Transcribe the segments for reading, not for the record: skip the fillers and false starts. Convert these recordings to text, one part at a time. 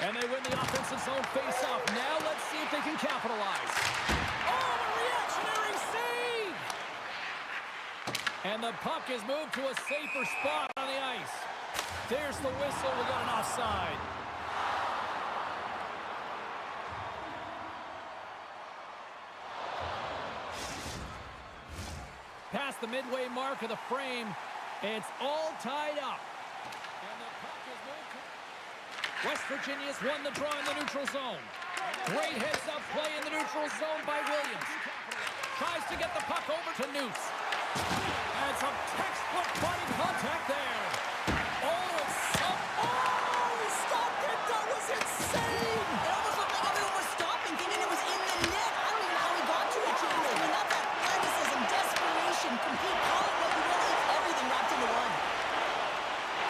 And they win the offensive zone face-off. Now let's see if they can capitalize. Oh, the reactionary save! And the puck is moved to a safer spot on the ice. There's the whistle. We got an offside. Past the midway mark of the frame, it's all tied up. And the puck is moved to... West Virginia's won the draw in the neutral zone. Great heads-up play in the neutral zone by Williams. Tries to get the puck over to Noose. And some textbook body contact there. Oh, it's some... Oh, he stopped it. That was insane. It almost looked like everyone was stopping, thinking it was in the net. I don't even know how he got to it, James. I mean, that's athleticism, desperation, complete, call it what you will. It's everything wrapped into one.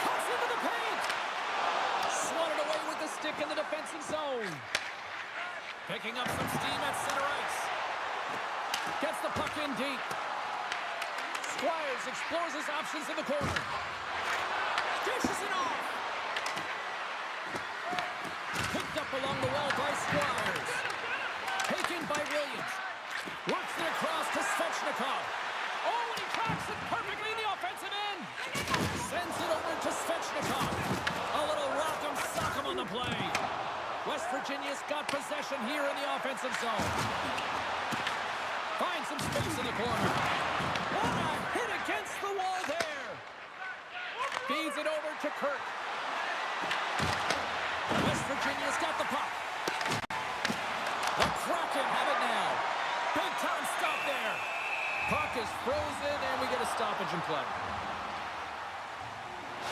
Cuts into the paint. Swatted away with the stick in the defensive zone. Picking up some steam at center ice. Gets the puck in deep. Squires explores his options in the corner. Dishes it off. Picked up along the wall by Squires. Taken by Williams. Works it across to Svechnikov. Oh, and he tracks it perfectly in the offensive end. Sends it over to Svechnikov. A little rock'em sock'em on the play. West Virginia's got possession here in the offensive zone. Finds some space in the corner. What a hit against the wall there. Feeds it over to Kirk. West Virginia's got the puck. The Kraken have it now. Big time stop there. Puck is frozen and we get a stoppage in play.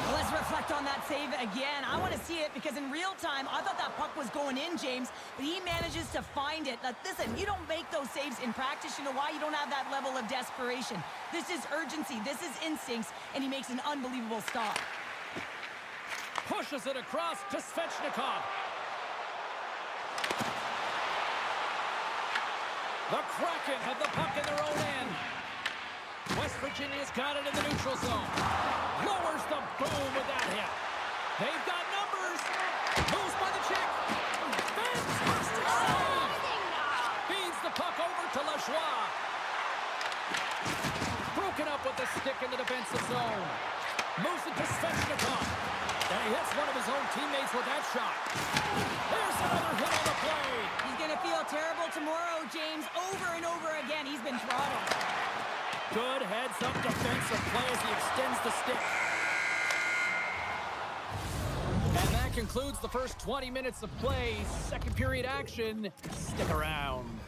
Well, let's reflect on that save again. I want to see it because in real time, I thought that puck was going in, James, but he manages to find it. Like, listen, you don't make those saves in practice. You know why? You don't have that level of desperation. This is urgency. This is instincts, and he makes an unbelievable stop. Pushes it across to Svechnikov. The Kraken have the puck in their own end. West Virginia's got it in the neutral zone. Lowers the boom with that hit. They've got numbers. Moves by the chick. Fantastic save. Feeds the puck over to Lajoie. Broken up with the stick in the defensive zone. Moves it to Svechnikov. And he hits one of his own teammates with that shot. There's another hit on the play. He's going to feel terrible tomorrow, James. Over and over again, he's been throttled. Good heads-up defensive play as he extends the stick. And that concludes the first 20 minutes of play. Second period action. Stick around.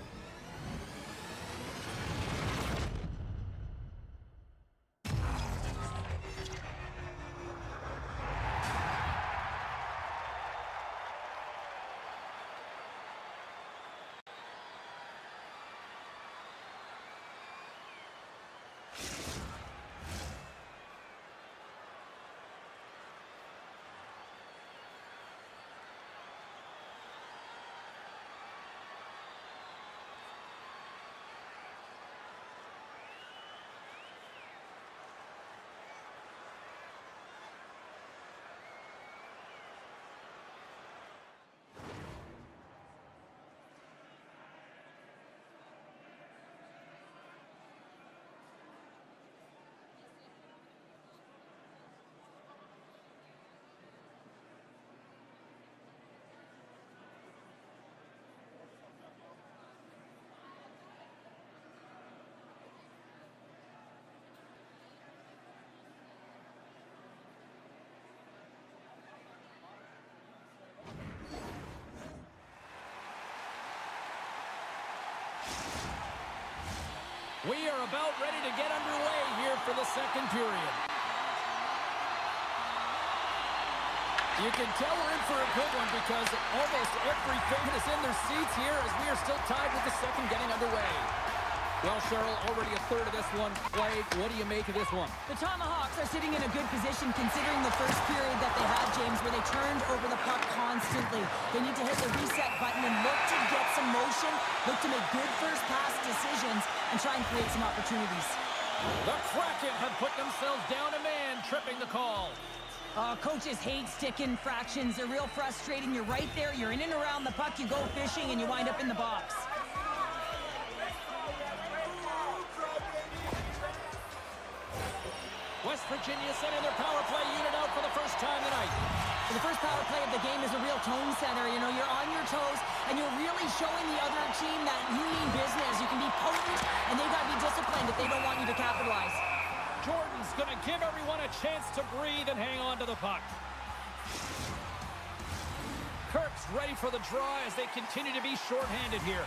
We are about ready to get underway here for the second period. You can tell we're in for a good one because almost every fan is in their seats here as we are still tied with the second getting underway. Well, Cheryl, already a third of this one played. What do you make of this one? The Tomahawks are sitting in a good position considering the first period that they had, James, where they turned over the puck constantly. They need to hit the reset button and look to get some motion, look to make good first pass decisions, and try and create some opportunities. The Kraken have put themselves down a man, tripping the call. Coaches hate sticking fractions. They're real frustrating. You're right there. You're in and around the puck. You go fishing, and you wind up in the box. West Virginia sending their power play unit out for the first time tonight. The first power play of the game is a real tone setter. You know, you're on your toes, and you're really showing the other team that you mean business. You can be potent, and they've got to be disciplined if they don't want you to capitalize. Jordan's going to give everyone a chance to breathe and hang on to the puck. Kirk's ready for the draw as they continue to be shorthanded here.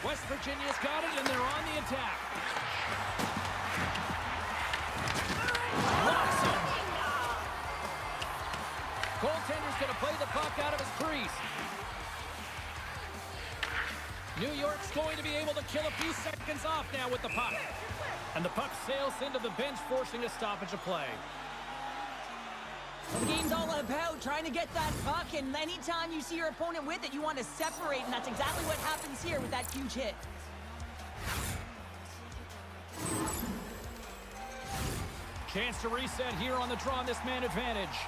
West Virginia's got it, and they're on the attack. Robson. Goaltender's going to play the puck out of his crease. New York's going to be able to kill a few seconds off now with the puck. And the puck sails into the bench, forcing a stoppage of play. Well, the game's all about trying to get that puck, and anytime you see your opponent with it, you want to separate, and that's exactly what happens here with that huge hit. Chance to reset here on the draw on this man advantage.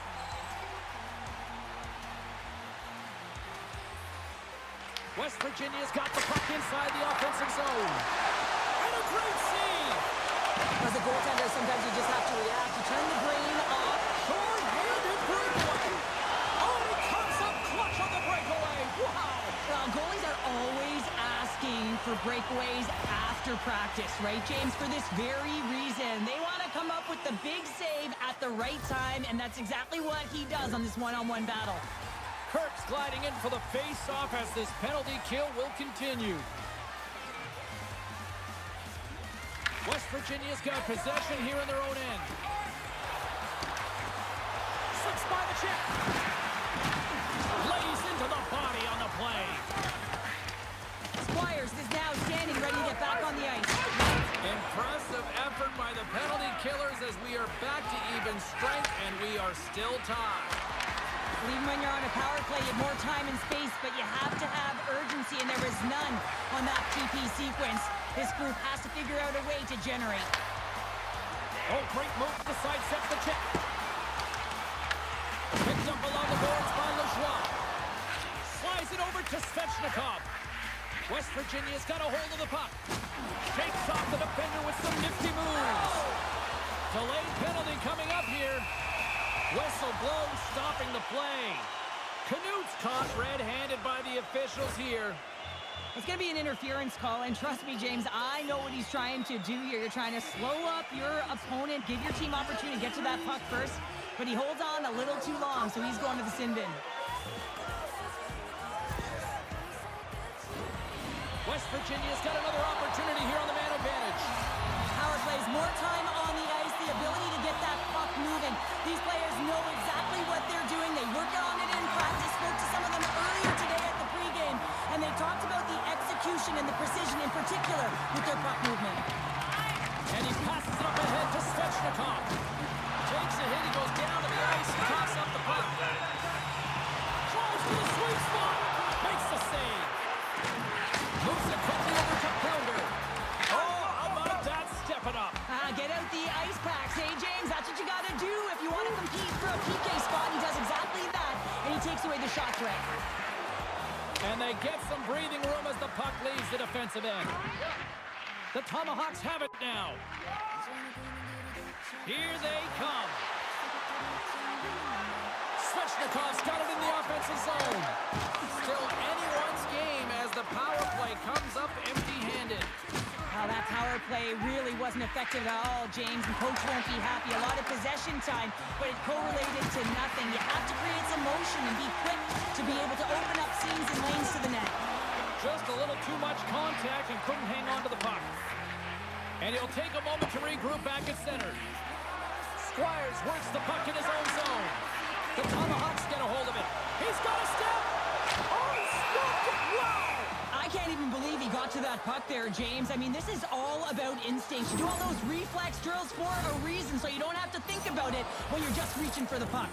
West Virginia's got the puck inside the offensive zone. And a great save! As a goaltender, sometimes you just have to react. You turn the brain off. Short-handed breakaway! Oh, and he comes up clutch on the breakaway! Wow! Goalies are always asking for breakaways after practice, right, James? For this very reason. They want to come up with the big save at the right time, and that's exactly what he does on this one-on-one battle. Kirk's gliding in for the face-off as this penalty kill will continue. West Virginia's got possession here in their own end. Slips by the chip. Lays into the body on the play. Squires is now standing ready to get back on the ice. Impressive effort by the penalty killers as we are back to even strength and we are still tied. Even when you're on a power play, you have more time and space, but you have to have urgency, and there was none on that TP sequence. This group has to figure out a way to generate. Oh, great move to sidestep the chip. Picked up along the boards by Lajoie. Slides it over to Svechnikov. West Virginia's got a hold of the puck. Shakes off the defender with some nifty moves. Delayed penalty coming up here. Whistle blows, stopping the play. Canute's caught red-handed by the officials here. It's going to be an interference call, and trust me, James, I know what he's trying to do here. You're trying to slow up your opponent, give your team opportunity to get to that puck first, but he holds on a little too long, so he's going to the sin bin. West Virginia's got another opportunity here on the man advantage. Power plays, more time on the ice, the ability to get that puck moving. These players know exactly what they're doing. They work on it in practice. Spoke to some of them earlier today at the pregame, and they talked about the execution and the precision in particular with their puck movement. And he passes it up ahead to Svechnikov. Takes a hit, he goes down to the ice and tops up the puck. Drives to the sweet spot. Makes the save. Moves it quickly over to Pounder. Oh, how about that? Step it up. Get out the ice packs, hey, James? That's what you got to do if you want to compete for a PK spot. He does exactly that, and he takes away the shot threat. And they get some breathing room as the puck leaves the defensive end. The Tomahawks have it now. Here they come. Svechnikov's got it in the offensive zone. Still anyone's game as the power play comes up empty-handed. Well, that power play really wasn't effective at all, James, and coach won't be happy. A lot of possession time, but it correlated to nothing. You have to create some motion and be quick to be able to open up seams and lanes to the net. Just a little too much contact and couldn't hang on to the puck. And he'll take a moment to regroup back at center. Squires works the puck in his own zone. The Tomahawks get a hold of it. He's got a step. Oh, he stopped it. Wow! I can't even believe he got to that puck there, James. I mean, this is all about instinct. You do all those reflex drills for a reason, so you don't have to think about it when you're just reaching for the puck.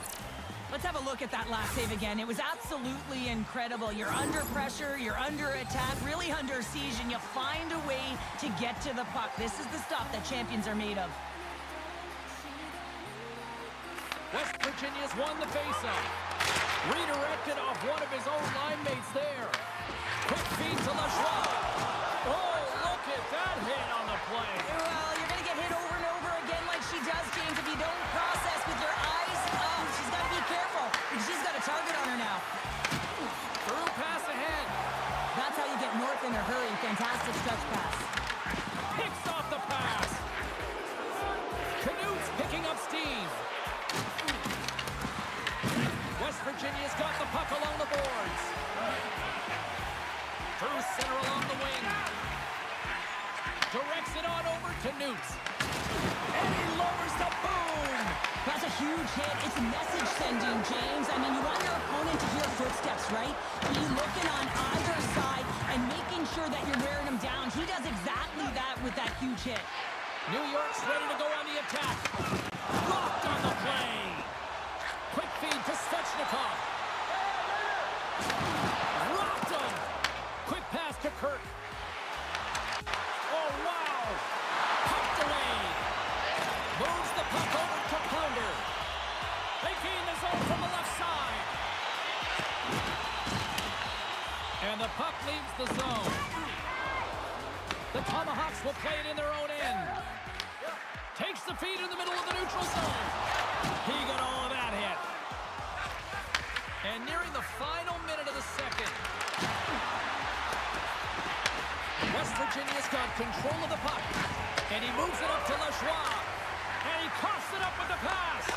Let's have a look at that last save again. It was absolutely incredible. You're under pressure, you're under attack, really under siege, and you find a way to get to the puck. This is the stuff that champions are made of. West Virginia's won the faceoff. Redirected off one of his own line mates there. Quick feed to Lajoie. Oh, look at that hit on the play. Well, you're going to get hit over and over again like she does, James. If you don't process with your eyes up, she's got to be careful because she's got a target on her now. Through pass ahead. That's how you get north in a hurry. Fantastic stretch pass. Picks off the pass. Canute's picking up steam. West Virginia's got the puck along the boards. Through center along the wing. Directs it on over to Newts. And he lowers the boom. That's a huge hit. It's message sending, James. I mean, you want your opponent to hear footsteps, right? You're looking on either side and making sure that you're wearing him down. He does exactly that with that huge hit. New York's ready to go on the attack. Blocked on the play. Quick feed to Svechnikov. Rocked him. Quick pass to Kirk. Oh, wow. Pumped away. Moves the puck over to Pounder. They gain the zone from the left side. And the puck leaves the zone. The Tomahawks will play it in their own end. Takes the feed in the middle of the neutral zone. He got all of that hit. And nearing the final minute of the second. West Virginia's got control of the puck. And he moves it up to Lajoie. And he coughs it up with the pass.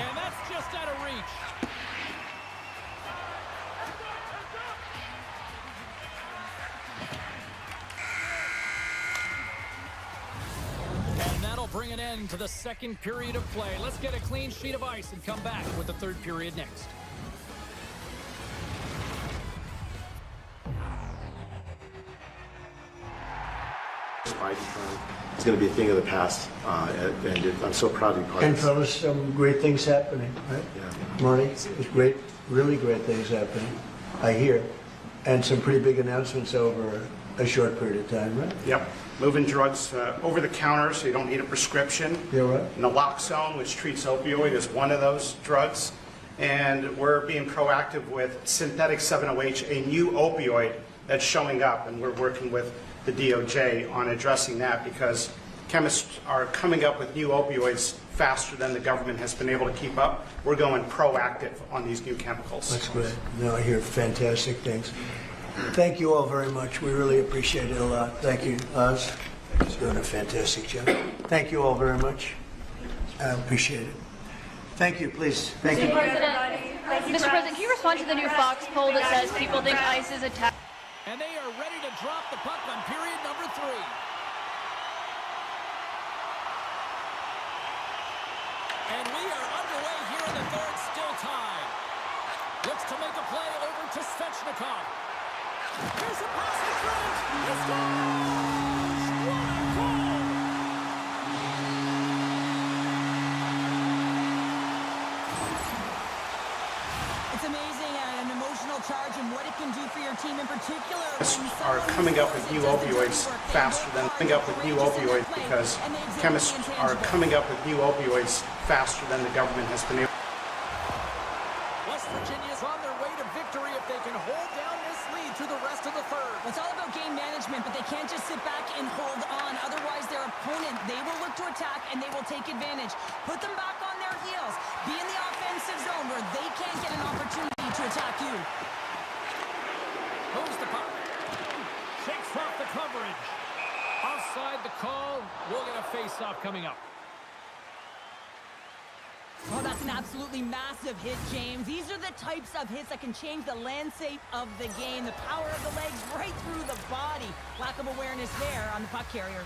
And that's just out of reach. And that'll bring an end to the second period of play. Let's get a clean sheet of ice and come back with the third period next. It's going to be a thing of the past, and I'm so proud to be part of And this. fellas, some great things happening, right? Yeah. Marty, there's great, really great things happening, I hear. And some pretty big announcements over a short period of time, right? Yep. Moving drugs over the counter so you don't need a prescription. Yeah, right. Naloxone, which treats opioid, is one of those drugs. And we're being proactive with synthetic 7-OH, a new opioid that's showing up. And we're working with the DOJ on addressing that because chemists are coming up with new opioids faster than the government has been able to keep up. We're going proactive on these new chemicals. That's great. No, I hear fantastic things. Thank you all very much. We really appreciate it a lot. Thank you, Oz. He's doing a fantastic job. Thank you all very much. I appreciate it. Thank you, please. Thank you. Mr. President, can you respond to the new Fox poll that says people think ICE is attack? And they are ready to drop the puck on period number 3. And we are underway here in the third, still tied. Looks to make a play over to Svechnikov. Here's a pass in front. He scores! What a goal! It's amazing an emotional charge and what it can do for your team in particular. Are coming up with new opioids faster than coming up with new opioids because chemists are coming up with new opioids faster than the government has been able. West Virginia's on their way to victory if they can hold down this lead through the rest of the third. It's all about game management, but they can't just sit back and hold on. Otherwise, their opponent, they will look to attack and they will take advantage. Put them back on their heels. Be in the offensive zone where they can't get an opportunity to attack you. Moves the puck. Shakes off the coverage. Offside the call. We'll get a face-off coming up. Oh, that's an absolutely massive hit, James. These are the types of hits that can change the landscape of the game. The power of the legs right through the body. Lack of awareness there on the puck carrier.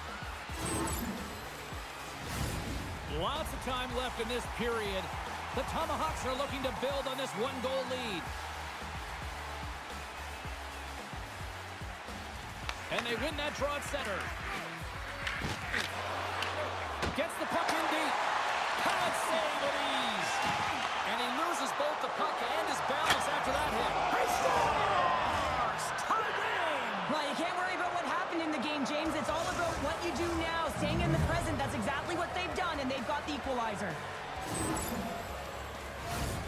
Lots of time left in this period. The Tomahawks are looking to build on this one-goal lead. And they win that draw at center. Gets the puck in deep. Pad save with ease. And he loses both the the equalizer.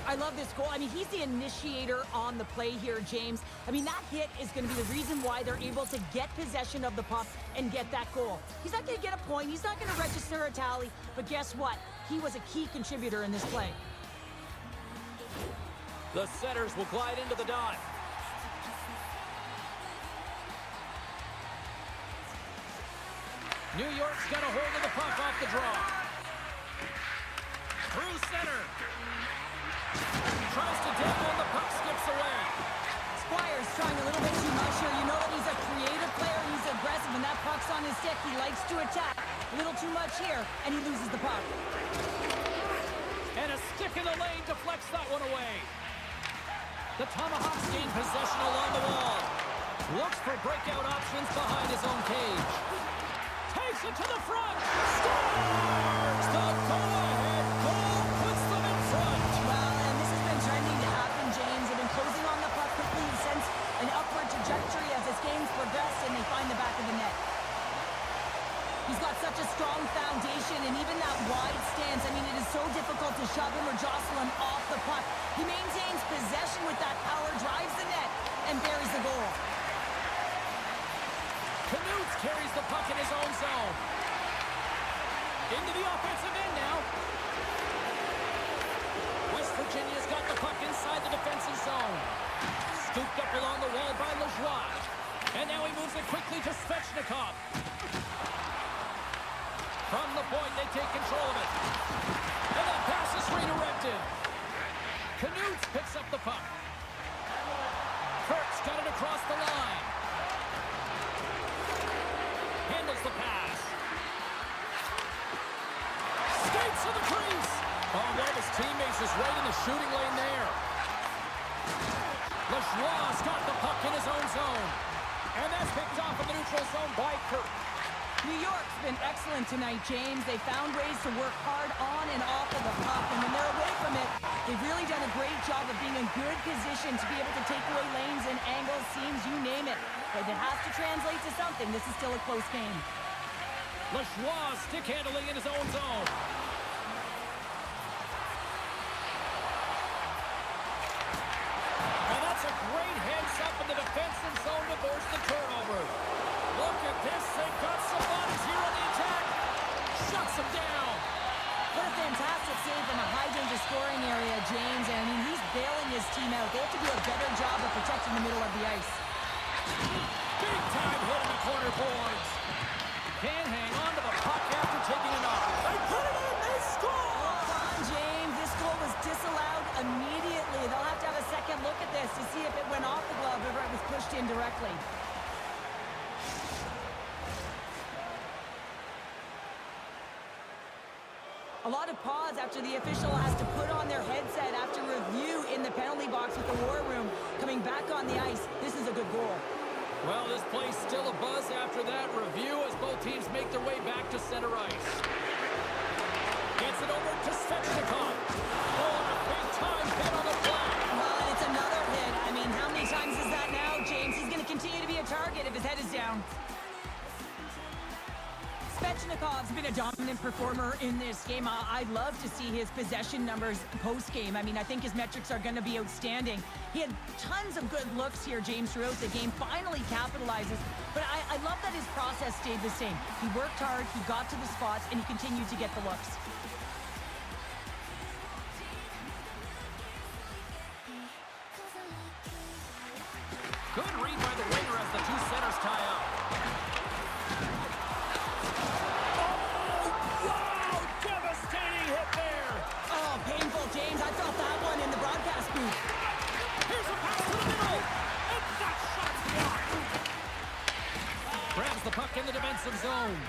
I love this goal. I mean, he's the initiator on the play here, James. I mean, that hit is going to be the reason why they're able to get possession of the puck and get that goal. He's not going to get a point. He's not going to register a tally. But guess what? He was a key contributor in this play. The setters will glide into the dot. New York's got a hold of the puck off the draw. Through center. Tries to dabble and the puck skips away. Squire's trying a little bit too much here. You know that he's a creative player. He's aggressive. When that puck's on his stick, he likes to attack. A little too much here, and he loses the puck. And a stick in the lane deflects that one away. The Tomahawks gain possession along the wall. Looks for breakout options behind his own cage. Takes it to the front. Scores! The go-ahead goal puts them in front. Well, and this has been trending to happen, James. They've been closing on the puck quickly since an upward trajectory as this game's progressed, and they find the back of the net. He's got such a strong foundation, and even that wide stance, I mean, it is so difficult to shove him or jostle him off the puck. He maintains possession with that power, drives the net, and buries the goal. Knut carries the puck in his own zone. Into the offensive end now. West Virginia's got the puck inside the defensive zone. Scooped up along the wall by Lajoie. And now he moves it quickly to Svechnikov. From the point, they take control of it. And that pass is redirected. Knut picks up the puck. Kurtz got it across the line. Handles the pass. Skates to the crease. Oh, one of his teammates is right in the shooting lane there. Lajoie's got the puck in his own zone. And that's picked off in the neutral zone by Kurt. New York's been excellent tonight, James. They found ways to work hard on and off of the puck, and when they're away from it, they've really done a great job of being in good position to be able to take away lanes and angles, seams, you name it. But it has to translate to something. This is still a close game. Lajoie stick handling in his own zone. And that's a great heads-up in the defensive zone to force the turnover. Look at this. They've got some bodies here on the attack. Shuts them down. What a fantastic save from a high-danger scoring area, James. And I mean, he's bailing his team out. They have to do a better job of protecting the middle of the ice. Big time hit in the corner boards. Can't hang on to the puck after taking it off. They put it in. They score. Hold on, James. This goal was disallowed immediately. They'll have to have a second look at this to see if it went off the glove or it was pushed in directly. A lot of pause after the official has to put on their headset after review in the penalty box with the war room coming back on the ice. This is a good goal. Well, this play's still a buzz after that review as both teams make their way back to center ice. Gets it over to Svechnikov. Oh, a big-time hit on the flat. Well, and it's another hit. I mean, how many times is that now, James? He's going to continue to be a target if his head is down. Svechnikov's been a dominant performer in this game. I'd love to see his possession numbers post-game. I mean, I think his metrics are going to be outstanding. He had tons of good looks here, James, throughout the game. Finally capitalizes. But I love that his process stayed the same. He worked hard, he got to the spots, and he continued to get the looks. Good read by the winger as the two centers tie up. Painful, James. I felt that one in the broadcast booth. Here's a pass to the middle, and that shot's blocked. Grabs the puck in the defensive zone.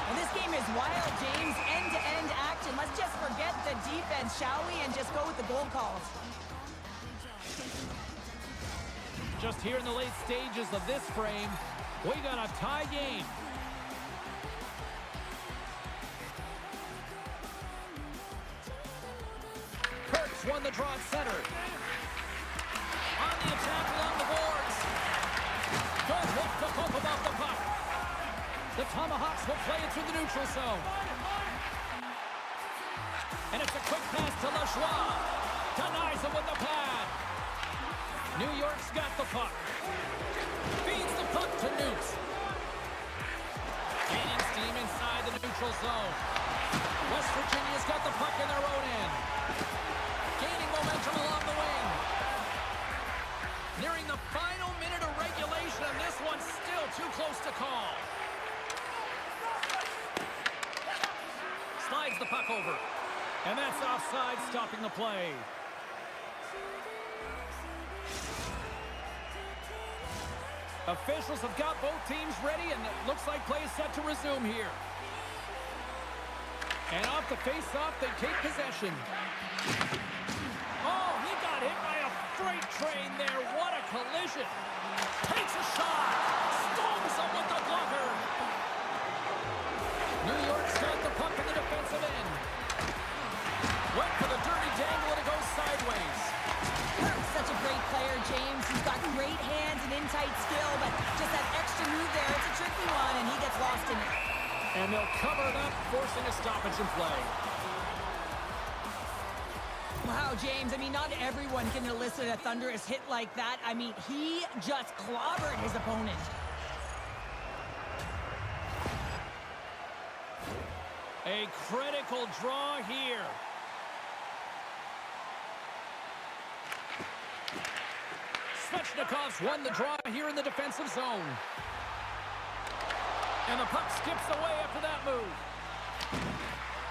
Well, this game is wild, James. End-to-end action. Let's just forget the defense, shall we, and just go with the goal calls. Just here in the late stages of this frame, we got a tie game. Won the draw at center. On the attack along the boards. Good hook to Popov off the puck. The Tomahawks will play it through the neutral zone. And it's a quick pass to LaJoie. Denies him with the pad. New York's got the puck. Feeds the puck to Newt. Gaining steam inside the neutral zone. West Virginia's got the puck in their own end. Gaining momentum along the wing. Nearing the final minute of regulation, and this one's still too close to call. Slides the puck over. And that's offside, stopping the play. Officials have got both teams ready, and it looks like play is set to resume here. And off the face-off, they take possession. Oh, he got hit by a freight train there. What a collision. Takes a shot. Stones him with the blocker. New York's got the puck in the defensive end. Went for the dirty dangle, and it goes sideways. Kirk's such a great player, James. He's got great hands and in-tight skill, but just that extra move there, it's a tricky one, and he gets lost in it. And they'll cover it up, forcing a stoppage in play. Wow, James, I mean, not everyone can elicit a thunderous hit like that. I mean, he just clobbered his opponent. A critical draw here. Svechnikov's won the draw here in the defensive zone. And the puck skips away after that move.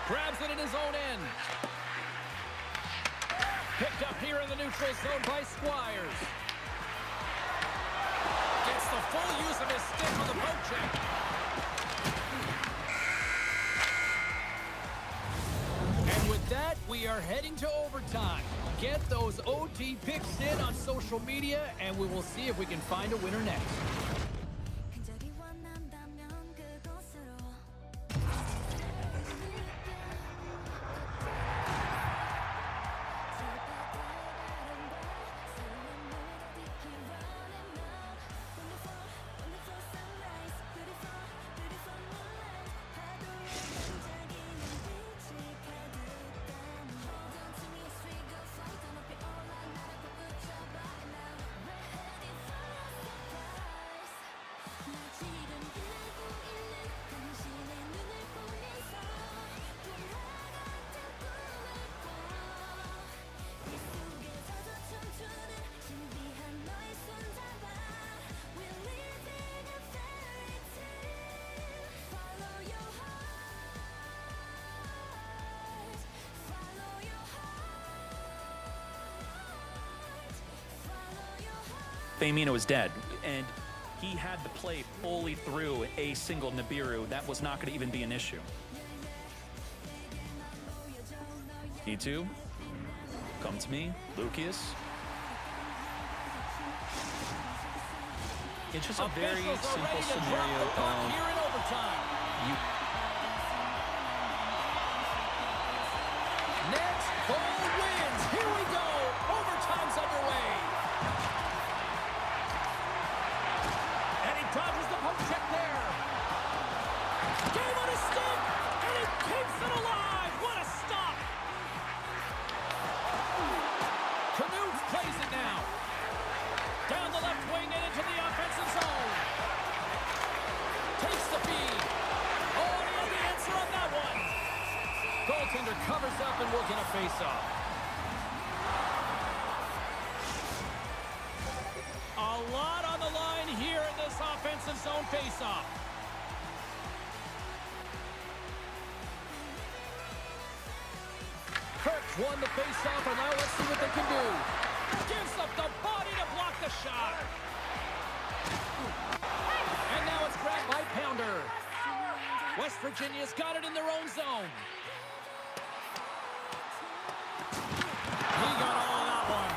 Grabs it in his own end. Picked up here in the neutral zone by Squires. Gets the full use of his stick on the poke check. And with that, we are heading to overtime. Get those OT picks in on social media, and we will see if we can find a winner next. Faimino was dead, and he had the play fully through a single Nibiru. That was not going to even be an issue. E2, come to me, Lucas. It's just a very simple scenario of here in overtime. Next goal wins. Here we go. Overtime's underway. And he dodges the poke check there. Game on his stick, and he keeps it alive. What a stop. Canute plays it now. Down the left wing and into the offensive zone. Takes the feed. Oh, and he had the answer on that one. Goaltender covers up and we'll get a face-off. A lot on the line here in this offensive zone face-off. Kirk won the face-off, and now let's see what they can do. Gives up the body to block the shot. And now it's grabbed by Pounder. West Virginia's got it in their own zone. He got all of that one.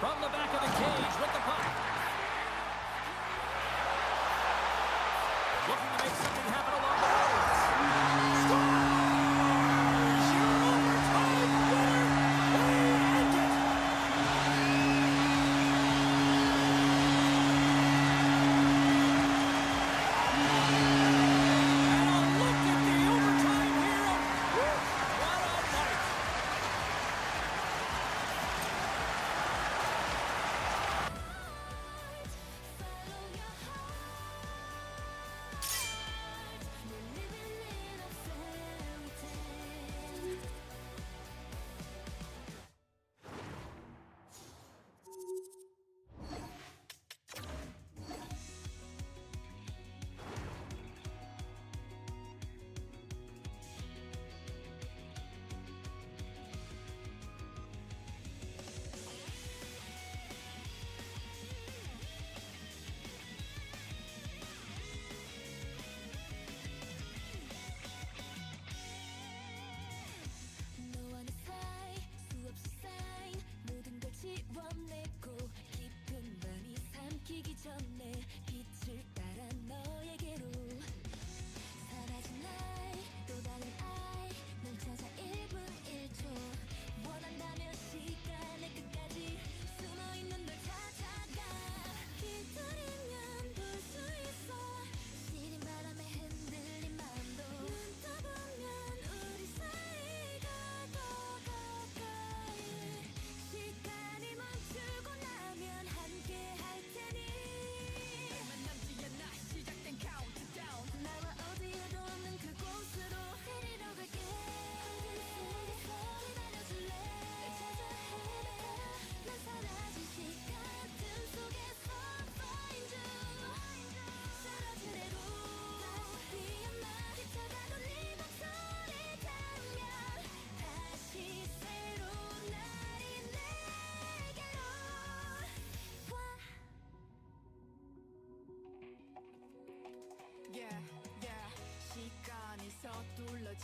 From the back of the cage with the puck. Looking to make something happen along the boards. Scores! Your overtime winner! And it! And a look at the overtime hero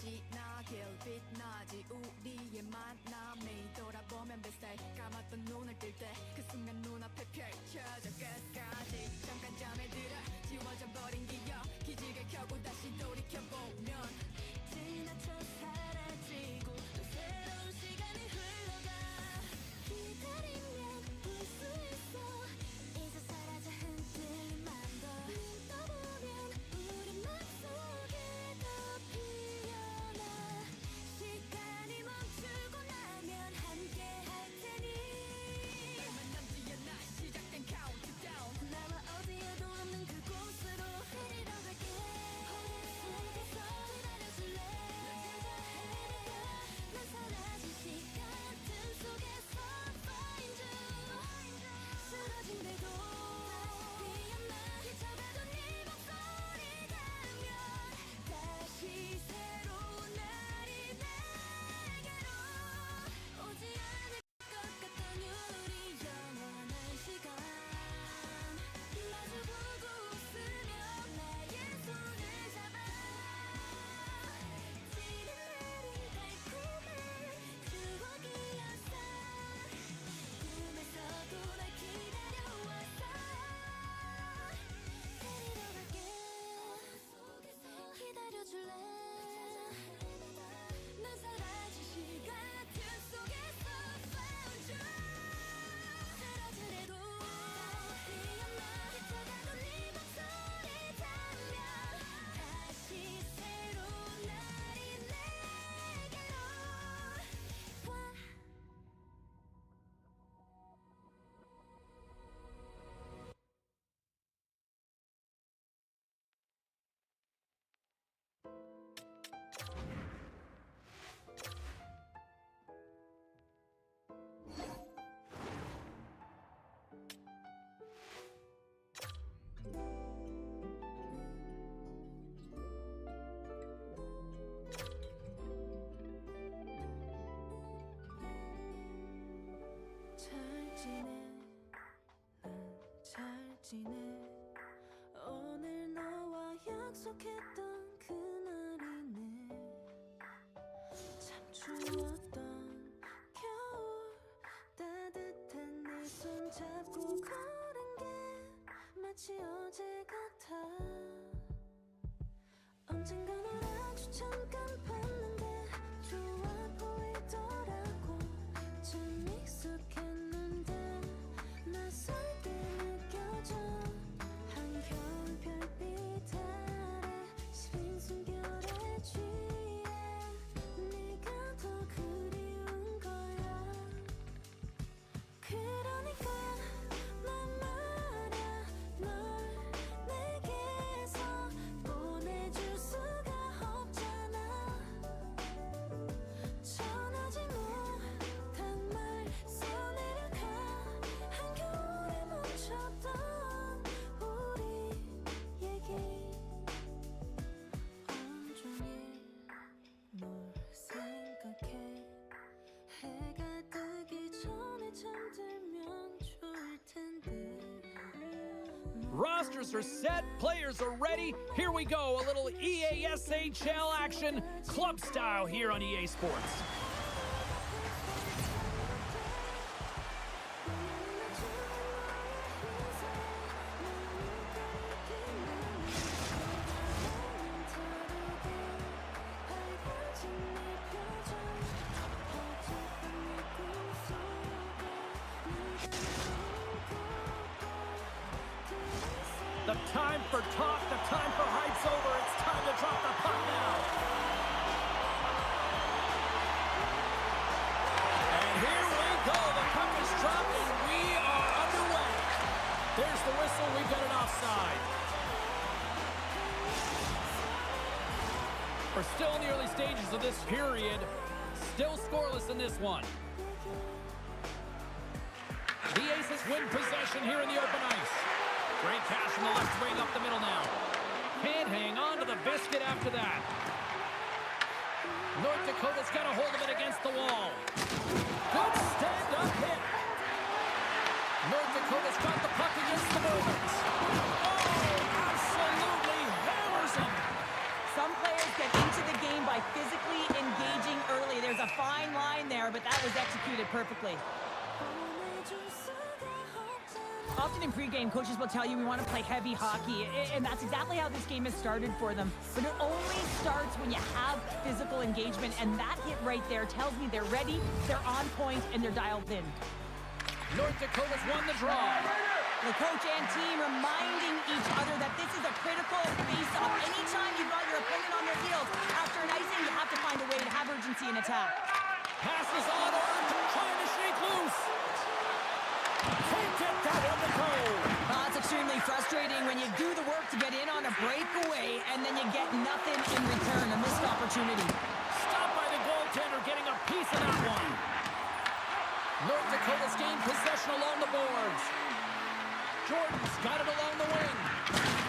진하게 빛나지 우리의 만남이 돌아보면 뱃살 감았던 눈을 뜰 때 그 순간 눈앞에 펼쳐져 끝까지 잠깐 잠에 들어 지워져 버린 기억 기지개 켜고 다시 돌이켜보면 지나쳐 사라지고 또 새로운 시간이 흘러가 기다리면 볼 수 있어 이제 사라져 흔들린 맘도 눈 떠보면 우리 맘속에 더 피어나 시간이 멈추고 나면 함께 할 테니 얼마 남지 않아 시작된 카운트다운 나와 어디에도 없는 그곳으로 데리러 갈게 속에서 기다려줄래 넌 찾아 헤매가 난 사라진 시간 틈 속에서 find you 쓰러진대도 피어나 헤쳐가던 네 목소리 닿으면 다시 새로운 날이 내게로 오지 않을 것 같던 우리 영원한 시간 마주보고 웃으며 나의 손을 잡아 지는 내린 달콤한 추억이었어 꿈에서도 날 기다려왔어 데리러 갈게 기다려줄래 난 사라진 시간 틈 속에서 found you 쓰러지래도 피어나 헤쳐가던 네 목소리 닿으면 다시 새로운 날이 내게로 와 잘 지내 난 잘 지내 오늘 너와 약속했던 그날이네 참 추웠던 겨울 따뜻한 내 손 잡고 걸은 게 마치 어제 같아 언젠가 널 아주 잠깐 봤는데 좋아 보이더라고 참 익숙했는데 낯설 때 느껴져 한겨울 별빛 아래 시린 숨결에 취해 네가 더 그리운 거야 그러니까 난 말야 널 내게서 보내줄 수가 없잖아 전하지 못한 말 써내려가 한겨울에 멈췄던 우리 얘기 온종일 널 생각해 해가 뜨기 전에 잠들면 좋을 텐데 Rosters are set, players are ready. Here we go, a little EASHL action, club style here on EA Sports. The time for talk, the time for hype's over. It's time to drop the puck now. And here we go. The puck is dropped and we are underway. There's the whistle. We've got an offside. We're still in the early stages of this period. Still scoreless in this one. The Aces win possession here in the open ice. Great pass from the left wing up the middle now. Can't hang on to the biscuit after that. North Dakota's got a hold of it against the wall. Good stand-up hit. North Dakota's got the puck against the boards. Oh, absolutely hammers him. Some players get into the game by physical fine line there, but that was executed perfectly. Often in pregame, coaches will tell you we want to play heavy hockey, and that's exactly how this game has started for them. But it only starts when you have physical engagement, and that hit right there tells me they're ready, they're on point, and they're dialed in. North Dakota's won the draw. The coach and team reminding each other that this is a critical face-off. Anytime you've got your opponent on their heels, after an icing, you have to find a way to have urgency in attack. Passes on order, trying to shake loose. Can't get that one to go. It's extremely frustrating when you do the work to get in on a breakaway, and then you get nothing in return, a missed opportunity. Stopped by the goaltender, getting a piece of that one. North Dakota's gained possession along the boards. Jordan's got it along the wing.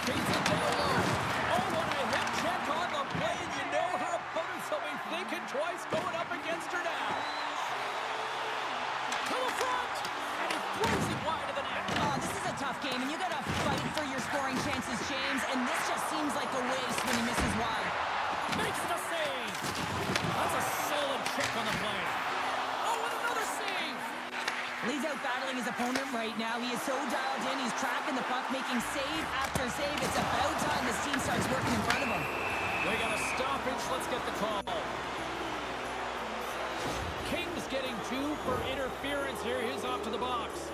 Feeds it down low. Oh, what a hit check on the play, and you know her opponents will be thinking twice going up against her now. To the front, and he throws it wide of the net. This is a tough game, and you got to fight for your scoring chances, James, and this just seems like a waste when he misses wide. Makes the save. That's a solid check on the play. Oh, and another save. He's out battling his opponent right now. He is so dialed in. He's tracking the puck, making save after save. It's about time this team starts working in front of him. We got a stoppage. Let's get the call. King's getting 2 for interference here. He's off to the box.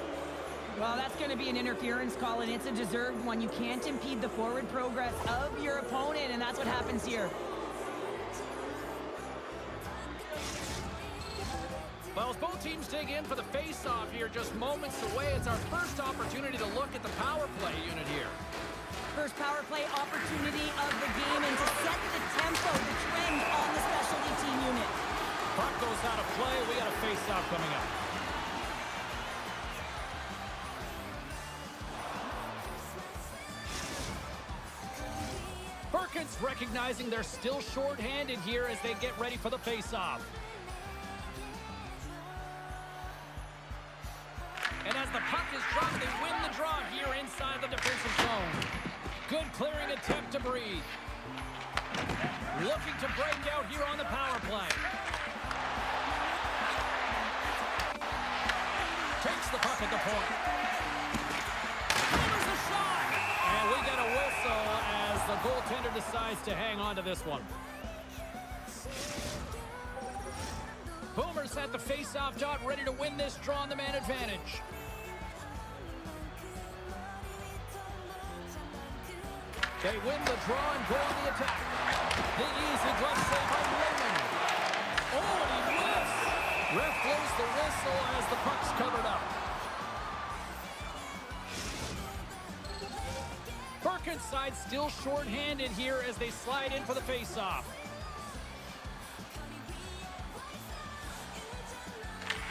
Well, that's going to be an interference call, and it's a deserved one. You can't impede the forward progress of your opponent, and that's what happens here. Well, as both teams dig in for the face-off here, just moments away, it's our first opportunity to look at the power play unit here. First power play opportunity of the game, and to set the tempo, the trend on the specialty team unit. Puck goes out of play. We got a face-off coming up. Perkins recognizing they're still short-handed here as they get ready for the face-off. And as the puck is dropped, they win the draw here inside the defensive zone. Good clearing attempt to breathe. Looking to break out here on the power play. Takes the puck at the point. There's a shot! And we get a whistle as the goaltender decides to hang on to this one. Boomers at the face-off dot, ready to win this draw on the man advantage. They win the draw and go on the attack. The easy glove save by Raymond. Oh, and he whiffs. Ref blows the whistle as the puck's covered up. Perkins side still short-handed here as they slide in for the face-off.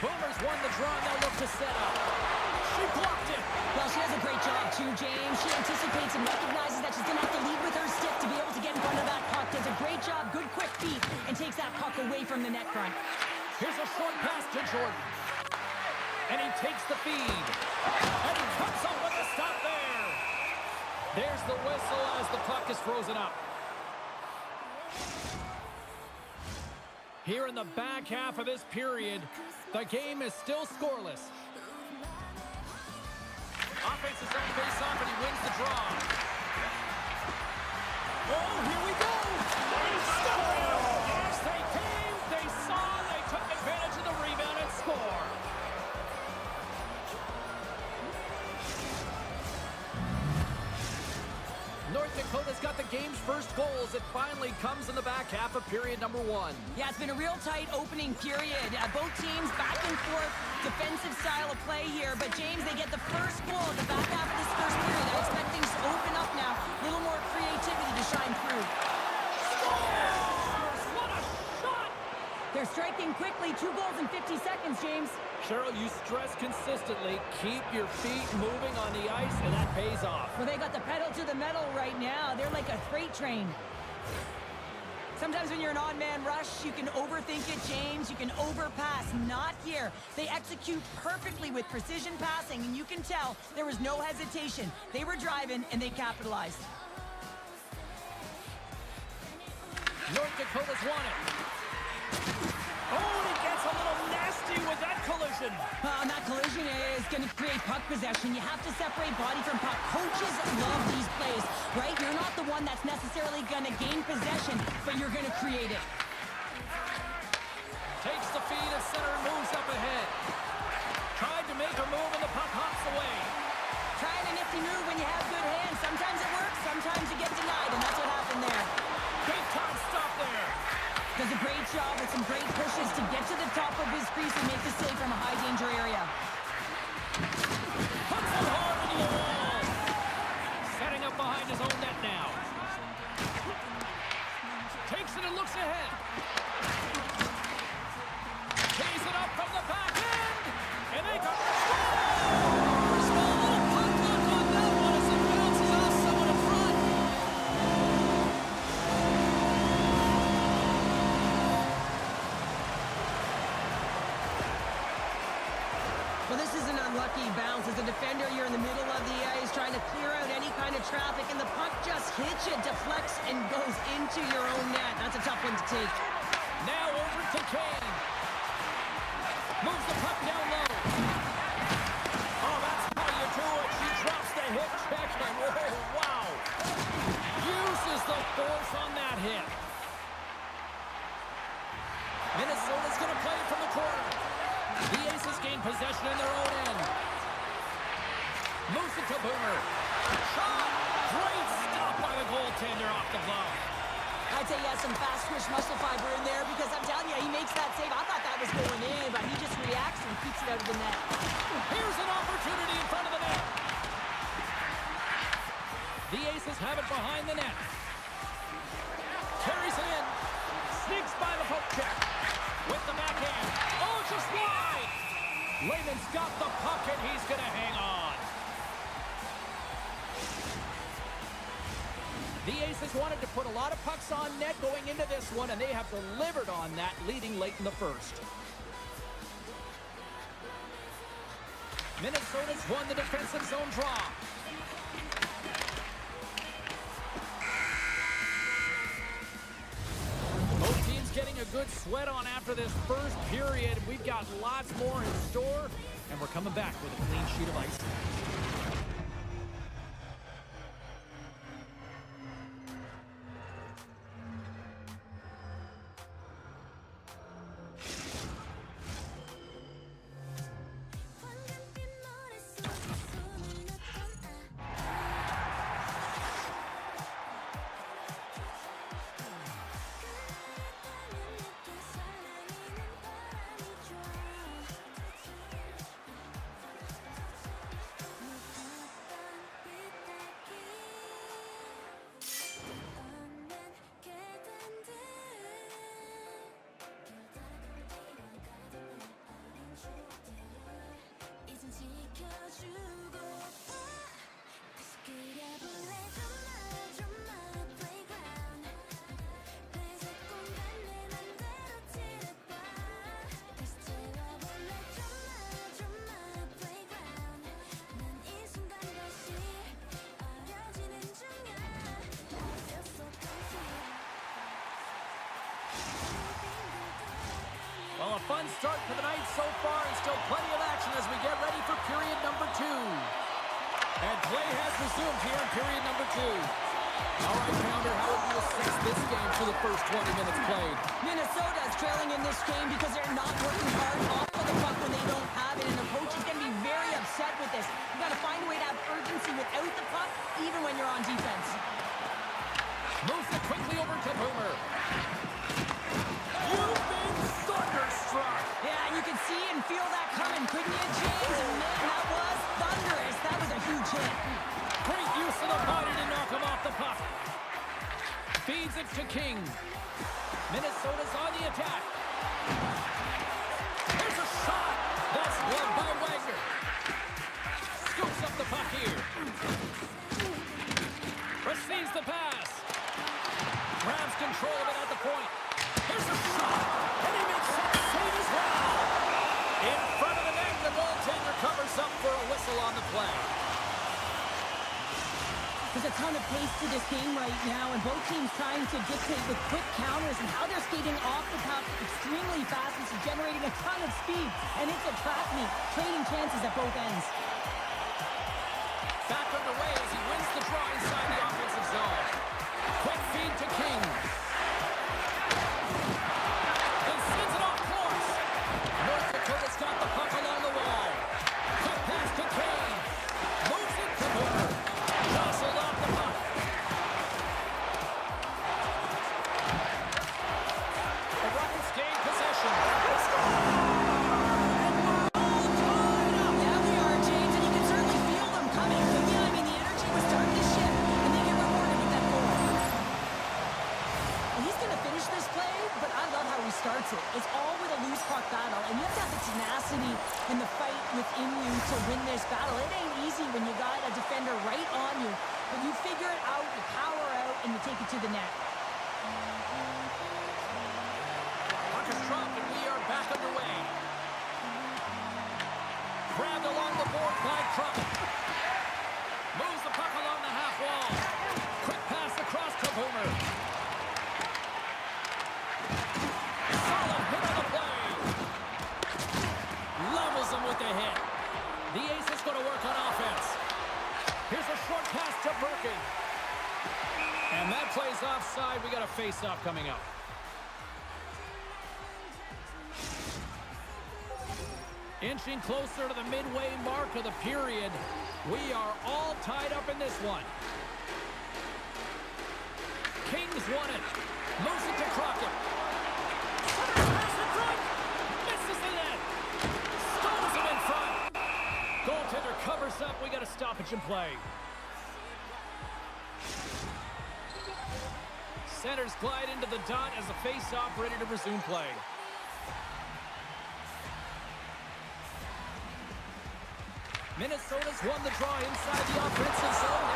Boomers won the draw, and they'll look to set up. She blocked it. Well, she does a great job too, James. She anticipates and recognizes that she's going to have to lead with her stick to be able to get in front of that puck. Does a great job, good quick feet, and takes that puck away from the net front. Here's a short pass to Jordan. And he takes the feed. And he comes up with a stop there. There's the whistle as the puck is frozen up. Here in the back half of this period, the game is still scoreless. Offense is on face-off, and he wins the draw. Oh, here we go! Yes, they came, they saw, they took advantage of the rebound and score. North Dakota's got the game's first goals. It finally comes in the back half of period number 1. Yeah, it's been a real tight opening period. Both teams back and forth, defensive style of play here. But, James, they get the first goal at the back half of this first period. I expect things to open up now. A little more creativity to shine through. Scores! What a shot! They're striking quickly. 2 goals in 50 seconds, James. Cheryl, you stress consistently, keep your feet moving on the ice, and that pays off. Well, they got the pedal to the metal right now. They're like a freight train. Sometimes when you're an on-man rush, you can overthink it, James. You can overpass. Not here. They execute perfectly with precision passing, and you can tell there was no hesitation. They were driving, and they capitalized. North Dakota's won it. Oh, collision. And that collision is going to create puck possession. You have to separate body from puck. Coaches love these plays, right? You're not the one that's necessarily going to gain possession, but you're going to create it. Takes the feed at center and moves up ahead. Tried to make a move and the puck hops away. Trying a nifty move when you have good hands. Sometimes it works, sometimes you get denied, and that's what happened there. Big time stop there. Does a great job with some great pushes to get to the top of his crease and make the save from a high danger area. Puts it hard into the wall. Setting up behind his own net now. Takes it and looks ahead. Tees it up from the back end. And they go. Small little puck luck on that one as it bounces off someone in front. Well, this is an unlucky bounce. As a defender, you're in the middle of the ice trying to clear out any kind of traffic, and the puck just hits you, deflects, and goes into your own net. That's a tough one to take. Now over to Kane. Moves the puck down low. Oh, that's how you do it. She drops the hit check, and oh, wow. Uses the force on that hit. Minnesota's going to play it from the corner. The Aces gain possession in their own end. Moves it to Boomer. Shot! Great stop by the goaltender off the glove. I'd say he has some fast twitch muscle fiber in there because I'm telling you, he makes that save. I thought that was going in, but he just reacts and keeps it out of the net. Here's an opportunity in front of the net. The Aces have it behind the net. Carries it in. Sneaks by the poke check. With the backhand. Oh, just wide. Lehman's got the puck and he's going to hang on. The Aces wanted to put a lot of pucks on net going into this one, and they have delivered on that, leading late in the first. Minnesota's won the defensive zone draw. Both teams getting a good sweat on after this first period. We've got lots more in store, and we're coming back with a clean sheet of ice. Well, a fun start to the night so far, and still plenty of action as we get ready for period number 2. And play has resumed here in period number 2. All right, Pounder, how would you assess this game for the first 20 minutes played? Minnesota's trailing in this game because they're not working hard off of the puck when they don't have it, and the coach is going to be very upset with this. You've got to find a way to have urgency without the puck, even when you're on defense. Moves it quickly over to Boomer. You've been thunderstruck. Yeah, and you can see and feel that coming, couldn't you, James? And man, that was thunderous. That was a huge hit. Great use of the body to knock him off the puck. Feeds it to King. Minnesota's on the attack. Here's a shot. That's won by Wagner. Scoops up the puck here. Receives the pass. Grabs control of it at the point. Here's a shot. And he makes that save as well. In front of the net, the goaltender covers up for a whistle on the play. There's a ton of pace to this game right now, and both teams trying to dictate with quick counters and how they're skating off the puck extremely fast and generating a ton of speed, and it's a track meet, trading chances at both ends. Back underway as he wins the draw inside the offensive zone. Quick feed to King. And sends it off course. North Dakota's got the puck along the wall. Quick pass to Kane. Moves it to Booker. Jostled off the puck. The Rockets gain possession. They score! Yeah, we are, James, and you can certainly feel them coming. But yeah, I mean, the energy was starting to shift, and they get rewarded with that goal. And he's going to finish this play, but I love how he starts it. It's all with a loose puck battle, and you have to have the tenacity and the fight within you to win this battle. It ain't easy when you got a defender right on you, but you figure it out, you power out, and you take it to the net. Puck is dropped, and we are back underway. Grabbed along the board by Crockett. Moves the puck along the half wall. Quick pass across to Boomer. Solid hit on the play. Levels him with the hit. The ace is going to work on offense. Here's a short pass to Birkin. And that plays offside. We got a face-off coming up. Inching closer to the midway mark of the period. We are all tied up in this one. Kings won it. Moves it to Crockett. Center pass in front. Misses the net. Stones him in front. Goaltender covers up. We got a stoppage in play. Centers glide into the dot as the face-off ready to resume play. Minnesota's won the draw inside the offensive zone.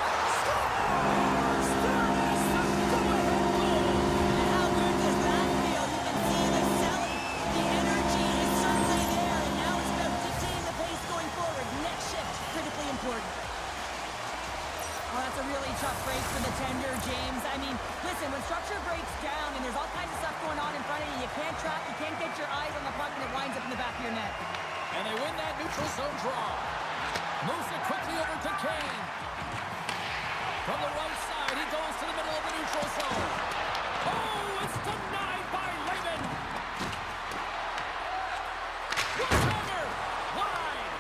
How good does that feel? You can see the selling. The energy is certainly there, and now it's about dictating the pace going forward. Next shift, critically important. Oh, that's a really tough break for the tender, James. I mean, listen, when structure breaks down and there's all kinds of stuff going on in front of you, you can't track, you can't get your eyes on the puck, and it winds up in the back of your net. And they win that neutral zone draw. Moves it quickly over to Kane. From the right side, he goes to the middle of the neutral zone. Oh, it's denied by Raymond. Crossover! Wide!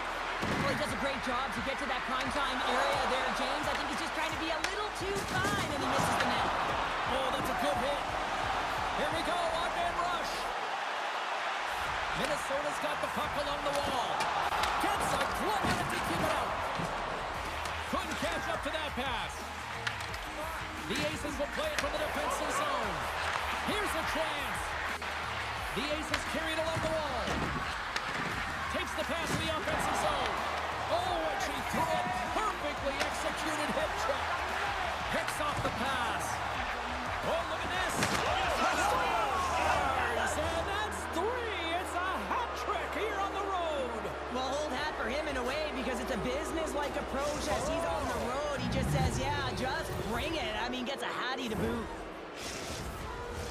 Well, he does a great job to get to that primetime area there, James. I think he's just trying to be a little too fine, and he misses the net. Oh, that's a good hit. Here we go, one-man rush. Minnesota's got the puck along the wall. Gets a glove on it to keep it out. Couldn't catch up to that pass. The Aces will play it from the defensive zone. Here's a chance. The Aces carry it along the wall. Takes the pass to the offensive zone. Oh, and she threw a perfectly executed hip check. Picks off the pass. Oh, look at this. And that's three. It's a hat trick here on the road. Well, hold hat for him in a way because it's a business-like approach. As he's on the road, he just says, yeah, just bring it. I mean, gets a hattie to boot.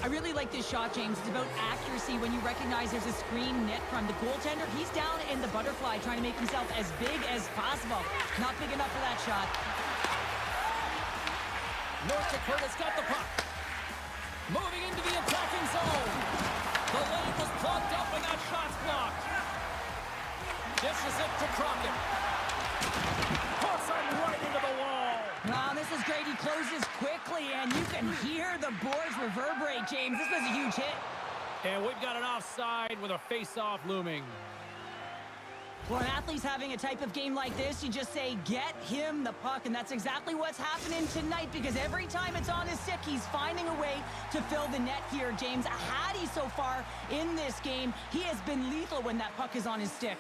I really like this shot, James. It's about accuracy when you recognize there's a screen net from the goaltender. He's down in the butterfly trying to make himself as big as possible. Not big enough for that shot. North Dakota's got the puck. Moving into the attacking zone. The lane was plugged up and that shot's blocked. Dishes it to Crockett. Puts him right into the wall. Wow, this is great. He closes quickly, and you can hear the boards reverberate, James. This was a huge hit. And we've got an offside with a face-off looming. When an athlete's having a type of game like this, you just say, get him the puck, and that's exactly what's happening tonight, because every time it's on his stick, he's finding a way to fill the net here, James. A hattie so far in this game. He has been lethal when that puck is on his stick.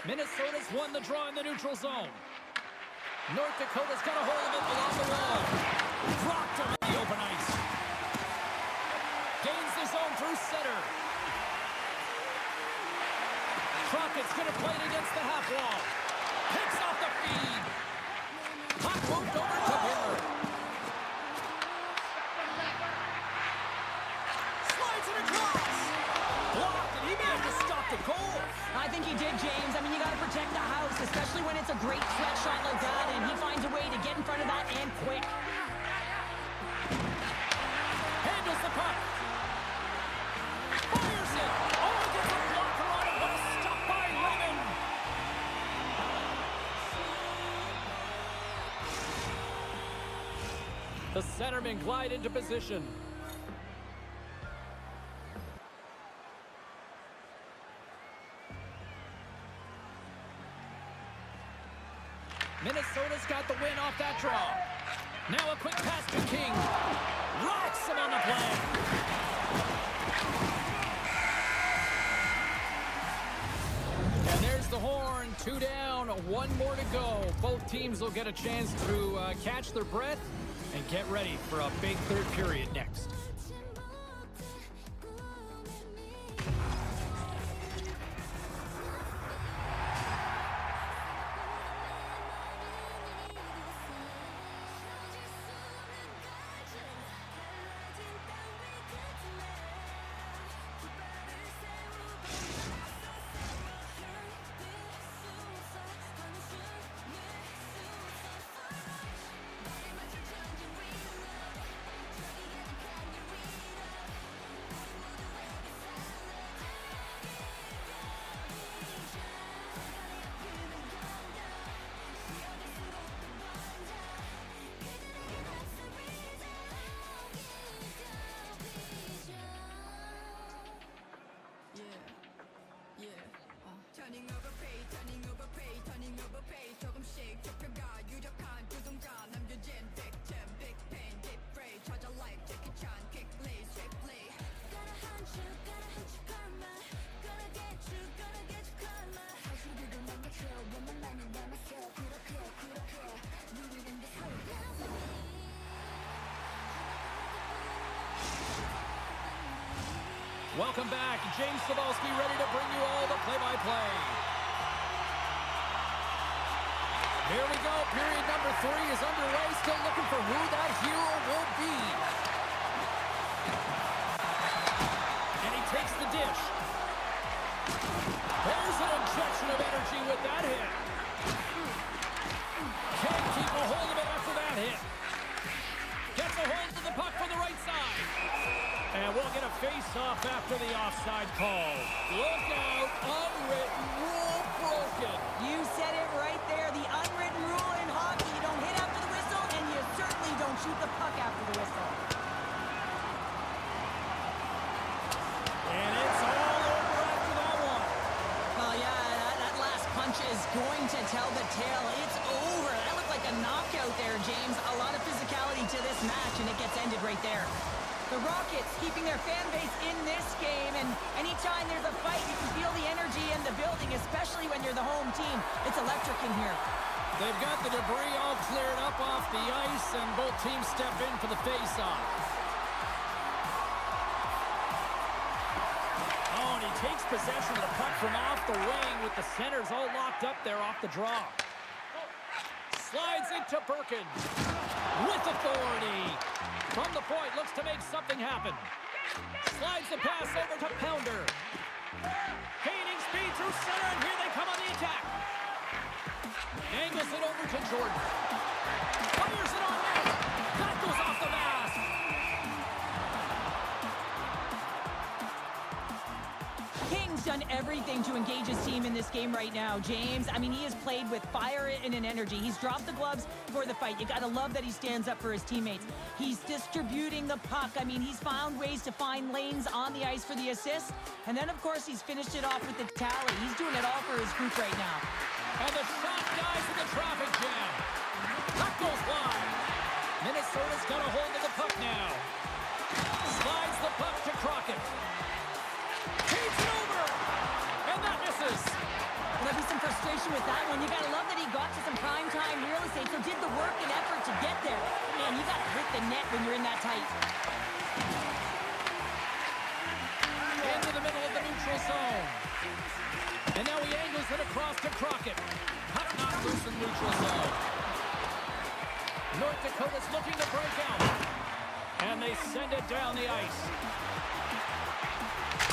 Minnesota's won the draw in the neutral zone. North Dakota's got a hold of it along the wall. Dropped him in the open ice. Gains the zone through center. Crockett's going to play it against the half wall. Picks off the feed. Puck moved over to Miller. Slides it across. think he did, James. I mean, you got to protect the house, especially when it's a great threat shot like that, and he finds a way to get in front of that and quick. Handles the puck. Fires it. Oh, gets a blocker on it. What a stop by Raymond. The centermen glide into position. Minnesota's got the win off that draw. Now a quick pass to King. Rocks him on the play. And there's the horn. 2 down, 1 more to go. Both teams will get a chance to catch their breath and get ready for a big third period next. Welcome back. James Cybulski ready to bring you all the play-by-play. Here we go. Period number 3 is underway. Still looking for who that hero will be. And he takes the dish. There's an injection of energy with that hit. Can't keep a hold of it after that hit. Gets a hold of the puck from the right side. And we'll get a face-off after the offside call. Look out, unwritten rule broken. You said it right there. The unwritten rule in hockey. You don't hit after the whistle, and you certainly don't shoot the puck after the whistle. And it's all over after that one. Well, yeah, that last punch is going to tell the tale. It's over. That looked like a knockout there, James. A lot of physicality to this match, and it gets ended right there. The Rockets keeping their fan base in this game, and anytime there's a fight, you can feel the energy in the building, especially when you're the home team. It's electric in here. They've got the debris all cleared up off the ice, and both teams step in for the face-off. Oh, and he takes possession of the puck from off the wing with the centers all locked up there off the draw. Slides into Birkin with authority. From the point, looks to make something happen. Slides the pass over to Pounder. Gaining speed through center, and here they come on the attack. Angles it over to Jordan. Fires it on net. That goes off the mask. King's done everything to engage his team in this game right now, James. I mean, he has played with fire and an energy. He's dropped the gloves for the fight. You got to love that he stands up for his teammates. He's distributing the puck. I mean, he's found ways to find lanes on the ice for the assist. And then, of course, he's finished it off with the tally. He's doing it all for his group right now. And the shot dies in the traffic jam. Puck goes wide. Minnesota's got a hold of the puck now. Slides the puck to Crockett. Takes it over. And that misses. There'll be some frustration with that one. You got to love that he got to some primetime real estate, so did the work and effort to get there. Man, you got to hit the net when you're in that tight. Into the middle of the neutral zone. And now he angles it across to Crockett. Puck knocked loose in neutral zone. North Dakota's looking to break out. And they send it down the ice.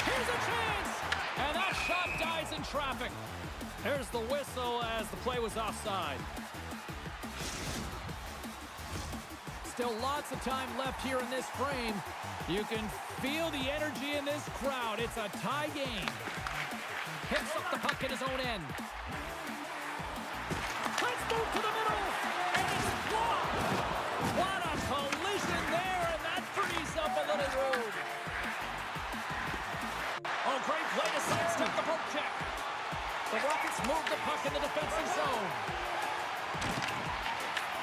Here's a chance! And that shot Stop dies in traffic. There's the whistle as the play was offside. Still lots of time left here in this frame. You can feel the energy in this crowd. It's a tie game. Picks up the puck in his own end. Let's move to the middle. And it's blocked. What a collision there, and that frees up a little room. Oh, great play to sidestep the poke check. The Rockets move the puck in the defensive zone.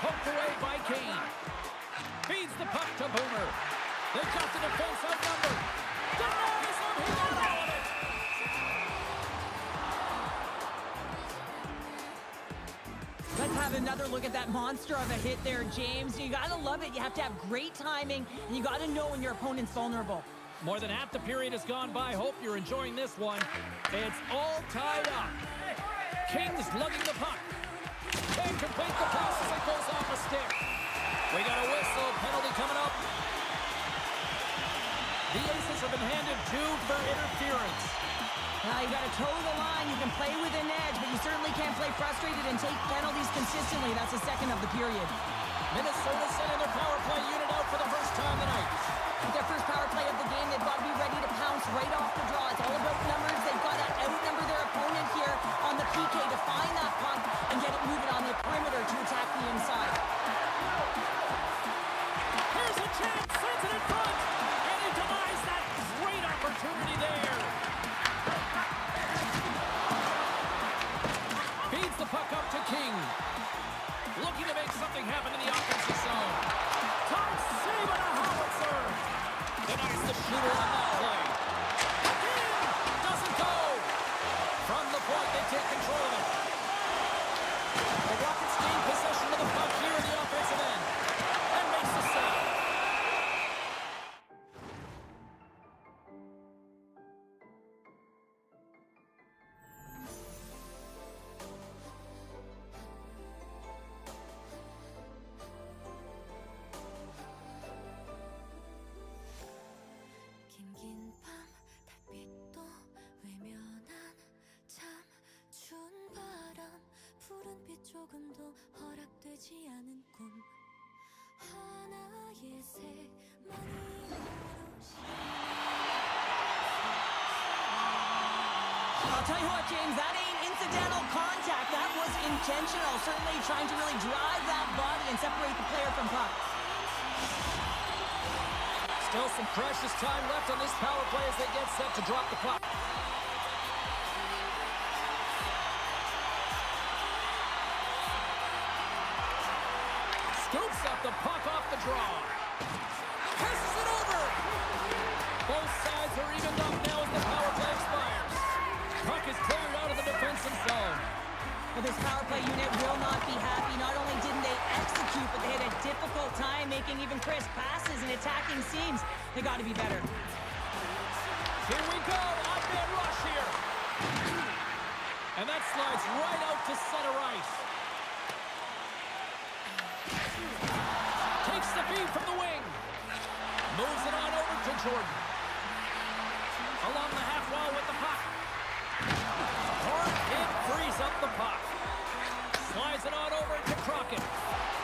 Poked away by Kane. Feeds the puck to Boomer. They've got the defense outnumbered. Denies him. He got all of it. Let's have another look at that monster of a hit there, James. You gotta love it. You have to have great timing, and you gotta know when your opponent's vulnerable. More than half the period has gone by. Hope you're enjoying this one. It's all tied up. Kings lugging the puck. Can't complete the pass as it goes off a stick. We got a whistle. Penalty coming up. The Aces have been handed 2 for interference. You got to toe the line. You can play with an edge, but you certainly can't play frustrated and take penalties consistently. That's the second of the period. Minnesota sending their power play unit out for the first time tonight. With their first power play of the game, they've got to be ready to pounce right off the draw. It's all about numbers. They've got to outnumber their opponent here on the PK to find that puck and get it moving on the perimeter to attack the inside. Here's a chance. Sends it in front. And he denies that great opportunity there. Feeds the puck up to King. Looking to make something happen in the offensive zone. Tom save on a howitzer. Denies the shooter on that play. Again, doesn't go. From the point, they take control of it. The Rockets gain possession of the puck here in the offensive end. And makes the save. 긴긴 밤 달빛도 외면한 참 추운 바람 푸른 빛 조금도 허락되지 않은 꿈 하나의 색만으로 I'll tell you what, James, that ain't incidental contact. That was intentional. Certainly trying to really drive that body and separate the player from puck. Still some precious time left on this power play as they get set to drop the puck. Scoops up the puck off the draw. Passes it over. Both sides are evened up now as the power play expires. Puck is cleared out of the defensive zone. Well, this power play unit will not be happy. Not only didn't they execute, but they had a difficult time making even crisp passes and attacking seams. They got to be better. Here we go. Odd-man rush here. And that slides right out to center ice. Takes the feed from the wing. Moves it on over to Jordan. Along the half wall with the puck. Hard hit frees up the puck. Slides it on over to Crockett.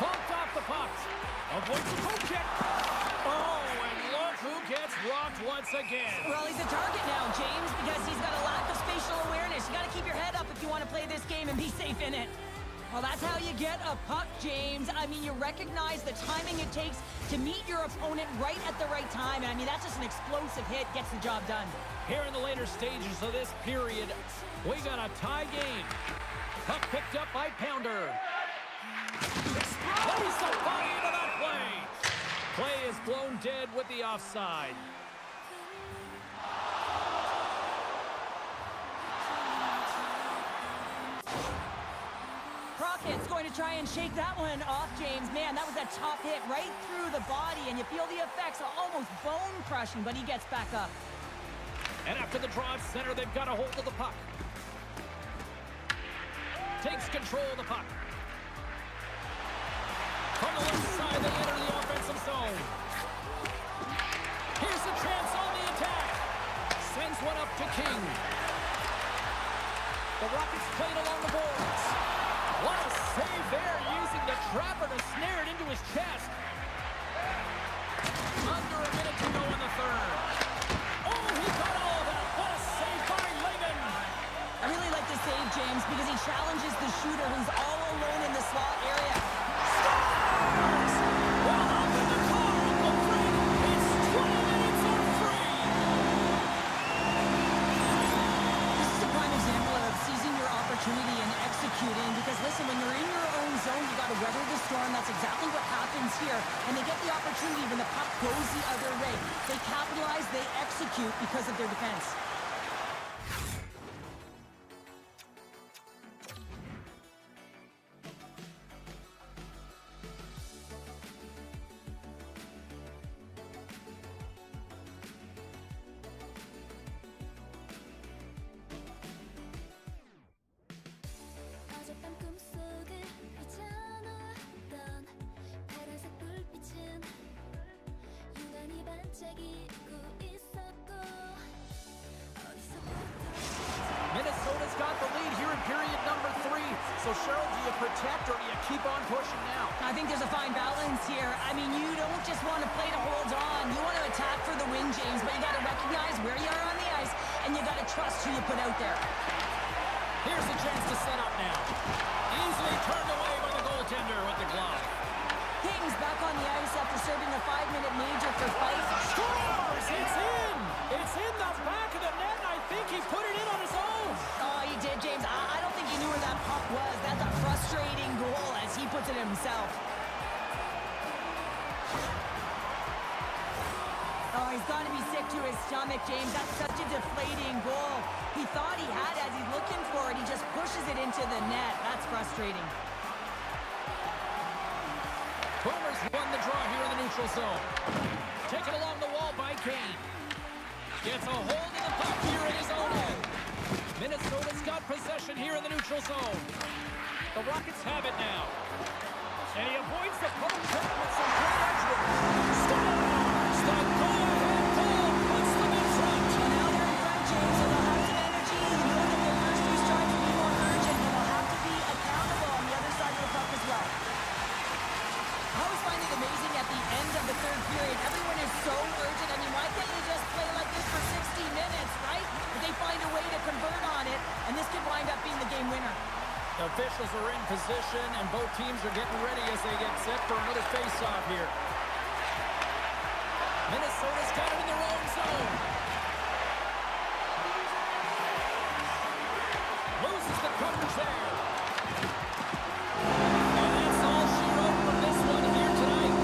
Pumped off the puck. Avoids the poke check. Oh, and look who gets rocked once again. Well, he's a target now, James, because he's got a lack of spatial awareness. You got to keep your head up if you want to play this game and be safe in it. Well, that's how you get a puck, James. I mean, you recognize the timing it takes to meet your opponent right at the right time. And I mean, that's just an explosive hit, gets the job done. Here in the later stages of this period, we got a tie game. Puck picked up by Pounder. Plays the body into that play. Play is blown dead with the offside. Crockett's going to try and shake that one off, James. Man, that was a tough hit right through the body, and you feel the effects are almost bone-crushing, but he gets back up. And after the draw at center, they've got a hold of the puck. Takes control of the puck. From the left side, they enter the offensive zone. Here's a chance on the attack. Sends one up to King. The Rockets played along the boards. What a save there, using the trapper to snare it into his chest. Under a minute to go in the third. Oh, he got all of that. What a save by Laban. I really like the save, James, because he challenges the shooter who's all alone in the slot area. Scores! Well, up in the car, Uncle Fred. It's 20 minutes on free. This is a prime example of seizing your opportunity and executing, because listen, when you're in your own zone, you got to weather the storm. That's exactly what happens here. And they get the opportunity when the puck goes the other way. They capitalize, they execute because of their defense. 어젯밤 꿈속을 비춰놓았던 파란색 불빛은 유난히 반짝이고 있었고 Minnesota's got the lead here in period number 3. So, Cheryl, do you protect or do you keep on pushing now? I think there's a fine balance here. I mean, you don't just want to play to hold on. You want to attack for the win, James, but you got to recognize where you are on the ice, and you got to trust who you put out there. Here's a chance to set up now. Easily turned away by the goaltender with the glove. Kings back on the ice after serving a 5-minute major for Fife. Scores! It's in! It's in the back of the net. I think he put it in on his own. Oh, he did, James. I don't think he knew where that puck was. That's a frustrating goal, as he puts it himself. Oh, he's got to be sick to his stomach, James. That's such a deflating goal. He thought he had it as he's looking for it. He just pushes it into the net. That's frustrating. Boomers won the draw here in the neutral zone. Taken along the wall by Kane. Gets a hold of the puck here in his own end. Minnesota's got possession here in the neutral zone. The Rockets have it now. And he avoids the puck with some great edge work. Scores! The go-ahead goal puts them in front. Well, now they're in front, James, so they'll have some energy. You know that their first few strikes will be more urgent, and they'll have to be accountable on the other side of the puck as well. I always find it amazing at the end of the third period. Everyone is so urgent. I mean, why can't you just play like this for 60 minutes, right? But they find a way to convert on it, and this could wind up being the game winner. The officials are in position, and both teams are getting ready as they get set for another face-off here. Minnesota's got it in their own zone. Loses the coverage there. And that's all she wrote from this one here tonight.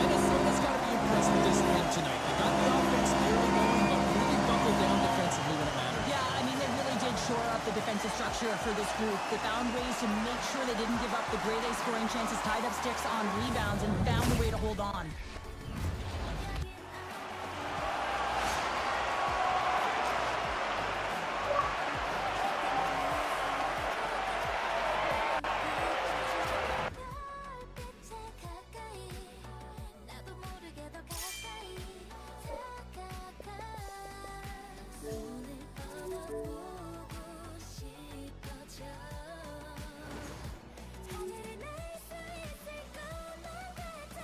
Minnesota's got to be impressed with this game tonight. They got the offense nearly going, but really buckled down defensively when it mattered. Yeah, I mean, they really did shore up the defensive structure for this group. They found ways to make sure they didn't give up the grade A scoring chances, tied up sticks on rebounds, and found a way to hold on. 빛에 가까이 나도 모르게 더 가까이 다가가 손을 뻗어보고 싶어져 하늘을 날 수 있을 것만 같아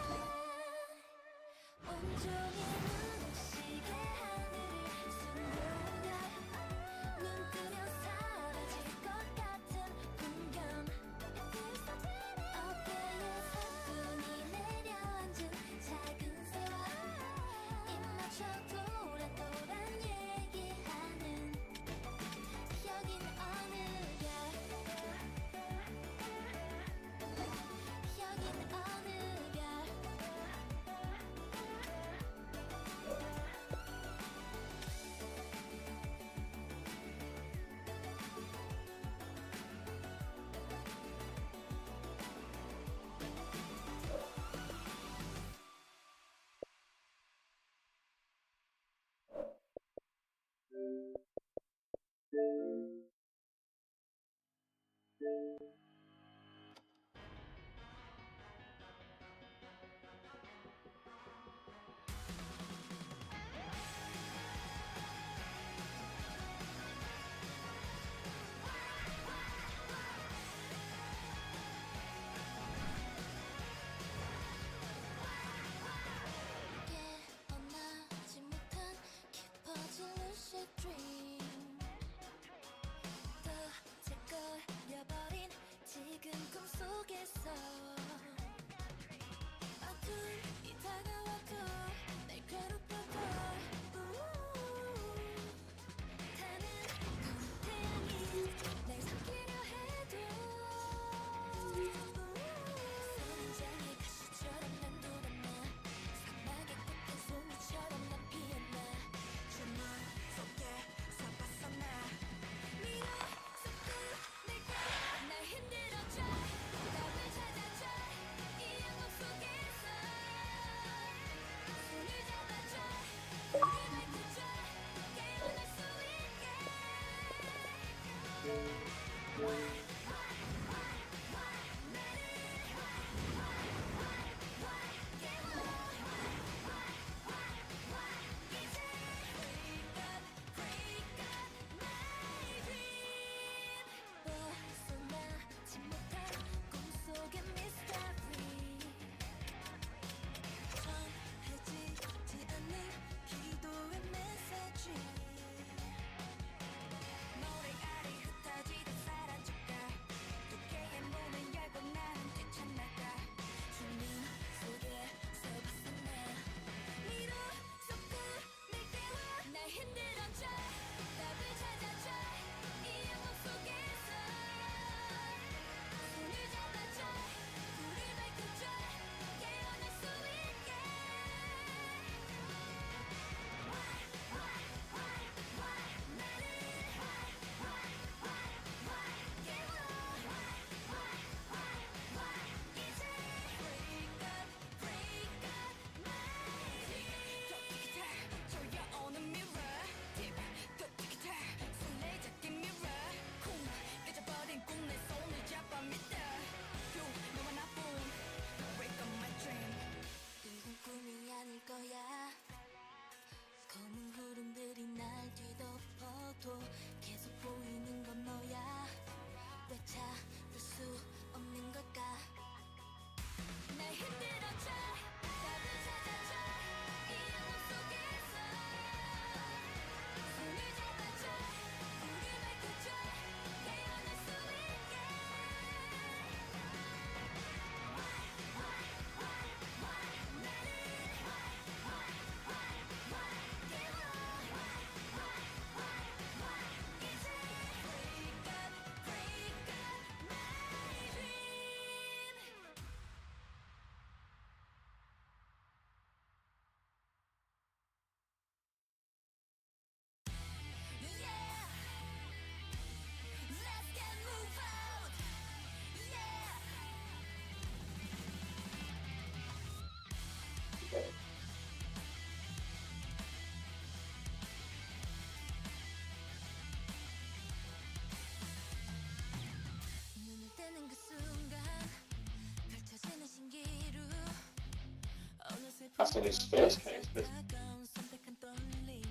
hasta el space case. 가까운 선택한 떨림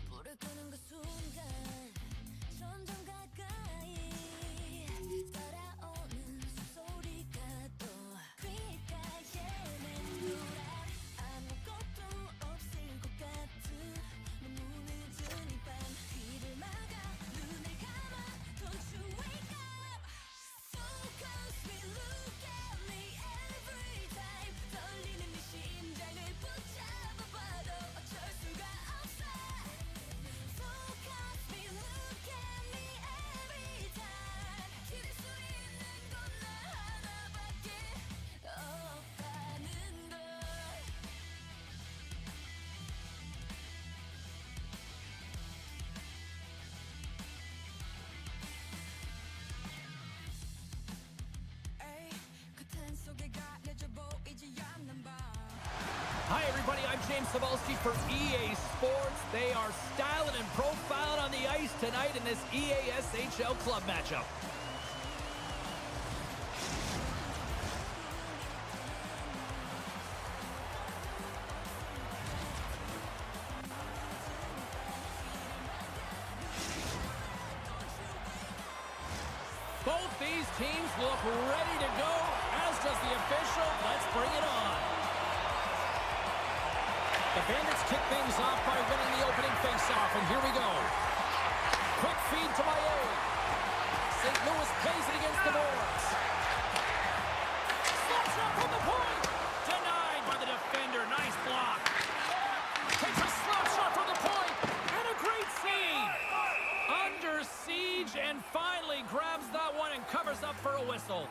불을 끄는 그 순간 점점 가까이 따라오는 소리가 또 귓가에 맴돌아 아무것도 없을 것 같은 너무 늦은 이 밤 귀를 막아 눈을 감아 Don't you wake up So close me look at me every time 떨리는 네 심장을 붙잡아봐도 어쩔 수가 없어 Focus me look at me every time 기댈 수 있는 건 나 하나밖에 없다는 걸 에이 커튼 속에 가려져 보이지 않는 밤 Hi, everybody. I'm James Cebulski for EA Sports. They are styling and profiling on the ice tonight in this EASHL club matchup. Both these teams look ready to go, as does the official. Let's bring it on. The Bandits kick things off by winning the opening faceoff, and here we go. Quick feed to Maillet. St. Louis plays it against the boards. Slap shot from the point. Denied by the defender. Nice block. Takes a slap shot from the point, and a great save. Under siege, and finally grabs that one and covers up for a whistle.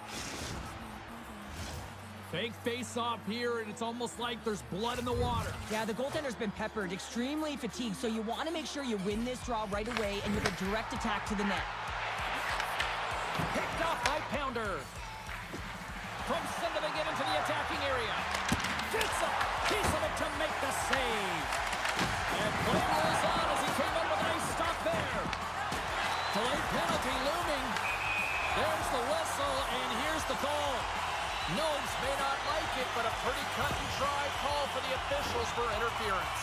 Fake face-off here, and it's almost like there's blood in the water. Yeah, the goaltender's been peppered, extremely fatigued, so you want to make sure you win this draw right away and you have a direct attack to the net. Picked off by Pounder. From center they get into the attacking area. Gets a piece of it to make the save. And play rolls on as he came up with a nice stop there. Delayed penalty looming. There's the whistle, and here's the call. Nobes may not like it, but a pretty cut-and-dry call for the officials for interference.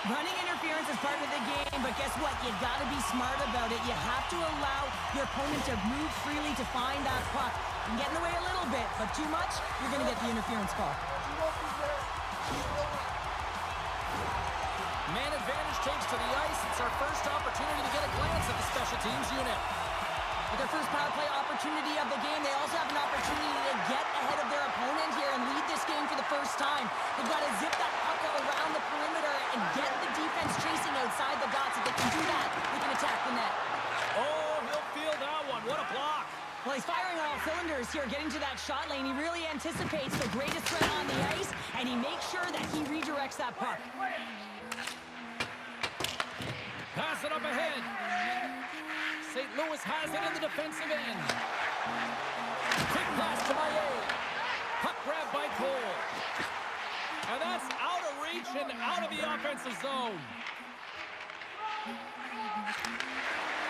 Running interference is part of the game, but guess what? You got to be smart about it. You have to allow your opponent to move freely to find that puck. You can get in the way a little bit, but too much, you're going to get the interference call. Man advantage takes to the ice. It's our first opportunity to get a glance at the special teams unit. With their first power play opportunity of the game, they also have an opportunity to get ahead of their opponent here and lead this game for the first time. They've got to zip that puck around the perimeter and get the defense chasing outside the dots. If they can do that, they can attack the net. Oh, he'll feel that one. What a block. Well, he's firing on all cylinders here, getting to that shot lane. He really anticipates the greatest threat on the ice, and he makes sure that he redirects that puck. Pass it up ahead. St. Louis has it in the defensive end. Quick pass to Maillet. Puck grab by Cole. And that's out of reach and out of the offensive zone.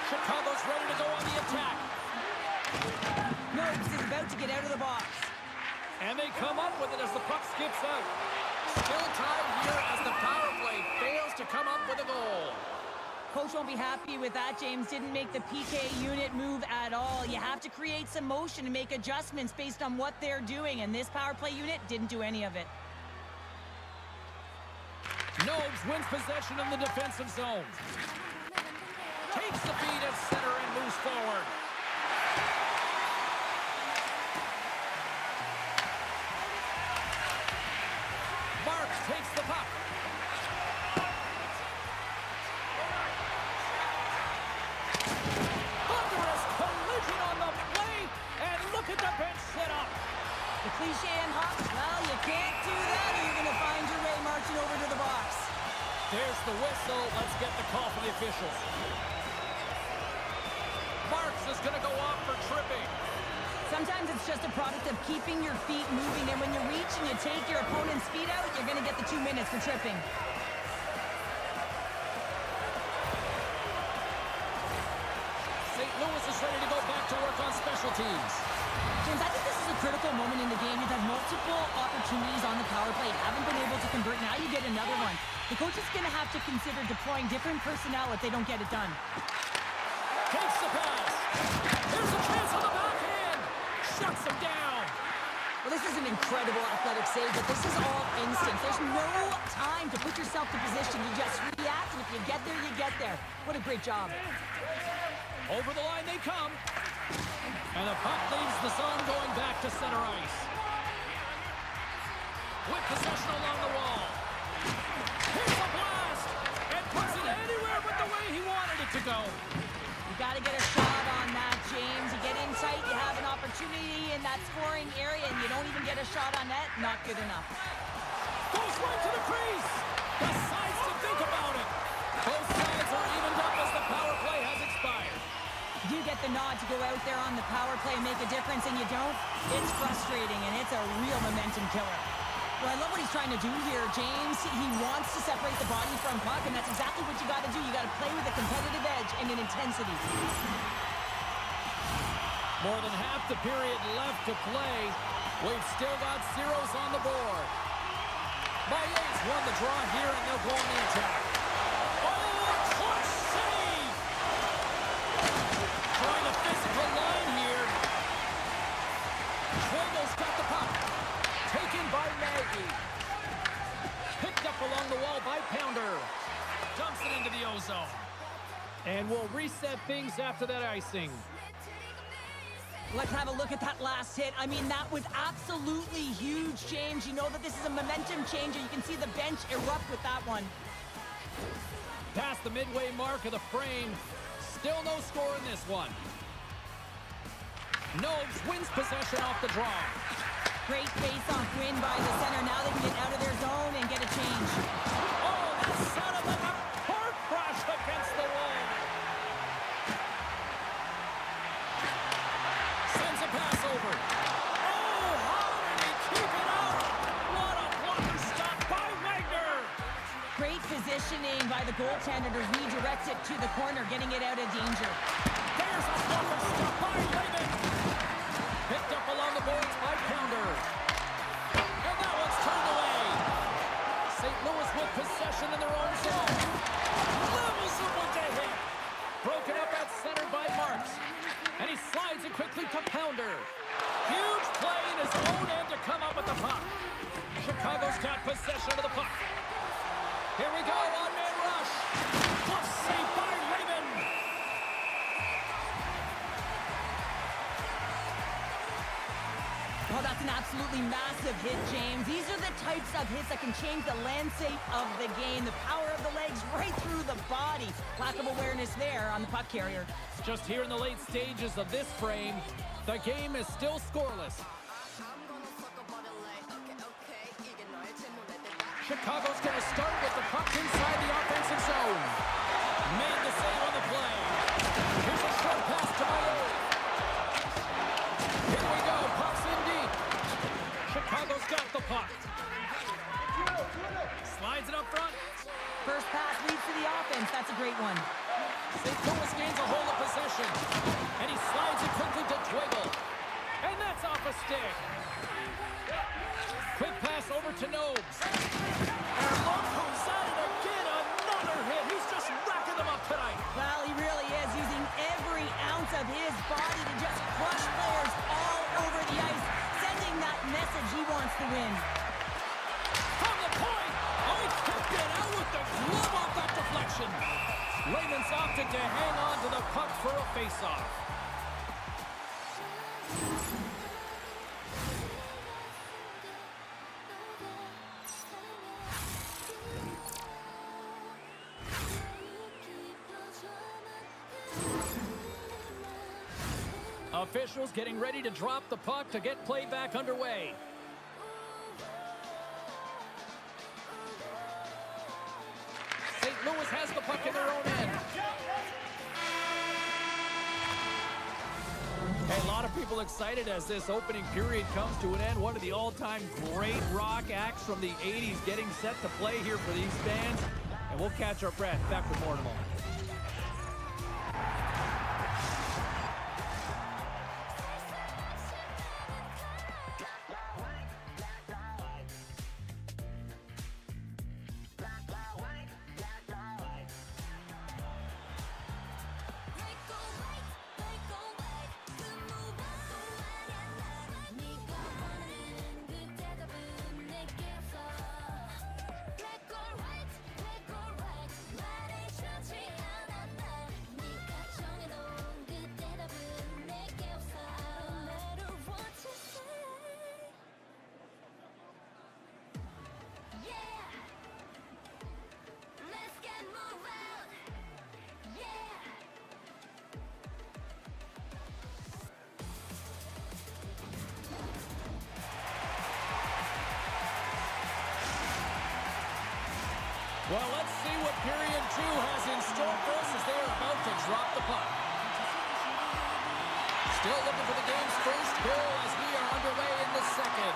Chicago's ready to go on the attack. Nobes is about to get out of the box. And they come up with it as the puck skips out. Still tied here as the power play fails to come up with a goal. Coach won't be happy with that. James didn't make the PK unit move at all. You have to create some motion and make adjustments based on what they're doing, and this power play unit didn't do any of it. Nobes wins possession in the defensive zone. Takes the feed at center and moves forward. Marks takes the puck. Thunderous collision on the play, and look at the bench set up. The cliche and Hawks, well, you can't do that or you're going to find your way marching over to the box. There's the whistle. Let's get the call from the officials. Marks is going to go off for tripping. Sometimes it's just a product of keeping your feet moving, and when you reach and you take your opponent's feet out, you're going to get the 2 minutes for tripping. St. Louis is ready to go back to work on special teams. James, I think this is a critical moment in the game. You've had multiple opportunities on the power play. Haven't been able to convert. Now you get another one. The coach is going to have to consider deploying different personnel if they don't get it done. Takes the pass. There's a chance on the backhand. Shuts him down. Well, this is an incredible athletic save, but this is all instinct. There's no time to put yourself to position. You just react, and if you get there, you get there. What a great job. Over the line they come. And the puck leaves the zone going back to center ice. With possession along the wall. Here's a blast. And puts it anywhere but the way he wanted it to go. You got to get a shot on that, James. You get in tight, you have an opportunity in that scoring area, and you don't even get a shot on net. Not good enough. Goes right to the crease. Decides to think about it. Both sides are evened up as the power play has expired. You get the nod to go out there on the power play and make a difference, and you don't. It's frustrating, and it's a real momentum killer. Well, I love what he's trying to do here, James. He wants to separate the body from puck, and that's exactly what you got to do. You got to play with a competitive edge and an intensity. More than half the period left to play. We've still got zeros on the board. Maillet's won the draw here, and they'll go on the attack. Oh, a clutch save! Trying a physical line here. Schwegel's got the puck. Taken by Nagy. Picked up along the wall by Pounder. Dumps it into the ozone. And we'll reset things after that icing. Let's have a look at that last hit. I mean, that was absolutely huge, James. You know that this is a momentum changer. You can see the bench erupt with that one. Past the midway mark of the frame. Still no score in this one. Nobes wins possession off the draw. Great face-off win by the center. Now they can get out of their zone and get a change. Oh, that sounded like a car crash against the wall. Sends a pass over. Oh, how did he keep it out? What a blocker stop by Wagner. Great positioning by the goaltender to redirect it to the corner, getting it out of danger. There's a blocker stop by Raymond. Picked up along the boards by Pounder. And that one's turned away. St. Louis with possession in their own zone. Levels it with the hit. Broken up at center by Marks. And he slides it quickly to Pounder. Huge play in his own end to come up with the puck. Chicago's got possession of the puck. Here we go, one-man rush. Plus save by Raymond. Oh, that's an absolutely massive hit, James. These are the types of hits that can change the landscape of the game. The power of the legs right through the body. Lack of awareness there on the puck carrier. Just here in the late stages of this frame, the game is still scoreless. Chicago's going to start with the puck inside the offensive zone. Made the save on the play. Here's a short pass to Maillet. Here we go, puck's in deep. Chicago's got the puck. Slides it up front. First pass leads to the offense. That's a great one. St. Louis gains a hold of possession. And he slides it quickly to Twiggle. And that's off a stick. Quick pass over to Nobes. And Loco's at it again. Another hit. He's just racking them up tonight. Well, he really is using every ounce of his body to just crush players all over the ice, sending that message he wants to win. From the point. Oh, he kept it out with the glove off that deflection. Raymond's opted to hang on to the puck for a face-off. Officials getting ready to drop the puck to get play back underway. St. Louis has the puck in their own end. A lot of people excited as this opening period comes to an end. One of the all-time great rock acts from the 80s getting set to play here for these fans. And we'll catch our breath. Back with more in a moment. Well, let's see what period 2 has in store for us as they are about to drop the puck. Still looking for the game's first goal as we are underway in the second.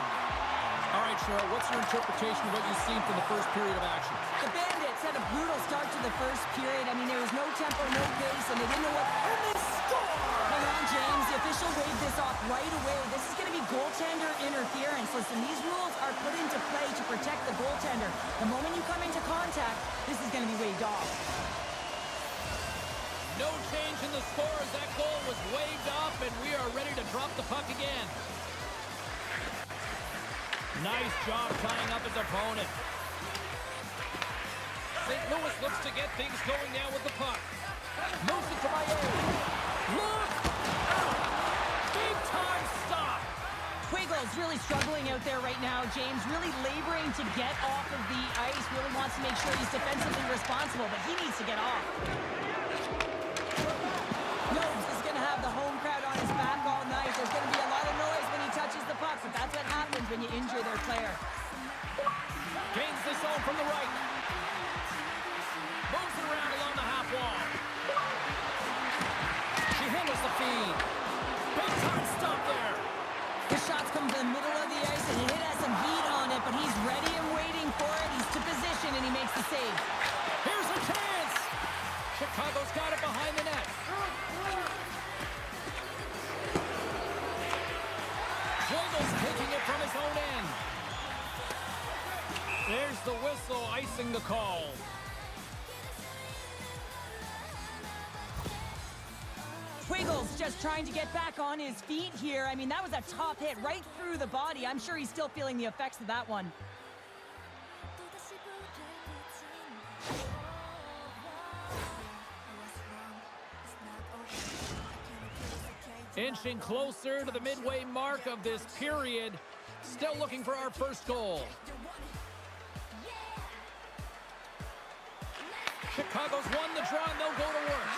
All right, Cheryl, what's your interpretation of what you've seen from the first period of action? The Bandits had a brutal start to the first period. I mean, there was no tempo, no pace, and they didn't know what... And they score! Hang on, James. The official waved this off right away. This is going to be goaltender interference. Listen, these rules are put into play to protect the goaltender. The moment you come into contact, this is going to be waved off. No change in the score as that goal was waved off, and we are ready to drop the puck again. Nice job tying up his opponent. St. Louis looks to get things going now with the puck. Moves it to Maillet. Look out! Big time stop! Quiggle's really struggling out there right now, James. Really laboring to get off of the ice. Really wants to make sure he's defensively responsible, but he needs to get off. Nobes is going to have the home crowd on his back all night. There's going to be a lot of noise when he touches the puck, but that's what happens when you injure their player. Gains the zone from the right. Moves it around along the half wall. She handles the feed. Big time stop there. The shots come to the middle of the ice, and it has some heat on it, but he's ready and waiting for it. He's to position, and he makes the save. Here's a chance. Chicago's got it behind the net. Schlegel's taking it from his own end. There's the whistle, icing the call. Quiggle's just trying to get back on his feet here. I mean, that was a top hit right through the body. I'm sure he's still feeling the effects of that one. Inching closer to the midway mark of this period. Still looking for our first goal. Chicago's won the draw and they'll go to work.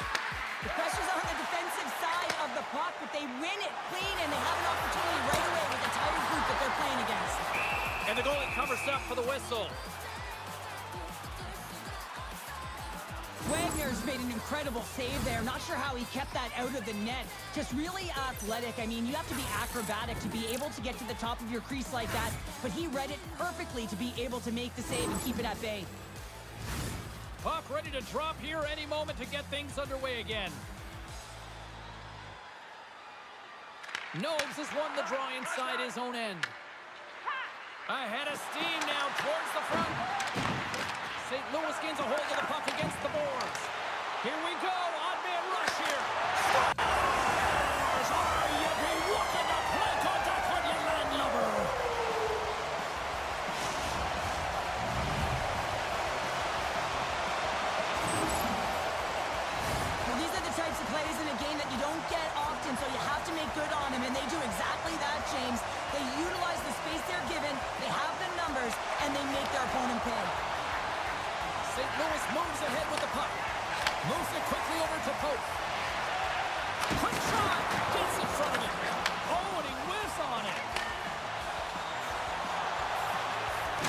The pressure's on the defensive side of the puck, but they win it clean and they have an opportunity right away with the tired group that they're playing against. And the goalie covers up for the whistle. Wagner's made an incredible save there. Not sure how he kept that out of the net. Just really athletic. I mean, you have to be acrobatic to be able to get to the top of your crease like that, but he read it perfectly to be able to make the save and keep it at bay. Puck ready to drop here any moment to get things underway again. Nobes has won the draw inside his own end. Ahead of steam now towards the front. St. Louis gains a hold of the puck against the boards. Here we go, odd-man rush here. Scores! Are you be looking to play contact on your landlubber? Well, these are the types of plays in a game that you don't get often, so you have to make good on them, and they do exactly that, James. They utilize the space they're given, they have the numbers, and they make their opponent pay. St. Louis moves ahead with the puck. Moves it quickly over to Pope. Quick shot! Gets in front of it. Oh, and he whiffs on it.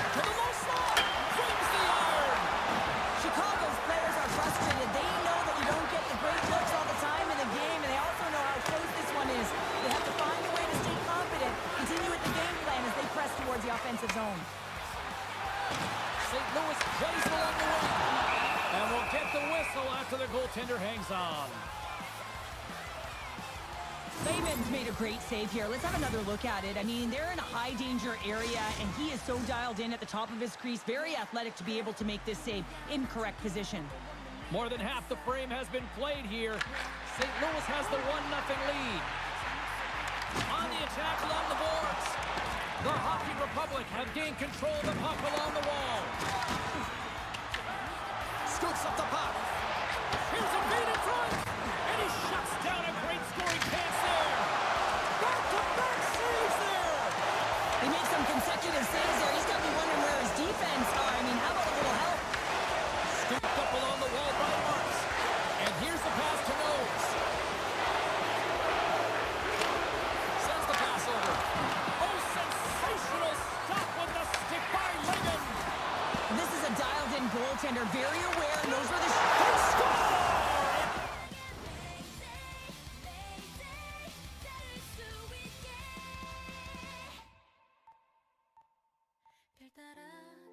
To the low slot. Brings the iron. Chicago's players are frustrated. They know that you don't get the great looks all the time in the game, and they also know how close this one is. They have to find a way to stay confident, continue with the game plan as they press towards the offensive zone. St. Louis plays along the wing. And we'll get the whistle after the goaltender hangs on. Lehman's made a great save here. Let's have another look at it. I mean, they're in a high-danger area, and he is so dialed in at the top of his crease. Very athletic to be able to make this save in correct position. More than half the frame has been played here. St. Louis has the 1-0 lead. On the attack along the boards. The Hockey Republic have gained control of the puck along the wall. Scoots up the puck. Here's a beat in front. And he shuts down a great scoring chance there. Back-to-back saves there. They made some consecutive saves there. He's got to be wondering where his defense are. I mean, how about a little help? Scooped up along the wall by Marks. And here's the pass to Nobes. Sends the pass over. Oh, sensational stop with the stick by Lehman. This is a dialed-in goaltender. goaltender, very aware, knows where the 별 따라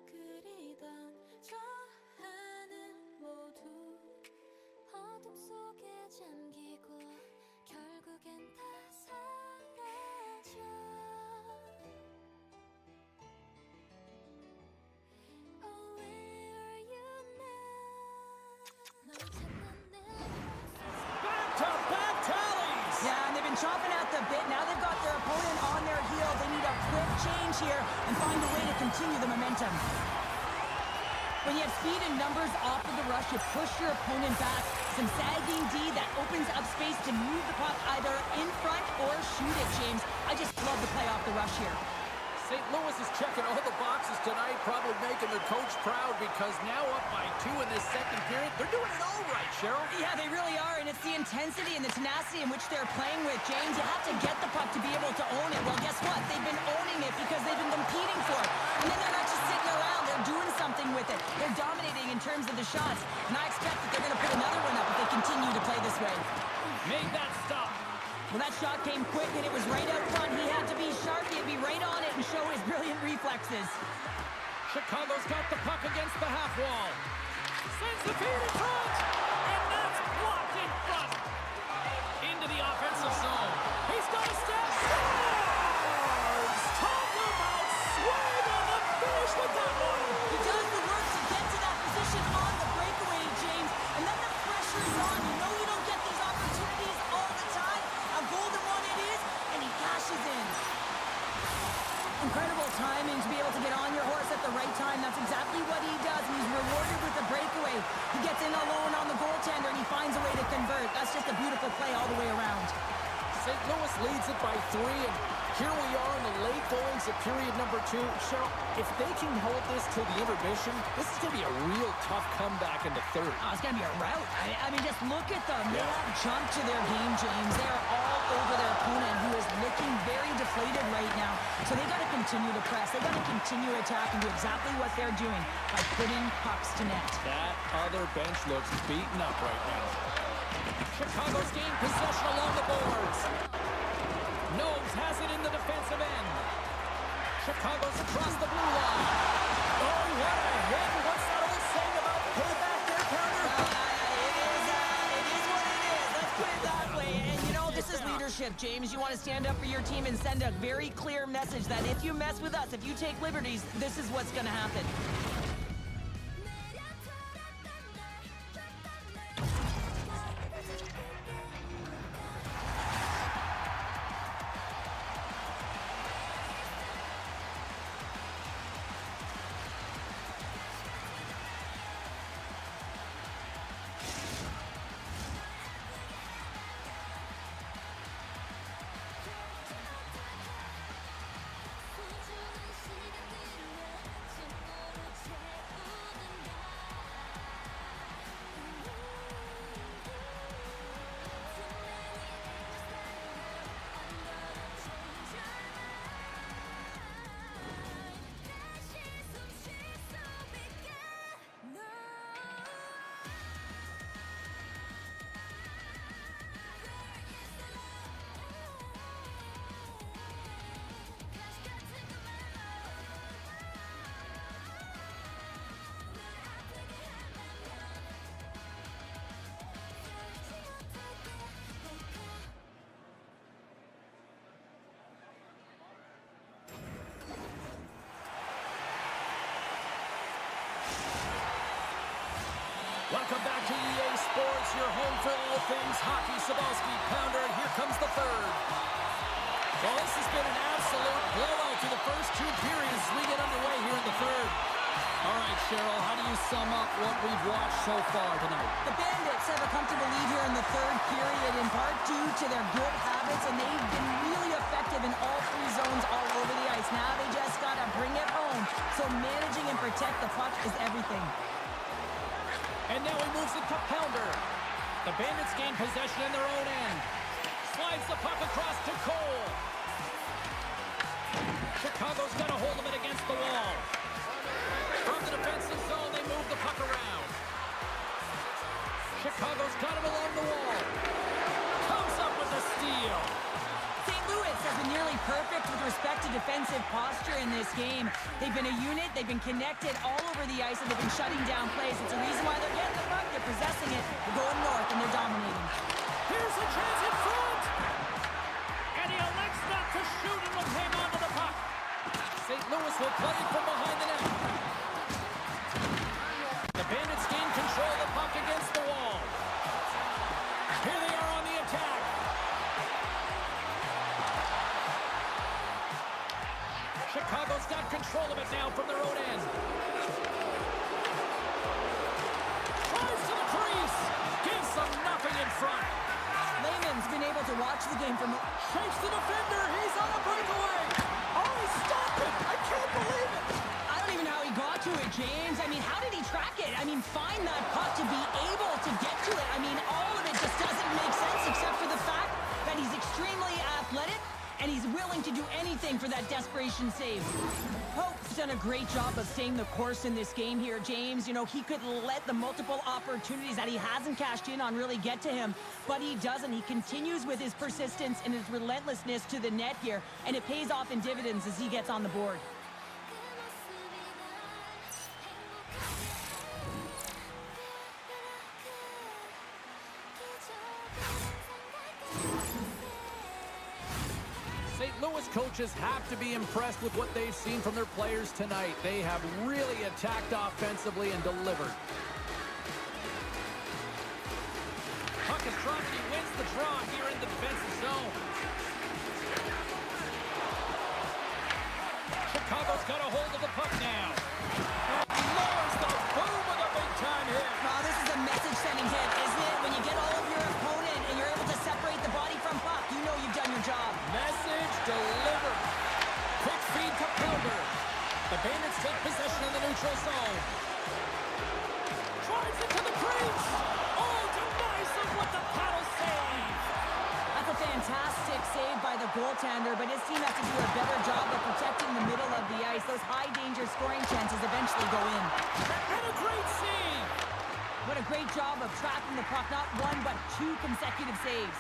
그리던 저 하늘 모두 어둠 속에 잠기고 결국엔 다 사라져. Oh, where are you now? 널 찾는 내 Back-to-back tallies! Yeah, and they've been chopping at the bit. Now they've got their opponent on their heel. They need a quick change here and find a way to continue the momentum. When you have speed and numbers off of the rush, you push your opponent back. Some sagging D that opens up space to move the puck either in front or shoot it, James. I just love the play off the rush here. St. Louis is checking all the boxes tonight, probably making their coach proud because now up by 2 in this second period. They're doing it all right, Cheryl. Yeah, they really are, and it's the intensity and the tenacity in which they're playing with, James. You have to get the puck to be able to own it. Well, guess what? They've been owning it because they've been competing for it. And then they're not just sitting around. They're doing something with it. They're dominating in terms of the shots. And I expect that they're going to put another one up if they continue to play this way. Made that stop. Well, that shot came quick, and it was right out front. He had to be sharp. He had to be right on it and show his brilliant reflexes. Chicago's got the puck against the half wall. Sends the feed in front, and that's blocked in front. Into the offensive zone. He's got a step. Scores! Talk about swag on the finish with that one. He does the work to get to that position on the breakaway, James. And then the pressure is on. You know you don't get these opportunities all the time. A golden one it is, and he cashes in. Incredible timing to be able to get on your horse at the right time. That's exactly what he does, and he's rewarded with a breakaway. He gets in alone on the goaltender, and he finds a way to convert. That's just a beautiful play all the way around. St. Louis leads it by 3, and here we are in the late goings of period number 2. Cheryl, if they can hold this till the intermission, this is going to be a real tough comeback in the third. Oh, it's going to be a rout. I mean, just look at them. They have jumped to their game, James. They are all over their opponent, who is looking very deflated right now. So they got to continue to press. They got to continue to attack and do exactly what they're doing by putting pucks to net. That other bench looks beaten up right now. Chicago's gained possession along the boards. Nobes has it in the defensive end. Chicago's across the blue line. Oh, what a hit. What's that old saying about payback there, Pounder? It is what it is. Let's put it that way. And you know, this is leadership, James. You want to stand up for your team and send a very clear message that if you mess with us, if you take liberties, this is what's going to happen. Welcome back to EA Sports, your home for all things hockey. Cybulski, Pounder, and here comes the third. Well, this has been an absolute blowout to the first 2 periods as we get underway here in the third. All right, Cheryl, how do you sum up what we've watched so far tonight? The Bandits have a comfortable lead here in the third period, in part due to their good habits, and they've been really effective in all 3 zones all over the ice. Now they just got to bring it home. So managing and protect the puck is everything. And now he moves it to Pounder. The Bandits gain possession in their own end. Slides the puck across to Cole. Chicago's got a hold of it against the wall. From the defensive zone, they move the puck around. Chicago's got him along the wall. Comes up with a steal. St. Louis has been nearly perfect with respect to defensive posture in this game. They've been a unit, they've been connected all over the ice, and they've been shutting down plays. It's a reason why they're getting the puck, they're possessing it, they're going north, and they're dominating. Here's a chance in front. And he elects not to shoot and will hang on to the puck. St. Louis will play it from behind the net. The Bandits gain control of the puck against the wall. Here they are on the attack. Chicago's got control of it now from their own end. Drives to the crease. Gives them nothing in front. Lehman's been able to watch the game from... Shakes the defender. He's on a breakaway. Oh, he stopped it. I can't believe it. I don't even know how he got to it, James. I mean, how did he track it? I mean, find that puck to be able to get to it. I mean, all of it just doesn't make sense except for the fact that he's extremely athletic and he's willing to do anything for that desperation save. Pope's done a great job of staying the course in this game here, James. You know, he could let the multiple opportunities that he hasn't cashed in on really get to him, but he doesn't. He continues with his persistence and his relentlessness to the net here, and it pays off in dividends as he gets on the board. St. Louis coaches have to be impressed with what they've seen from their players tonight. They have really attacked offensively and delivered. Puck is dropped. He wins the draw here in the defensive zone. Chicago's got a hold of the puck now. Lowers the boom of the big time hit. Wow, this is a message-sending hit, isn't it? When you get all of your opponent and you're able to separate the body from puck, you know you've done your job. Message delivered. Quick feed to Powder. The Bandits take possession in the neutral zone. Drives it to the crease. Oh, denies him with the paddle save. That's a fantastic save by the goaltender, but his team has to do a better job of protecting the middle of the ice. Those high-danger scoring chances eventually go in. And a great save. What a great job of tracking the puck. Not one, but two consecutive saves.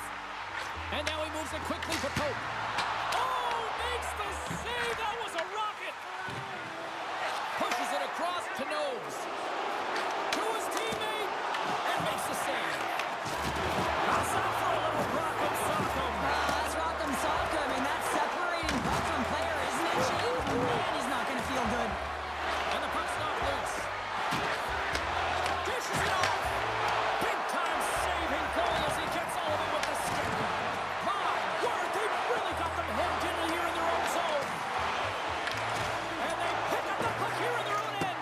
And now he moves it quickly to Pope. Oh, makes the save. That was a rocket. Pushes it across to Nose. To his teammate. And makes the save. Pass out for a little Rock'em Sock'em. That's Rock'em Sock'em. I mean, that's separating puck from player, isn't it, Shane? Man, he's not going to feel good. And the puck's not loose. Dishes it off. Big time saving goal as he gets all of it with the stick. My word, they've really got them hemmed in here in their own zone. And they pick up the puck here in their own end.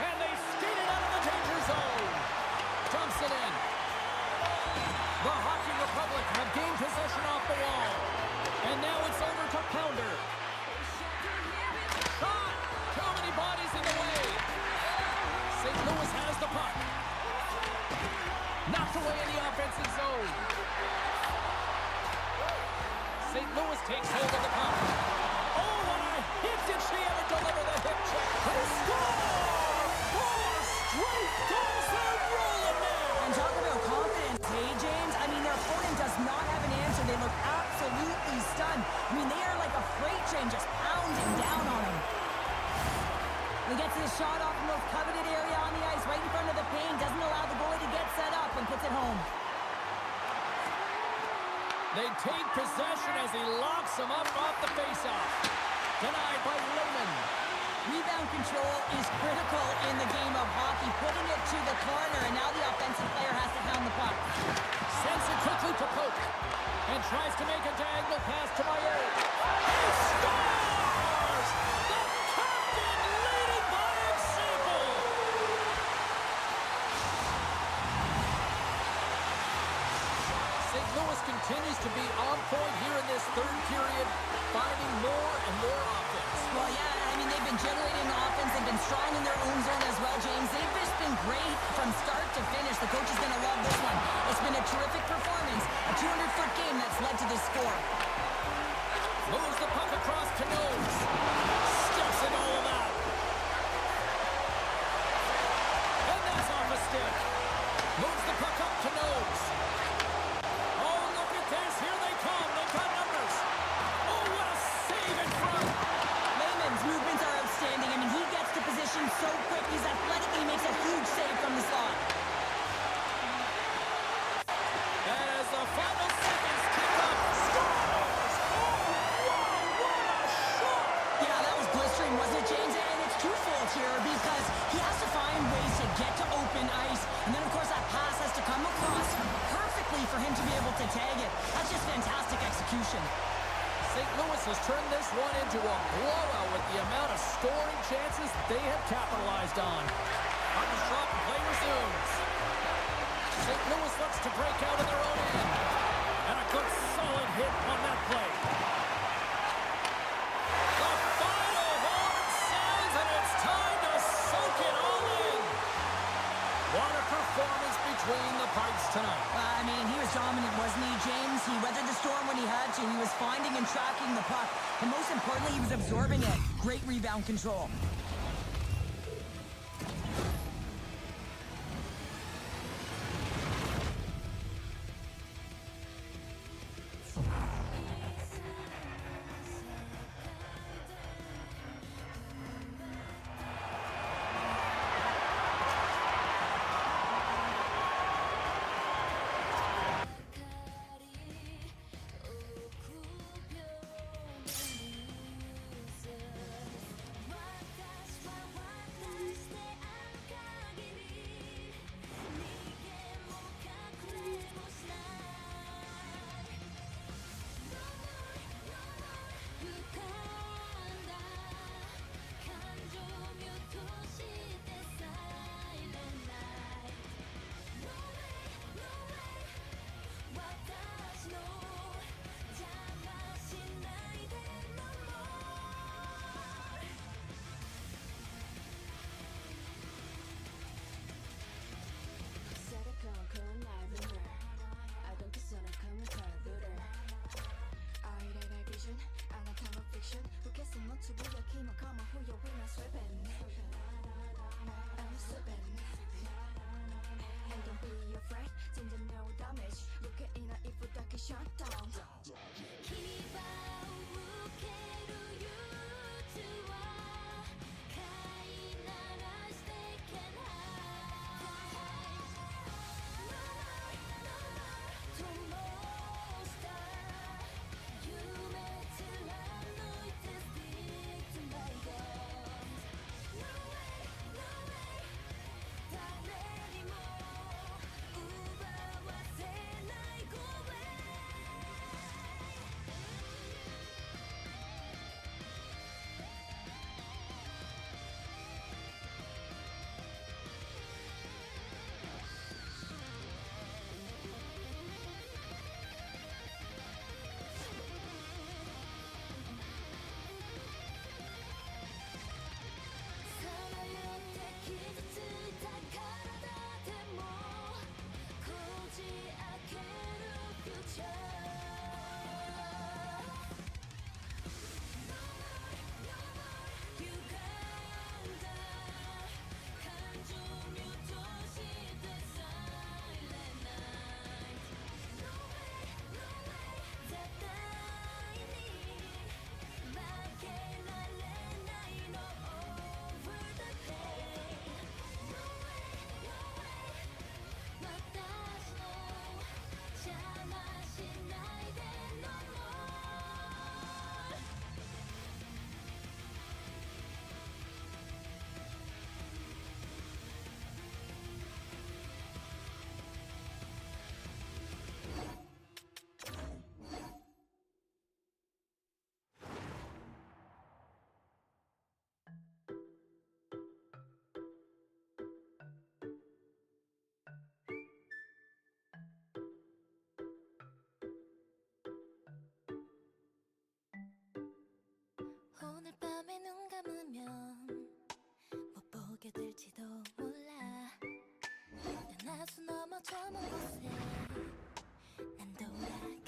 And they skate it out of the danger zone. Dumps it in. The Hockey Republic have gained possession off the wall. And now it's over to Pounder. Shot! Too many bodies in the way. St. Louis has the puck. Knocked away in the offensive zone. St. Louis takes hold of the puck. Oh, what a hit! Did she ever deliver the hip check? They score! 4 straight goals. They're rolling now. And talk about confidence, hey, James? I mean, their opponent does not have an answer. They look absolutely stunned. I mean, they are like a freight train just pounding down on them. He gets his shot off in the most coveted area on the ice, right in front of the pane, doesn't allow the goalie to get set up, and puts it home. They take possession as he locks him up off the faceoff. Denied by Lehman. Rebound control is critical in the game of hockey, putting it to the corner, and now the offensive player has to hound the puck. Sends it quickly to Pope. And tries to make a diagonal pass to Mayer. He scores! The captain leading by example! St. Louis continues to be on point here in this third period, finding more and more offense. Well, yeah, I mean, they've been generating offense. They've been strong in their own zone as well, James. They've just been great from start to finish. The coach is going to love this one. It's been a terrific performance, a 200-foot game that's led to this score. Moves the puck across to Nose. Steps in all of that. has turned this one into a blowout with the amount of scoring chances they have capitalized on. On the shot, and play resumes. St. Louis looks to break out in their own end. And a good solid hit on that play. The final horn sounds, and it's time to soak it all in. What a performance between the pipes tonight. I mean, he was dominant, wasn't he, James? He weathered the storm when he had to. He was finding and tracking the puck. And most importantly, he was absorbing it. Great rebound control. 오늘 밤에 눈 감으면 못 보게 될지도 몰라. 연하수 넘어 저 먼 곳에 난 돌아가야겠지.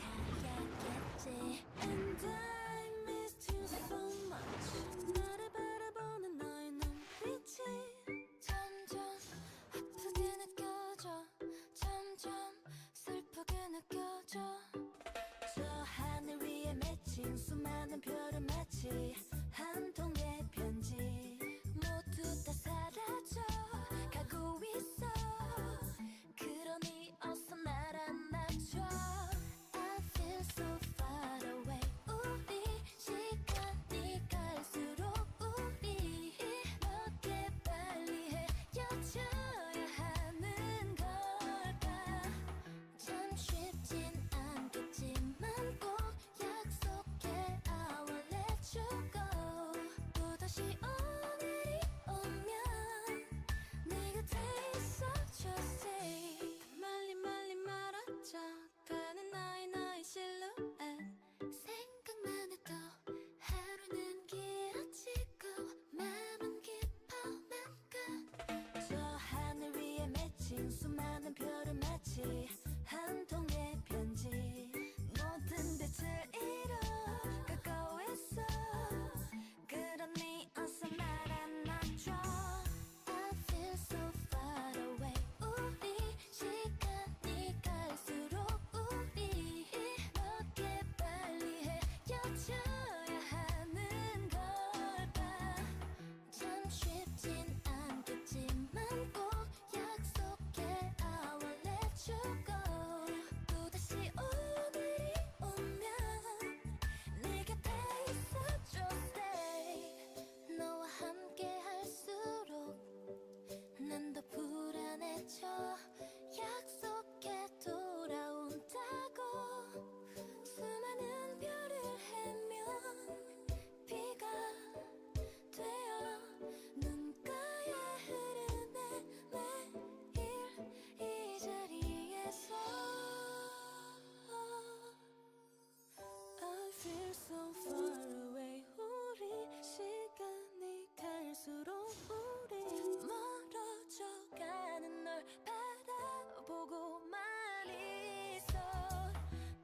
And I missed you so much. 나를 바라보는 너의 눈빛이 점점 아프게 느껴져. 점점 슬프게 느껴져. 저 하늘 위에 맺힌 수많은 별은 마치 한 통의 편지. 모두 다 사라져 가고 있어. 그러니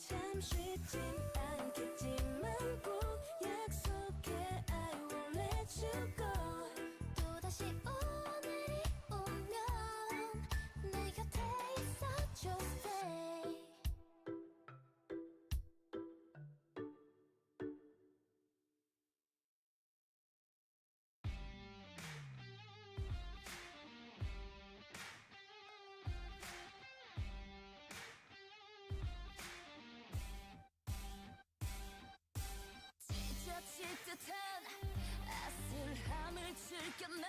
참 쉽진 않겠지만 꼭 약속해 I won't let you go 또다시 오늘이 오면 내 곁에 있어줘 stay 지저칠 듯한 아슬함을 즐겨낸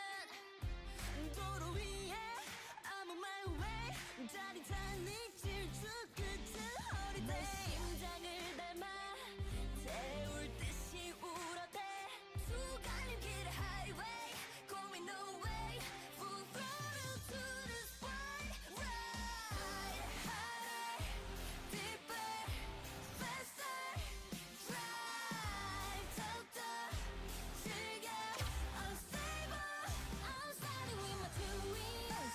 도로 위에 I'm on my way 짜릿한 이 질주 끝은 holiday 내 심장을 닮아 태울 듯이 울어대 두 갈림길의 highway going no way full throttle to the sky ride harder deeper faster drive 더욱더 즐겨 unstable I'm starting with my two wheels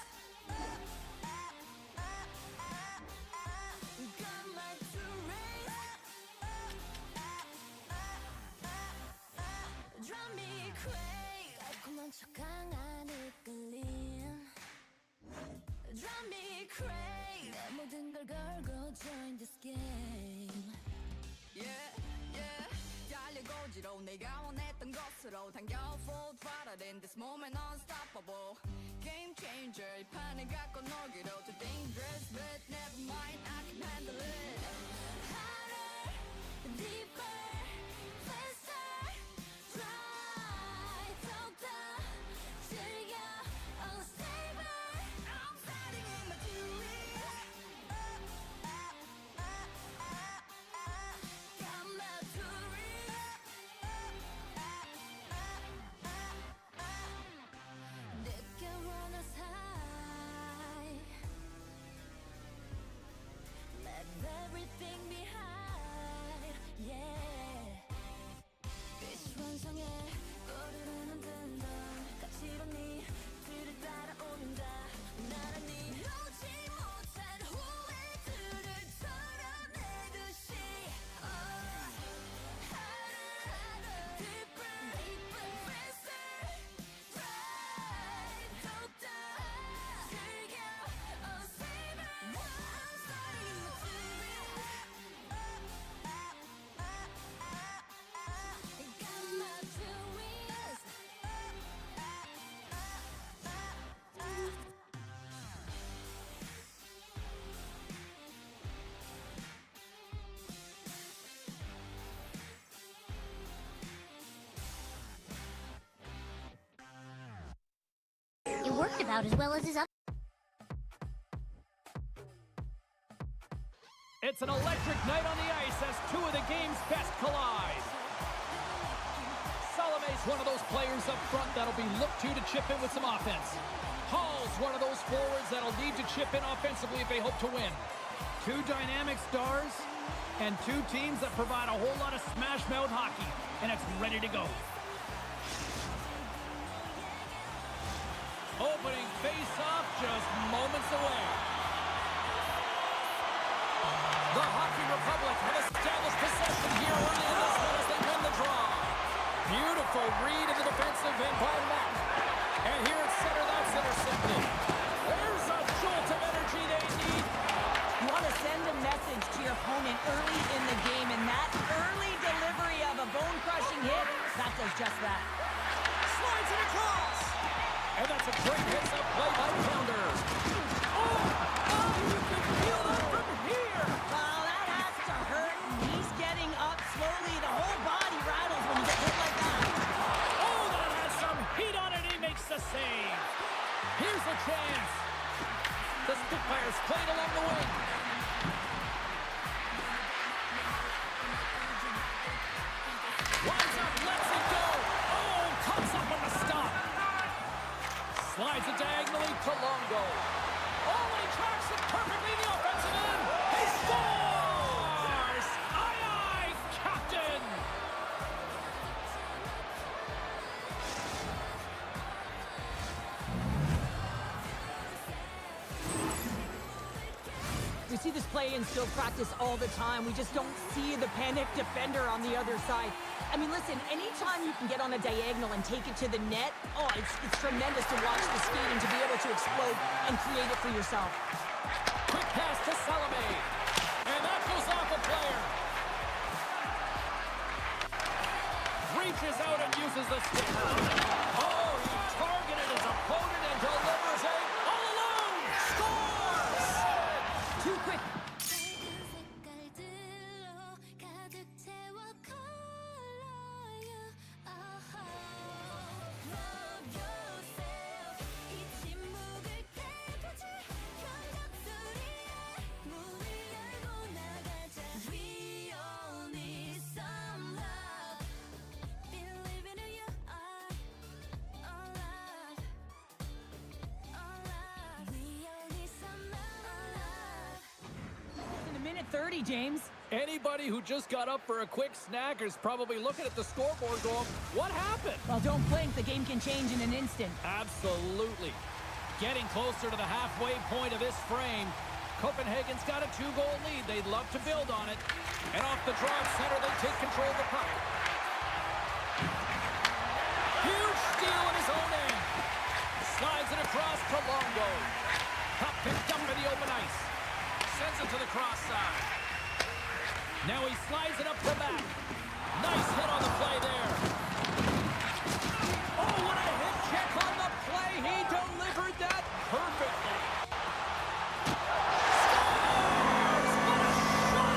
got my two rays drive me crazy 달콤한 척 강한 이끌림 drive me crazy 내 모든 걸 걸고 join this game Yeah, yeah. 달려고지로 내가 원했던 곳으로 당겨 full throttle in this moment unstoppable game changer 이 판을 갖고 놀기로 too dangerous but never mind I can handle it harder deeper faster drive 더욱더 즐겨 unstable I'm starting in my two wheels got my two wheels 느껴보는 high Leave everything behind yeah 빛이 완성해 꼬리를 흔든다 가치로니 뒤를 따라오는다 나란히 오지 못한 후회들을 털어내듯이 harder deeper faster drive 더욱더 즐겨 unstable I'm starting in my two wheels got my two wheels It worked about as well as his other. It's an electric night on the ice as two of the game's best collide. Salome's one of those players up front that'll be looked to chip in with some offense. Hall's one of those forwards that'll need to chip in offensively if they hope to win. Two dynamic stars and two teams that provide a whole lot of smash-mouth hockey, and it's ready to go. Opening face-off just moments away. The Hockey Republic have established possession here early in this one as they win the draw. Beautiful read in the defensive end by Mack. And here at center, that's intercepted. There's a jolt of energy they need. You want to send a message to your opponent early in the game, and that early delivery of a bone-crushing hit, that does just that. Slides it across. And that's a great hits-up play by Pounder. Oh, you can feel that from here. Well, that has to hurt, and he's getting up slowly. The whole body rattles when you get hit like that. Oh, that has some heat on it. He makes the save. Here's a chance. The Spitfires played along the wing. Winds up, lets it go. Oh, comes up on the stop. Slides it diagonally to Longo. Oh, and he tracks it perfectly in the offensive end. He scores! Aye, aye, Captain! We see this play in skill practice all the time. We just don't see the panic defender on the other side. I mean, listen, anytime you can get on a diagonal and take it to the net, oh, it's tremendous to watch the speed and to be able to explode and create it for yourself. Quick pass to Salome. And that goes off a player. Reaches out and uses the stick. Oh, he targeted his opponent and delivers it all alone. Scores! Too quick. In a minute 30, James. Anybody who just got up for a quick snack is probably looking at the scoreboard going, what happened? Well, don't blink. The game can change in an instant. Absolutely. Getting closer to the halfway point of this frame. Copenhagen's got a 2-goal lead. They'd love to build on it. And off the draw center, they take control of the puck. Huge steal in his own end. Slides it across to Longo. Puck picked up in the open ice. Sends it to the cross side. Now he slides it up the back. Nice hit on the play there. Oh, what a hit check on the play. He delivered that perfectly. Scores! What a shot!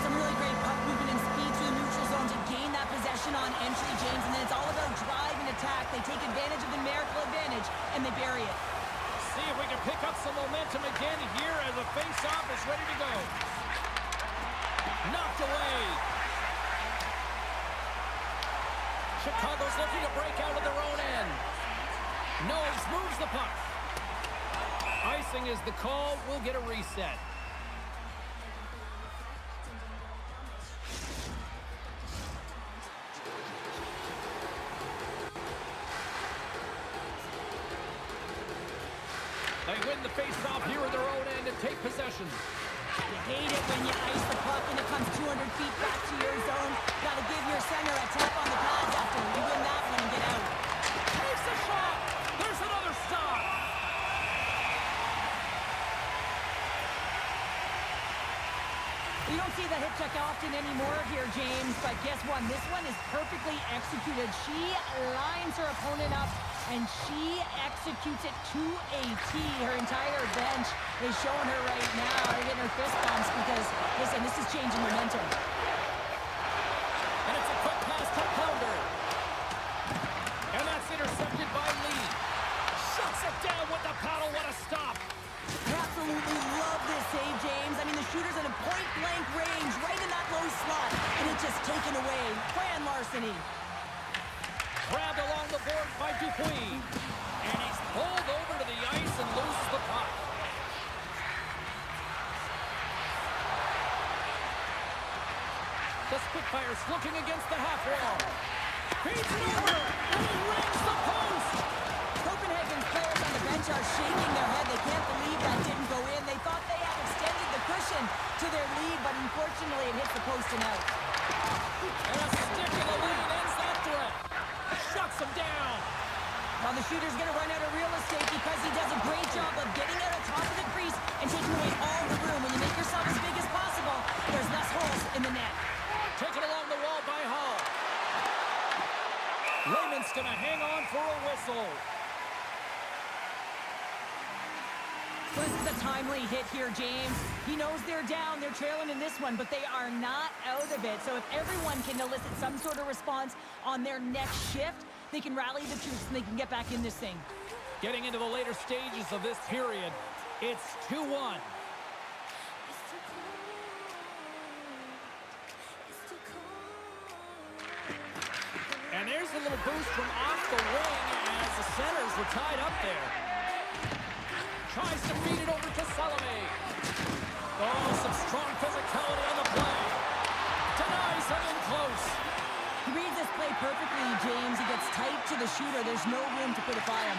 Some really great puck movement and speed to the neutral zone to gain that possession on entry, James, and then it's all about drive and attack. They take advantage of the numerical advantage, and they bury it. See if we can pick up some momentum again here as the face-off is ready to go. Knocked away. Chicago's looking to break out of their own end. Knowles moves the puck. Icing is the call. We'll get a reset. They win the face-off here in their own end and take possession. You hate it when you ice the puck and it comes 200 feet back to your zone. Got to give your center a tap on the pads after you win that one and get out. Takes a shot. There's another stop. You don't see the hit check often anymore here, James, but guess what? This one is perfectly executed. She lines her opponent up, and she executes it to a T. Her entire bench is showing her right now. They're getting her fist bumps because, listen, this is changing momentum. And it's a quick pass to Pounder. And that's intercepted by Lee. Shuts it down with the paddle. What a stop. I absolutely love this save, James. I mean, the shooter's at a point-blank range, right in that low slot, and it's just taken away. Fran Larceny. Grabbed along the board by Dupuis. And he's pulled over to the ice and loses the puck. The Spitfires looking against the half wall. Feeds it over, and he rings the post. Copenhagen's players on the bench are shaking their head. They can't believe that didn't go in. They thought they had extended the cushion to their lead, but unfortunately it hits the post and out. And a stick in the lane ends that threat. Shuts him down. Well, the shooter's going to run out of real estate because he does a great job of getting out on top of the crease and taking away all the room. When you make yourself as big as possible, there's less holes in the net. Taken along the wall by Hall. Raymond's going to hang on for a whistle. Well, this is a timely hit here, James. He knows they're down. They're trailing in this one, but they are not out of it. So if everyone can elicit some sort of response on their next shift, they can rally the troops and they can get back in this thing. Getting into the later stages of this period, it's 2-1. And there's a little boost from off the wing as the centers were tied up there. Tries to feed it over to Salome. Oh, some strong physicality on the play. Denies, and there's no room to put it by him.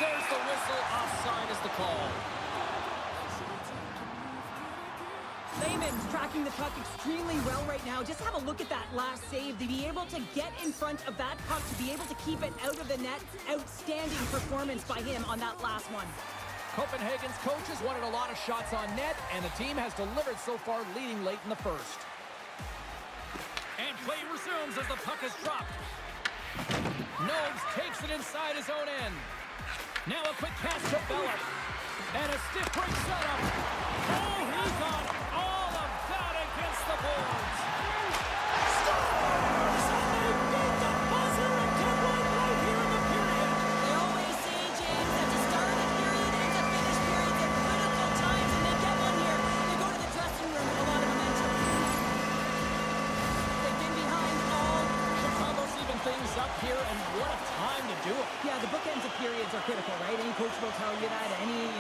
There's the whistle. Offside is the call. Lehman's tracking the puck extremely well right now. Just have a look at that last save. To be able to get in front of that puck, to be able to keep it out of the net, outstanding performance by him on that last one. Copenhagen's coaches wanted a lot of shots on net, and the team has delivered so far, leading late in the first. And play resumes as the puck is dropped. Nobes takes it inside his own end. Now a quick pass to Bellet. And a stiff break setup. Oh, he got all of that against the boards. Scores! And they beat the buzzer and come right here in the period. They always say, James, that to start a period and to finish periods at critical times, and they get one here. They go to the dressing room with a lot of momentum. They've been behind all. Chicago's even things up here, and what a time to do it. Yeah, the bookends of periods are critical, right? Any coach will tell you that. Any,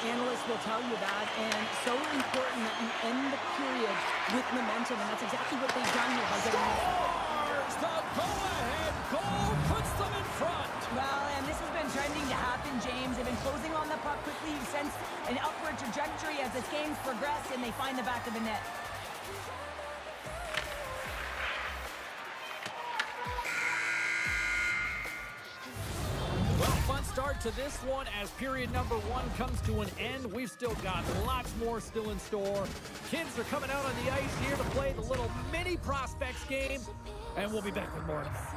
analyst will tell you that. And so important that you end the period with momentum, and that's exactly what they've done here by getting it. Scores! The go-ahead goal puts them in front. Well, and this has been trending to happen, James. They've been closing on the puck quickly. You've sensed an upward trajectory as this game's progressed, and they find the back of the net. Well, fun start to this one as period number one comes to an end. We've still got lots more still in store. Kids are coming out on the ice here to play the little mini prospects game, and we'll be back with more of that.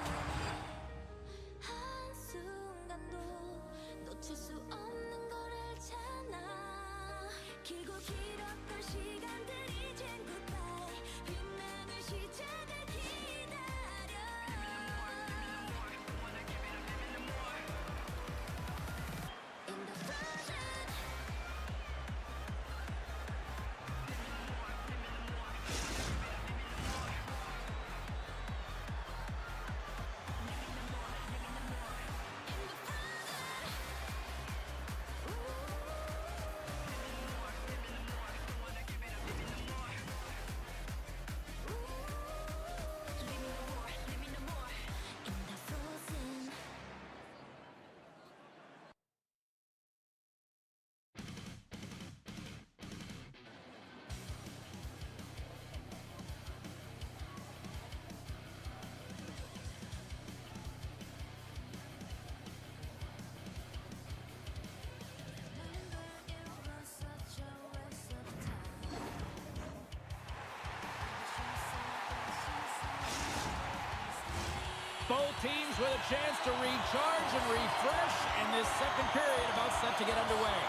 Both teams with a chance to recharge and refresh, and this second period about set to get underway.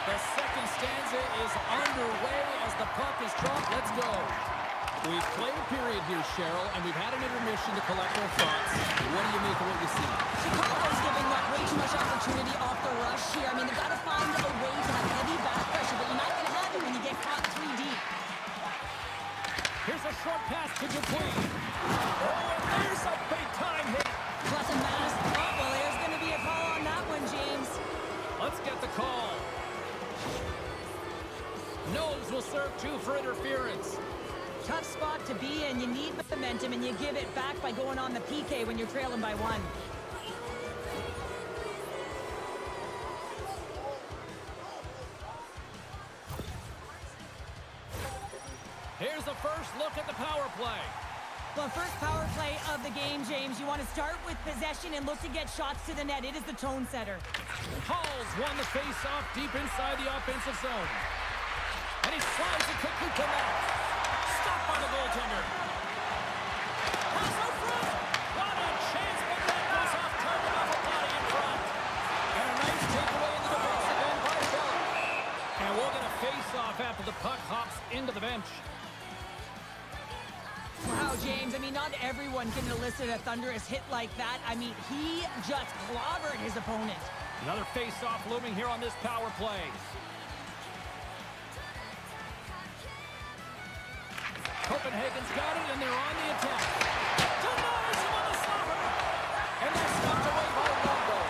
The second stanza is underway as the puck is dropped. Let's go. We've played a period here, Cheryl, and we've had an intermission to collect our thoughts. What do you make of what you see? Chicago's giving up way too much opportunity off the rush here. I mean, they've got to find a way to have heavy back pressure, but you're not going to have it when you get caught 3 deep. Here's a short pass to Dupuis. Oh, and there's a big-time hit. Plus a mass. Oh, well, there's going to be a call on that one, James. Let's get the call. Knowles will serve 2 for interference. Tough spot to be in. You need momentum, and you give it back by going on the PK when you're trailing by 1. Here's the first look at the power play. Well, first power play of the game, James. You want to start with possession and look to get shots to the net. It is the tone setter. Halls won the face-off deep inside the offensive zone. And he slides it quickly to net. Stopped by the goaltender. Pass out front. What a chance, but that goes off target off a body in front. And a nice takeaway in the defensive end by Bell. And we'll get a face-off after the puck hops into the bench. Wow, James, I mean, not everyone can elicit a thunderous hit like that. I mean, he just clobbered his opponent. Another face-off looming here on this power play. Copenhagen's got it, and they're on the attack. Denies him on the stopper. And that's stopped away by Rondo.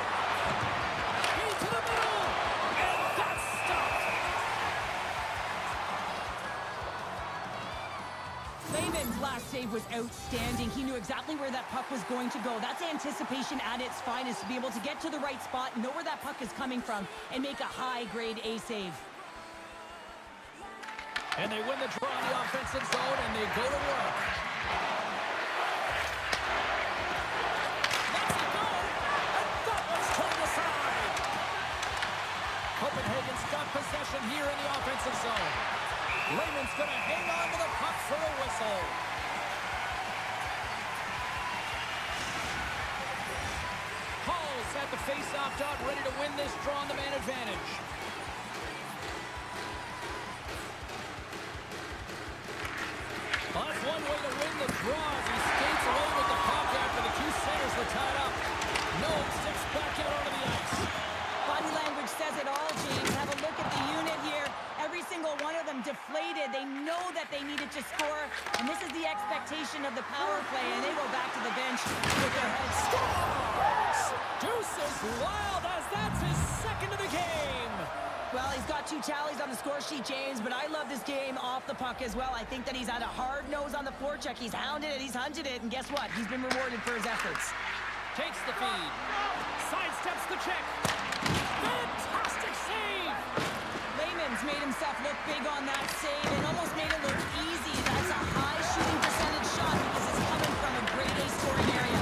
Into the middle, and that's stopped. Lehman's last save was outstanding. He knew exactly where that puck was going to go. That's anticipation at its finest, to be able to get to the right spot, know where that puck is coming from, and make a high-grade A save. And they win the draw in the offensive zone, and they go to work. Let's it go! And that one's turned aside! Copenhagen's got possession here in the offensive zone. Lehman's going to hang on to the puck for a whistle. Hall's at the face-off dot, ready to win this draw on the man advantage. That's one way to win the draw as he skates away with the puck after the two centers were tied up. Noel sticks back out onto the ice. Body language says it all, James. Have a look at the unit here. Every single one of them deflated. They know that they needed to score, and this is the expectation of the power play, and they go back to the bench with their heads. Scores! Deuce is wild as that's his second of the game. Well, he's got 2 tallies on the score sheet, James, but I love this game off the puck as well. I think that he's had a hard nose on the forecheck. He's hounded it, he's hunted it, and guess what? He's been rewarded for his efforts. Takes the feed. Sidesteps the check. Fantastic save! Lehman's made himself look big on that save and almost made it look easy. That's a high shooting percentage shot because it's coming from a grade A scoring area.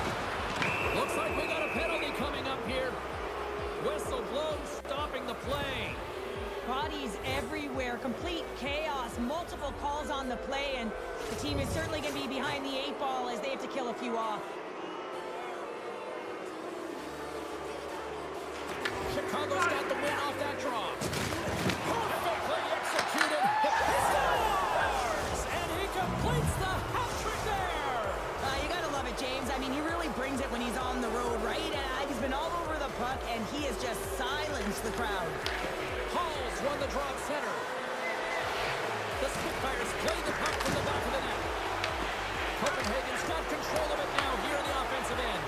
Looks like we got a penalty coming up here. Whistle blows, stopping the play. Bodies everywhere, complete chaos, multiple calls on the play, and the team is certainly going to be behind the 8 ball as they have to kill a few off. Chicago's got the win off that draw. Perfectly executed. Scores! And he completes the hat trick there. You got to love it, James. I mean, he really brings it when he's on the road, right? He's been all over the puck, and he has just silenced the crowd. Hall's won the draw at center. The Spitfires play the puck from the back of the net. Copenhagen's got control of it now here in the offensive end.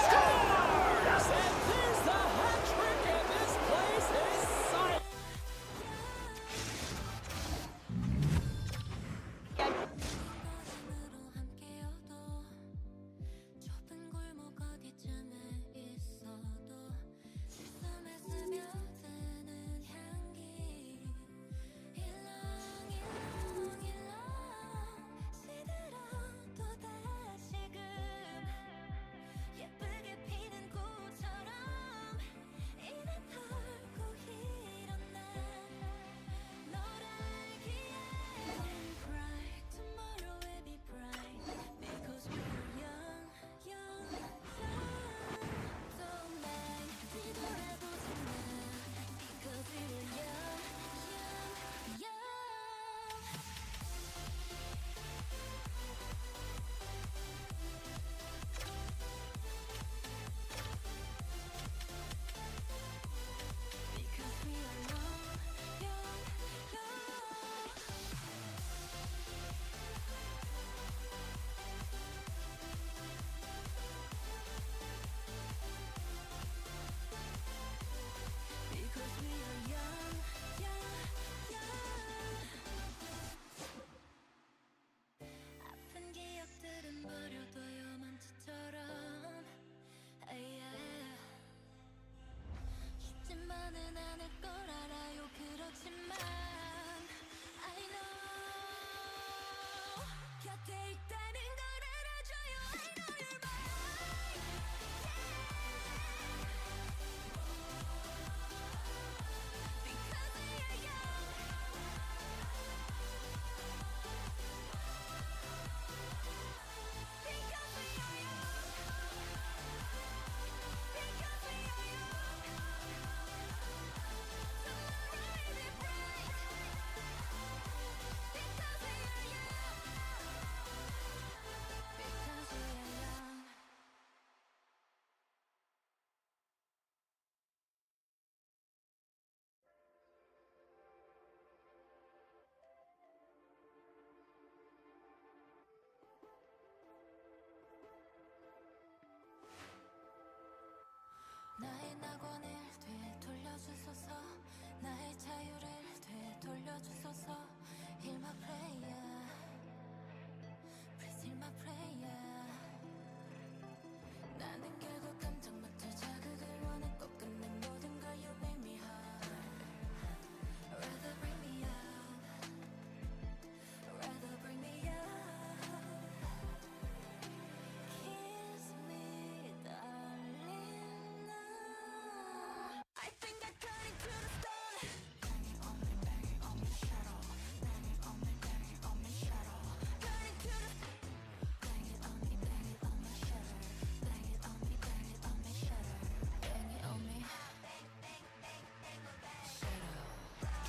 Scores! And there's the hat trick, and this place is silent. 좁은 골목 어디쯤에 있어도 숨에 스며드는 향기 일렁일렁일렁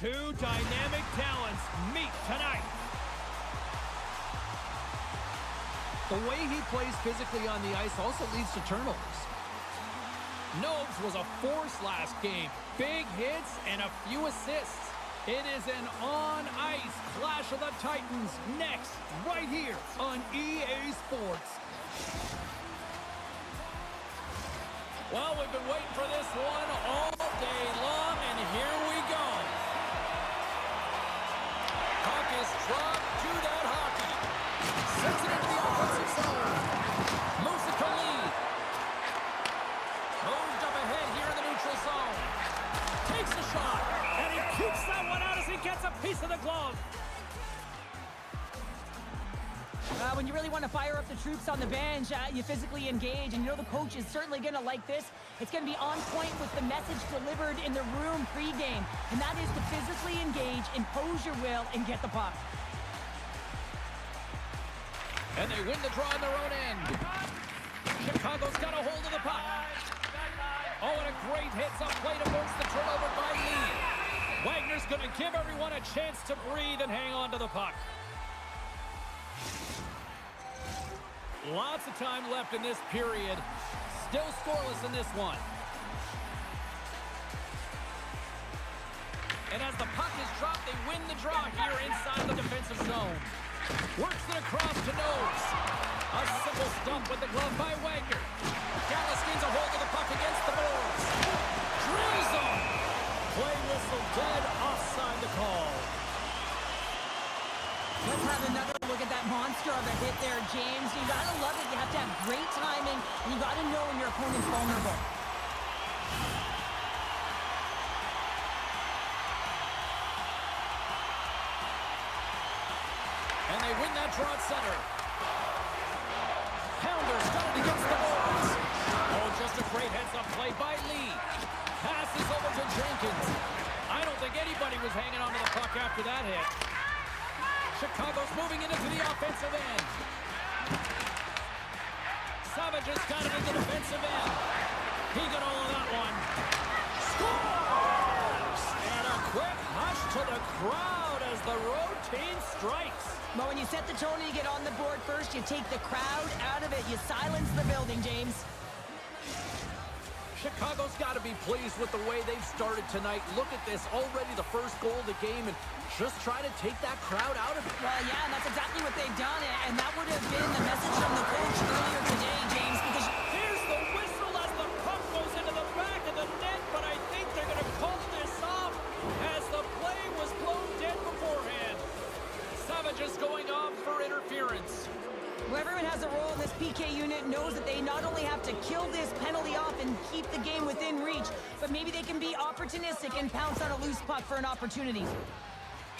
Two dynamic talents meet tonight. The way he plays physically on the ice also leads to turnovers. Nobes was a force last game. Big hits and a few assists. It is an on-ice clash of the Titans next, right here on EA Sports. Well, we've been waiting for this one all day long, and here we go. Puck is dropped to that hockey. Sends it into the offensive zone. Musica lead. Moved up ahead here in the neutral zone. Takes the shot, and he keeps that one out as he gets a piece of the glove. When you really want to fire up the troops on the bench, you physically engage, and you know the coach is certainly going to like this. It's going to be on point with the message delivered in the room pregame, and that is to physically engage, impose your will, and get the puck. And they win the draw on their own end. Chicago's got a hold of the puck. Oh, and a great hits-up play to force the turnover by Lee. Wagner's going to give everyone a chance to breathe and hang on to the puck. Lots of time left in this period. Still scoreless in this one. And as the puck is dropped, they win the draw here inside the defensive zone. Works it across to Nobes. A simple stump with the glove by Wagner. Dallas gains a hold of the puck against the boards. Drills him. Play whistle dead, offside the call. Let's have another look at that monster of a hit there, James. You gotta love it. You have to have great timing, and you gotta know when your opponent's vulnerable. And they win that draw at center. Pounders got it against the boards. Oh, just a great heads-up play by Lee. Passes over to Jenkins. I don't think anybody was hanging on to the puck after that hit. Chicago's moving into the offensive end. Savage has got it in the defensive end. He got all of that one. Scores! And a quick hush to the crowd as the road team strikes. But when you set the tone and you get on the board first, you take the crowd out of it. You silence the building, James. Chicago's got to be pleased with the way they've started tonight. Look at this, already the first goal of the game, and just try to take that crowd out of it. Well, yeah, and that's exactly what they've done, and that would have been the message from the coach earlier today, James, because... Here's the whistle as the puck goes into the back of the net, but I think they're going to call this off as the play was blown dead beforehand. Savage is going off for interference. Well, everyone has a role in this PK unit, knows that they not only have to kill this penalty off and keep the game within reach, but maybe they can be opportunistic and pounce on a loose puck for an opportunity.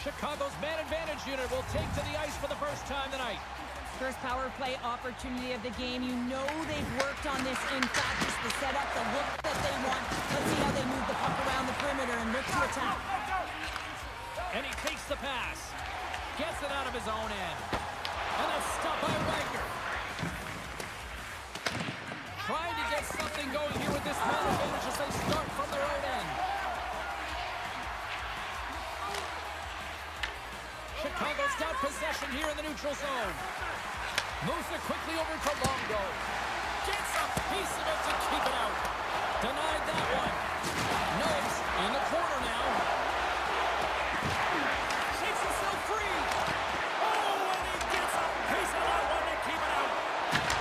Chicago's man advantage unit will take to the ice for the first time tonight. First power play opportunity of the game. You know they've worked on this in practice, the setup, the look that they want. Let's see how they move the puck around the perimeter and look to attack. And he takes the pass. Gets it out of his own end. And that's stopped by Wagner. Trying to get something going here with this man advantage as they start from their own end. Chicago's got possession here in the neutral zone. Moves it quickly over to Longo. Gets a piece of it to keep it out. Denied that one. Nobes in the corner now. Shakes himself free. Oh, and he gets a piece of that one to keep it out.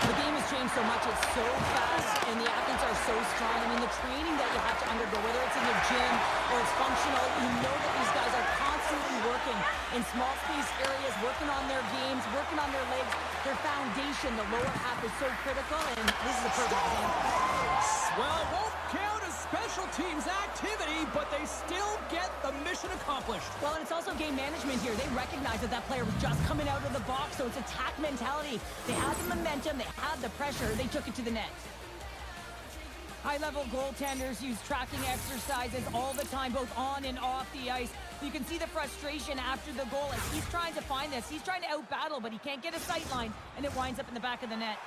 The game has changed so much. It's so fast, and the athletes are so strong. I mean, the training that you have to undergo, whether it's in the gym or it's functional, you know that these guys are constantly working in small space areas, working on their games, working on their legs. Their foundation, the lower half, is so critical, and this is a perfect example. Well, won't count as special teams activity, but they still get the mission accomplished. Well, and it's also game management here. They recognize that that player was just coming out of the box, so it's attack mentality. They had the momentum, they had the pressure, they took it to the net. High-level goaltenders use tracking exercises all the time, both on and off the ice. You can see the frustration after the goal as he's trying to find this. He's trying to out-battle, but he can't get a sight line, and it winds up in the back of the net.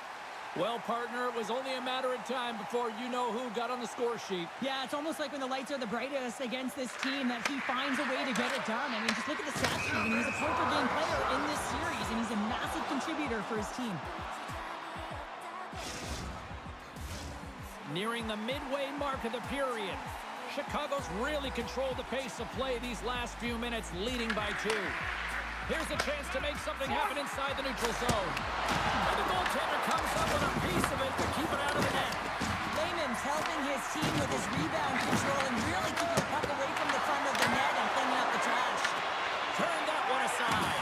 Well, partner, it was only a matter of time before you know who got on the score sheet. Yeah, it's almost like when the lights are the brightest against this team that he finds a way to get it done. I mean, just look at the stat sheet. I mean, he's a point-per-game player in this series, and he's a massive contributor for his team. Nearing the midway mark of the period. Chicago's really controlled the pace of play these last few minutes, leading by 2. Here's a chance to make something happen inside the neutral zone. And the goaltender comes up with a piece of it to keep it out of the net. Lehman's helping his team with his rebound control and really keeping the puck away from the front of the net and cleaning up the trash. Turn that one aside.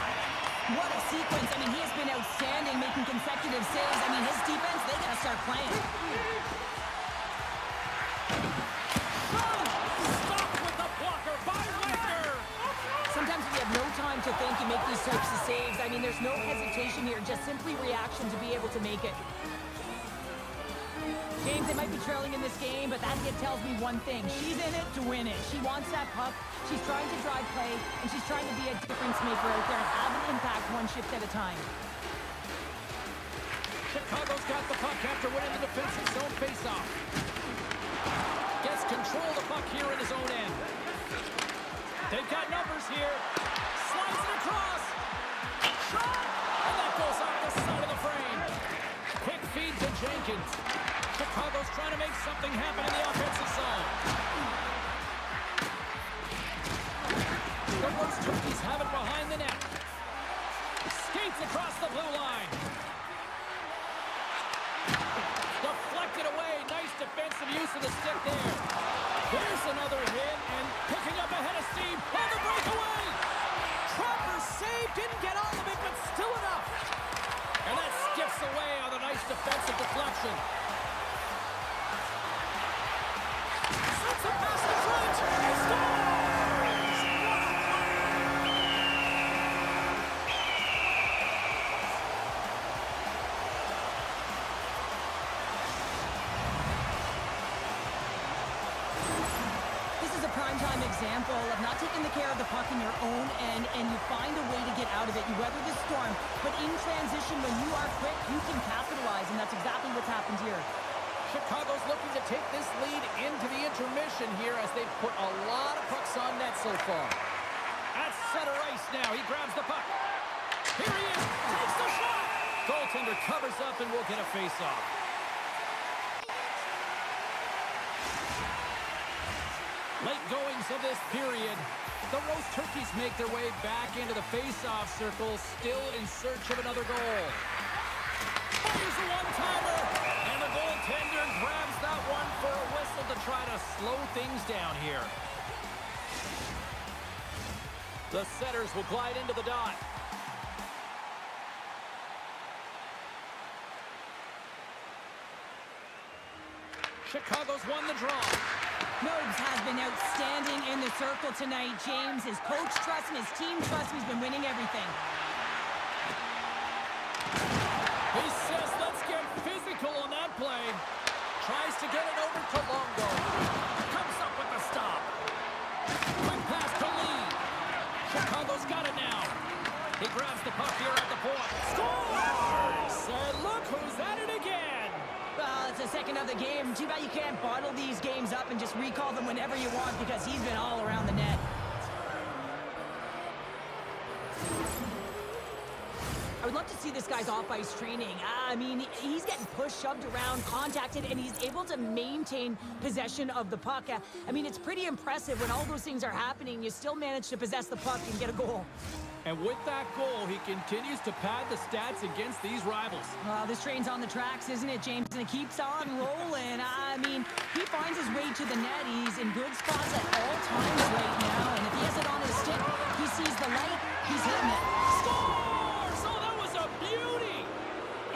What a sequence. I mean, he has been outstanding making consecutive saves. I mean, his defense, they got to start playing. Stopped with the blocker by Wagner. Sometimes when you have no time to think, you make these types of saves. I mean, there's no hesitation here, just simply reaction to be able to make it. James, they might be trailing in this game, but that hit tells me one thing. She's in it to win it. She wants that puck. She's trying to drive play, and she's trying to be a difference maker out there and have an impact one shift at a time. Chicago's got the puck after winning the defensive zone faceoff. Gets control of the puck here in his own end. They've got numbers here. Slides it across. Shot! And that goes off the side of the frame. Quick feed to Jenkins. Chicago's trying to make something happen in the offensive zone. The Roast Turkeys have it behind the net. Skates across the blue line. Deflected away. Nice defensive use of the stick there. There's another hit, and picking up ahead of steam on the breakaway. Travers saved, didn't get all of it, but still enough. And that skips away on a nice defensive deflection. Sets it past the front. Scores! Prime example of not taking the care of the puck in your own end, and you find a way to get out of it. You weather the storm, but in transition, when you are quick, you can capitalize, and that's exactly what's happened here. Chicago's looking to take this lead into the intermission here as they've put a lot of pucks on net so far. At center ice now, he grabs the puck. Here he is, takes the shot! Goaltender covers up and will get a face-off. Late goings of this period, the Roast Turkeys make their way back into the face-off circle, still in search of another goal. Fires a one-timer, and the goaltender grabs that one for a whistle to try to slow things down here. The setters will glide into the dot. Chicago's won the draw. Nobes has been outstanding in the circle tonight, James. His coach trusts him, his team trusts him. He's been winning everything. He says, let's get physical on that play. Tries to get it over to Longo. Comes up with the stop. Quick pass to Lee. Chicago's got it now. He grabs the puck here at the point. Scores! And look who's at it again. Well, it's the second of the game. Too bad you can't bottle these games up and just recall them whenever you want, because he's been all around the net. I would love to see this guy's off-ice training. I mean, he's getting pushed, shoved around, contacted, and he's able to maintain possession of the puck. I mean, it's pretty impressive when all those things are happening. You still manage to possess the puck and get a goal. And with that goal, he continues to pad the stats against these rivals. Well, this train's on the tracks, isn't it, James? And it keeps on rolling. I mean, he finds his way to the net. He's in good spots at all times right now. And if he has it on his stick, he sees the light, he's hitting it. Scores! Oh, that was a beauty!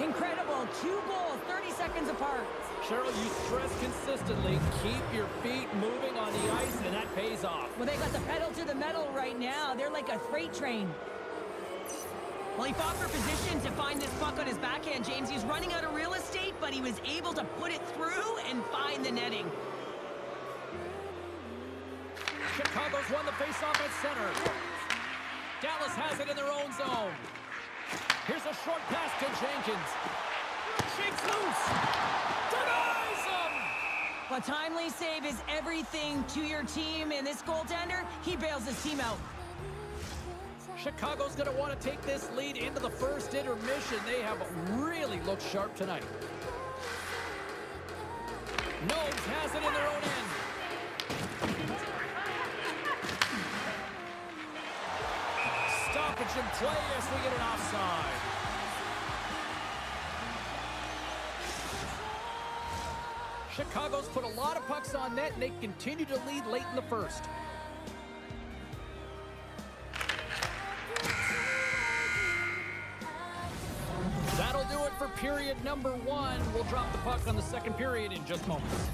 Incredible. 2 goals, 30 seconds apart. Cheryl, you stress consistently, keep your feet moving on the ice, and that pays off. Well, they got the pedal to the metal right now. They're like a freight train. Well, he fought for position to find this puck on his backhand, James. He's running out of real estate, but he was able to put it through and find the netting. Chicago's won the faceoff at center. Dallas has it in their own zone. Here's a short pass to Jenkins. shakes loose. Denies him. A timely save is everything to your team, and this goaltender, he bails his team out. Chicago's going to want to take this lead into the first intermission. They have really looked sharp tonight. Nobes has it in their own end. Stoppage in play as we get an offside. Chicago's put a lot of pucks on net, and they continue to lead late in the first. That'll do it for period number 1. We'll drop the puck on the second period in just moments.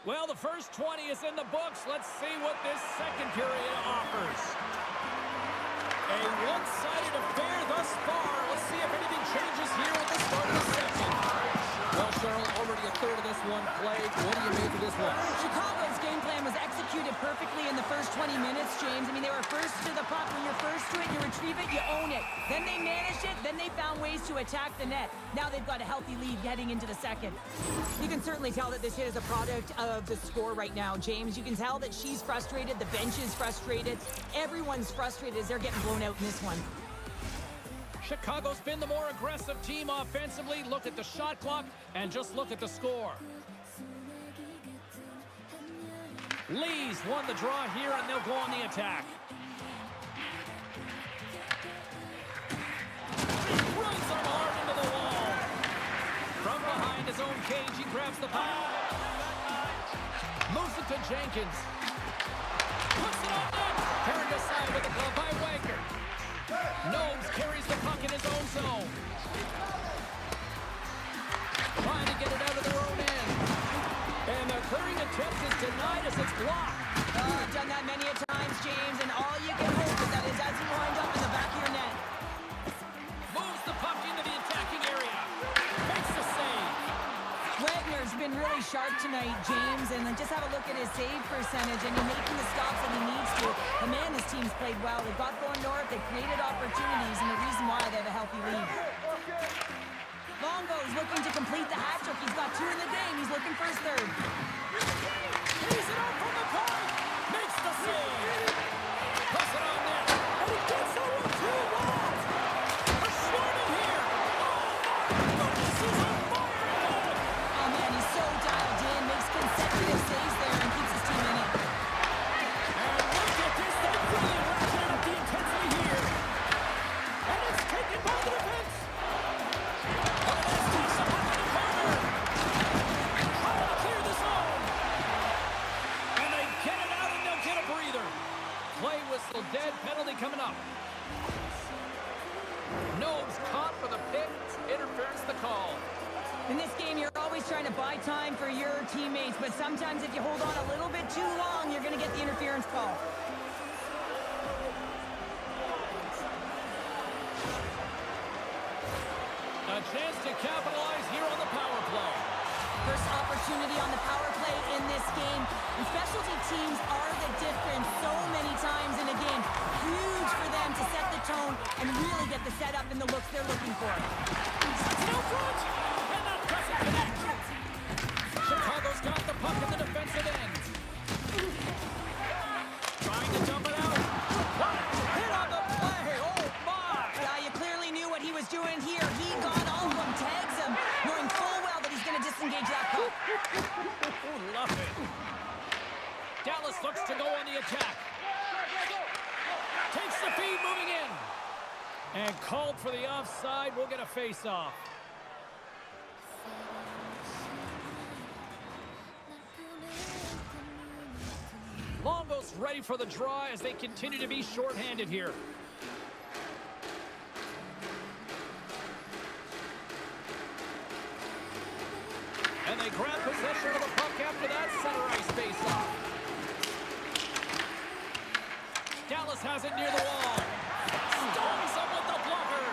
Well, the first 20 is in the books. Let's see what this second period offers. A one-sided affair thus far. Let's see if anything changes here at the start of the second. Well, Cheryl, already a third of this one played. What do you make of this one? Chicago's game plan was executed perfectly in the first 20 minutes, James. I mean, they were first to the puck. When you're first to it, you retrieve it, you own it. Then they managed it. Then they found ways to attack the net. Now they've got a healthy lead heading into the second. You can certainly tell that this hit is a product of the score right now, James. You can tell that she's frustrated. The bench is frustrated. Everyone's frustrated as they're getting blown out in this one. Chicago's been the more aggressive team offensively. Look at the shot clock and just look at the score. Lee's won the draw here, and they'll go on the attack. Runs them hard into the wall. From behind his own cage, he grabs the puck. Moves it to Jenkins. Puts it on net. Turned aside with the glove by Wagner. Nobes carries the puck in his own zone. Trying to get it out of their own end. And the clearing attempt is denied as it's blocked. I've done that many a times, James, and all you can hope is that it doesn't wind up in the back of your net. Moves the puck into the attacking area. Makes the save. Wagner's been really sharp tonight, James, and just have a look at his save percentage, and he's making the stops that he needs to. The man, this team's played well. They've got going north. They've created opportunities, and the reason why they have a healthy lead. Longo's looking to complete the hat trick. He's got 2 in the game. He's looking for his third. He's it up from the point. Makes the save. Puts it on net. And he gets the 1-2 wide. A short in here. Oh, this is a fire. Oh, man, he's so dialed in. Makes consecutive saves there and keeps his team in it. And look at this. They really ratchet up the intensity here. And it's taken by the defense. Play whistle dead, penalty coming up. Nobes caught for the pick, interference the call. In this game, you're always trying to buy time for your teammates, but sometimes if you hold on a little bit too long, you're going to get the interference call. A chance to capitalize here on the power play. First opportunity on the power play in this game. And specialty teams are the difference so many times in a game. Huge for them to out the setup and the looks they're looking for. Sets it out front, and that doesn't connect. Chicago's got the puck in the defensive end. Trying to dump it out. What a hit on the play! Oh my! Yeah, you clearly knew what he was doing here. He got all of them, tags him, knowing full well that he's going to disengage that puck. Love it. Dallas looks to go on the attack. Takes the feed, moving in. And called for the offside. We'll get a face-off. Longo's ready for the draw as they continue to be shorthanded here. And they grab possession of the puck after that center ice face-off. Dallas has it near the wall. Storms up with the blocker.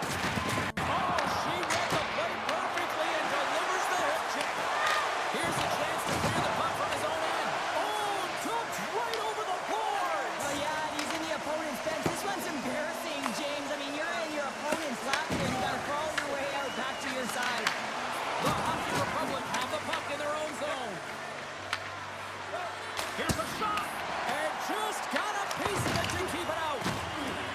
Oh, she read the play perfectly and delivers the hip check. Here's a chance to clear the puck from his own end. Oh, took right over the board. Oh, yeah, and he's in the opponent's bench. This one's embarrassing, James. I mean, you're in your opponent's lap here. You got to crawl your way out back to your side. The Hockey Republic have the puck in their own zone. Here's a shot. And just got a piece of it to keep it out.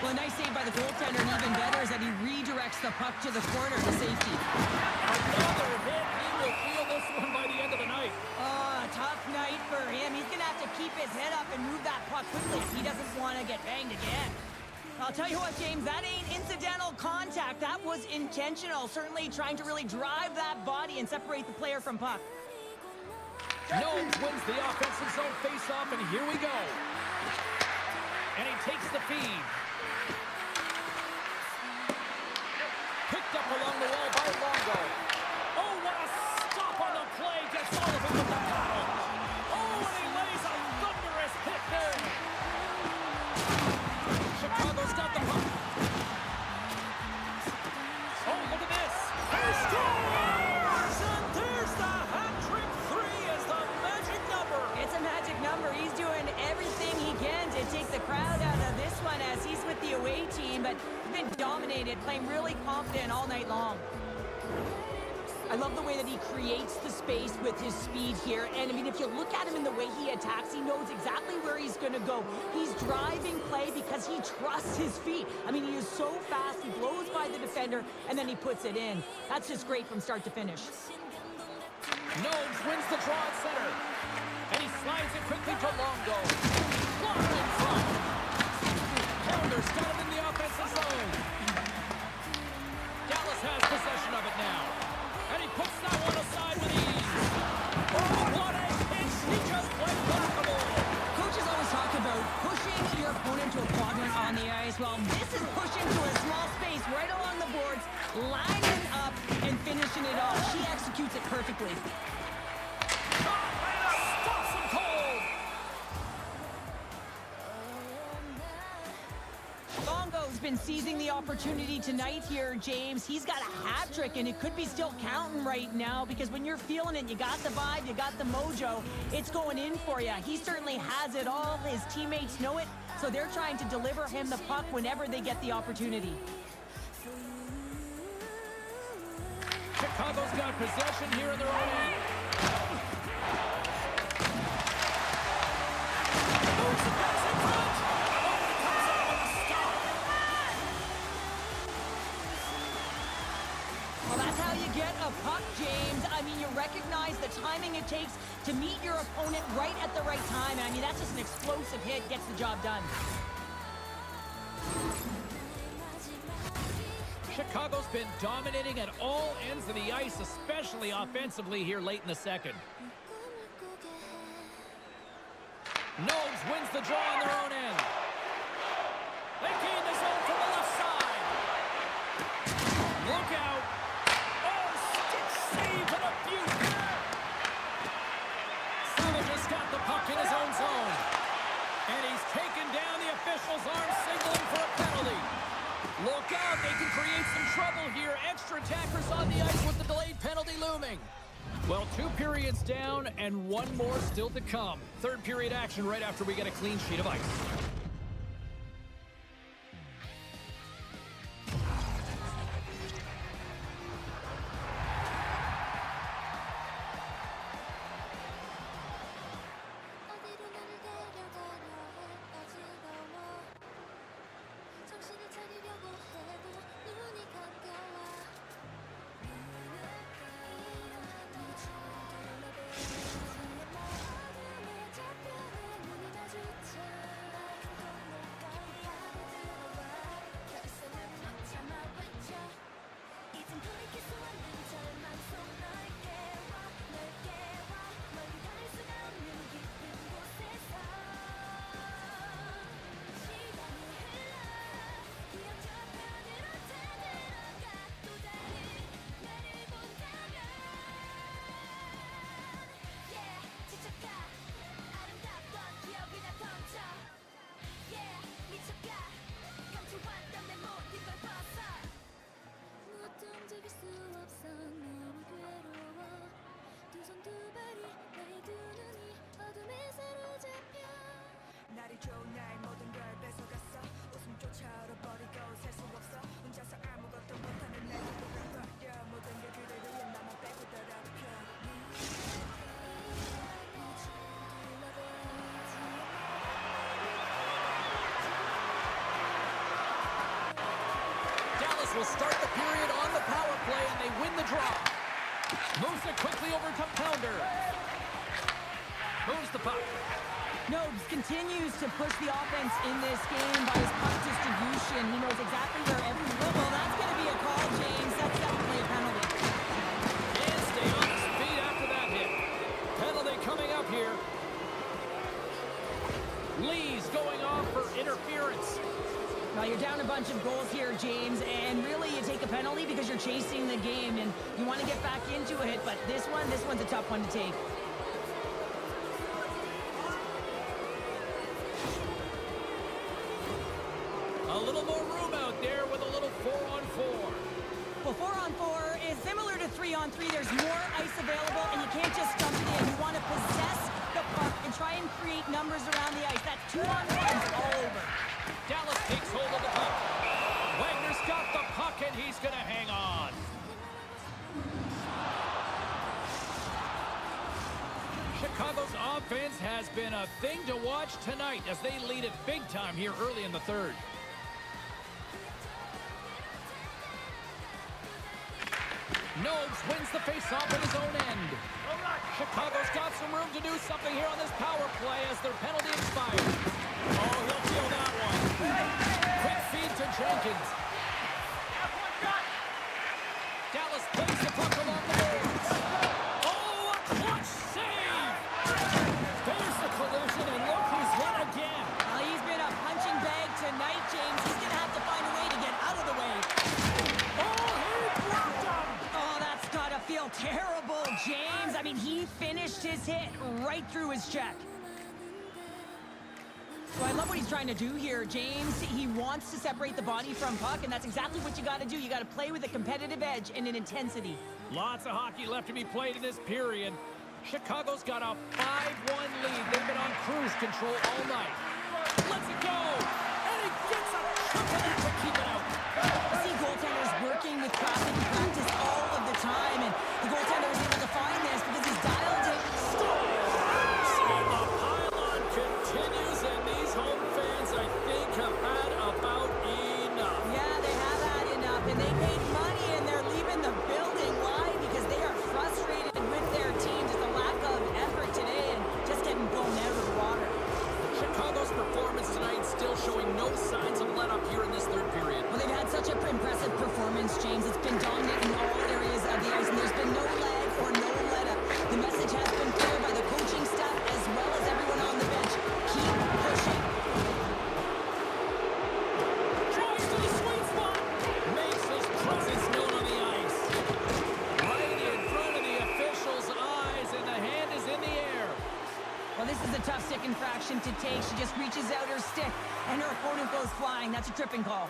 Well, a nice save by the goaltender, and even better is that he redirects the puck to the corner to safety. Another hit. He will feel this one by the end of the night. Oh, tough night for him. He's going to have to keep his head up and move that puck quickly if he doesn't want to get banged again. I'll tell you what, James, that ain't incidental contact. That was intentional, certainly trying to really drive that body and separate the player from puck. Gnomes wins the offensive zone face-off, and here we go. And he takes the feed. Picked up along the wall by Longo. Oh, what a stop on the play. Gets all of him with the paddle. Oh, and he lays a thunderous hit there. Chicago's got the puck. Oh, look at this. He scores! And there's the hat-trick three as the magic number. It's a magic number. He's doing everything he can to take the crowd out of this one as he's with the away team, but he's been dominated, playing really confident all night long. I love the way that he creates the space with his speed here. And, I mean, if you look at him in the way he attacks, he knows exactly where he's going to go. He's driving play because he trusts his feet. I mean, he is so fast. He blows by the defender, and then he puts it in. That's just great from start to finish. Gnomes wins the draw at center. And he slides it quickly to Longo. Blocked in front. Pounders got him in the offensive zone. Dallas has possession of it now. And he puts that one aside with ease. Oh, what a hit! He just played blockable. Coaches always talk about pushing your opponent to a quadrant on the ice. Well, this is pushing to a small space right along the boards, lining up and finishing it off. She executes it perfectly. Stops him cold. Longo's been seizing the opportunity tonight here, James. He's got a hat trick, and it could be still counting right now because when you're feeling it, you got the vibe, you got the mojo, it's going in for you. He certainly has it all. His teammates know it, so they're trying to deliver him the puck whenever they get the opportunity. Chicago's got possession here in their own end. Moves the pass in front. Oh, he comes up with a stop. Well, that's how you get a puck, James. I mean, you recognize the timing it takes to meet your opponent right at the right time. I mean, that's just an explosive hit, gets the job done. Chicago's been dominating at all ends of the ice, especially offensively here late in the second. Gnomes wins the draw on their own end. They gain the zone from the left side. Look out. Oh, stick save and a beauty. Savage has got the puck in his own zone. And he's taken down the official's arm, signaling for a penalty. Look out, they can create some trouble here. Extra attackers on the ice with the delayed penalty looming. Well, 2 periods down and 1 more still to come. Third period action right after we get a clean sheet of ice. will start the period on the power play, and they win the draw. Moves it quickly over to Pounder. Moves the puck. Nobes continues to push the offense in this game by his puck distribution. He knows exactly where every dribble. That's going to be a call, James. That's definitely a penalty. And stay on his feet after that hit. Penalty coming up here. Lee's going off for interference. Now you're down a bunch of goals here, James, and really you take a penalty because you're chasing the game and you want to get back into it, but this one's a tough one to take. A little more room out there with a little 4-on-4. Well, 4-on-4 is similar to 3-on-3. There's more ice available, and you can't just dump it in. You want to possess the puck and try and create numbers around the ice. That 2-on-1's all over. Dallas takes hold of the puck. Wagner's got the puck, and he's going to hang on. Chicago's offense has been a thing to watch tonight as they lead it big time here early in the third. Nobes wins the faceoff at his own end. Chicago's got some room to do something here on this power play as their penalty expires. Oh, he'll feel that one. Quick feed to Jenkins. Dallas plays the puck along the boards. Oh, a clutch save! There's the collision, and look who's won again. He's been a punching bag tonight, James. He's going to have to find a way to get out of the way. Feel terrible, James. I mean, he finished his hit right through his check. So I love what he's trying to do here, James. He wants to separate the body from puck, and that's exactly what you got to do. You got to play with a competitive edge and an intensity. Lots of hockey left to be played in this period. Chicago's got a 5-1 lead. They've been on cruise control all night. Let's it go! And he gets a chunk of that to keep it out. I see goaltenders working with traffic and practice all of the time, and the goaltender was able to find this because he's dialed it. And the pylon continues, and these home fans, I think, have had about enough. Yeah, they have had enough, and they paid money, and they're leaving the building. Why? Because they are frustrated with their team. Just a lack of effort today and just getting blown out of the water. Chicago's performance tonight still showing no signs of let up here in this third period. Well, they've had such an impressive performance, James. It's been dominant in all areas of the ice, and there's been no lag or no let up. The message has been clear by the coaching staff as well as everyone on the bench. Keep pushing. Tries to the sweet spot. Makes his presence known on the ice. Right in front of the officials' eyes, and the hand is in the air. Well, this is a tough stick infraction to take. She just reaches out her stick, and her opponent goes flying. That's a tripping call.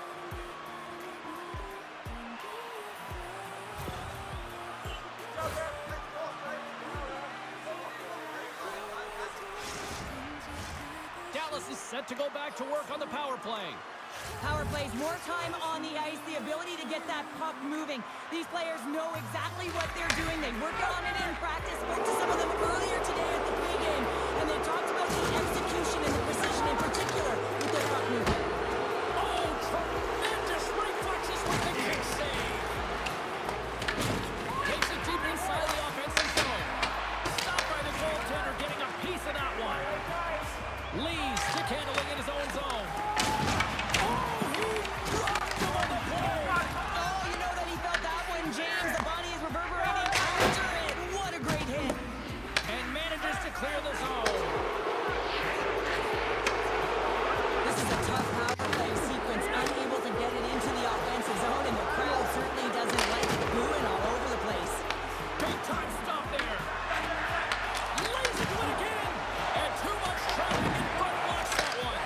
Dallas is set to go back to work on the power play. Power plays, more time on the ice, the ability to get that puck moving. These players know exactly what they're doing. They work on it in practice. Spoke to some of them earlier today at the pregame, and they talked about the execution and the precision in particular with their puck movement. Oh, tremendous reflexes with the kick save. Takes it deep inside the offensive zone. Stopped by the goaltender, getting a piece of that one. Lee's stick handling in his own zone. James, the body is reverberating after it. What a great hit. And manages to clear the zone. This is a tough power play sequence. Unable to get it into the offensive zone, and the crowd certainly doesn't like it. Booing all over the place. Big time stop there. Lays it to it again. And too much traffic in front blocks that one.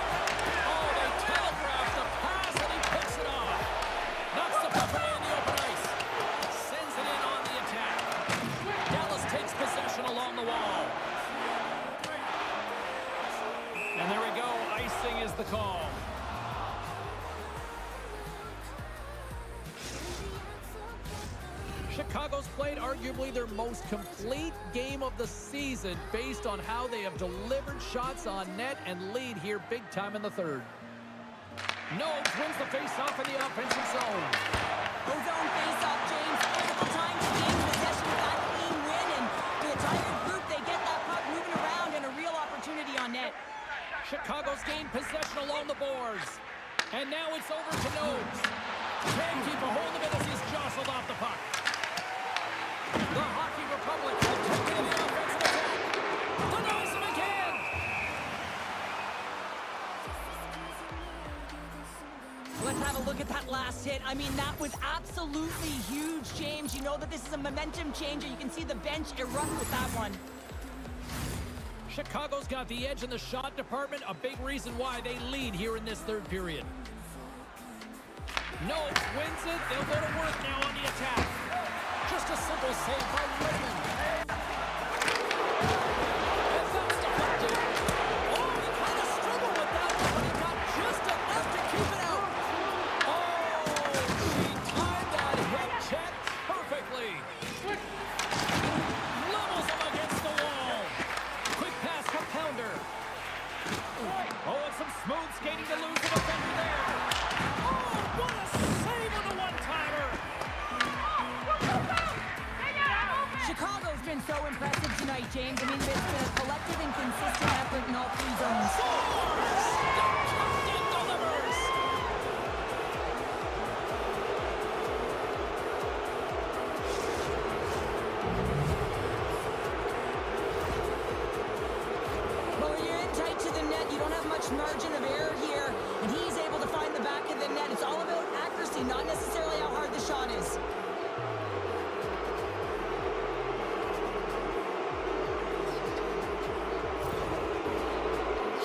Oh, they telegraph the pass, and he picks it off. Knocks the puck away in the open ice. Sends it in on the attack. Dallas takes possession along the wall. And there we go. Icing is the call. Chicago's played arguably their most complete game of the season based on how they have delivered shots on net and lead here big time in the third. Nobes wins the faceoff in the offensive zone. Ozone face-off, James. Critical time to gain possession of that clean win, and the entire group, they get that puck moving around and a real opportunity on net. Chicago's gained possession along the boards. And now it's over to Nobes. Can't keep a hold of it as he's jostled off the puck. The Hockey Republic have taken the offensive attack. Denies him again. Let's have a look at that last hit. I mean, that was absolutely huge, James. You know that this is a momentum changer. You can see the bench erupt with that one. Chicago's got the edge in the shot department, a big reason why they lead here in this third period. Nobes wins it. They'll go to work now on the attack. Just a simple save by Redmond. And that's deflected. Oh, he kind of struggled with that one, but he got just enough to keep it out. Oh, she timed that hip check perfectly. Levels him against the wall. Quick pass to Pounder. Oh, and some smooth skating to lose the defender there. Oh, what a save on the one-timer. Chicago's been so impressive tonight, James. I mean, it's been a collective and consistent effort in all three zones. The captain delivers. But when you're in tight to the net, you don't have much margin of error here. And he's able to find the back of the net. It's all about accuracy, not necessarily how hard the shot is.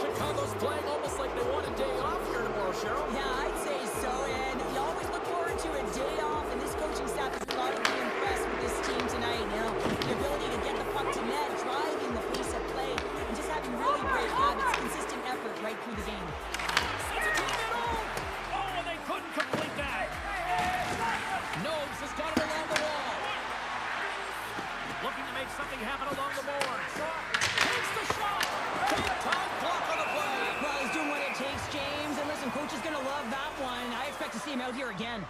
Chicago's playing almost like they want a day off here tomorrow, Cheryl. Yeah, I'd say so. And you always look forward to a day off. And this coaching staff is remarkably impressed with this team tonight. You know, the ability to get the puck to net, driving the pace of play, and just having really great habits, consistent effort right through the game. Sends it to the middle. Oh, and they couldn't complete that. Nobes has got it along the wall. Looking to make something happen along the boards. Takes the shot. Big time block on the play. Well, he's doing what it takes, James. And listen, coach is going to love that one. I expect to see him out here again.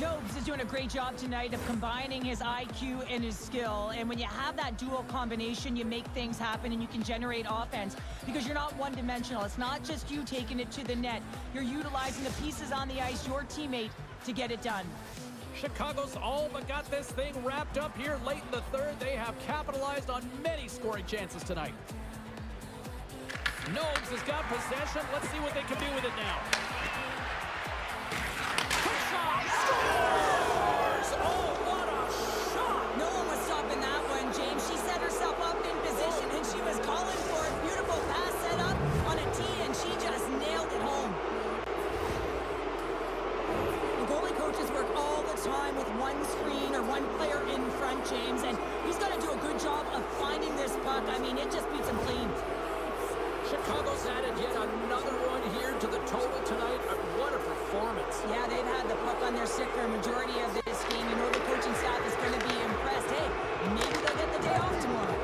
Nobes is doing a great job tonight of combining his IQ and his skill. And when you have that dual combination, you make things happen and you can generate offense because you're not one-dimensional. It's not just you taking it to the net. You're utilizing the pieces on the ice, your teammate, to get it done. Chicago's all but got this thing wrapped up here late in the third. They have capitalized on many scoring chances tonight. Nobes has got possession. Let's see what they can do with it now. Quick shot. Scores! Oh, what a shot! No one was stopping that one, James. She set herself up in position and she was calling for a beautiful pass set up on a tee and she just nailed it home. The goalie coaches work all the time with one screen or one player in front, James, and he's got to do a good job of finding this puck. I mean, it just beats him clean. Chicago's added yet another one here to the total tonight. What a performance. Yeah, they've had the puck on their stick for a majority of this game. You know the coaching staff is going to be impressed. Hey, maybe they'll get the day off tomorrow.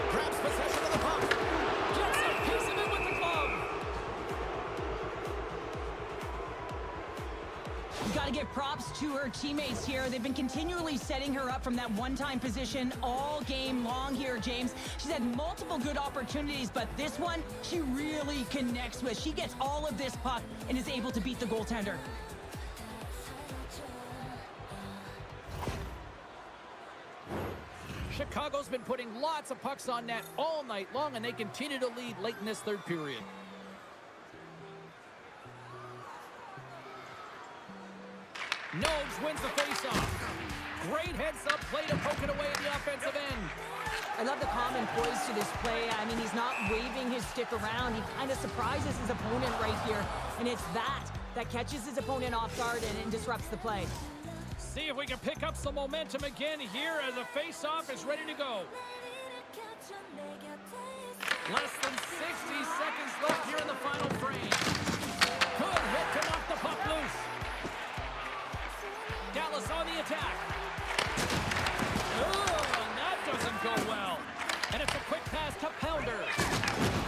Grabs possession of the puck. Gets a piece of it with the glove. You got to give props to her teammates here. They've been continually setting her up from that one-time position all game long here, James. She's had multiple good opportunities, but this one, she really connects with. She gets all of this puck and is able to beat the goaltender. Chicago's been putting lots of pucks on net all night long, and they continue to lead late in this third period. Nobes wins the faceoff. Great heads-up play to poke it away at the offensive end. I love the calm and poise to this play. I mean, he's not waving his stick around. He kind of surprises his opponent right here, and it's that catches his opponent off guard and disrupts the play. See if we can pick up some momentum again here as the faceoff is ready to go. Less than 60 seconds left here in the final frame. Good hit to knock the puck loose. Dallas on the attack. Oh, and that doesn't go well. And it's a quick pass to Pounder.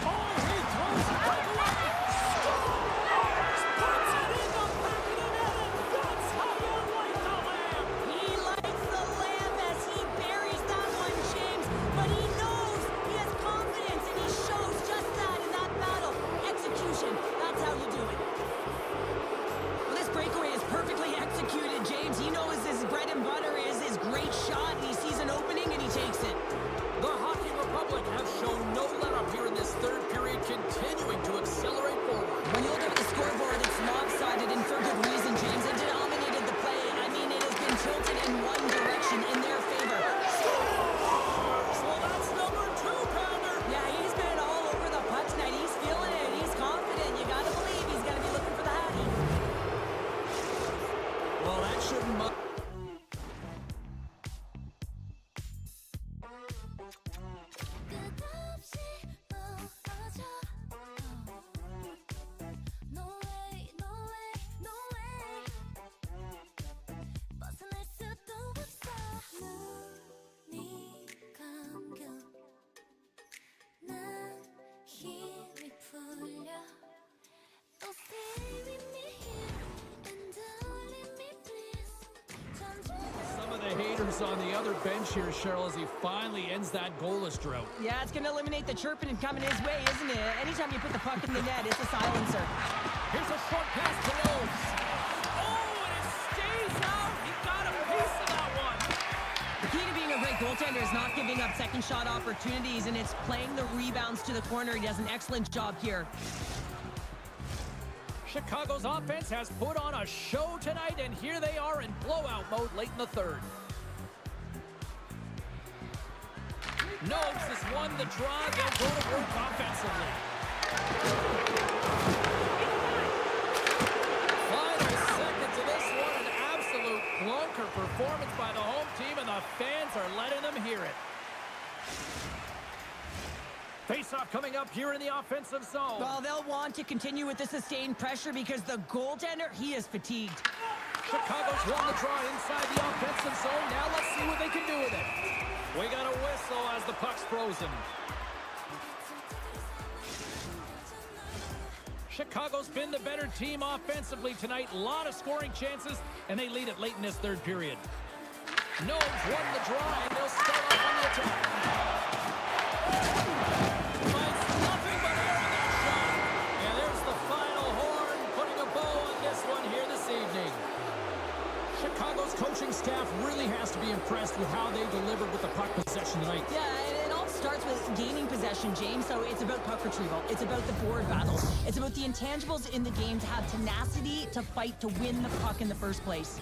Oh, he throws it right away. Scores! Puts it in the back of the net, and that's how you Burns on the other bench here, Cheryl, as he finally ends that goalless drought. Yeah, it's going to eliminate the chirping and coming his way, isn't it? Anytime you put the puck in the net, it's a silencer. Here's a short pass to Lowe's. Oh, and it stays out. He got a piece of that one. The key to being a great goaltender is not giving up second shot opportunities, and it's playing the rebounds to the corner. He does an excellent job here. Chicago's offense has put on a show tonight, and here they are in blowout mode late in the third. Nobbs has won the draw. They'll go to work offensively. Final seconds of this one, an absolute clunker performance by the home team, and the fans are letting them hear it. Face-off coming up here in the offensive zone. Well, they'll want to continue with the sustained pressure because the goaltender, he is fatigued. Chicago's won the draw inside the offensive zone. Now let's see what they can do with it. We got a whistle as the puck's frozen. Chicago's been the better team offensively tonight. A lot of scoring chances, and they lead it late in this third period. Nobbs won the draw, and they'll start off on the attack. Chicago's coaching staff really has to be impressed with how they delivered with the puck possession tonight. Yeah, and it all starts with gaining possession, James. So it's about puck retrieval. It's about the board battles. It's about the intangibles in the game to have tenacity to fight to win the puck in the first place.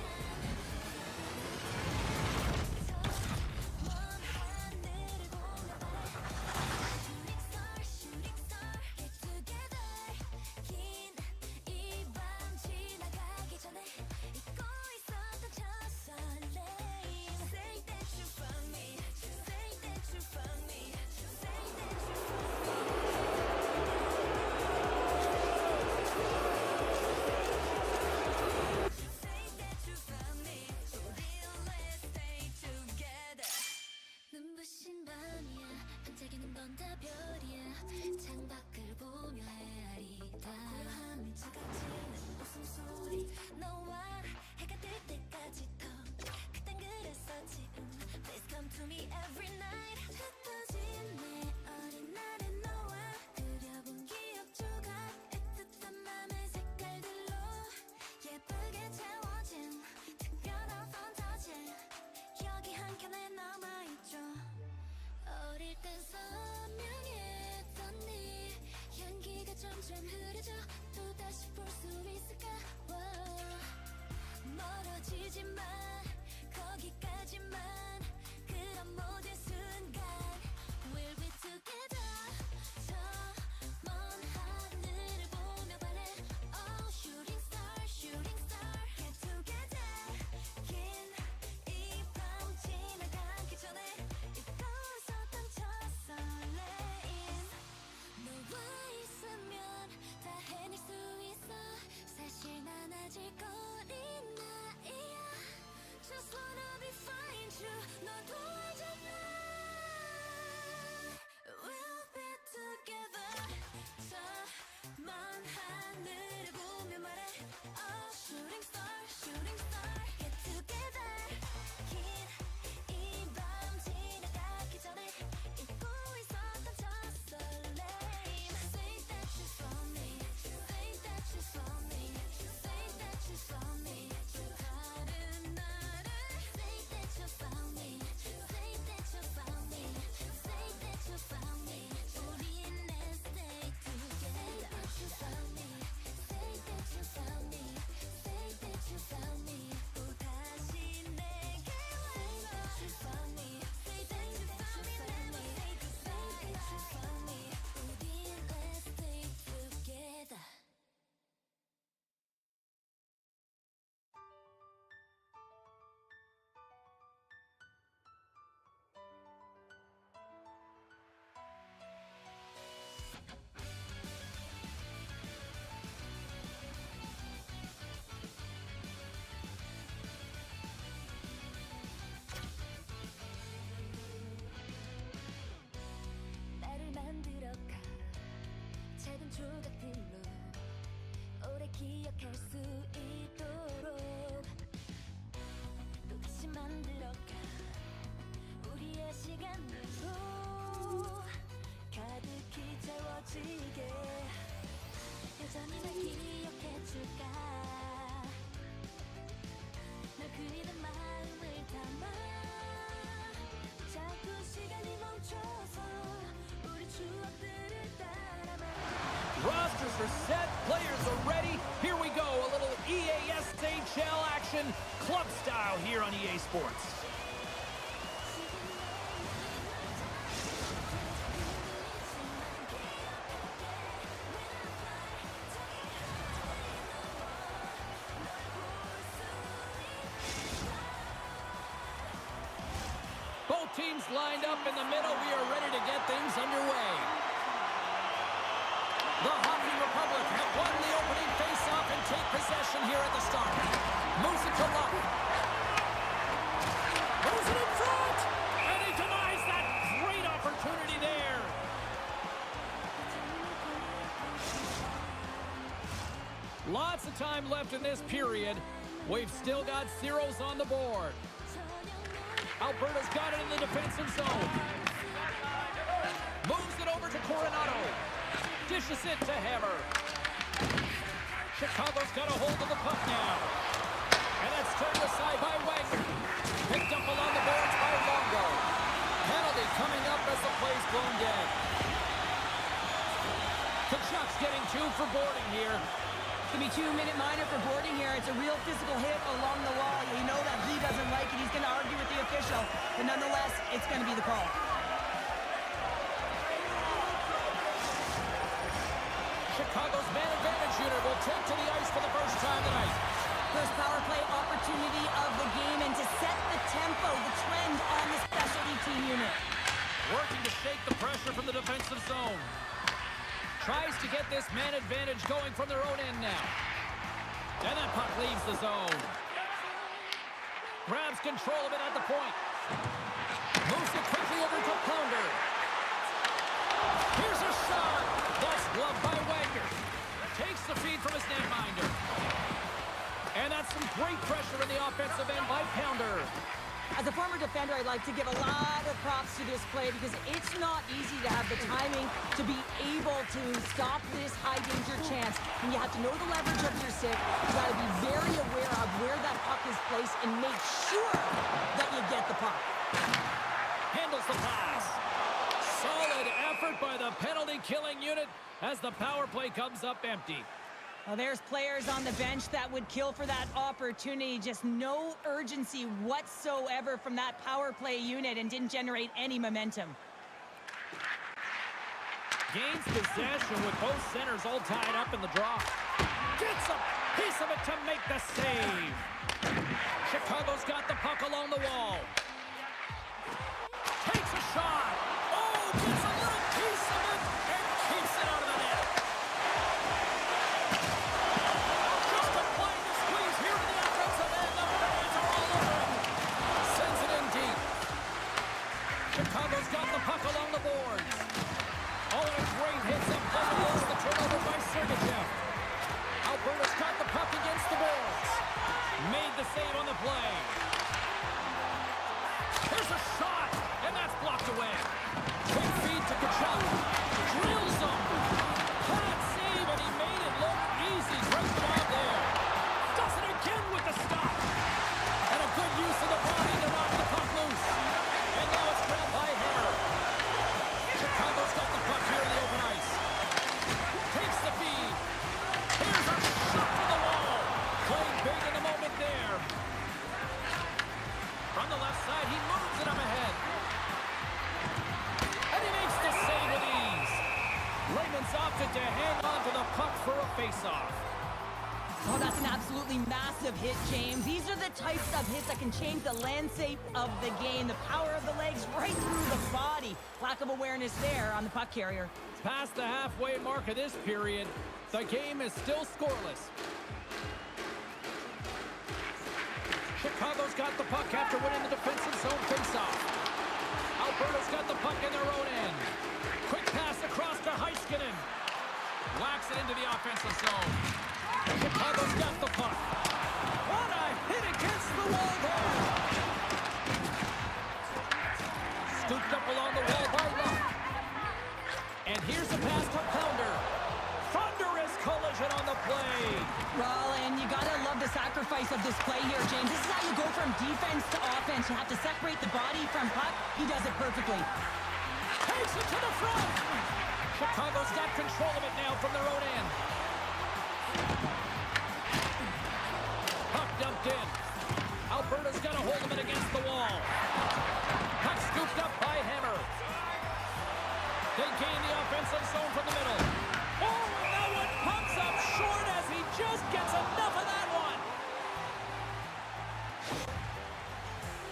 조각들로 오래 기억할 수 있도록 또 다시 만들어가 시간으로 가득히 채워지게 여전히 날 기억해줄까 널 그리는 마음을 담아 자꾸 시간이 멈춰서 우리 추억들을 따라만 Rosters are set, players are ready. Here we go, a little EASHL action, club style here on EA Sports. Both teams lined up in the middle. We are ready to get things underway. The Hockey Republic have won the opening face-off and take possession here at the start. Moves it to Luck. Moves it in front! And he denies that great opportunity there. Lots of time left in this period. We've still got zeros on the board. Alberta's got it in the defensive zone. Moves it over to Coronado. Dishes it to Hammer. Chicago's got a hold of the puck now. And that's turned aside by Wagner. Picked up along the boards by Longo. Penalty coming up as the play's blown dead. Kachuk's getting 2 for boarding here. It's going to be 2-minute minor for boarding here. It's a real physical hit along the wall. You know that he doesn't like it. He's going to argue with the official. But nonetheless, it's going to be the call. Chicago's man advantage unit will take to the ice for the first time tonight. First power play opportunity of the game, and to set the tempo, the trend on the specialty team unit. Working to shake the pressure from the defensive zone. Tries to get this man advantage going from their own end now. And that puck leaves the zone. Grabs control of it at the point. Moves it quickly over to Pounder. Here's a shot. That's gloved by Wagner. Takes the feed from his netminder. And that's some great pressure in the offensive end by Pounder. As a former defender, I'd like to give a lot of props to this play because it's not easy to have the timing to be able to stop this high-danger chance. And you have to know the leverage of your stick. You got to be very aware of where that puck is placed and make sure that you get the puck. Handles the pass. Solid effort by the penalty-killing unit as the power play comes up empty. Well, there's players on the bench that would kill for that opportunity. Just no urgency whatsoever from that power play unit and didn't generate any momentum. Gains possession with both centers all tied up in the draw. Gets a piece of it to make the save. Chicago's got the puck along the wall. Takes a shot. Oh, gets a little piece of it and keeps it out of the net. Just applying the squeeze here in the offensive end. The fans are all over him. Sends it in deep. Chicago's got the puck along the boards. Oh, and a great hits up play against the turnover by Sergachev. Alberta's got the puck against the boards. Made the save on the play. Here's a shot, and that's blocked away. Quick feed to Kachuk. Drills him. Hot save, and he made it look easy. Great job there. Does it again with the stop. And a good use of the body to knock the puck loose. And now it's grabbed by Hammer. Chicago's got the puck here in the open ice. Takes the feed. Here's a shot to the wall. Playing big in the moment there. From the left side, he moves it up ahead. And he makes the save with ease. Raymond's opted to hang on to the puck for a face-off. Oh, that's an absolutely massive hit, James. These are the types of hits that can change the landscape of the game. The power of the legs right through the body. Lack of awareness there on the puck carrier. Past the halfway mark of this period, the game is still scoreless. Chicago's got the puck after winning the defensive zone face-off. Alberta's got the puck in their own end. Quick pass across to Heiskanen. Whacks it into the offensive zone. Chicago's got the puck. What a hit against the wall there. Well, and you gotta love the sacrifice of this play here, James. This is how you go from defense to offense. You have to separate the body from puck. He does it perfectly. Takes it to the front. Chicago's got control of it now from their own end. Puck dumped in. Alberta's got a hold of it against the wall. Puck scooped up by Hammer. They gain the offensive zone from the middle. Oh, and that one pumps up short as he just gets enough of that one.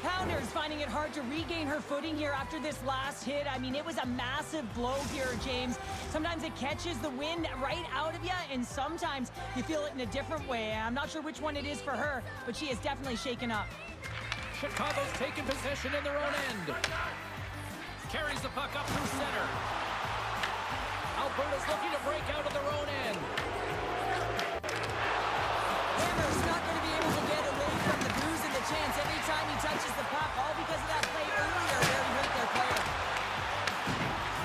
Pounder's finding it hard to regain her footing here after this last hit. I mean, it was a massive blow here, James. Sometimes it catches the wind right out of you, and sometimes you feel it in a different way. I'm not sure which one it is for her, but she is definitely shaken up. Chicago's taking possession in their own end. Carries the puck up through center. Alberta's looking to break out of their own end. Hammer's not going to be able to get away from the bruise and the chance every time he touches the puck, all because of that play earlier where he hurt their player.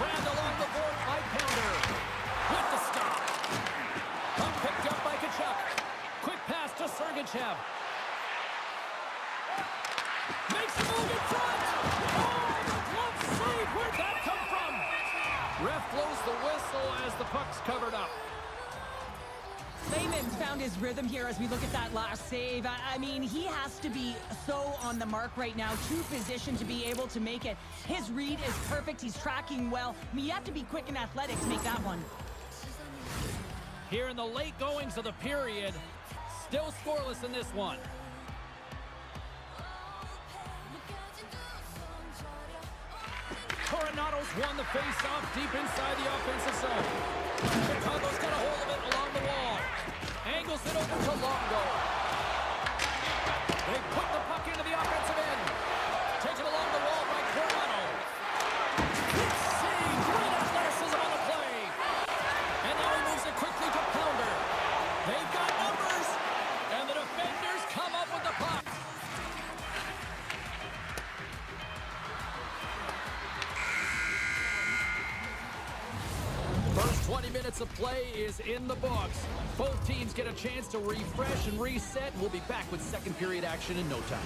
Grabbed along the board by Pounder. With the stop. Puck picked up by Kachuk. Quick pass to Sergachev. Makes a move in front. Oh, the glove save. Where'd that come from? Ref blows the whistle as the puck's covered up. Lehman's found his rhythm here as we look at that last save. I mean, he has to be so on the mark right now, too positioned to be able to make it. His read is perfect. He's tracking well. I mean, you have to be quick and athletic to make that one. Here in the late goings of the period, still scoreless in this one. Coronado's won the face-off deep inside the offensive zone. Chicago's got a hold of it along the wall. Angles it over to Longo. They put the puck into the offensive end. Taken along the wall by Coronado. Good save. Great athleticism on the play. And now he moves it quickly to Pounder. They've got numbers. And the defenders come up with the puck. First 20 minutes of play is in the books. Both teams get a chance to refresh and reset. We'll be back with second period action in no time.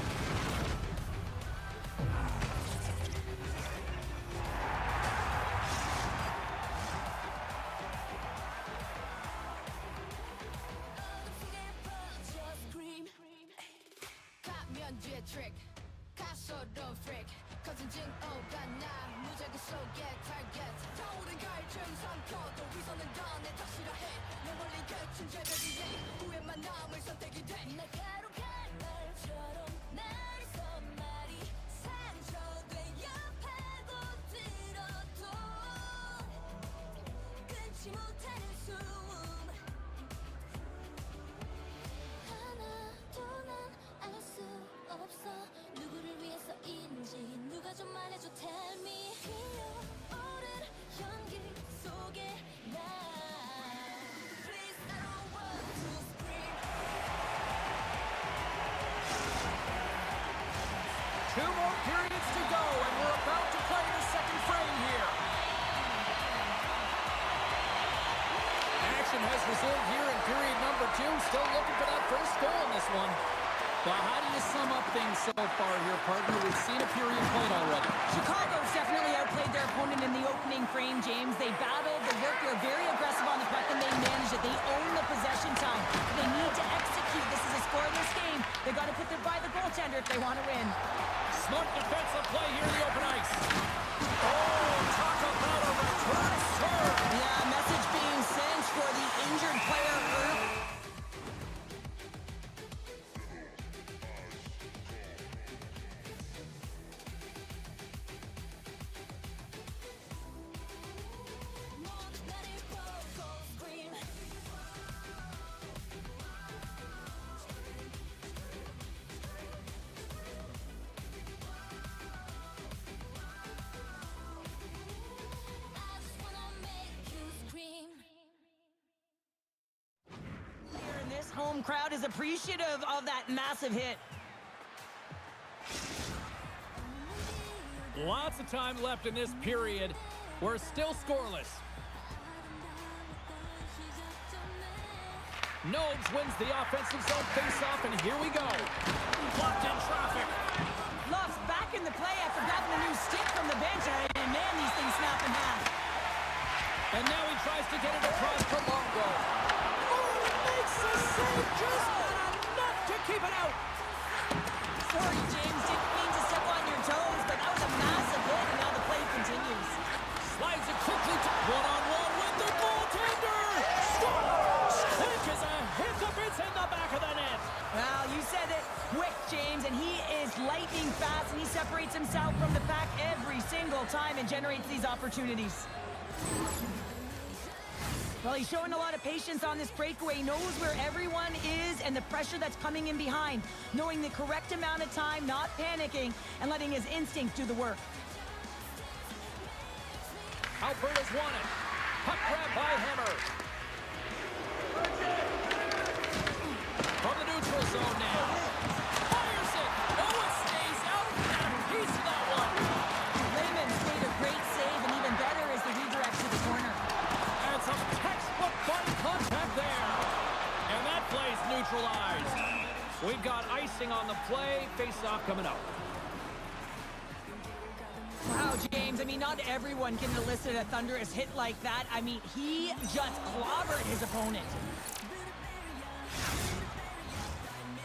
Two more periods to go, and we're about to play the second frame here. Action has resumed here in period number 2. Still looking for that first goal in this one. Well, how do you sum up things so far here, partner? We've seen a period played already. Chicago's definitely outplayed their opponent in the opening frame, James. They battled, they worked, they're very aggressive on the puck, and they managed it. They own the possession time. They need to execute. This is a scoreless game. They've got to put it by the goaltender if they want to win. Smart defensive play here in the open ice. Oh, talk about a return serve. Yeah, message being sent for the injured player, Irv. Home crowd is appreciative of that massive hit. Lots of time left in this period. We're still scoreless. Nobes wins the offensive zone face-off, and here we go. Blocked in traffic. Love's back in the play after grabbing a new stick from the bench. And man, these things snap in half. And now he tries to get it across to Longo. Oh, he makes the save, just not enough to keep it out. Sorry, James, didn't mean to step on your toes, but that was a massive hit, and now the play continues. Slides it quickly to one-on-one with the goaltender. Scores! Quick as a hiccup, it's in the back of the net. Well, you said it. Quick, James, and he is lightning fast, and he separates himself from the pack every single time and generates these opportunities. Well, he's showing a lot of patience on this breakaway. He knows where everyone is and the pressure that's coming in behind. Knowing the correct amount of time, not panicking, and letting his instinct do the work. Alberta's won it. Puck grab by Hammer. From the neutral zone now. Fires it. Oh, it stays out. Got a piece of that one. Raymond's made a great save, and even better is the redirect to the corner. And some textbook body contact there. And that play's neutralized. We've got icing on the play. Face-off coming up. Wow, James, I mean, not everyone can elicit a thunderous hit like that. I mean, he just clobbered his opponent.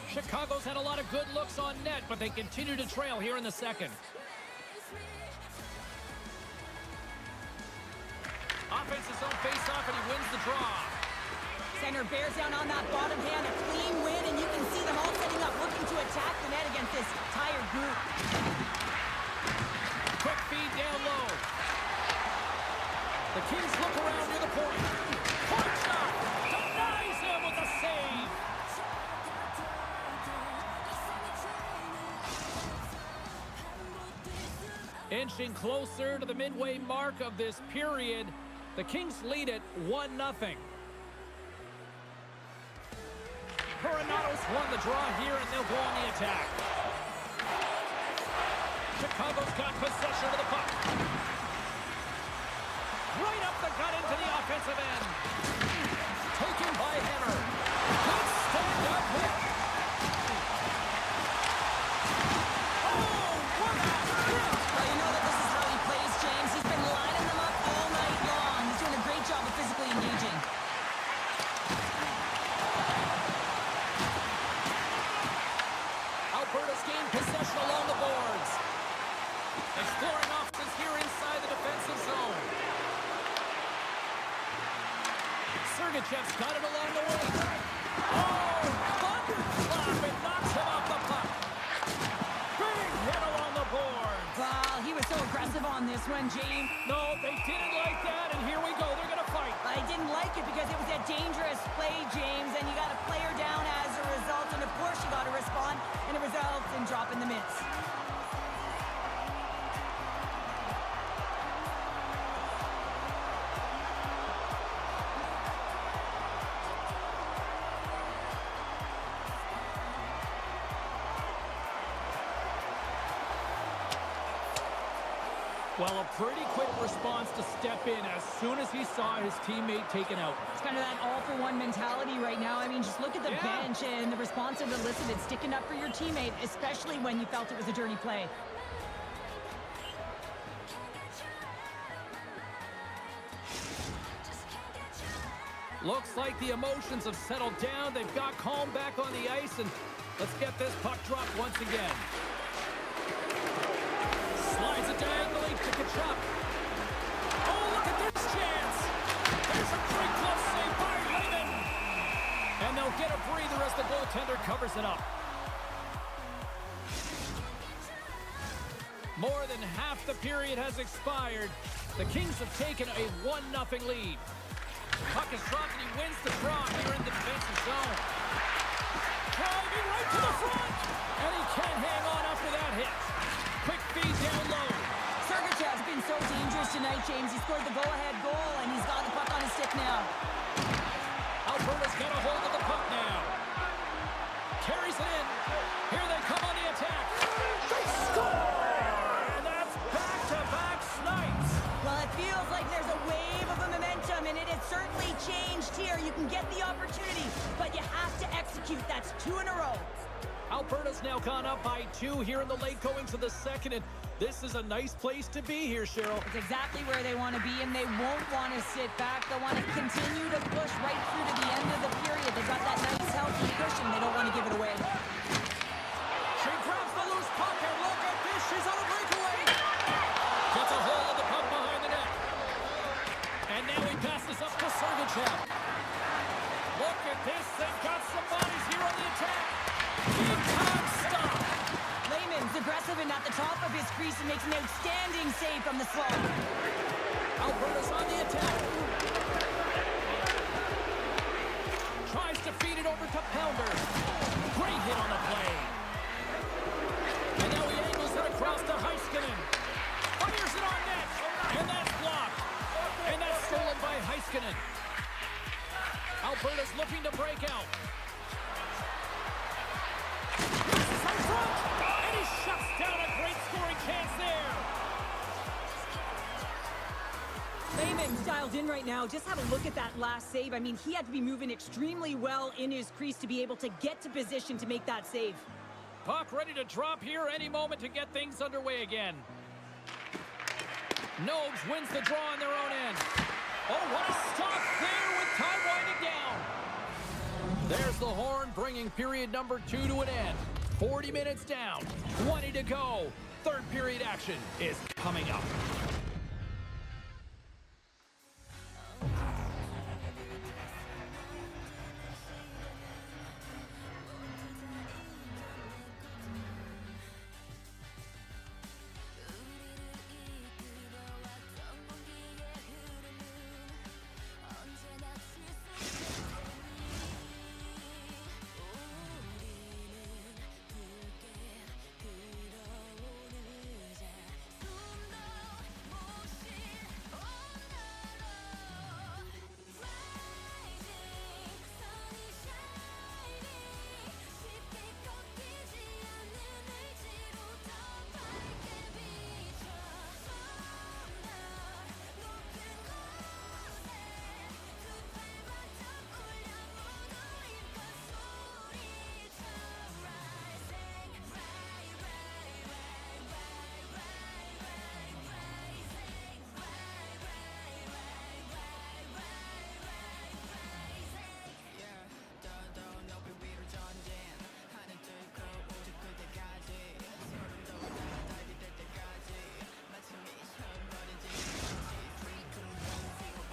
Chicago's had a lot of good looks on net, but they continue to trail here in the second. Offense's own face-off, and he wins the draw. Center bears down on that bottom hand, a clean win, and you can see them all setting up, looking to attack the net against this tired group. Quick feed down low. The Kings look around near the point. Point shot! Denies him with a save! Inching closer to the midway mark of this period. The Kings lead it 1-0. Coronado's won the draw here, and they'll go on the attack. Chicago's got possession of the puck. Right up the gut into the offensive end. Taken by Hammer. Good stand-up hit. Oh, what a hit! Well, you know that this is how he plays, James. He's been lining them up all night long. He's doing a great job of physically engaging. Alberta's gained possession along the boards. Exploring options here inside the defensive zone. Sergachev's got it along the wing. Oh, thunderclap! It knocks him off the puck. Big hit along the boards. Wow, he was so aggressive on this one, James. No, they didn't like that, and here we go. They're going to fight. I didn't like it because it was a dangerous play, James, and you got a player down as a result, and of course you got to respond, and it results in dropping the mitts. Well, a pretty quick response to step in as soon as he saw his teammate taken out. It's kind of that all-for-one mentality right now. I mean, just look at the bench and the response it elicited, sticking up for your teammate, especially when you felt it was a dirty play. Looks like the emotions have settled down. They've got calm back on the ice, and let's get this puck dropped once again. Slides it diagonally to Tkachuk. Oh, look at this chance. There's a pretty close save by Lehman. And they'll get a breather as the goaltender covers it up. More than half the period has expired. The Kings have taken a 1-0 lead. Puck is dropped and he wins the draw here in the defensive zone. Driving right to the front. And he can't hang on after that hit. Quick feed down low. Sergachev's been so dangerous tonight, James. He scored the go-ahead goal, and he's got the puck on his stick now. Alberta's got a hold of the puck now. Carries it in. Here they come on the attack. They score! And that's back-to-back snipes. Well, it feels like there's a wave of momentum, and it has certainly changed here. You can get the opportunity, but you Alberta's now gone up by 2 here in the late goings of the second, and this is a nice place to be here, Cheryl. It's exactly where they want to be, and they won't want to sit back. They'll want to continue to push right through to the end of the period. They've got that nice, healthy cushion. They don't want to give it away. She grabs the loose puck, and look at this. She's on a breakaway. Gets a hold of the puck behind the net. And now he passes up to Sergachev. Look at this. They've got some bodies here on the attack. Big time stop. Lehman's aggressive and at the top of his crease and makes an outstanding save from the slot. Alberta's on the attack. Tries to feed it over to Pounder. Great hit on the play. And now he angles it across to Heiskanen. Fires it on net. And that's blocked. And that's stolen by Heiskanen. Alberta's looking to break out. And he shuts down a great scoring chance there. Lehman's dialed in right now. Just have a look at that last save. I mean, he had to be moving extremely well in his crease to be able to get to position to make that save. Puck ready to drop here any moment to get things underway again. Nobes wins the draw on their own end. Oh, what a stop there with time winding down. There's the horn, bringing period number 2 to an end. 40 minutes down, 20 to go. Third period action is coming up.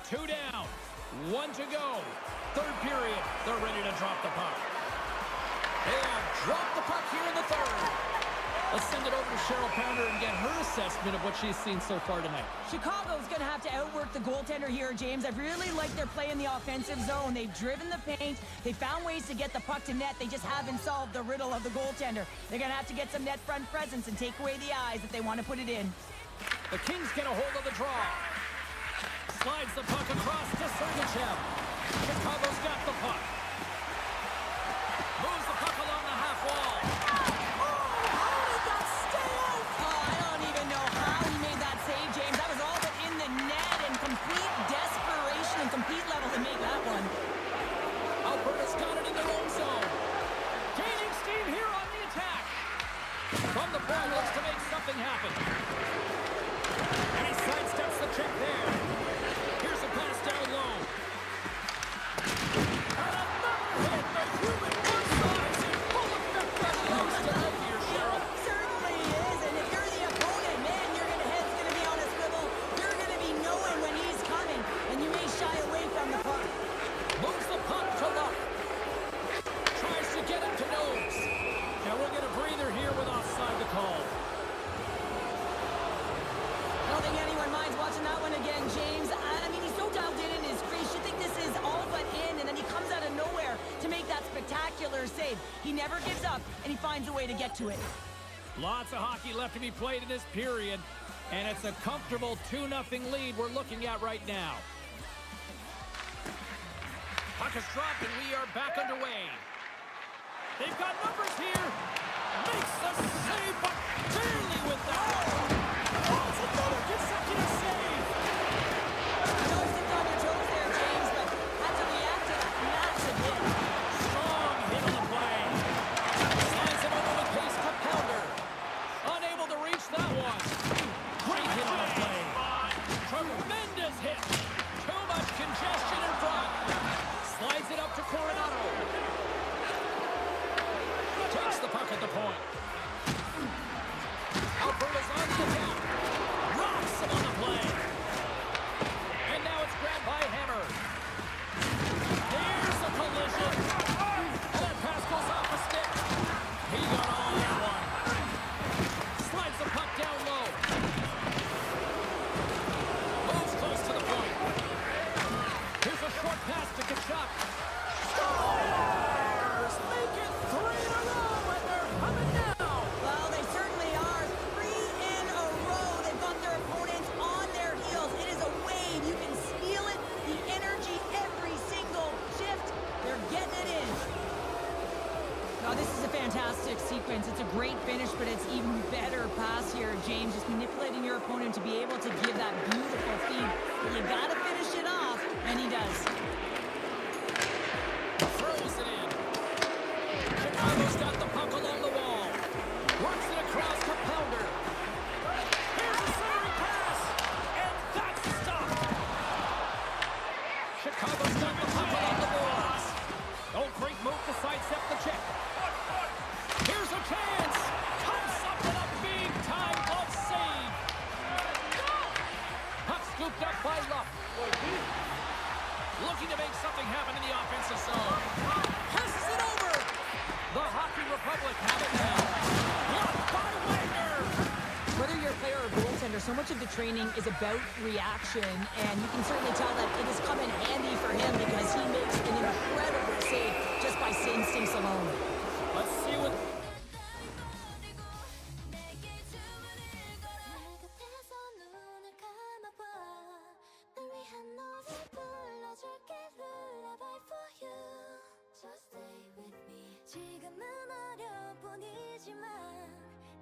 Two down, 1 to go. Third period, they're ready to drop the puck. They have dropped the puck here in the third. Let's send it over to Cheryl Pounder and get her assessment of what she's seen so far tonight. Chicago's going to have to outwork the goaltender here, James. I really like their play in the offensive zone. They've driven the paint. They found ways to get the puck to net. They just haven't solved the riddle of the goaltender. They're going to have to get some net front presence and take away the eyes if they want to put it in. The Kings get a hold of the draw. Slides the puck across to Sergachev. Chicago's got the puck. Moves the puck along the half wall. How did that stay out? Oh, I don't even know how he made that save, James. That was all but in the net and complete desperation and complete level to make that one. Alberta's got it in their own zone. Gaining steam here on the attack. From the point, looks to make something happen. And he sidesteps the check there. Here's a pass down low. And another hit. The human one size in full effect by the Oakstone here, Cheryl. Certainly is, and if you're the opponent, man, your head's going to be on a swivel. You're going to be knowing when he's coming, and you may shy away from the puck. Moves the puck to Luck. Tries to get it to Nobes. Now we'll get a breather here with offside the call. I don't think anyone minds watching that one again, James. I mean, he's so dialed in his crease. You think this is all but in, and then he comes out of nowhere to make that spectacular save. He never gives up, and he finds a way to get to it. Lots of hockey left to be played in this period, and it's a comfortable 2-0 lead we're looking at right now. Puck is dropped, and we are back underway. They've got numbers here. Makes the save, but barely with that. Oh, it's another consecutive save. I know he's sitting on your toes there, James, but had to react to that massive hit. Strong hit on the play. Slides it over Oh, this is a fantastic sequence. It's a great finish, but it's even better pass here, James. Just manipulating your opponent to be able to give that beautiful feed. But you got to finish it off, and he does. Throws it in. Chicago's got the puck along the wall. Works it across to Pounder. Here's a centering pass, and that's stopped. Chicago's got the puck along the boards. Oh, great move to sidestep the check. Here's a chance. Comes up with a big-time glove save. Puck scooped up by Luff. Looking to make something happen in the offensive zone. Passes it over. The Hockey Republic have it now. Blocked by Wagner. Whether you're a player or goaltender, so much of the training is about reaction, and you can certainly tell that it has come in handy for him because he makes an incredible save just by instincts alone. Let's see what...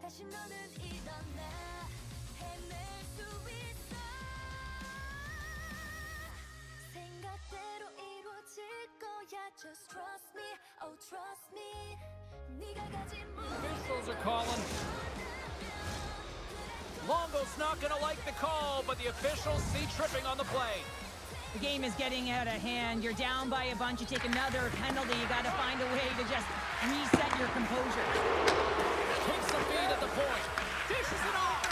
다시 너는 일어나 해낼 수 있어 생각대로 이루어질 거야 Just trust me, oh trust me 네가 가진 Officials are calling. Longo's not going to like the call, but the officials see tripping on the play. The game is getting out of hand. You're down by a bunch. You take another penalty. You got to find a way to just reset your composure. Takes the feed at the point. Dishes it off.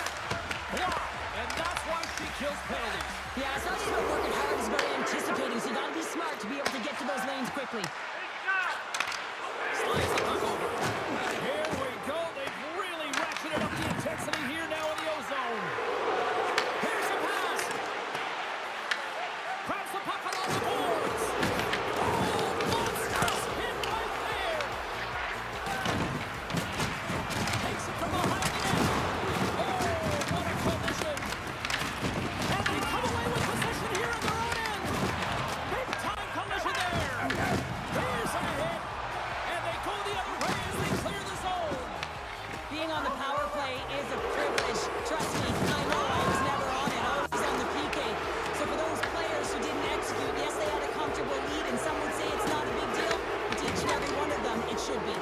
Block. And that's why she kills penalties. Yeah, it's not just about working hard. It's about anticipating. So you got to be smart to be able to get to those lanes quickly. Slides the puck over. Here we go. They've really ratcheted up the intensity here now in the O-zone. Here's a pass. Grabs the puck along the boards. Oh, monsters hit right there. Takes it from behind the net. Oh, what a collision. And they come away with possession here on their own end. Big time collision there. Here's a hit. And they go the other way as they clear the zone. Being on the power play is a privilege. Trust me, I know I was never on it. Always on the PK. So for those players who didn't execute, yes, they had a comfortable lead, and some would say it's not a big deal. But to each and every one of them, it should be.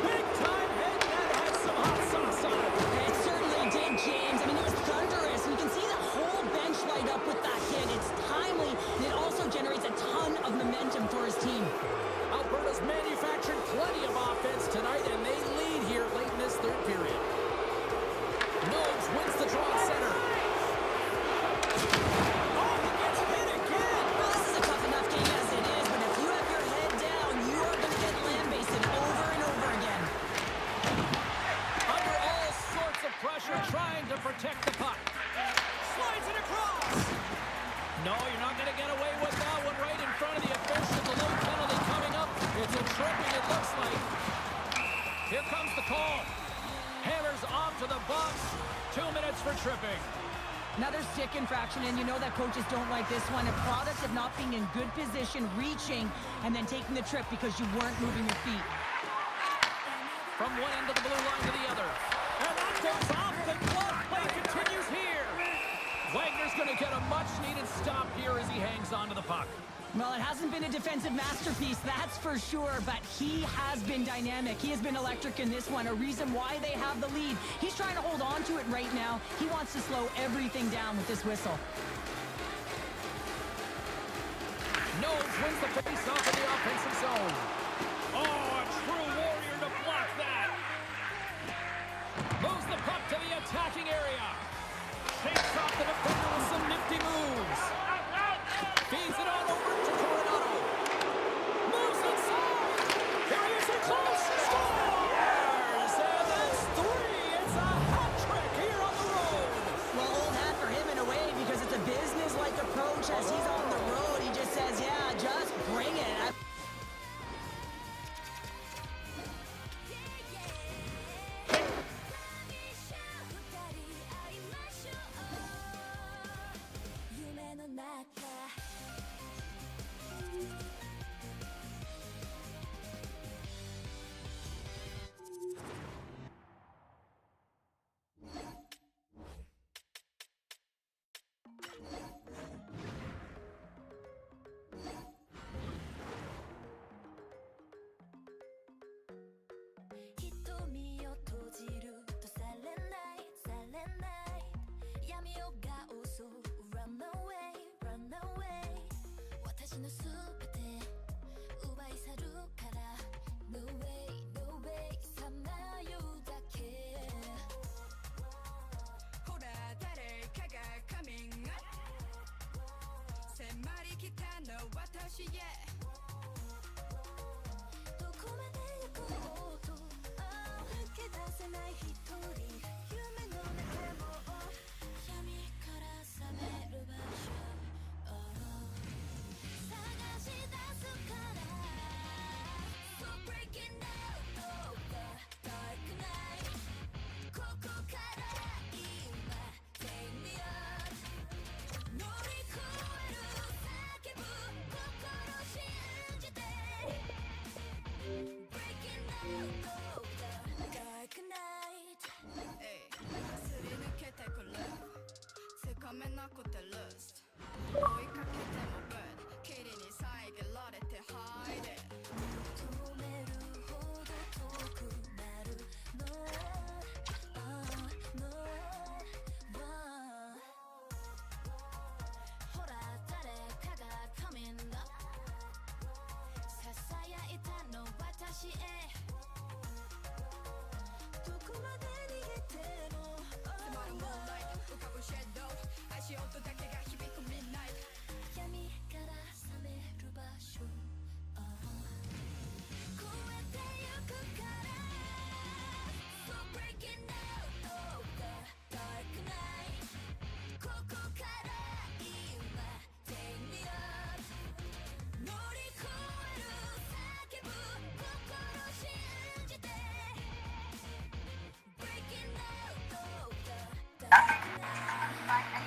Big time hit that had some hot sauce on it. It certainly did, James. I mean, it was thunderous. You can see the whole bench light up with that hit. It's timely, and it also generates a ton of momentum for his team. Alberta's manufactured plenty of offense tonight, and they lead here late in this third period. Nogues wins the draw at center. Oh, he gets hit again. Well, this is a tough enough game as it is, but if you have your head down, you are going to get lambasted over and over again. Under all sorts of pressure, trying to protect the puck. Slides it across. No, you're not going to get away with that one right in front of the official. The low penalty coming up. It's a tripping, it looks like. Here comes the call. Hammers off to the box. 2 minutes for tripping. Another stick infraction, and you know that coaches don't like this one. A product of not being in good position, reaching, and then taking the trip because you weren't moving your feet. From one end of the blue line to the other. And that goes off. The glove play continues here. Wagner's going to get a much-needed stop here as he hangs on to the puck. Well, it hasn't been a defensive masterpiece, that's for sure, but he has been dynamic. He has been electric in this one, a reason why they have the lead. He's trying to hold on to it right now. He wants to slow everything down with this whistle. Nogues wins the face-off in the offensive zone. Oh, a true warrior to block that. Moves the puck to the attacking area. Shakes off the defender with some nifty moves. Feeds it on over to Coronado. Moves inside. There he is in close. Scores! And that's 3. It's a hat trick here on the road. Well, old hat for him in a way because it's a business-like approach as he's on the road. He just says, yeah, just bring it. ない闇夜が襲う Run away, run away 私のすべて奪い去るから No way, no way さまようだけほら誰かが coming up 迫り来たの私へどこまで行こうと抜け出せない一人夢の中も闇から覚める場所探し出すから So breaking out of the dark night ここから今 Take me up 乗り越える叫ぶ心信じて Breaking out of the dark night すり抜けてくるつかめなくて Lust 追いかけても Bird 霧に遮られて Hide it 止めるほど遠くなるの No ほら誰かが coming up ささやいたの私へどこまで逃げても迫る Moonlight 浮かぶ Shadow 足音だけが響く Midnight 闇から覚める場所越えてゆくから So breaking out of the dark night ここから今 Take me up 乗り越える叫ぶ心信じて Breaking out of the dark night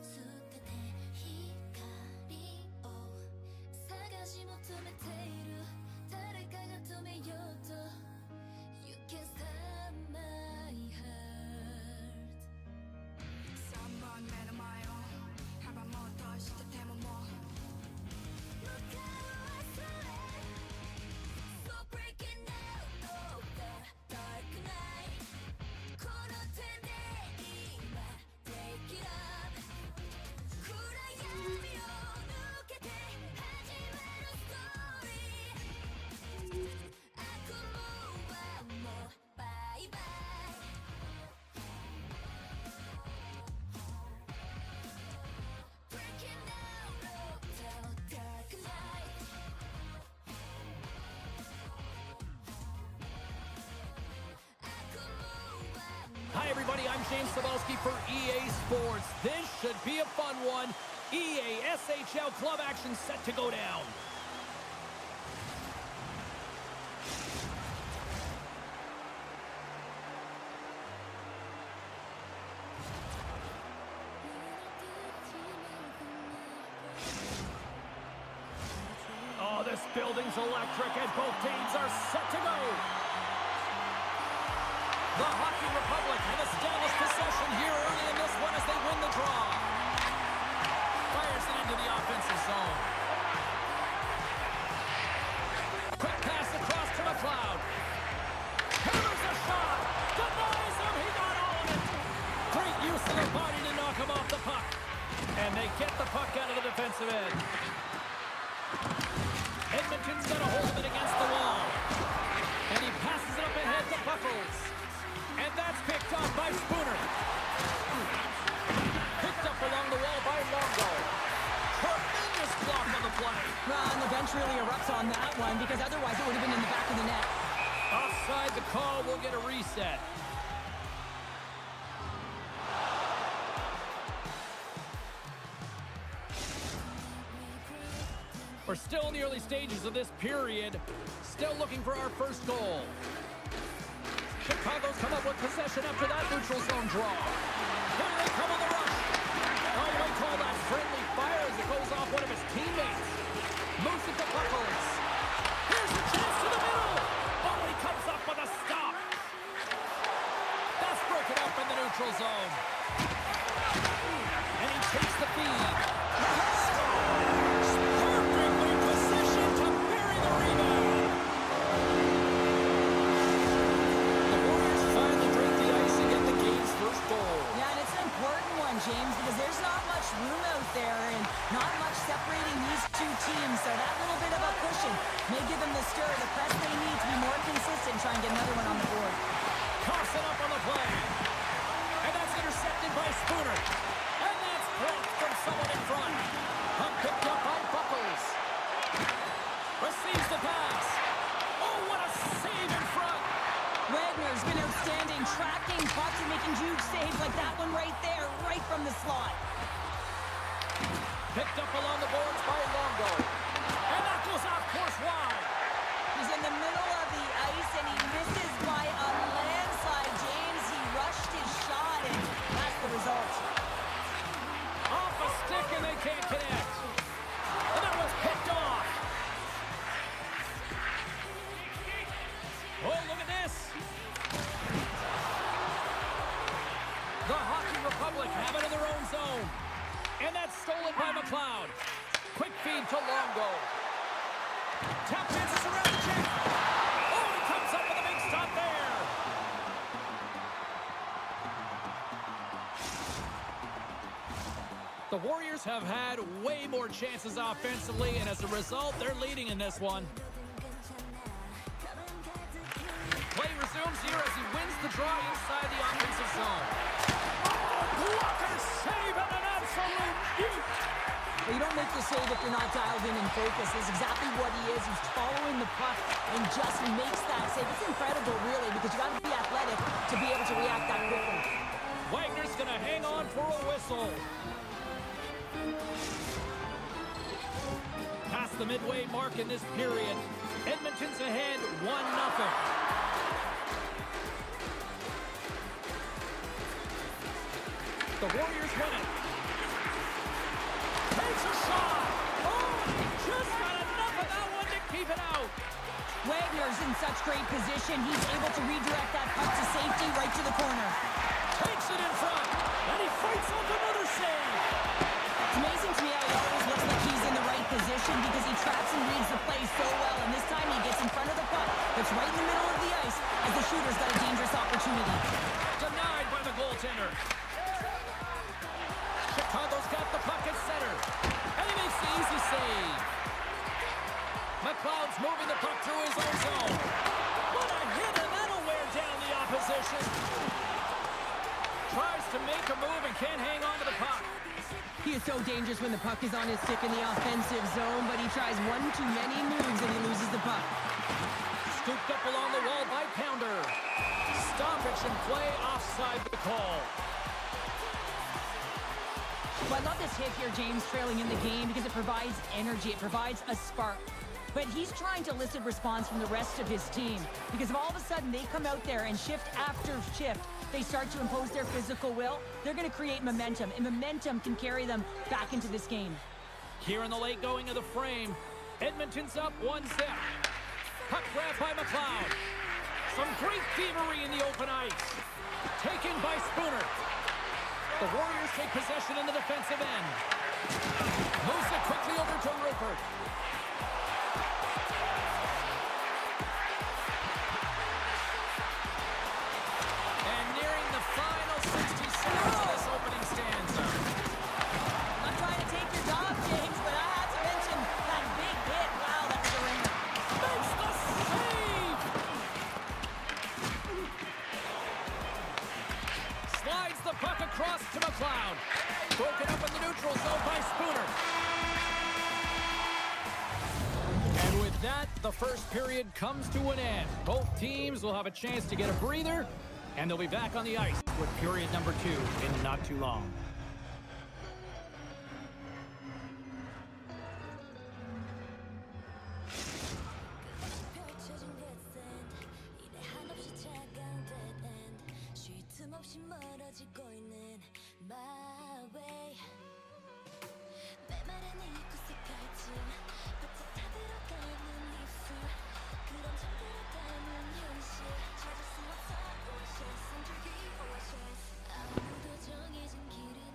捨てて光を探し求めている誰かが止めようと You can stop my heart 3番目の前を幅も落としててももう向かう朝へ So breaking out of the dark night この手で今 Take it up 暗闇を抜けて始まるストーリー悪夢はもうバイバイ Breaking out of the dark night Hi, everybody. I'm James Cebulski for EA Sports. This should be a fun one. EA SHL club action set to go down. Oh, this building's electric and both teams are set to go. The Hockey Republic have established possession here early in this one as they win the draw. Fires it into the offensive zone. Quick pass across to McLeod. Hammers a shot. Denies him. He got all of it. Great use of the body to knock him off the puck. And they get the puck out of the defensive end. Edmonton's got a hold of it against the wall. And he passes it up ahead to Buckles. And that's picked up by Spooner. Picked up along the wall by Longo. Tremendous block on the play. Well, and the bench really erupts on that one because otherwise it would have been in the back of the net. Offside the call, we'll get a reset. We're still in the early stages of this period. Still looking for our first goal. Chicago's come up with possession after that neutral zone draw. Here they come on the rush. Oh, we call that friendly fire as it goes off one of his teammates. Moves it to Buckles. Here's a chance to the middle. Oh, he comes up with a stop. That's broken up in the neutral zone. And he takes the feed. Perfectly positioned to bury the rebound. The Warriors finally break May give them the stir, the press they need to be more consistent, try and get another one on the board. Coughs it up on the play. And that's intercepted by Spooner. And that's blocked from someone in front. Puck picked up by Buckles. Receives the pass. Oh, what a save in front. Wagner's been outstanding, tracking pucks and making huge saves like that one right there, right from the slot. Picked up along the boards by Longo. And that goes off course wide. He's in the middle of the ice and he misses by a landslide. James, he rushed his shot and that's the result. Off a stick and they can't connect. And that was picked off. Oh, look at this. The Hockey Republic have it in their own zone. And that's stolen by McLeod. Quick feed to Longo. Tap dances around the check. Oh, he comes up with a big stop there. The Warriors have had way more chances offensively, and as a result, they're leading in this one. Play resumes here as he wins the draw inside the offensive zone. Oh, blocker save and an absolute beaut. Well, you don't make the save if you're not dialed in and focused. That's exactly what he is. He's following the puck and just makes that save. It's incredible, really, because you got to be athletic to be able to react that quickly. Wagner's going to hang on for a whistle. Past the midway mark in this period. Edmonton's ahead 1-0. The Warriors win it. Takes a shot. Oh, just got enough of that one to keep it out. Wagner's in such great position. He's able to redirect that puck to safety right to the corner. Takes it in front. And he fights off another save. It's amazing to me how he always looks like he's in the right position because he tracks and reads the play so well. And this time he gets in front of the puck that's right in the middle of the ice as the shooter's got a dangerous opportunity. Denied by the goaltender. Chicago's got the puck at center. And he makes the easy save. McLeod's moving the puck through his own zone. What a hit, and that'll wear down the opposition. Tries to make a move and can't hang on to the puck. He is so dangerous when the puck is on his stick in the offensive zone, but he tries one too many moves and he loses the puck. Scooped up along the wall by Pounder. Stoppage and play offside the call. Well, I love this hit here, James, trailing in the game because it provides energy. It provides a spark. But he's trying to elicit response from the rest of his team because if all of a sudden they come out there and shift after shift, they start to impose their physical will, they're going to create momentum, and momentum can carry them back into this game. Here in the late going of the frame, Edmonton's up 1-0. Puck grab by McLeod. Some great thievery in the open ice. Taken by Spooner. The Warriors take possession in the defensive end. Moves it quickly over to Rupert. And nearing the final 60 seconds of this opening stanza. I'm trying to take your job, James, but I have to mention that big hit. Wow, that was a ringer. Makes the save! Slides the puck across to McLeod. Broken up in the neutral zone by Spooner. And with that, the first period comes to an end. Both teams will have a chance to get a breather, and they'll be back on the ice with period number 2 in not too long. 정해진 길을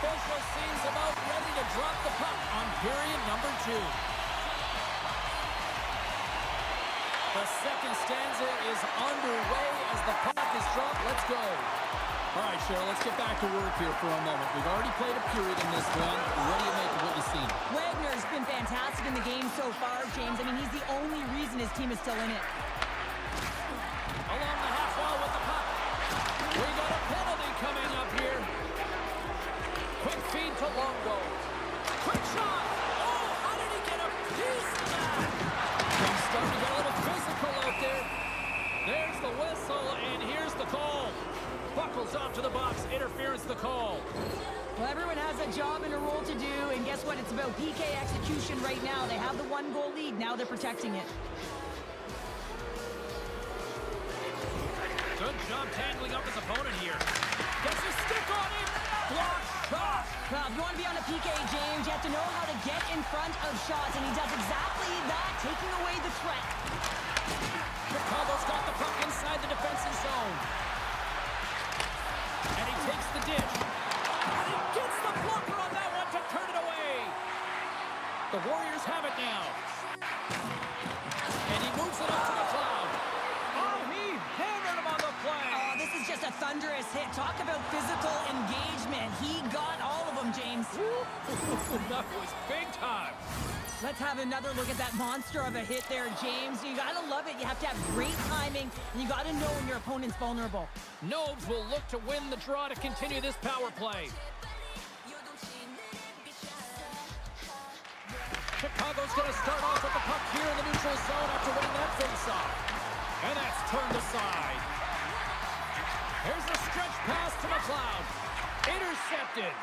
official seems about ready to drop the puck on period number 2. The second stanza is underway as the puck is dropped. Let's go. All right, Cheryl, let's get back to work here for a moment. We've already played a period in this one. What do you make of what you've seen? Wagner's been fantastic in the game so far, James. I mean, he's the only reason his team is still in it. Along the half wall with the puck. We got a penalty coming up here. Quick feed to Longo. Quick shot. Oh, how did he get a piece of that? Things starting to get a little physical out there. There's the whistle, and here's the call. Buckles off to the box. Interference the call. Well, everyone has a job and a role to do, and guess what? It's about PK execution right now. They have the 1-goal lead. Now they're protecting it. Good job tangling up his opponent here. Gets a stick on him. Block shot. Well, if you want to be on a PK, James, you have to know how to get in front of shots, and he does exactly that, taking away the threat. Chicago's got the puck inside the defensive zone. And he takes the dish. And he gets the blocker on that one to turn it away. The Warriors have it now. And he moves it up to McLeod. Oh, he hammered him on the play. Oh, this is just a thunderous hit. Talk about physical engagement. He got all of them, James. That was big time. Let's have another look at that monster of a hit there, James. You got to love it. You have to have great timing, and you got to know when your opponent's vulnerable. Nobes will look to win the draw to continue this power play. Chicago's going to start off with the puck here in the neutral zone after winning that face-off. And that's turned aside. Here's the stretch pass to McLeod. Intercepted.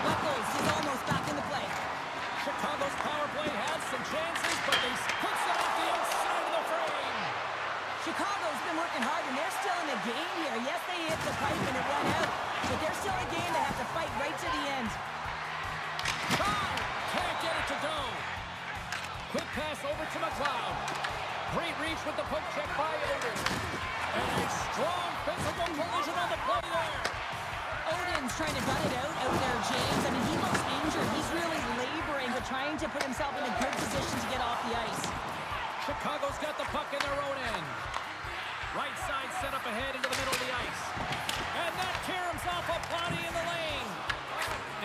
Buckles is almost back in the play. Chicago's power play had some chances, but they puts it off the outside of the frame. Chicago's been working hard, and they're still in the game here. Yes, they hit the pipe and it went out, but they're still in a game. They have to fight right to the end. Can't get it to go. Quick pass over to McLeod. Great reach with the poke check by Odin. And a strong physical collision on the play there. Odin's trying to gun it out there, James. I mean, he looks injured. He's really laboring, but trying to put himself in a good position to get off the ice. Chicago's got the puck in their own end. Right side set up ahead into the middle of the ice. And that caroms off a body in the lane.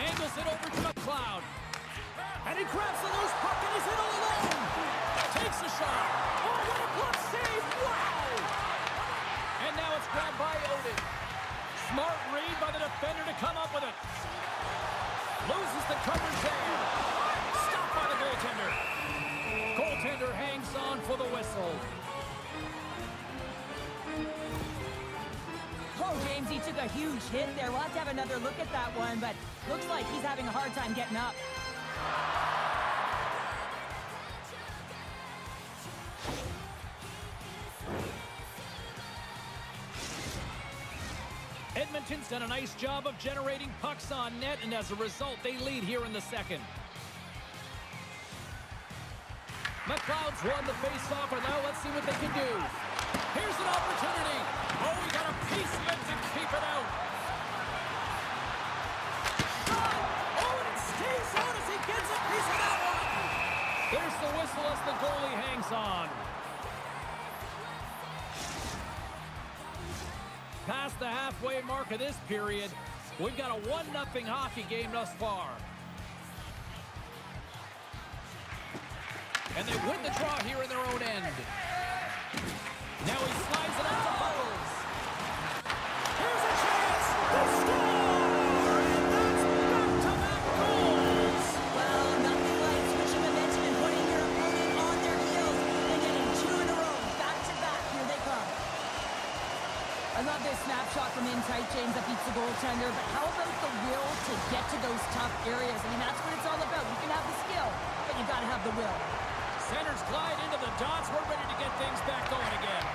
Angles it over to McLeod. And he grabs the loose puck and he's in all alone. Takes a shot. Oh, what a glove save. Wow. And now it's grabbed by Odin. Smart read by the defender to come up with it. Loses the coverage there. Stopped by the goaltender. Goaltender hangs on for the whistle. Oh, James, he took a huge hit there. We'll have to have another look at that one, but looks like he's having a hard time getting up. Edmonton's done a nice job of generating pucks on net, and as a result, they lead here in the second. McLeod's won the face-off, and now let's see what they can do. Here's an opportunity. Oh, he got a piece of it to keep it out. Shot! Oh, and it stays on as he gets a piece of that one. There's the whistle as the goalie hangs on. Past the halfway mark of this period, we've got a 1-0 hockey game thus far. And they win the draw here in their own end. Now he slides it out to Buckles. Here's a chance! They score! And that's back-to-back goals! Well, nothing like switching momentum and putting your opponent on their heels and getting 2 in a row. Back-to-back. Here they come. I love this snapshot from in tight, James, that beats the goaltender, but how about the will to get to those tough areas? I mean, that's what it's all about. You can have the skill, but you got to have the will. Centers glide into the dots. We're ready to get things back going again.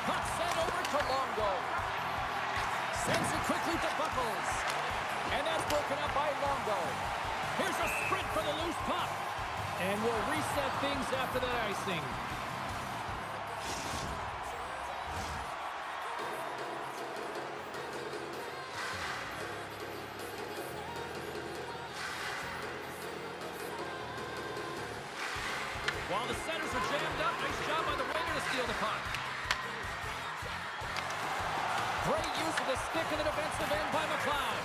Puck sent over to Longo. Sends it quickly to Buckles. And that's broken up by Longo. Here's a sprint for the loose puck. And we'll reset things after that icing. While the centers are jammed up, nice job by the winger to steal the puck. Great use of the stick in the defensive end by McLeod.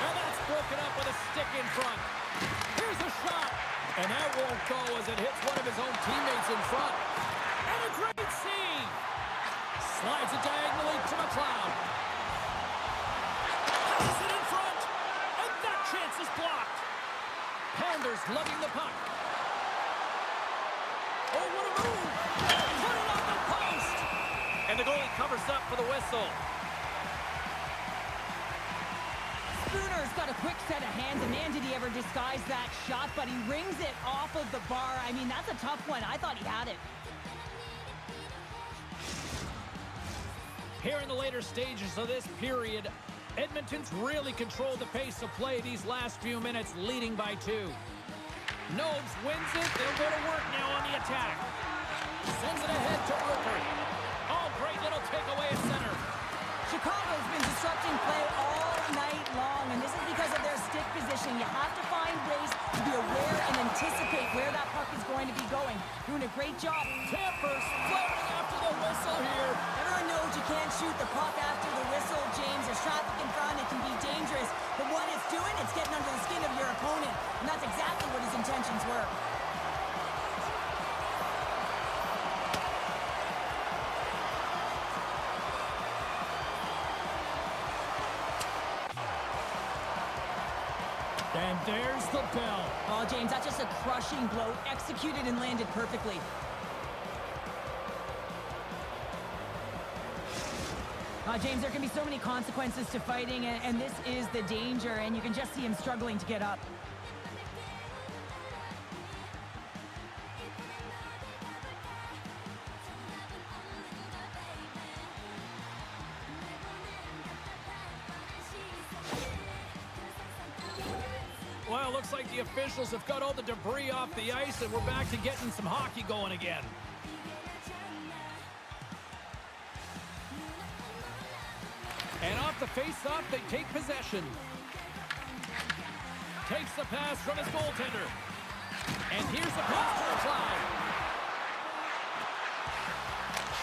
And that's broken up with a stick in front. Here's a shot. And that won't go as it hits one of his own teammates in front. And a great save. Slides it diagonally to McLeod. Passes it in front. And that chance is blocked. Pounders lugging the puck. Oh, what a move. Put it on the post. And the goalie covers up for the whistle. Spooner's got a quick set of hands, and man, did he ever disguise that shot, but he rings it off of the bar. I mean, that's a tough one. I thought he had it. Here in the later stages of this period, Edmonton's really controlled the pace of play these last few minutes, leading by 2. Nobes wins it. They'll go to work now on the attack. Sends it ahead to Rupert. Oh, great little takeaway at center. Chicago's been disrupting play all night long, and this is because of their stick position. You have to find ways to be aware and anticipate where that puck is going to be going. Doing a great job. Tampers floating after the whistle here. Everyone knows you can't shoot the puck after the whistle, James. There's traffic in front. It can be dangerous. But what it's doing, it's getting under the skin of your opponent. And that's exactly what his intentions were. And there's the bell. Oh, James, that's just a crushing blow. Executed and landed perfectly. James, there can be so many consequences to fighting, and this is the danger, and you can just see him struggling to get up. Well, looks like the officials have got all the debris off the ice, and we're back to getting some hockey going again. And off the face-off, they take possession. Takes the pass from his goaltender. And here's the pass to McLeod.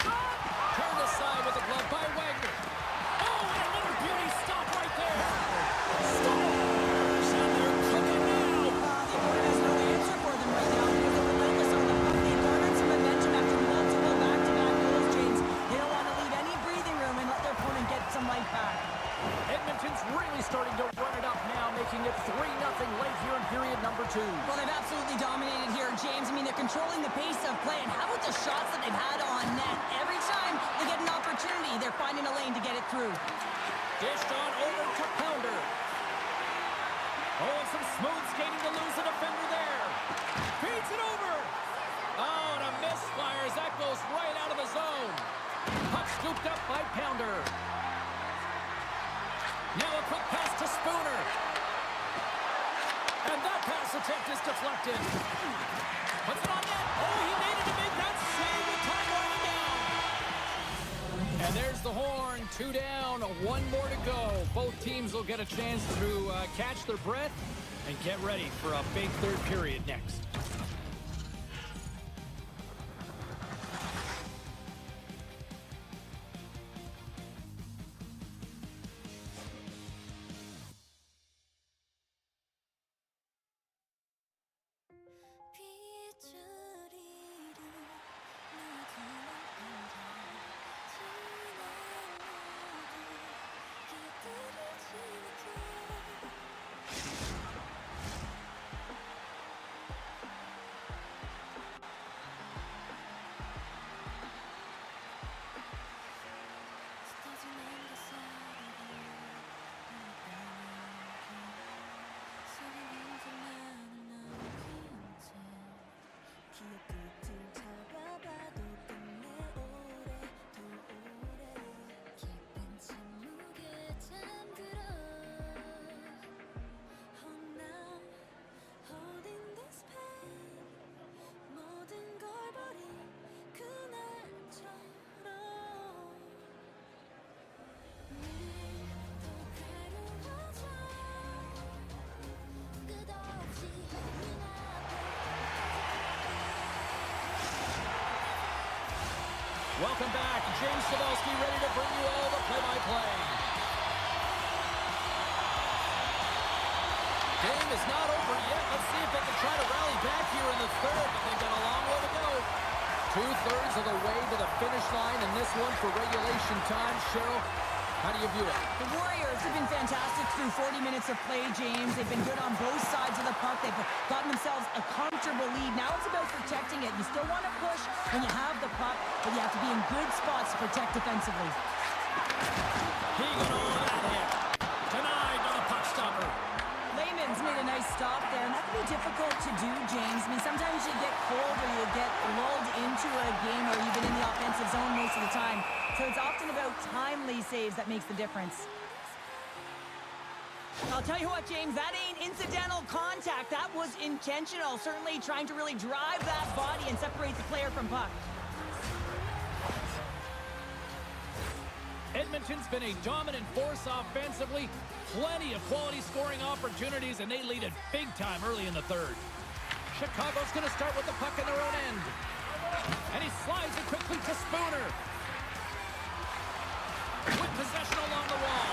Shot! Turned aside with the glove by Wagner. Oh, and another beauty stop right there. Stop! And they're cooking now. The opponent has no answer for them right now because they're relentless on the puck. They garnered some momentum after multiple back-to-back goals, James. They don't want to leave any breathing room and let their opponent get some life back. Edmonton's really starting to run it up now, making it 3-0 late here in period number 2. Well, they've absolutely dominated here, James. I mean, they're controlling the pace of play. And how about the shots that they've had on net? Every time they get an opportunity, they're finding a lane to get it through. Dished on over to Pounder. Oh, and some smooth skating to lose the defender there. Feeds it over. Oh, and a misfire as that goes right out of the zone. Puck scooped up by Pounder. Now a quick pass to Spooner. And that pass attempt is deflected. Puts it on net. Oh, he needed to make that save with time running down. And there's the horn. 2 down, 1 more to go. Both teams will get a chance to catch their breath and get ready for a big third period next. Welcome back. James Cybulski ready to bring you all the play-by-play. Game is not over yet. Let's see if they can try to rally back here in the third, but they've got a long way to go. 2/3 of the way to the finish line in this one for regulation time. Cheryl, how do you view it? The Warriors have been fantastic through 40 minutes of play, James. They've been good on both sides of the puck. They've gotten themselves a comfortable lead. Now it's about protecting it. You still want to push when you have the puck, but you have to be in good spots to protect defensively. Keegan on that hit. Denied by the puck stopper. Layman's made a nice stop there, and that can be difficult to do, James. I mean, sometimes you get cold or you get lulled into a game where you've been in the offensive zone most of the time. So it's often about timely saves that makes the difference. I'll tell you what, James, that ain't incidental contact. That was intentional, certainly trying to really drive that body and separate the player from puck. Edmonton's been a dominant force offensively. Plenty of quality scoring opportunities, and they lead it big time early in the third. Chicago's going to start with the puck in their own end. And he slides it quickly to Spooner. With possession along the wall.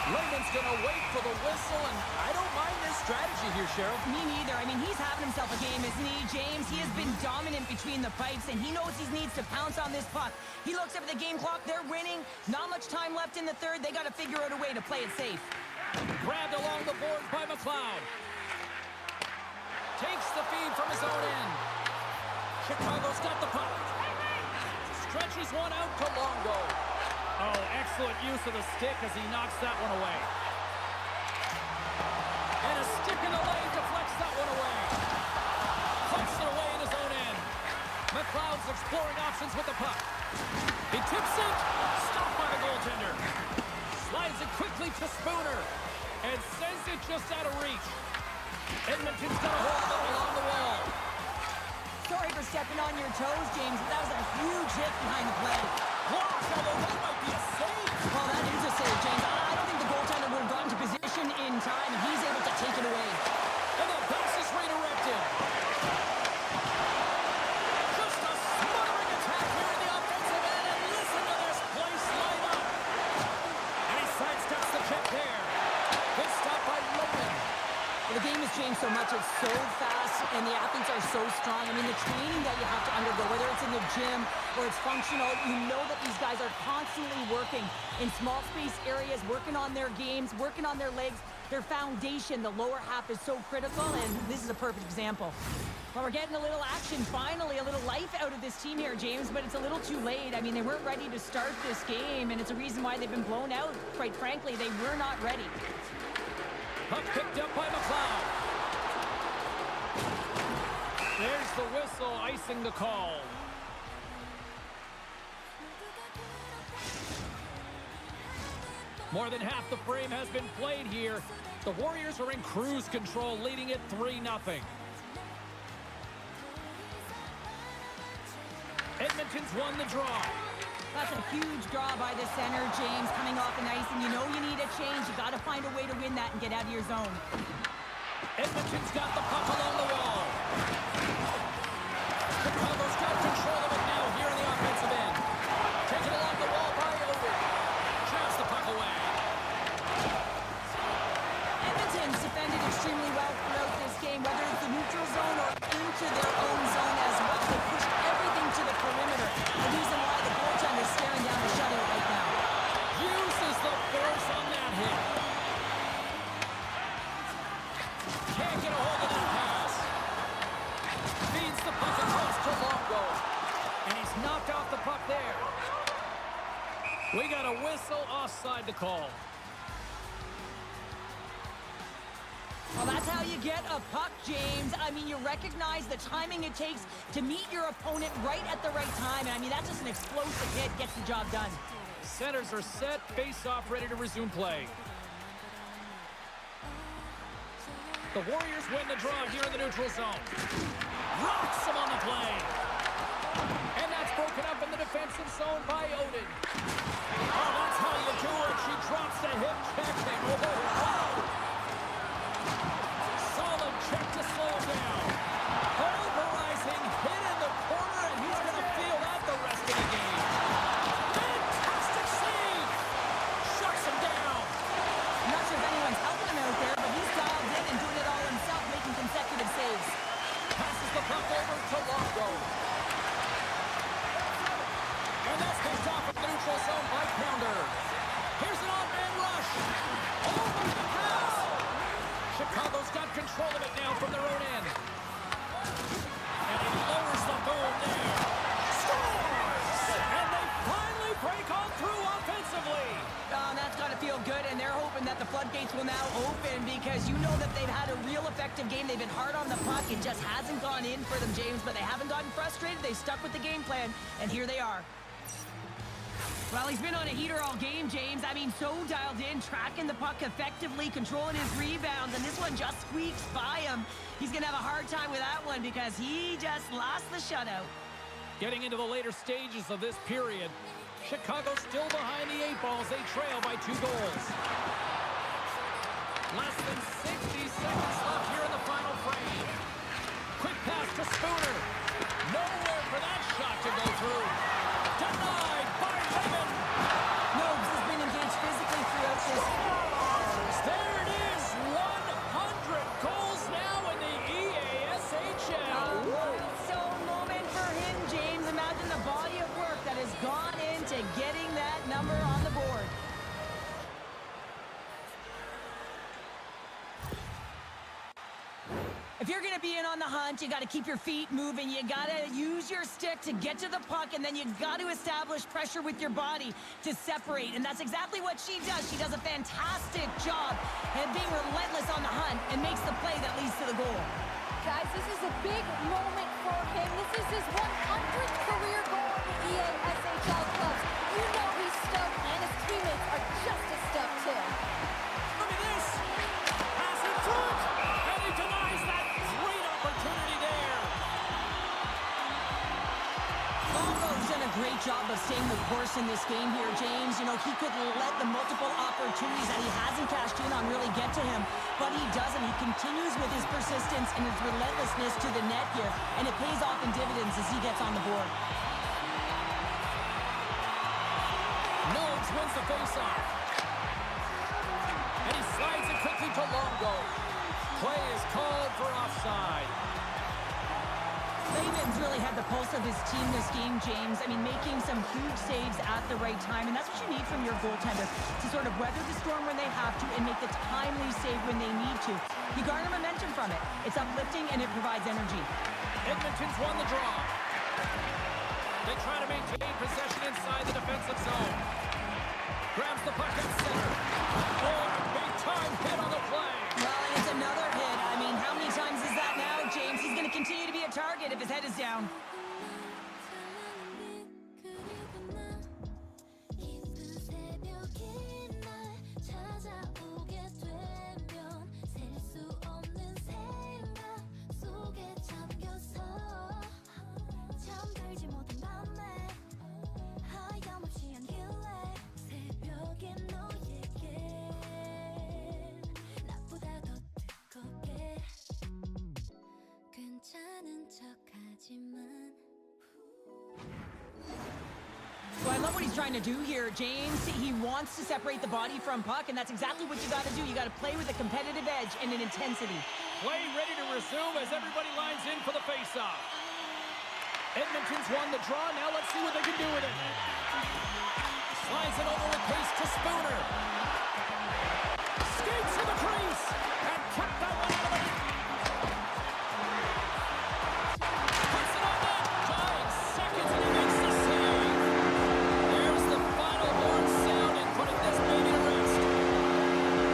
Layman's going to wait for the whistle, and I don't mind this strategy here, Cheryl. Me neither. I mean, he's having himself a game, isn't he, James? He has been dominant between the pipes, and he knows he needs to pounce on this puck. He looks up at the game clock. They're winning. Not much time left in the third. They got to figure out a way to play it safe. Grabbed along the boards by McLeod. Takes the feed from his own end. Chicago's got the puck. Stretches one out to Longo. Oh, excellent use of the stick as he knocks that one away. And a stick in the lane deflects that one away. Puts it away in his own end. McLeod's exploring options with the puck. He tips it. Stopped by the goaltender. Slides it quickly to Spooner. And sends it just out of reach. Edmonton's got a hold of it along the wall. Sorry for stepping on your toes, James, but that was a huge hit behind the play. Blocked, although that might be a save. Well, that is a save, James. I don't think the goaltender would have gotten to position in time, and he's able to take it away. And the pass is redirected. Just a smothering attack here in the offensive end, and listen to this place light up. And he sidesteps the check there. Good stop by Layman. Well, the game has changed so much. It's so fast, and the athletes are so strong. I mean, the training that you have to undergo, whether it's in the gym or it's functional, you know that these guys are constantly working in small space areas, working on their games, working on their legs. Their foundation, the lower half, is so critical, and this is a perfect example. Well, we're getting a little action, finally, a little life out of this team here, James, but it's a little too late. I mean, they weren't ready to start this game, and it's a reason why they've been blown out. Quite frankly, they were not ready. Puck picked up by McLeod. There's the whistle, icing the call. More than half the frame has been played here. The Warriors are in cruise control, leading it 3-0. Edmonton's won the draw. That's a huge draw by the center, James, coming off the ice, and you know you need a change. You got to find a way to win that and get out of your zone. Edmonton's got the puck along the wall. Chicago's got control of it now here in the offensive end. Taken along the wall by Oden. Jabs the puck away. Edmonton's defended extremely well throughout this game, whether it's the neutral zone or into their own zone as well. They pushed everything to the perimeter. The reason why the goaltender is staring down the shutout right now. Uses the force on that hit. Can't get a hold of that pass. Feeds the puck across to Longo. And he's knocked off the puck there. We got a whistle offside to call. Well, that's how you get a puck, James. I mean, you recognize the timing it takes to meet your opponent right at the right time. And I mean, that's just an explosive hit, gets the job done. Centers are set, face-off ready to resume play. The Warriors win the draw here in the neutral zone. Rocks him on the play. And that's broken up in the defensive zone by Oden. Oh, that's how you do it. She drops the hip check. And wow. Solid check to slow him down. Pulverizing hit in the corner, and he's going to feel that the rest of the game. control of it now from their own end. And he lowers the goal there. Scores! And they finally break on through offensively. Oh, that's got to feel good, and they're hoping that the floodgates will now open because you know that they've had a real effective game. They've been hard on the puck. It just hasn't gone in for them, James, but they haven't gotten frustrated. They stuck with the game plan, and here they are. Well, he's been on a heater all game, James. I mean, so dialed in, tracking the puck effectively, controlling his rebounds, and this one just squeaks by him. He's going to have a hard time with that one because he just lost the shutout. Getting into the later stages of this period, Chicago still behind the 8 balls. They trail by 2 goals. Less than 60 seconds left here in the final frame. Quick pass to Spooner. Nowhere for that shot to go through. Denied by Lemon. Nobes has been engaged physically throughout this. There it is. 100 goals now in the EASHL. So moment for him, James. Imagine the body of work that has gone into getting that number on the board. If you're going to be in on the hunt, you got to keep your feet moving. You got to use your stick to get to the puck, and then you got to establish pressure with your body to separate. And that's exactly what she does. She does a fantastic job at being relentless on the hunt and makes the play that leads to the goal. Guys, this is a big moment for him. This is his 100th career goal in the EASHL clubs. You know he's stoked, and his teammates are just as stoked too. Look at this. Pass in front. And he denies that great opportunity there. Longo's done a great job of staying the course in this game here, James. You know, he could let the multiple opportunities that he hasn't cashed in on really get to him, but he doesn't. He continues with his persistence and his relentlessness to the net here, and it pays off in dividends as he gets on the board. Nobes wins the faceoff. And he slides it quickly to Longo. Play is called for offside. Layman's really had the pulse of his team this game, James. I mean, making some huge saves at the right time, and that's what you need from your goaltender, to sort of weather the storm when they have to and make the timely save when they need to. You garner momentum from it. It's uplifting, and it provides energy. Edmonton's won the draw. They try to maintain possession inside the defensive zone. Grabs the puck at center. Oh, a big-time hit on the play. Well, and it's another hit. I mean, how many times is that now, James? He's going to continue to be a target if his head is down. Well, I love what he's trying to do here, James. He wants to separate the body from puck, and that's exactly what you got to do. You got to play with a competitive edge and an intensity. Play ready to resume as everybody lines in for the faceoff. Edmonton's won the draw. Now let's see what they can do with it. Slides it over with pace to Spooner. Skates to the crease and kept that one out of it. Puts it on net. Dying seconds and he makes the save. There's the final horn sounding, putting this baby to rest.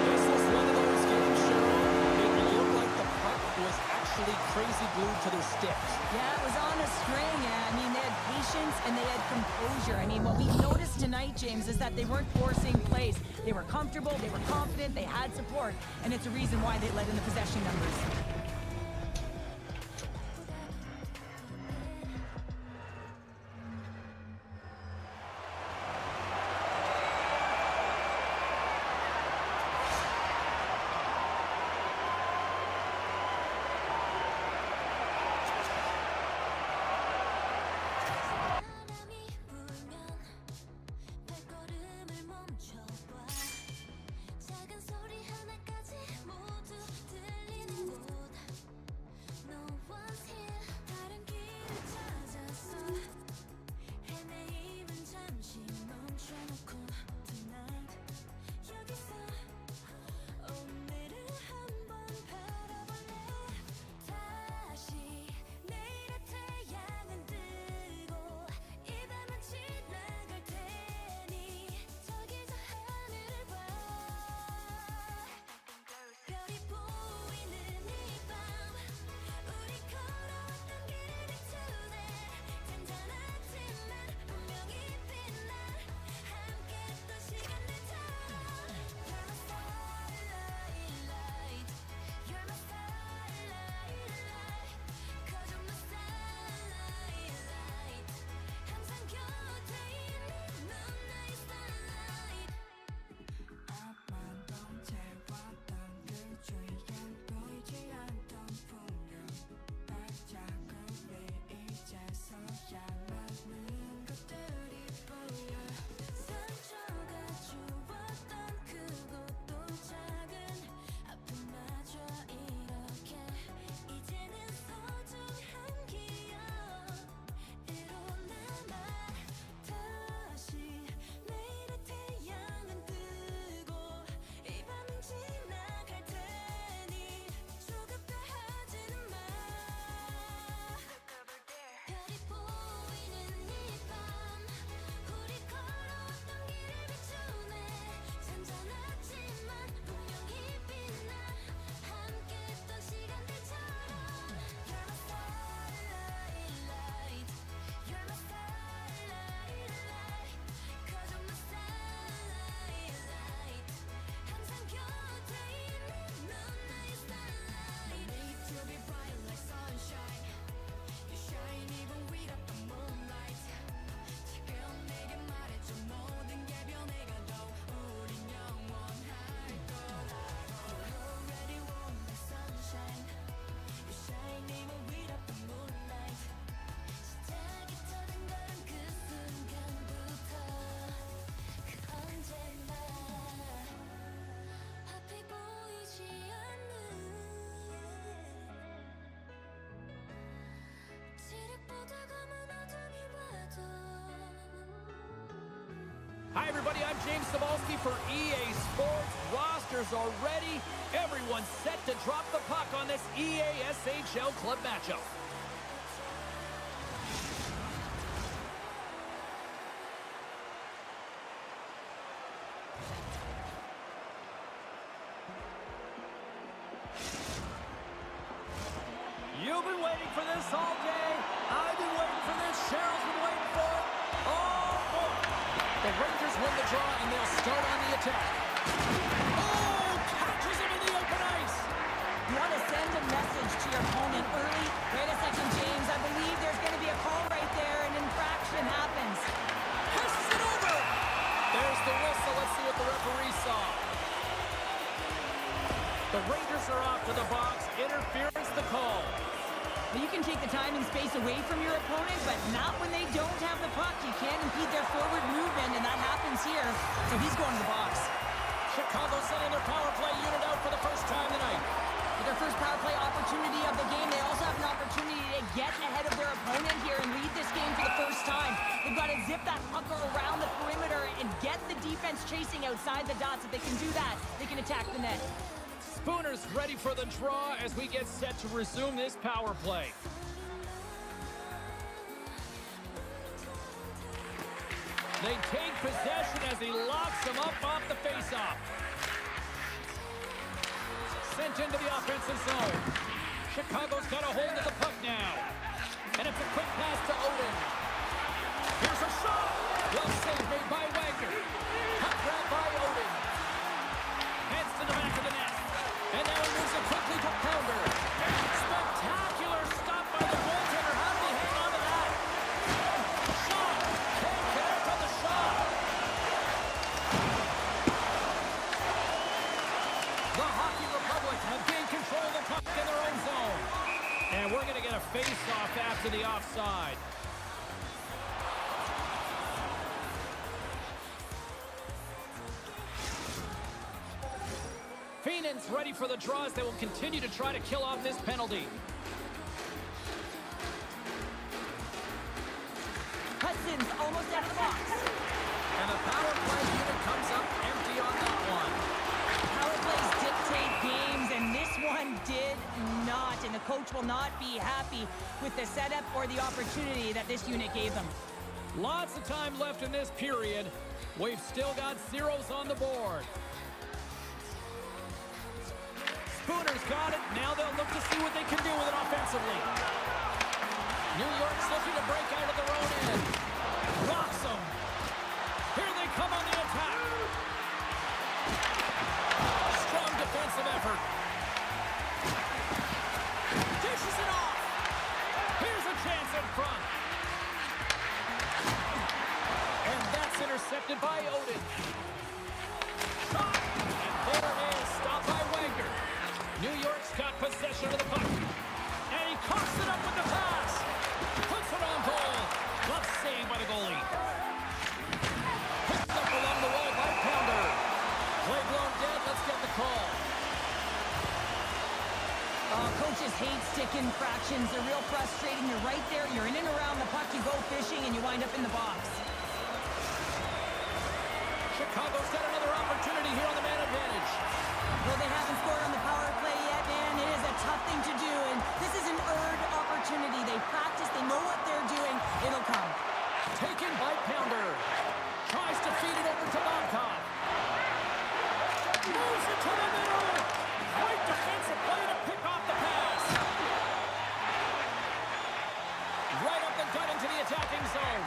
This was one of those games, Cheryl. It looked like the puck was actually crazy glued to their sticks. Yeah, it was on a string. I mean, they had patience and they had composure. I mean, what we noticed tonight, James, is that they weren't forcing plays. They were comfortable, they were confident, they had support, and it's a reason why they led in the possession numbers. James Cebulski for EA Sports. Rosters are ready. Everyone's set to drop the puck on this EA SHL club matchup. You've been waiting for this all day. I've been waiting for this. Cheryl's been waiting for it. Oh, boy. The Rangers win the draw, and they'll start on the attack. Oh, catches him in the open ice. You want to send a message to your opponent early. Wait a second, James. I believe there's going to be a call right there. An infraction happens. Pushes it over. There's the whistle. Let's see what the referee saw. The Rangers are off to the box. Interference the call. Well, you can take the time and space away from your opponent, but not when they don't have the puck. You can't impede their forward movement, and that happens here. So he's going to the box. Chicago sending their power play unit out for the first time tonight. With their first power play opportunity of the game, they also have an opportunity to get ahead of their opponent here and lead this game for the first time. They've got to zip that puck around the perimeter and get the defense chasing outside the dots. If they can do that, they can attack the net. Spooner's ready for the draw as we get set to resume this power play. They take possession as he locks him up off the faceoff. Sent into the offensive zone. Chicago's got a hold of the puck now. And it's a quick pass to Odin. Here's a shot. Well saved made by Wagner. Puck grab by Odin. Heads to the back of the net. And now he moves it quickly to Pounder. Spectacular stop by the goaltender. How did he hang on to that? Shot. Can't connect on the shot. The Hockey Republic have gained control of the puck in their own zone. And we're going to get a face-off after the offside. Feenan's ready for the draws. They will continue to try to kill off this penalty. Hudson's almost out of the box. And the power play unit comes up empty on that one. Power plays dictate games, and this one did not. And the coach will not be happy with the setup or the opportunity that this unit gave them. Lots of time left in this period. We've still got zeros on the board. Spooner's got it. Now they'll look to see what they can do with it offensively. New York's looking to break out of their own end. Rocks them. Here they come on the attack. Strong defensive effort. Dishes it off. Here's a chance in front. And that's intercepted by Odin. Shot. And there it is. Stopped by Wagner. New York's got possession of the puck. And he coughs it up with the pass. Puts it on goal. Glove saved by the goalie. Picked up along the wall by Pounder. Play blown dead. Let's get the call. Coaches hate stick infractions. They're real frustrating. You're right there. You're in and around the puck. You go fishing, and you wind up in the box. Chicago's got another opportunity here on the man advantage. Well, they haven't scored on the power play yet, man. It is a tough thing to do, and this is an earned opportunity. They practice. They know what they're doing. It'll come. Taken by Pounder. Tries to feed it over to Bobkov. Moves it to the middle. Great defensive play to pick off the pass. Right up the gut into the attacking zone.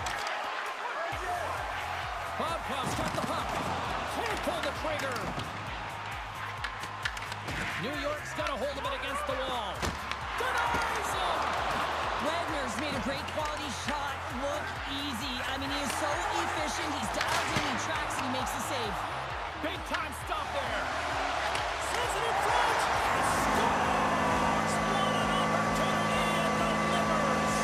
Bobkov's got the puck. Can't pull the trigger. New York's got a hold of it against the wall. Denies him! Wagner's made a great quality shot look easy. I mean, he is so efficient. He's dialed in, he tracks, and he makes the save. Big time stop there. Sends it in front. And scores! What an opportunity and delivers!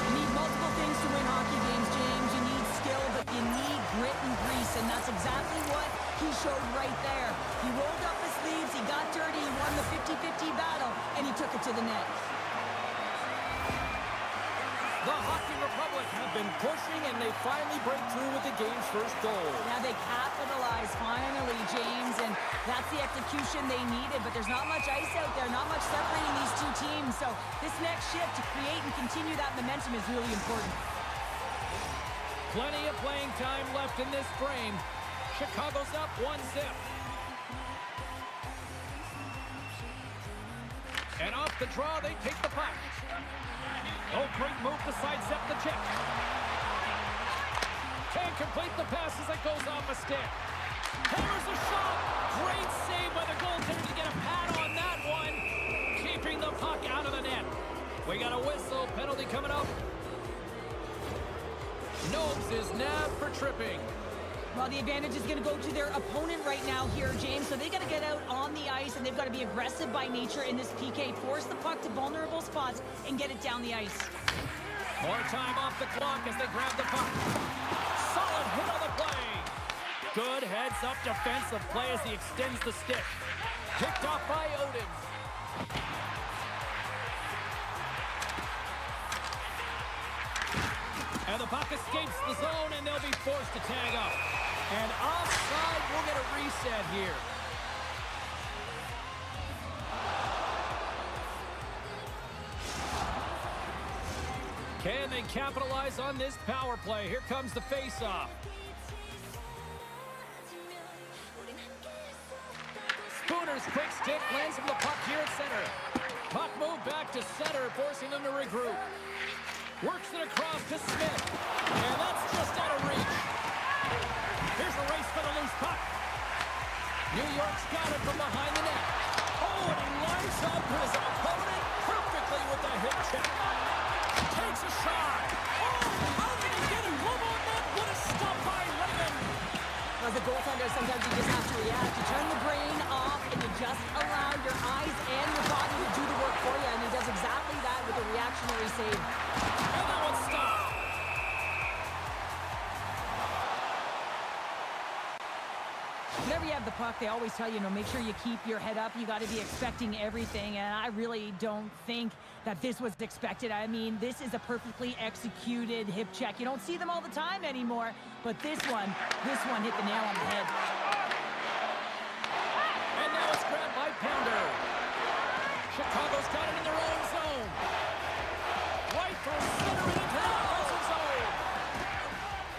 You need multiple things to win hockey games, James. You need skill, but you need grit and grease, and that's exactly what he showed right there. He rolled up his sleeves, he got dirty, he won the 50-50 battle, and he took it to the net. The Hockey Republic have been pushing, and they finally break through with the game's first goal. Now they capitalize finally, James, and that's the execution they needed, but there's not much ice out there, not much separating these two teams, so this next shift to create and continue that momentum is really important. Plenty of playing time left in this frame. Chicago's up 1-0. And off the draw, they take the puck. Oh, great move to sidestep the check. Can't complete the pass as it goes off a stick. Hammers a shot. Great save by the goaltender to get a pad on that one. Keeping the puck out of the net. We got a whistle. Penalty coming up. Nobes is nabbed for tripping. Well, the advantage is going to go to their opponent right now here, James. So they got to get out on the ice, and they've got to be aggressive by nature in this PK. Force the puck to vulnerable spots and get it down the ice. More time off the clock as they grab the puck. Solid hit on the play. Good heads-up defensive play as he extends the stick. Picked off by Odin. And the puck escapes the zone, and they'll be forced to tag up. And offside, we'll get a reset here. Can they capitalize on this power play? Here comes the face-off. Spooner's quick stick lands from the puck here at center. Puck moved back to center, forcing them to regroup. Works it across to Smith. And that's just out of reach. Here's a race for the loose puck. New York's got it from behind the net. Oh, and he lines up his opponent perfectly with the hip check. Takes a shot. Oh, how did he get a glove on that? What a stop by Lehman. As a goaltender, sometimes you just have to react. You turn the brain off, and you just allow your eyes and your body to do the work for you, and he does exactly that with a reactionary save. And that one's stopped. Whenever you have the puck, they always tell you, make sure you keep your head up. You got to be expecting everything, and I really don't think that this was expected. I mean, this is a perfectly executed hip check. You don't see them all the time anymore, but this one hit the nail on the head. And now it's grabbed by Pounder. Chicago's got it in their own zone. Right through center and into the offensive zone.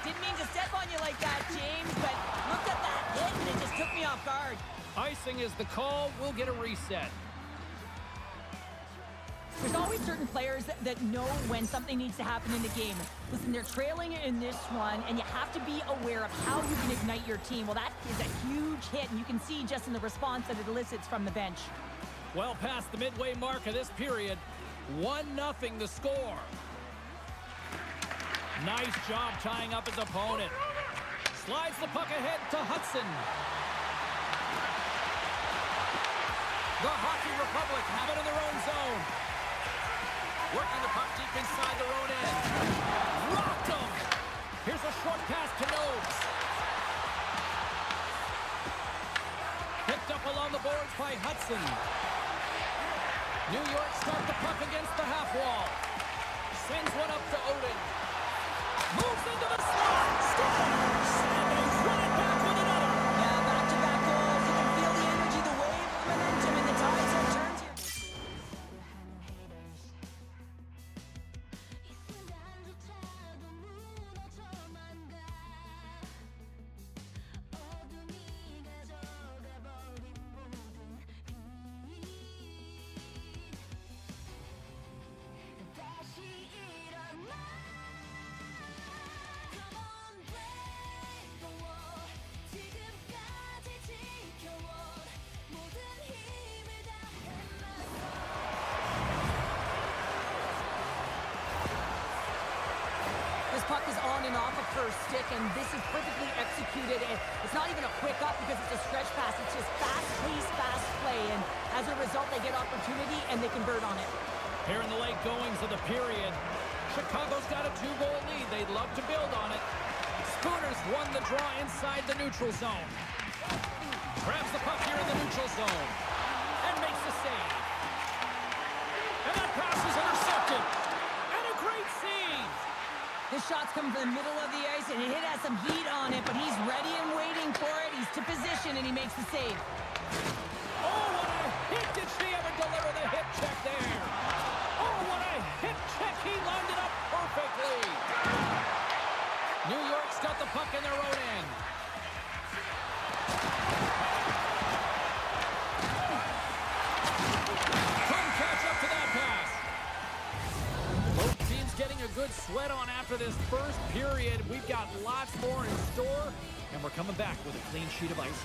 Didn't mean to step on you like that, James, but look at that hit, and it just took me off guard. Icing is the call. We'll get a reset. There's always certain players that know when something needs to happen in the game. Listen, they're trailing in this one, and you have to be aware of how you can ignite your team. Well, that is a huge hit, and you can see just in the response that it elicits from the bench. Well past the midway mark of this period. 1-0 the score. Nice job tying up his opponent. Slides the puck ahead to Hudson. The Hockey Republic have it in their own zone. Working the puck deep inside their own end. Rocked him! Here's a short pass to Nobes. Picked up along the boards by Hudson. New York start the puck against the half wall. Sends one up to Odin. Moves into the slot. Scores! And they run it back with another. Yeah, back-to-back goals. You can feel the energy, the wave, the momentum, and the tides have turned here. Puck is on and off of her stick, and this is perfectly executed. And it's not even a quick up because it's a stretch pass. It's just fast-paced, fast play, and as a result, they get opportunity and they convert on it. Here in the late goings of the period, Chicago's got a 2-goal lead. They'd love to build on it. Spooner's won the draw inside the neutral zone. Grabs the puck here in the neutral zone and makes the save. And that pass is intercepted. And a great save. The shot's coming from the middle of the ice, and it has some heat on it, but he's ready and waiting for it. He's to position, and he makes the save. Oh, what a hit. Did she ever deliver the hip check there? Oh, what a hip check. He lined it up perfectly. New York's got the puck in their own end. Couldn't catch up to that pass. Both teams getting a good sweat on after this first period. We've got lots more in store, and we're coming back with a clean sheet of ice.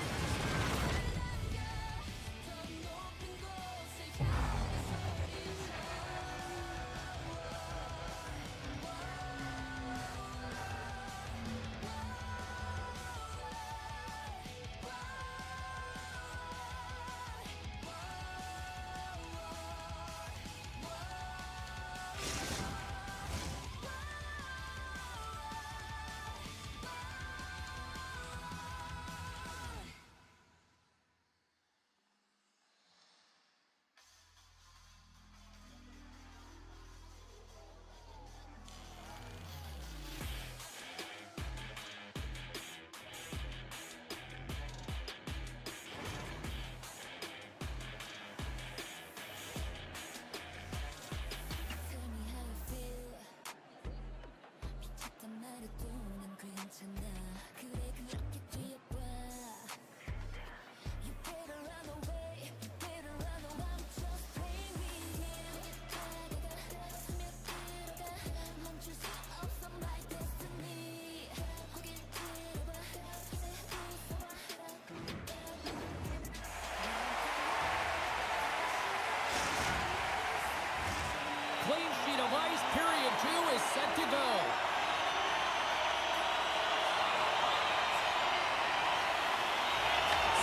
Clean sheet of ice, period 2 is set to go.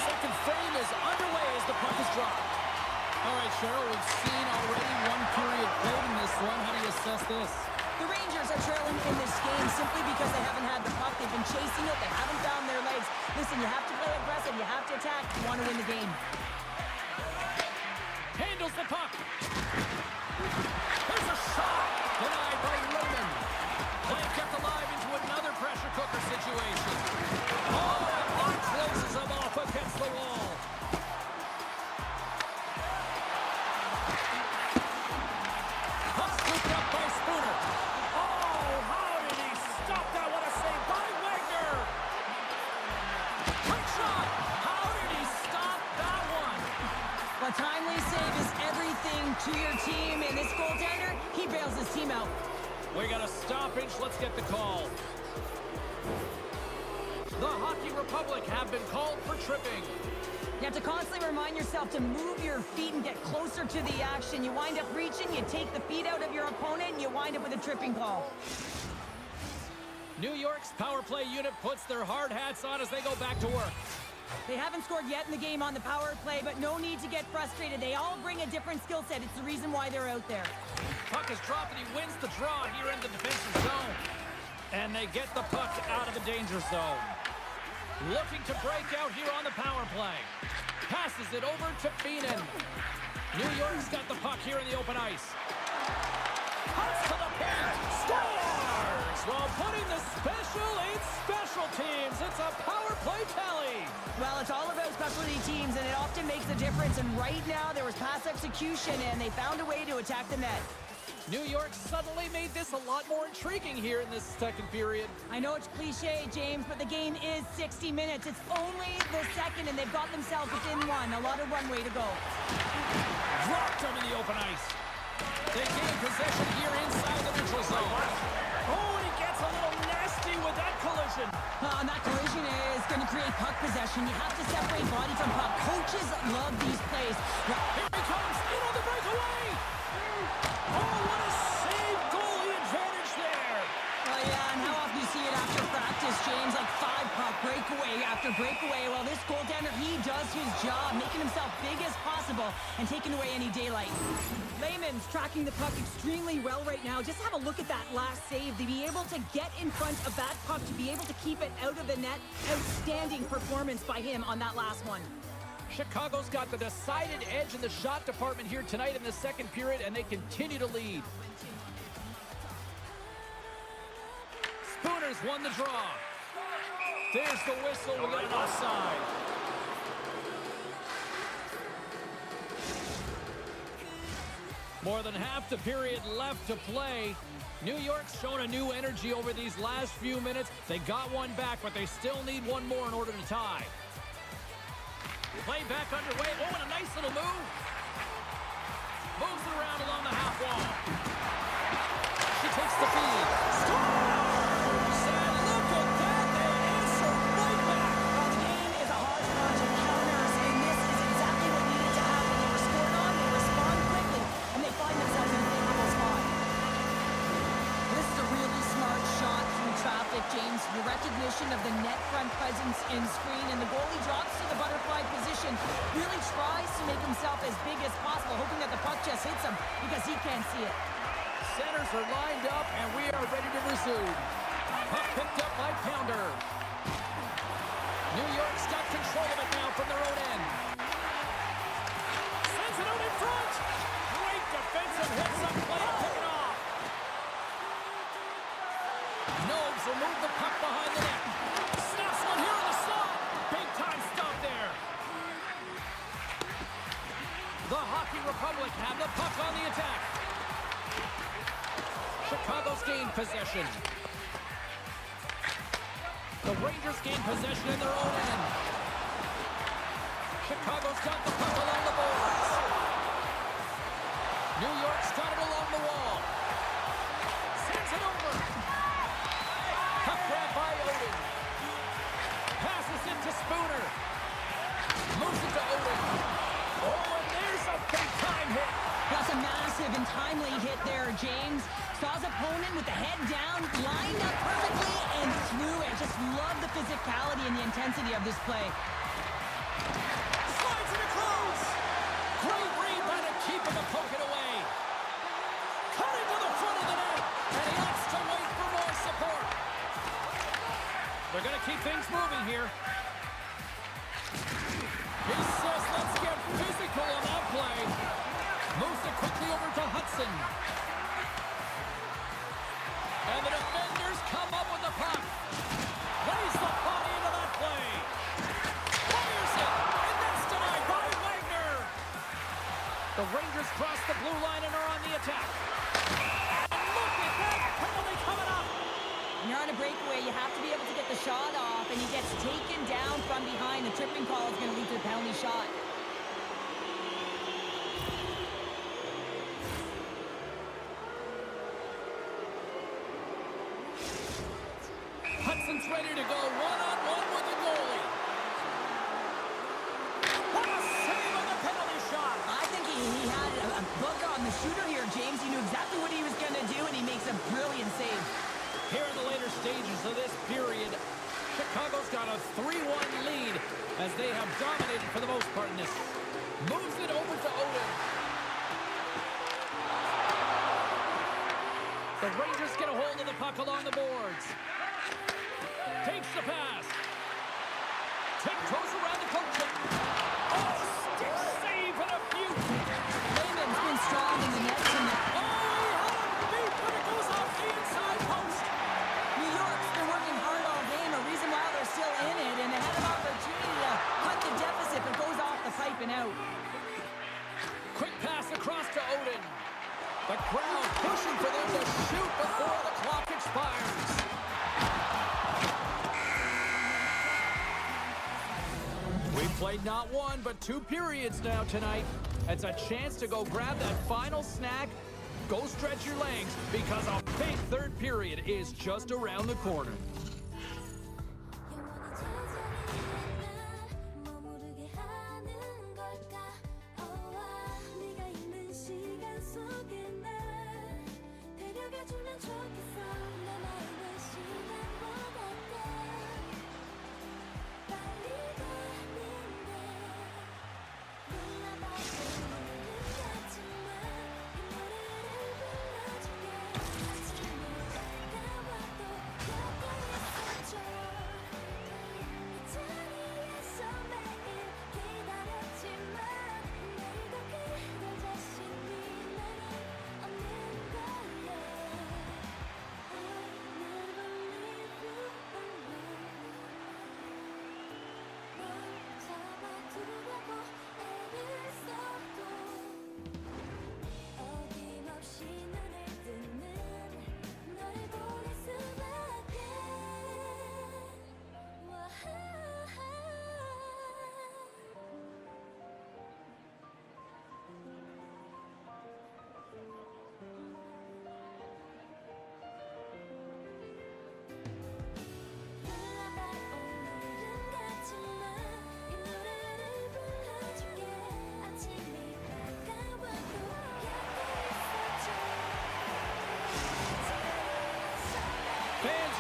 Second frame is underway as the puck is dropped. All right, Cheryl, we've seen already one period played in this one. How do you assess this? The Rangers are trailing in this game simply because they haven't had the puck. They've been chasing it. They haven't found their legs. Listen, you have to play aggressive. You have to attack if you want to win the game. Handles the puck. There's a shot. Denied by Roman. Play kept alive into another pressure cooker situation. Oh, that closes him off against the wall. Puck scooped up by Spooner. Oh, how did he stop that? What a save by Wagner. Quick shot. How did he stop that one? A timely save is everything to your team, and this goaltender, he bails his team out. We got a stoppage. Let's get the call. The Hockey Republic have been called for tripping. You have to constantly remind yourself to move your feet and get closer to the action. You wind up reaching, you take the feet out of your opponent, and you wind up with a tripping call. New York's power play unit puts their hard hats on as they go back to work. They haven't scored yet in the game on the power play, but no need to get frustrated. They all bring a different skill set. It's the reason why they're out there. Puck is dropped, and he wins the draw here in the defensive zone. And they get the puck out of the danger zone. Looking to break out here on the power play. Passes it over to Feenan. New York's got the puck here in the open ice. Pucks to the paint. Scores! While putting the special 8 special teams. It's a power play tally. Well, it's all about specialty teams, and it often makes a difference. And right now, there was pass execution, and they found a way to attack the net. New York suddenly made this a lot more intriguing here in this second period. I know it's cliche, James, but the game is 60 minutes. It's only the second, and they've got themselves within one. A lot of runway to go. Dropped him in the open ice. They gain possession here inside the neutral zone. Oh, and he gets a little nasty with that collision. And that collision is going to create puck possession. You have to separate body from puck. Coaches love these plays. Here he comes, in on the breakaway. Oh, what a save, goalie advantage there. Oh, yeah, and how often do you see it after practice, James? Like 5 puck breakaway after breakaway. Well, this goaltender, he does his job, making himself big as possible and taking away any daylight. Layman's tracking the puck extremely well right now. Just have a look at that last save. To be able to get in front of that puck, to be able to keep it out of the net. Outstanding performance by him on that last one. Chicago's got the decided edge in the shot department here tonight in the second period, and they continue to lead. Spooner's won the draw. There's the whistle. We'll get an offside. More than half the period left to play. New York's shown a new energy over these last few minutes. They got one back, but they still need one more in order to tie. Play back underway. Oh, and a nice little move. Moves it around along the half wall. She takes the feed. Scores! And look at that. They answer right back. Well, the game is a hodgepodge of counters, and this is exactly what needed to happen. They were scored on, they respond quickly, and they find themselves in a favorable spot. This is a really smart shot through traffic, James. Your recognition of the net front presence in screen, and the goalie drops to the butterfly position, really tries to make himself as big as possible, hoping that the puck just hits him because he can't see it. Centers are lined up, and we are ready to resume. Puck picked up by Pounder. New York's got control of it now from their own end. Sends it out in front. Great defensive hits up play to pick it off. Nobes will move the puck behind the net. Snaps one here in the slot. Big time stop there. The Hockey Republic have the puck on the attack. Chicago's gained possession. The Rangers gain possession in their own end. Chicago's got the puck along the boards. New York's got it along the wall. Sends it over. Puck grab by Odin. Passes it to Spooner. Moves it to Odin. Oh, and there's a big-time hit. That's a massive and timely hit there, James. Saw his opponent with the head down, lined up perfectly, and threw it. Just love the physicality and the intensity of this play. Slides it across. Great read by the keeper to poke it away. Cutting to the front of the net, and he opts to wait for more support. They're going to keep things moving here. He says, let's get physical on that play. Moves it quickly over to Hudson. And the defenders come up with the puck. Plays the body into that play. Fires it, and that's denied by Wagner. The Rangers cross the blue line and are on the attack. And look at that penalty coming up. When you're on a breakaway, you have to be able to get the shot off, and he gets taken down from behind. The tripping call is going to lead to a penalty shot. Hudson's ready to go one-on-one with the goalie. What a save on the penalty shot. I think he had a book on the shooter here, James. He knew exactly what he was going to do, and he makes a brilliant save. Here in the later stages of this period, Chicago's got a 3-1 lead as they have dominated for the most part in this. Moves it over to Odin. The Rangers get a hold of the puck along the boards. Takes the pass. Tiptoes around the poke check. Oh, stick save and a few. Raymond's been strong in the net tonight. Oh, he had a beat, but it goes off the inside post. New York's been working hard all game, a reason why they're still in it, and they had an opportunity to cut the deficit, but goes off the pipe and out. Quick pass across to Odin. The crowd pushing for them to shoot before the clock expires. We've played not one, but 2 periods now tonight. It's a chance to go grab that final snack. Go stretch your legs, because a big third period is just around the corner.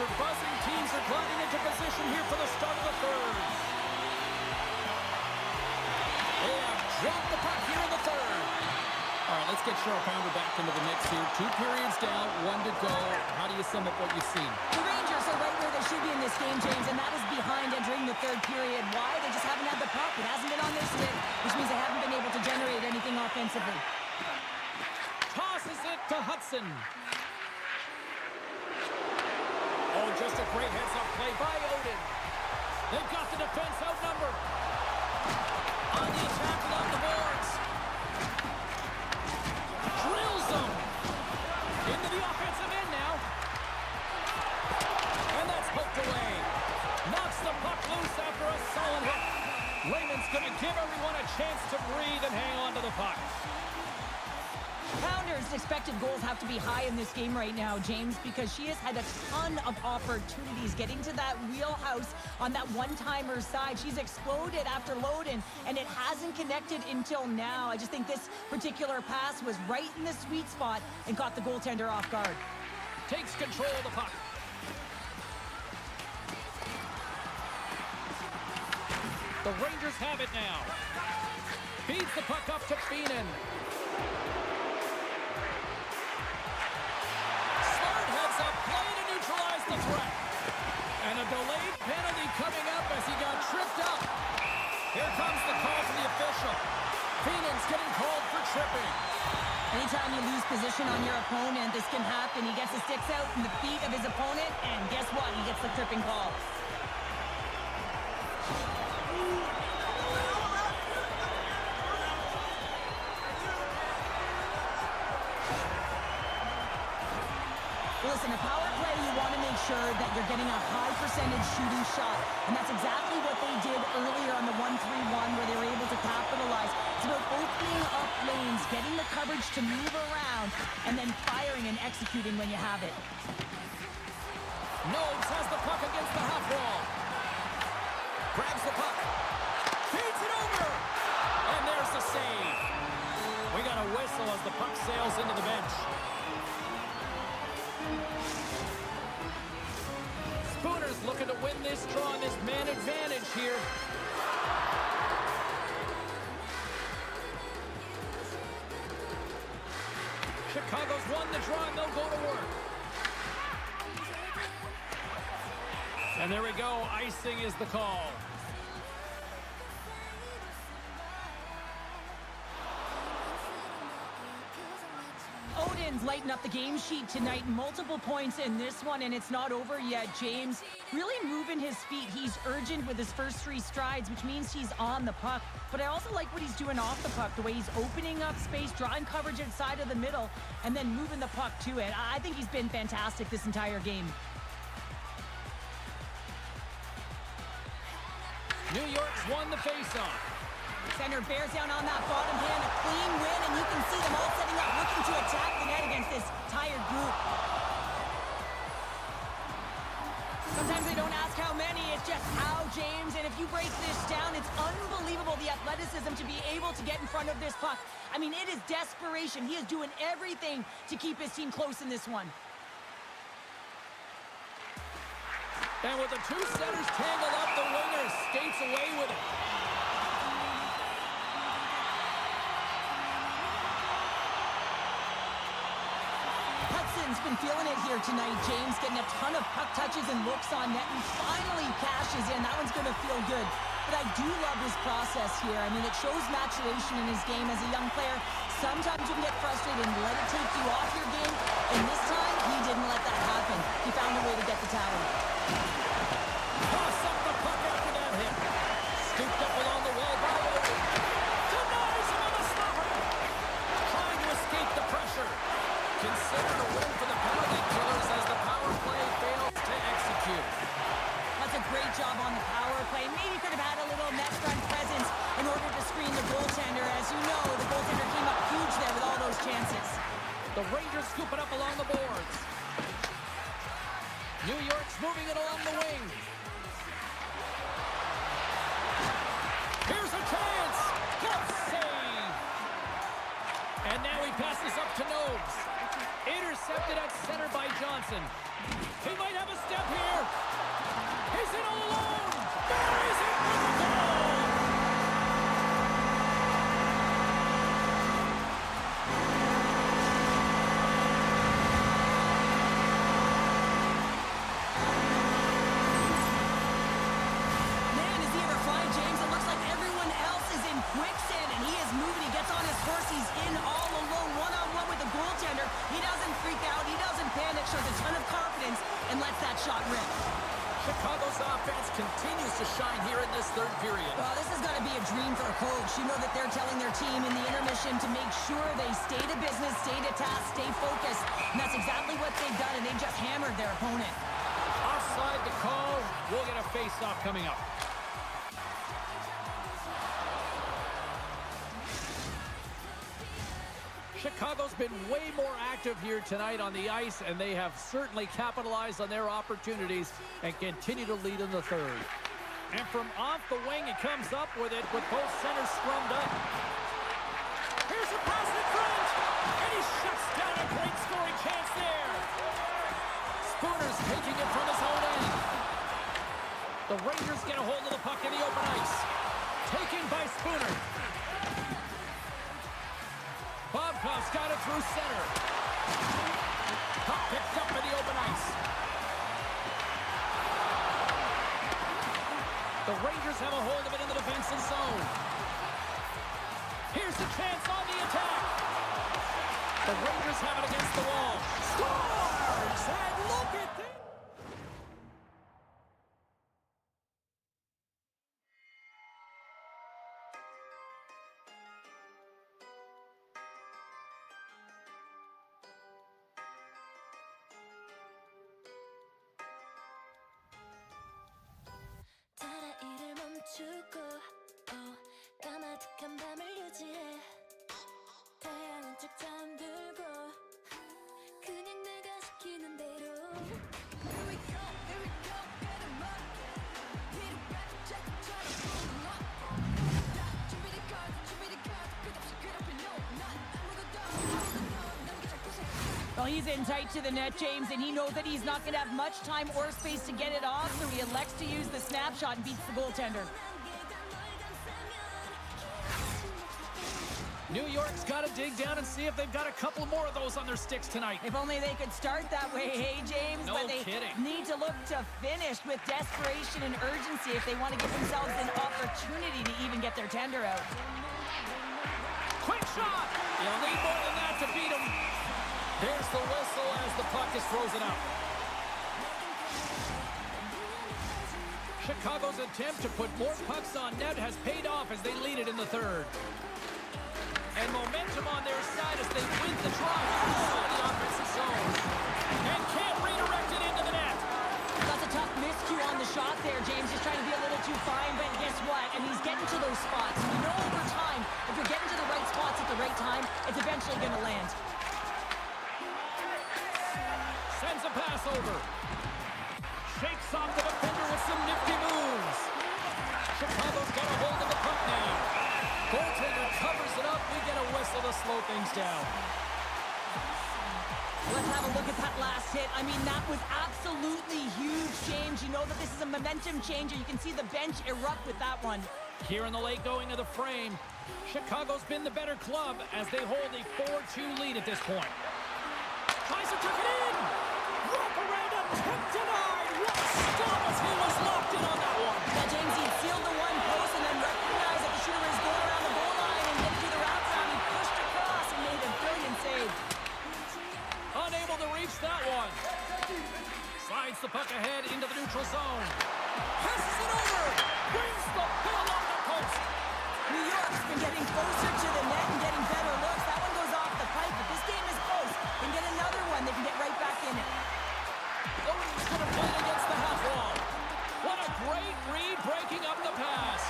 are buzzing. Teams are gliding into position here for the start of the third. They have dropped the puck here in the third. All right, let's get Cheryl Pounder back into the mix here. 2 periods down, 1 to go. How do you sum up what you've seen? The Rangers are right where they should be in this game, James, and that is behind entering the third period. Why? They just haven't had the puck. It hasn't been on their stick, which means they haven't been able to generate anything offensively. Tosses it to Hudson. Oh, just a great heads-up play by Odin. They've got the defense outnumbered. On the attack along the boards. Drills them. Into the offensive end now. And that's poked away. Knocks the puck loose after a solid hit. Raymond's going to give everyone a chance to breathe and hang on to the puck. Pounder's expected goals have to be high in this game right now, James, because she has had a ton of opportunities getting to that wheelhouse on that one-timer side. She's exploded after loading, and it hasn't connected until now. I just think this particular pass was right in the sweet spot and caught the goaltender off guard. Takes control of the puck. The Rangers have it now. Feeds the puck up to Feenan. Smart heads up play to neutralize the threat. And a delayed penalty coming up as he got tripped up. Here comes the call from the official. Feenan's getting called for tripping. Anytime you lose position on your opponent, this can happen. He gets the sticks out in the feet of his opponent, and guess what? He gets the tripping call. Listen, a power play, you want to make sure that you're getting a high percentage shooting shot. And that's exactly what they did earlier on the 1-3-1 where they were able to capitalize. It's about opening up lanes, getting the coverage to move around, and then firing and executing when you have it. Nobes has the puck against the half wall. Grabs the puck. Feeds it over. And there's the save. We got a whistle as the puck sails into the bench. Spooner's looking to win this draw on this man advantage here. Chicago's won the draw and they'll go to work. And there we go. Icing is the call. Odin's lighting up the game sheet tonight. Multiple points in this one, and it's not over yet. James really moving his feet. He's urgent with his first 3 strides, which means he's on the puck. But I also like what he's doing off the puck, the way he's opening up space, drawing coverage inside of the middle, and then moving the puck to it. I think he's been fantastic this entire game. New York's won the faceoff. Center bears down on that bottom hand, a clean win, and you can see them all setting up, looking to attack the net against this tired group. Sometimes they don't ask how many, it's just how, James, and if you break this down, it's unbelievable the athleticism to be able to get in front of this puck. I mean, it is desperation. He is doing everything to keep his team close in this one. And with the 2 centers tangled up, the winger skates away with it. Hudson's been feeling it here tonight, James, getting a ton of puck touches and looks on net, and finally cashes in. That one's going to feel good. But I do love his process here. I mean, it shows maturation in his game as a young player. Sometimes you can get frustrated and let it take you off your game, and this time, he didn't let that happen. He found a way to get the tally. Toss up the puck after that hit. Scooped up along the wall by Odin. Denies him on the stopper. Trying to escape the pressure. Considered a win for the penalty killers as the power play fails to execute. That's a great job on the power play. Maybe could have had a little net front presence in order to screen the goaltender. As you know, the goaltender came up huge there with all those chances. The Rangers scoop it up along the boards. New York's moving it along the wing. Here's a chance. Glove save. And now he passes up to Nobes. Intercepted at center by Johnson. He might have a step here. He's in all alone. Buries it with the goal. Man, is he ever flying, James? It looks like everyone else is in quicksand, and he is moving. He gets on his horse. He's in all alone, one-on-one with the goaltender. He doesn't freak out. He doesn't panic. Shows a ton of confidence and lets that shot rip. Chicago's offense continues to shine here in this third period. Well, this is going to be a dream for a coach. You know that they're telling their team in the intermission to make sure they stay to business, stay to task, stay focused. And that's exactly what they've done, and they just hammered their opponent. Offside the call. We'll get a face-off coming up. Chicago's been way more active here tonight on the ice, and they have certainly capitalized on their opportunities and continue to lead in the third. And from off the wing, he comes up with it with both centers scrummed up. Here's a pass in front, and he shuts down a great scoring chance there. Spooner's taking it from his own end. The Rangers get a hold of the puck in the open ice. Taken by Spooner. Bobkov's got it through center. Puck picked up in the open ice. The Rangers have a hold of it in the defensive zone. Here's the chance on the attack. The Rangers have it against the wall. Scores! And look at this! 차라리를 멈추고 까마득한 밤을 유지해 다양한 척 잠들고 그냥 내가 시키는 대로 Here we go, get 'em up 피로가 자꾸처럼 boom up 준비된 카드 끝없이 그렇게 no 난 아무것도 남기자 곳에. Well, he's in tight to the net, James, and he knows that he's not going to have much time or space to get it off, so he elects to use the snapshot and beats the goaltender. New York's got to dig down and see if they've got a couple more of those on their sticks tonight. If only they could start that way, hey, James? No but they kidding. need to look to finish with desperation and urgency if they want to give themselves an opportunity to even get their tender out. Quick shot! You'll need more than that to beat him. There's the whistle as the puck is frozen up. Chicago's attempt to put more pucks on net has paid off as they lead it in the third. And momentum on their side as they win the draw inside the offensive zone. And can't redirect it into the net. That's a tough miscue on the shot there, James. Just trying to be a little too fine, but guess what? And he's getting to those spots. And you know over time, if you're getting to the right spots at the right time, it's eventually going to land. Sends a pass over. Shakes off the defender with some nifty moves. Chicago's got a hold of the puck now. Goaltender covers it up. We get a whistle to slow things down. Let's have a look at that last hit. I mean, that was absolutely huge, James. You know that this is a momentum changer. You can see the bench erupt with that one. Here in the late going of the frame, Chicago's been the better club as they hold a 4-2 lead at this point. Kaiser took it in. Rope around him. Tip denied. What a stop as he was locked in on that one. Yeah, James, he sealed the one post and then recognized that the shooter was going around the goal line and didn't do the wraparound. He pushed across and made a brilliant save. Unable to reach that one. Slides the puck ahead into the neutral zone. Passes it over. Brings the bill on the post. New York's been getting closer to the net and getting better looks. That one goes off the pipe, but this game is close. They can get another one. They can get right back in it. Odin's going to play against the half wall. What a great read breaking up the pass.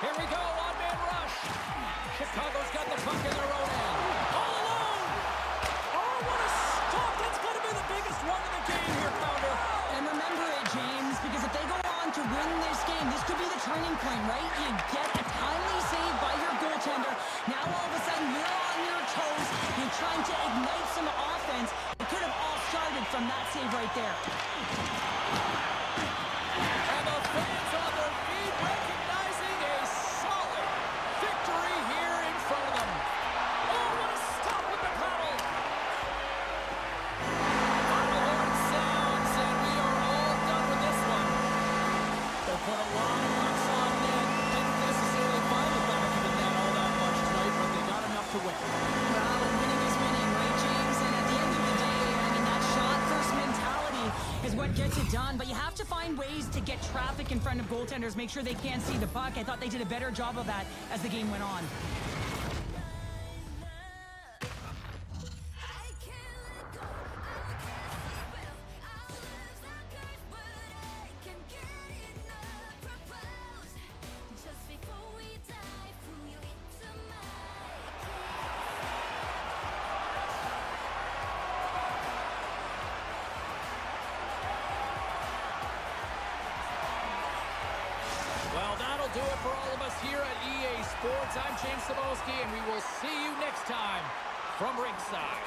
Here we go, one-man rush. Chicago's got the puck in their own end. All alone. Oh, what a stop. That's going to be the biggest one in the game here, Pounder. And remember it, James, because if they go on to win this game, this could be the turning point, right? You get a timely save by your goaltender. goaltender. Now all of a sudden you're on your toes. You're trying to ignite some offense. It could have all started from that save right there. And the fans on their feet recognizing a solid victory here in front of them. Oh, what a stop with the paddle. Final horn sounds, and we are all done with this one. They put a lot of bucks on net. Didn't necessarily find the back of the net all that much tonight, but they got enough to win. Well, winning is winning, right, James? And at the end of the day, I mean, that shot-first mentality is what gets it done. But you have to find ways to get traffic in front of goaltenders, make sure they can't see the puck. I thought they did a better job of that as the game went on. Well, that'll do it for all of us here at EA Sports. I'm James Cebulski, and we will see you next time from ringside.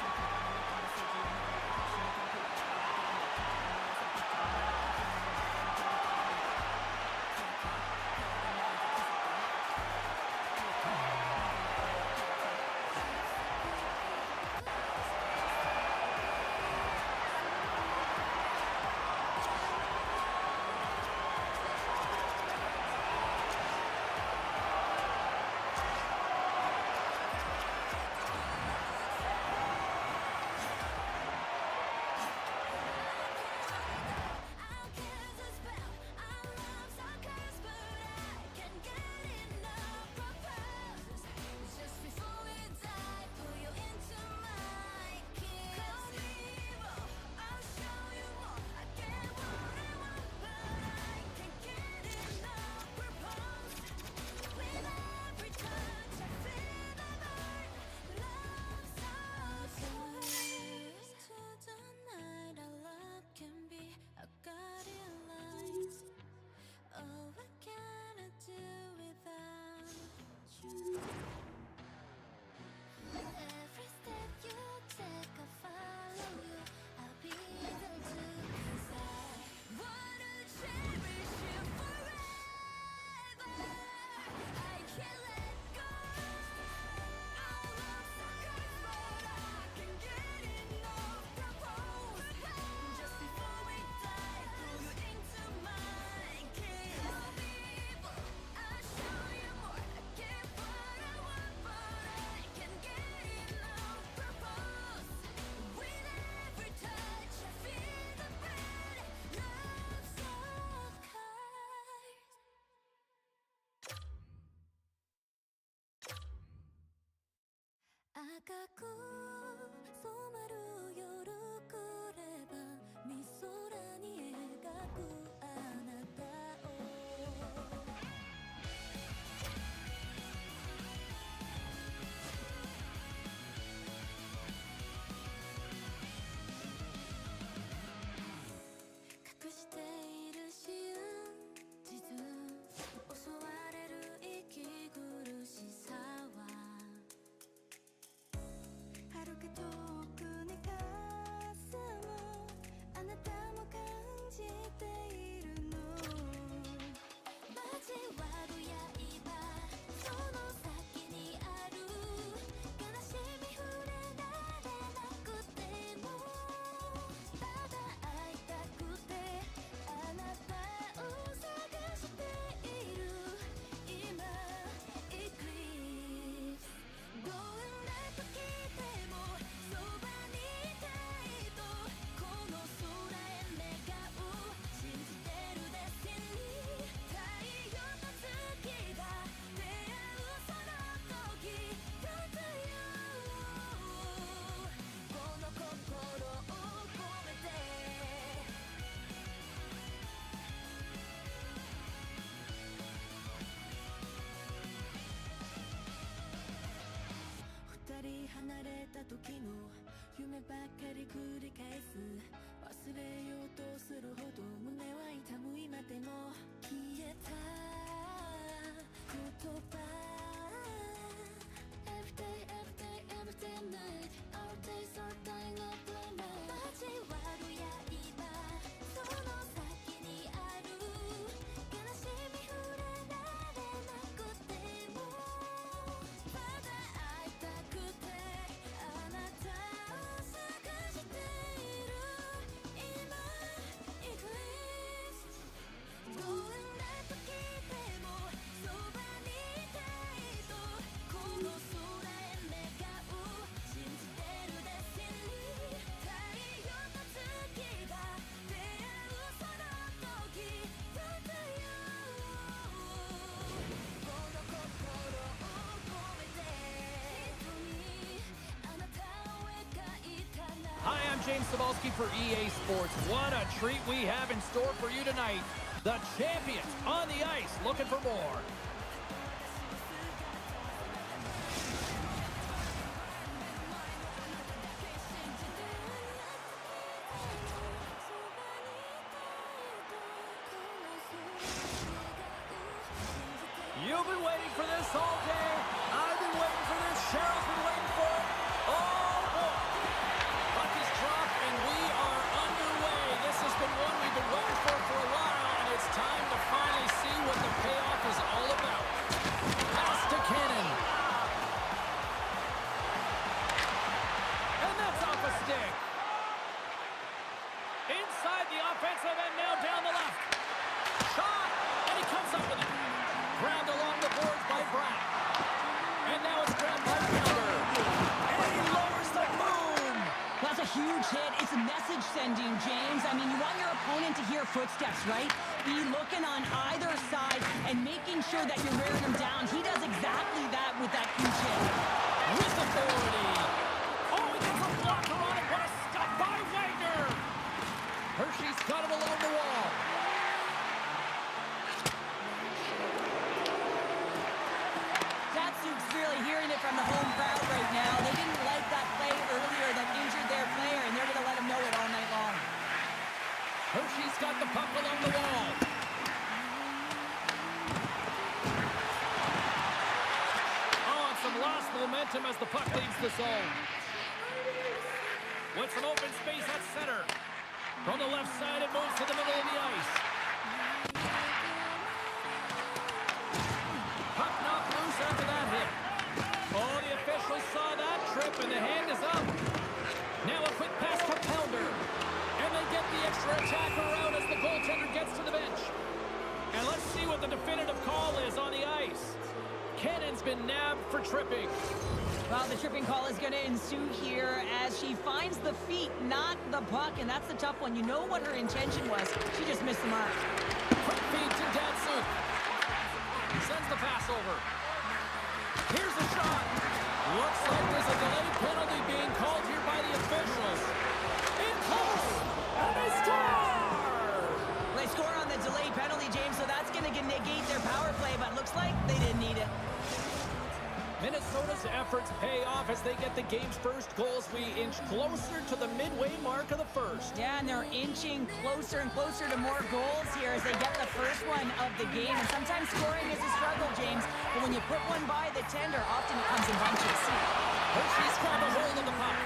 Cybulski for EA Sports. What a treat we have in store for you tonight. The champions on the ice looking for more. You've been waiting for this all day. I've been waiting for this. Cheryl's been waiting for it. Oh, boy. Puck is dropped, and we are underway. This has been one we've been waiting for a while, and it's time to finally see what the payoff is all about. Pass to Cannon. And that's off a stick. Inside the offensive end, now down the left. Shot, and he comes up with it. Grabbed along the boards by Brown. And now it's grabbed by Pounder. And he lowers the boom. That's a huge hit. It's a message sending, James. I mean, you want your opponent to hear footsteps, right? Be looking on either side and making sure that you're wearing them down. He does exactly that with that huge hit. With authority. Oh, he gets a blocker on it. What a stop by Wagner. Hershey's got him along the wall. Datsuk's really hearing it from the home crowd right now. They didn't like that play earlier that injured their player, and they're going to let him know it all night long. Hershey's got the puck along the wall. Oh, and some lost momentum as the puck leaves the zone. With some open space at center. From the left side, it moves to the middle of the ice. Puck knocked loose after that hit. Oh, the officials saw that trip, and the hand is up. Now a quick pass to Pounder. And they get the extra attacker out as the goaltender gets to the bench. And let's see what the definitive call is on the ice. Cannon's been nabbed for tripping. Well, the tripping call is going to ensue here as she finds the feet, not the puck, and that's the tough one. You know what her intention was. She just missed the mark. Quick feed to Datsuk. Sends the pass over. Here's a shot. Looks like there's a delayed penalty being called here by the officials. In close. And they score! They score on the delayed penalty, James, so that's going to negate their power play, but looks like they didn't need it. Minnesota's efforts pay off as they get the game's first goals. We inch closer to the midway mark of the first. Yeah, and they're inching closer and closer to more goals here as they get the first one of the game. And sometimes scoring is a struggle, James, but when you put one by the tender, often it comes in bunches. Hershey's got a hold of the puck.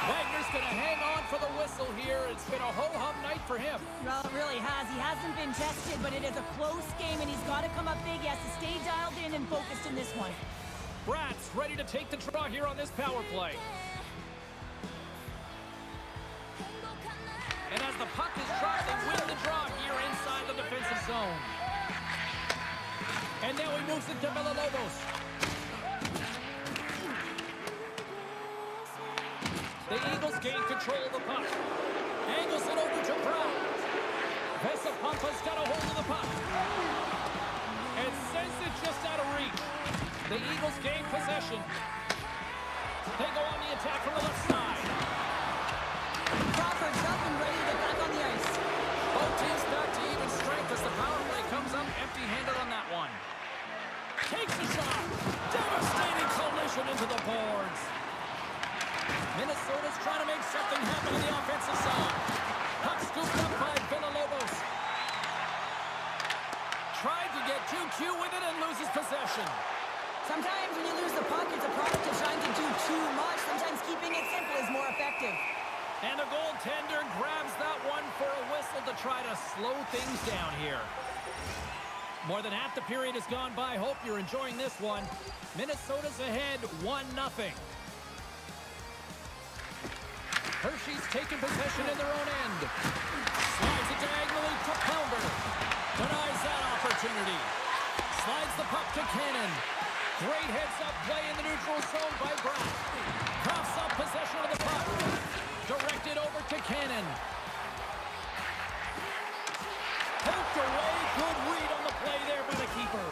Wagner's going to hang on for the whistle here. It's been a ho-hum night for him. Well, it really has. He hasn't been tested, but it is a close game, and he's got to come up big. He has to stay dialed in and focused in this one. Bratz ready to take the draw here on this power play. And as the puck is dropped, they win the draw here inside the defensive zone. And now he moves it to Villalobos. The Eagles gain control of the puck. Angles it over to Brown. Vesapampa's got a hold of the puck. And sends it just out of reach. The Eagles gain possession. They go on the attack from the left side. Crawford's up and ready to get back on the ice. Both teams back to even strength as the power play comes up empty-handed on that one. Takes a shot. Devastating collision into the boards. Minnesota's trying to make something happen in the offensive zone. Puck scooped up by Villalobos. Tried to get too cute with it and loses possession. Sometimes when you lose the puck, it's a product of trying to do too much. Sometimes keeping it simple is more effective. And the goaltender grabs that one for a whistle to try to slow things down here. More than half the period has gone by. Hope you're enjoying this one. Minnesota's ahead 1-0. Hershey's taking possession in their own end. Slides it diagonally to Pounder. Denies that opportunity. Slides the puck to Cannon. Great heads-up play in the neutral zone by Brown. Coughs up possession of the puck. Directed over to Cannon. Poked away. Good read on the play there by the keeper.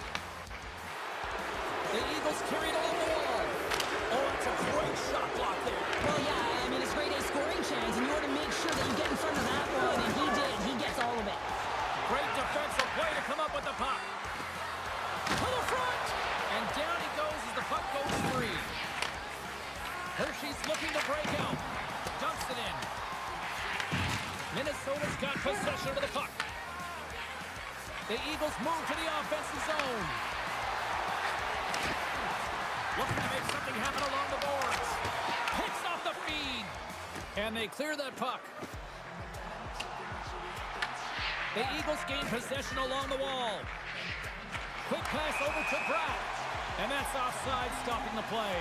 The Eagles carried along the wall. Oh, it's a great shot Minnesota's got possession of the puck. The Eagles move to the offensive zone. Looking to make something happen along the boards. Picks off the feed. And they clear that puck. The Eagles gain possession along the wall. Quick pass over to Bratt. And that's offside, stopping the play.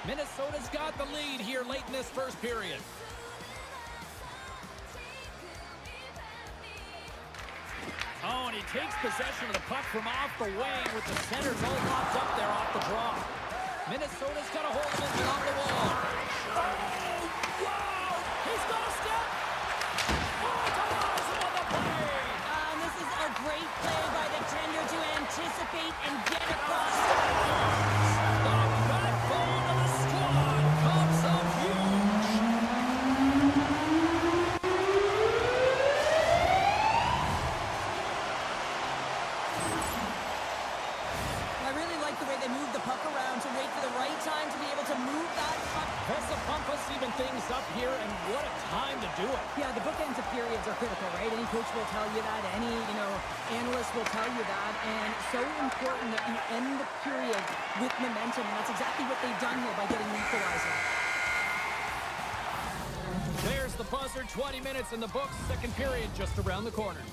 Minnesota's got the lead here late in this first period. Oh, and he takes possession of the puck from off the wing with the centers all locked up there off the draw. Minnesota's got a hold of it along the wall. Oh, wow! He's got a step! Oh, Tavares on the play! This is a great play by the tender to anticipate and get across. The backbone of the squad comes up huge! I really like the way they move the puck around to wait for the right time to be able to move that puck. Pumpas even things up here, and what a time to do it. Yeah, the bookends of periods are critical, right? Any coach will tell you that. Any, analyst will tell you that. And so important that you end the period with momentum. And that's exactly what they've done here by getting the equalizer. There's the buzzer, 20 minutes in the books, second period just around the corner.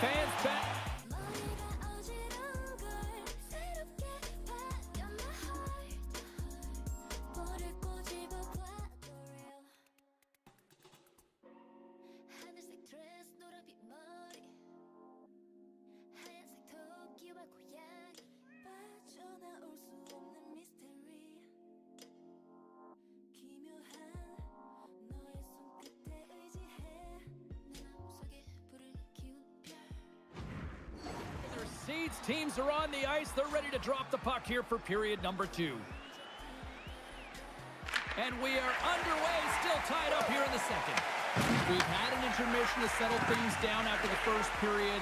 Fans back. Seeds teams are on the ice. They're ready to drop the puck here for period number 2. And we are underway, still tied up here in the second. We've had an intermission to settle things down after the first period.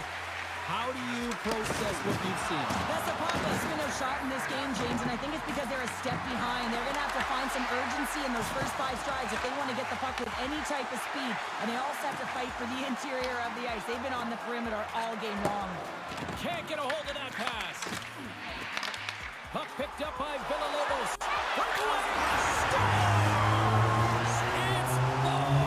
How do you process what you've seen? Vesa-Pampa's been outshot in this game, James, and I think it's because they're a step behind. They're going to have to find some urgency in those first 5 strides if they want to get the puck with any type of speed. And they also have to fight for the interior of the ice. They've been on the perimeter all game long. Can't get a hold of that pass. Puck picked up by Villalobos. Breakaway! It's Bones!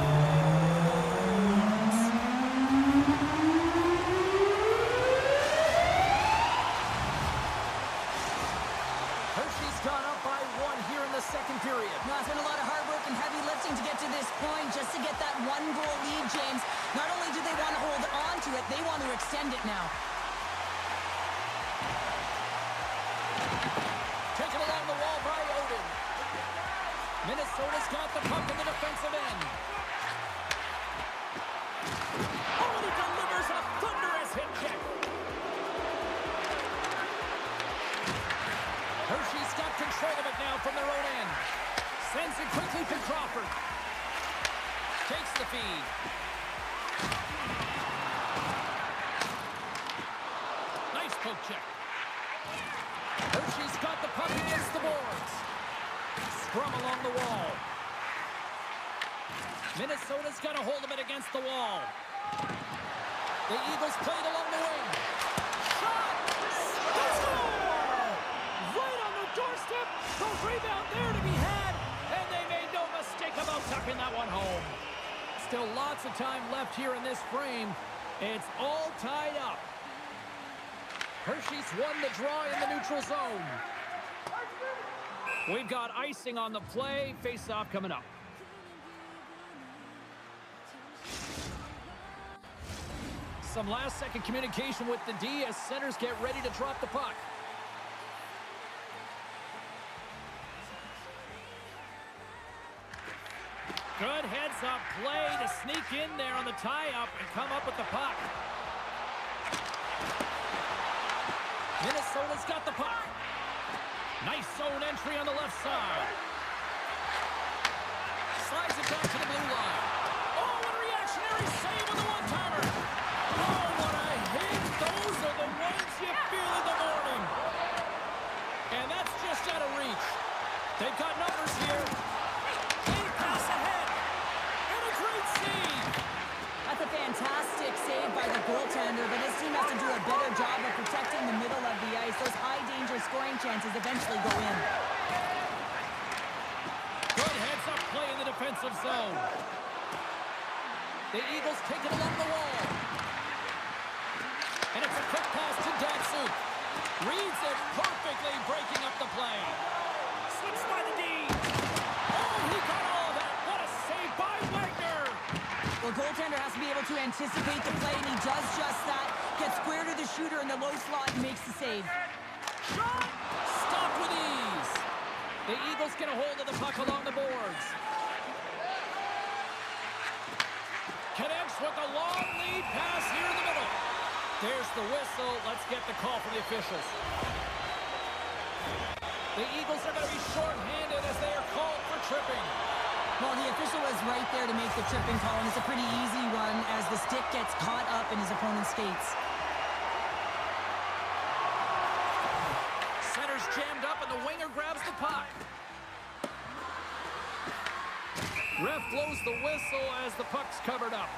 Hershey's gone up by 1 here in the second period. No, it's been a lot of hard work and heavy lifting to get to this point, just to get that 1-goal lead, James. Not only do they want to hold on to it, they want to extend it now. Taken along the wall by Odin. Minnesota's got the puck in the defensive end. Oh, and he delivers a thunderous hit check. Hershey's got control of it now from their own end. Sends it quickly to Crawford. Takes the feed. poke check. Hershey's got the puck against the boards. Scrum along the wall. Minnesota's got a hold of it against the wall. The Eagles played along the wing. Shot! Score! Right on the doorstep. The rebound there to be had. And they made no mistake about tucking that one home. Still lots of time left here in this frame. It's all tied up. Hershey's won the draw in the neutral zone. We've got icing on the play. Face-off coming up. Some last-second communication with the D as centers get ready to drop the puck. Good heads-up play to sneak in there on the tie-up and come up with the puck. Minnesota's got the puck. Nice zone entry on the left side. Slides it back to the blue line. Oh, what a reactionary save on the one-timer. Oh, what a hit. Those are the ones you feel in the morning. And that's just out of reach. They've got numbers here. They pass ahead. And a great save. That's a fantastic save by the goaltender, but his team has to do a better job of protecting the middle of the ice. Those high-danger scoring chances eventually go in. Good heads-up play in the defensive zone. The Eagles take it along the wall. And it's a quick pass to Datsuk. Reads it perfectly, breaking up the play. Slips by the D. Oh, he got all that. What a save by Wagner. The goaltender has to be able to anticipate the play, and he does just that. Gets square to the shooter in the low slot and makes the save. Shot! Stopped with ease. The Eagles get a hold of the puck along the boards. Connects with a long lead pass here in the middle. There's the whistle. Let's get the call from the officials. The Eagles are going to be short-handed as they are called for tripping. Well, the official was right there to make the tripping call, and it's a pretty easy one as the stick gets caught up in his opponent's skates. Center's jammed up, and the winger grabs the puck. Ref blows the whistle as the puck's covered up.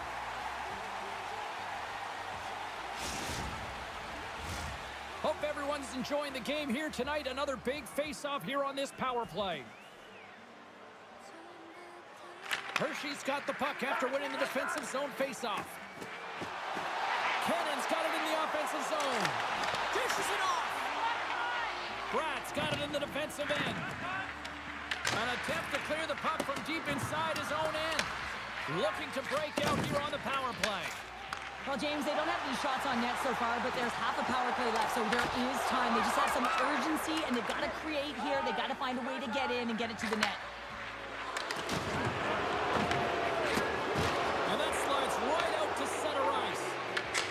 Hope everyone's enjoying the game here tonight. Another big face-off here on this power play. Hershey's got the puck after winning the defensive zone face-off. Cannon's got it in the offensive zone. Dishes it off. Bratt's got it in the defensive end. An attempt to clear the puck from deep inside his own end. Looking to break out here on the power play. Well, James, they don't have any shots on net so far, but there's half a power play left, so there is time. They just have some urgency, and they've got to create here. They've got to find a way to get in and get it to the net. And that slides right out to center ice.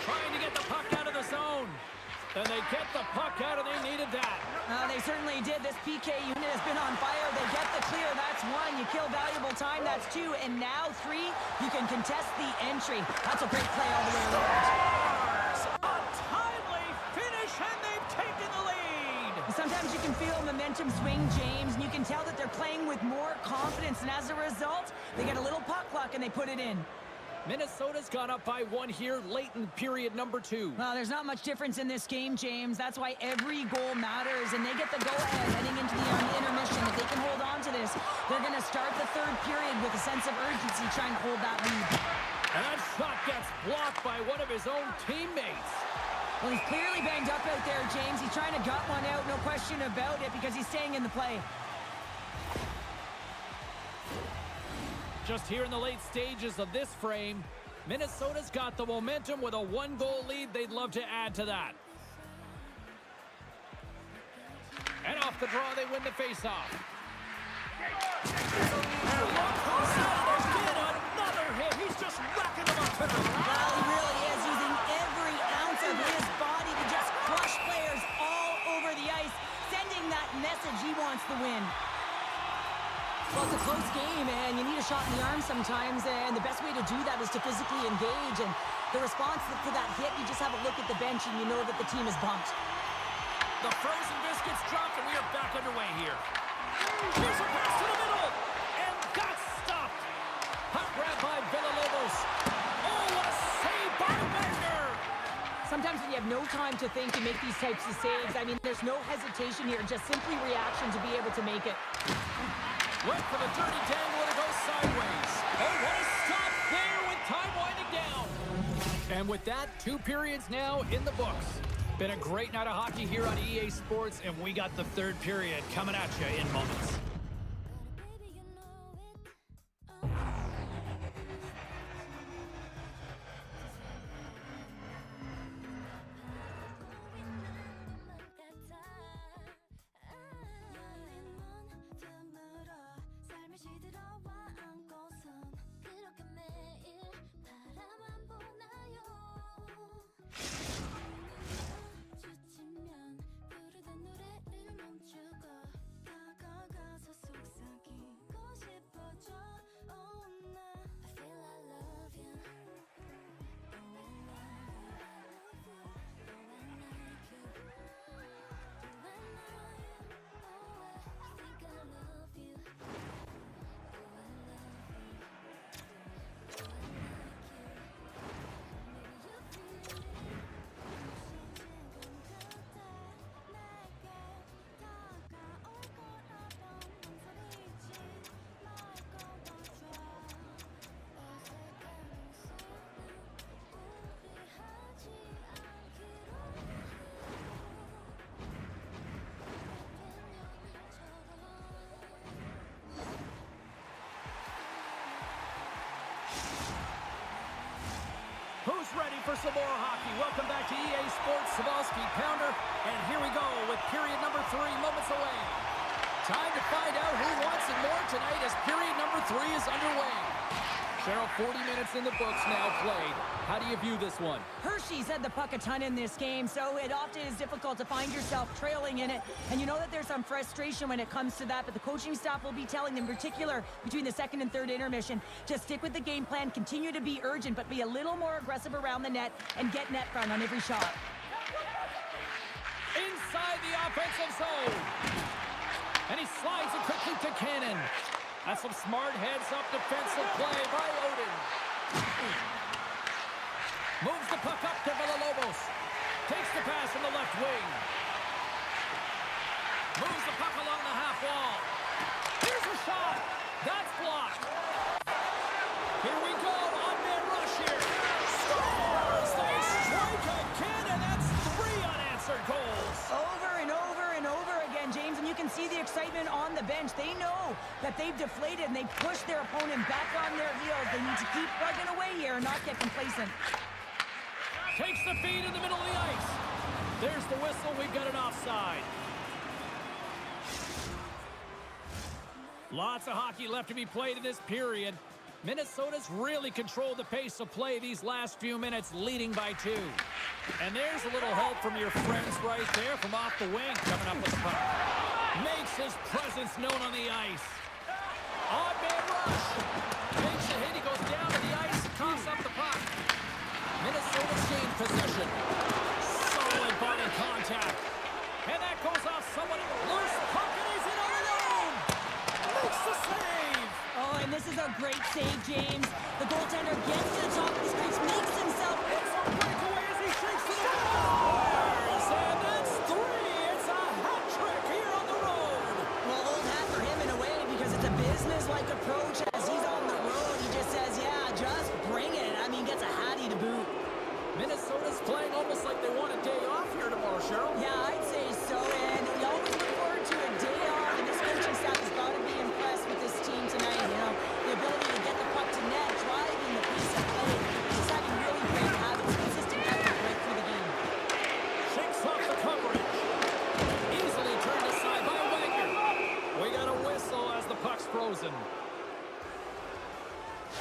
Trying to get the puck out of the zone. And they get the puck out, and they needed that. They certainly did. This PK unit has been on fire. They get the clear. That's one. You kill valuable time. That's two. And now three. You can contest the entry. That's a great play all the way around. A timely finish, and they've taken the lead. Sometimes you can feel momentum swing, James, and you can tell that they're playing with more confidence. And as a result, they get a little puck luck, and they put it in. Minnesota's gone up by one here late in period number 2. Well, there's not much difference in this game, James. That's why every goal matters, and they get the go-ahead heading into the intermission. If they can hold on to this, they're going to start the third period with a sense of urgency trying to hold that lead. And that shot gets blocked by one of his own teammates. Well, he's clearly banged up out there, James. He's trying to gut one out, no question about it, because he's staying in the play. Just here in the late stages of this frame, Minnesota's got the momentum with a one-goal lead. They'd love to add to that. And off the draw, they win the face-off. There's been another hit. He's just racking them up. Well, he really is using every ounce of his body to just crush players all over the ice, sending that message he wants to win. Well, it's a close game, and you need a shot in the arm sometimes, and the best way to do that is to physically engage, and The response to that hit, you just have a look at the bench and you know that the team is bumped. The frozen biscuits dropped, and we are back underway here. Here's a pass to the middle, and that's stopped. Puck grab by Villalobos. Oh, what a save by Wagner! Sometimes when you have no time to think and make these types of saves, I mean, there's no hesitation here, just simply reaction to be able to make it. Went for the dirty dangle, and it goes sideways. Oh, what a stop there with time winding down. And with that, 2 periods now in the books. Been a great night of hockey here on EA Sports, and we got the 3rd period coming at you in moments. Who's ready for some more hockey? Welcome back to EA Sports Savalsky Pounder. And here we go with period number 3 moments away. Time to find out who wants it more tonight as period number 3 is underway. Cheryl, 40 minutes in the books now played. How do you view this one? Hershey's had the puck a ton in this game, so it often is difficult to find yourself trailing in it. And you know that there's some frustration when it comes to that, but the coaching staff will be telling them, in particular between the 2nd and 3rd intermission, just stick with the game plan, continue to be urgent, but be a little more aggressive around the net and get net front on every shot. Inside the offensive zone. And he slides it quickly to Cannon. That's some smart heads-up defensive play by Odin. Moves the puck up to Villalobos. Takes the pass from the left wing. Moves the puck along the half wall. Here's a shot. That's blocked. Here we go. On-man rush here. Scores! They strike again, and that's 3 unanswered goals. Over and over and over again, James, and you can see the excitement on the bench. They know that they've deflated and they push their opponent back on their heels. They need to keep plugging away here and not get complacent. Takes the feed in the middle of the ice. There's the whistle. We've got an offside. Lots of hockey left to be played in this period. Minnesota's really controlled the pace of play these last few minutes, leading by 2. And there's a little help from your friends right there from off the wing, coming up with the puck. Makes his presence known on the ice. On-man rush. Takes a hit. He goes down to the ice, coughs up the puck. Minnesota's gained possession. Solid body contact. And that goes off someone. Loose puck, and he's in all alone. Makes the save. Oh, and this is a great save, James. The goaltender gets to the top of the crease, makes himself... It's a breakaway as he shakes it scores! And that's 3. It's a hat trick here on the road. Well, old hat for him in a way because it's a business-like approach as he's on the road. He just says, yeah, just bring it. I mean, gets a hattie to boot. Minnesota's playing almost like they want a day off here tomorrow, Cheryl. Yeah, I'd say so. And we always look forward to a day off. And this coaching staff has got to be impressed with this team tonight. You know, the ability to get the puck to net, driving the pace of play, just having really great habits, consistent effort right through the game. Shakes off the coverage. Easily turned aside by Wagner. We got a whistle as the puck's frozen.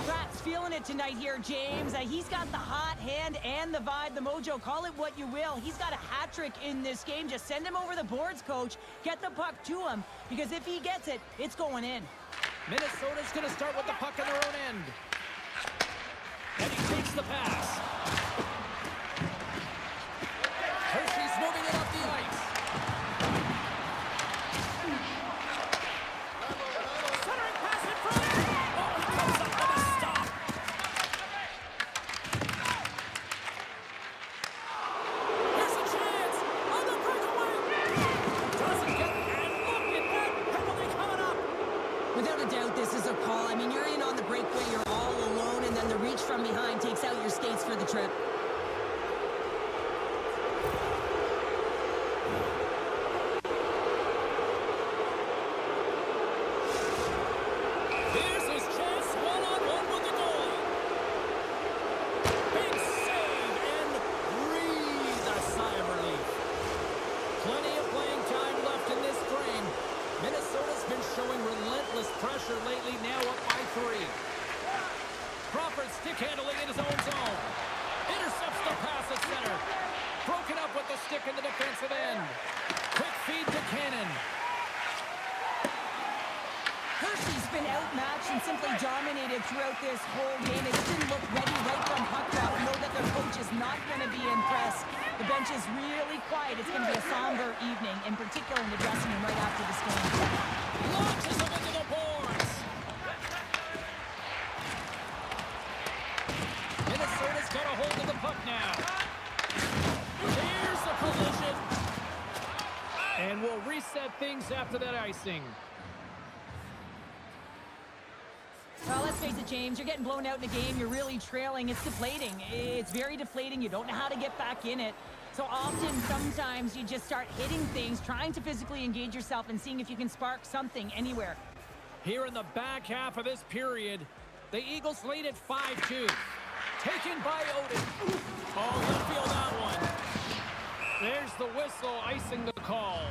Pratt's feeling it tonight here, James. He's got the hot hand and the vibe, the mojo. Call it what you will. He's got a hat trick in this game. Just send him over the boards, coach. Get the puck to him, because if he gets it, it's going in. Minnesota's going to start with the puck on their own end. And he takes the pass. from behind takes out your skates for the trip. Here's his chance, one-on-one with the goal. Big save and breathe a sigh of relief. Plenty of playing time left in this frame. Minnesota's been showing relentless pressure lately, now up by 3. Crawford stick handling in his own zone. Intercepts the pass at center. Broken up with the stick in the defensive end. Quick feed to Cannon. Hershey's been outmatched and simply dominated throughout this whole game. They just didn't look ready right from puck drop. We know that their coach is not going to be impressed. The bench is really quiet. It's going to be a somber evening, in particular in the dressing room right after this game. Launches him into the boards. Minnesota's got a hold of the puck now. Here's the collision. And we'll reset things after that icing. Well, let's face it, James, you're getting blown out in the game. You're really trailing. It's deflating. It's very deflating. You don't know how to get back in it. So often, sometimes you just start hitting things, trying to physically engage yourself and seeing if you can spark something anywhere. Here in the back half of this period, the Eagles lead at 5-2. Taken by Odin. Oh, left field that one. There's the whistle, icing the call.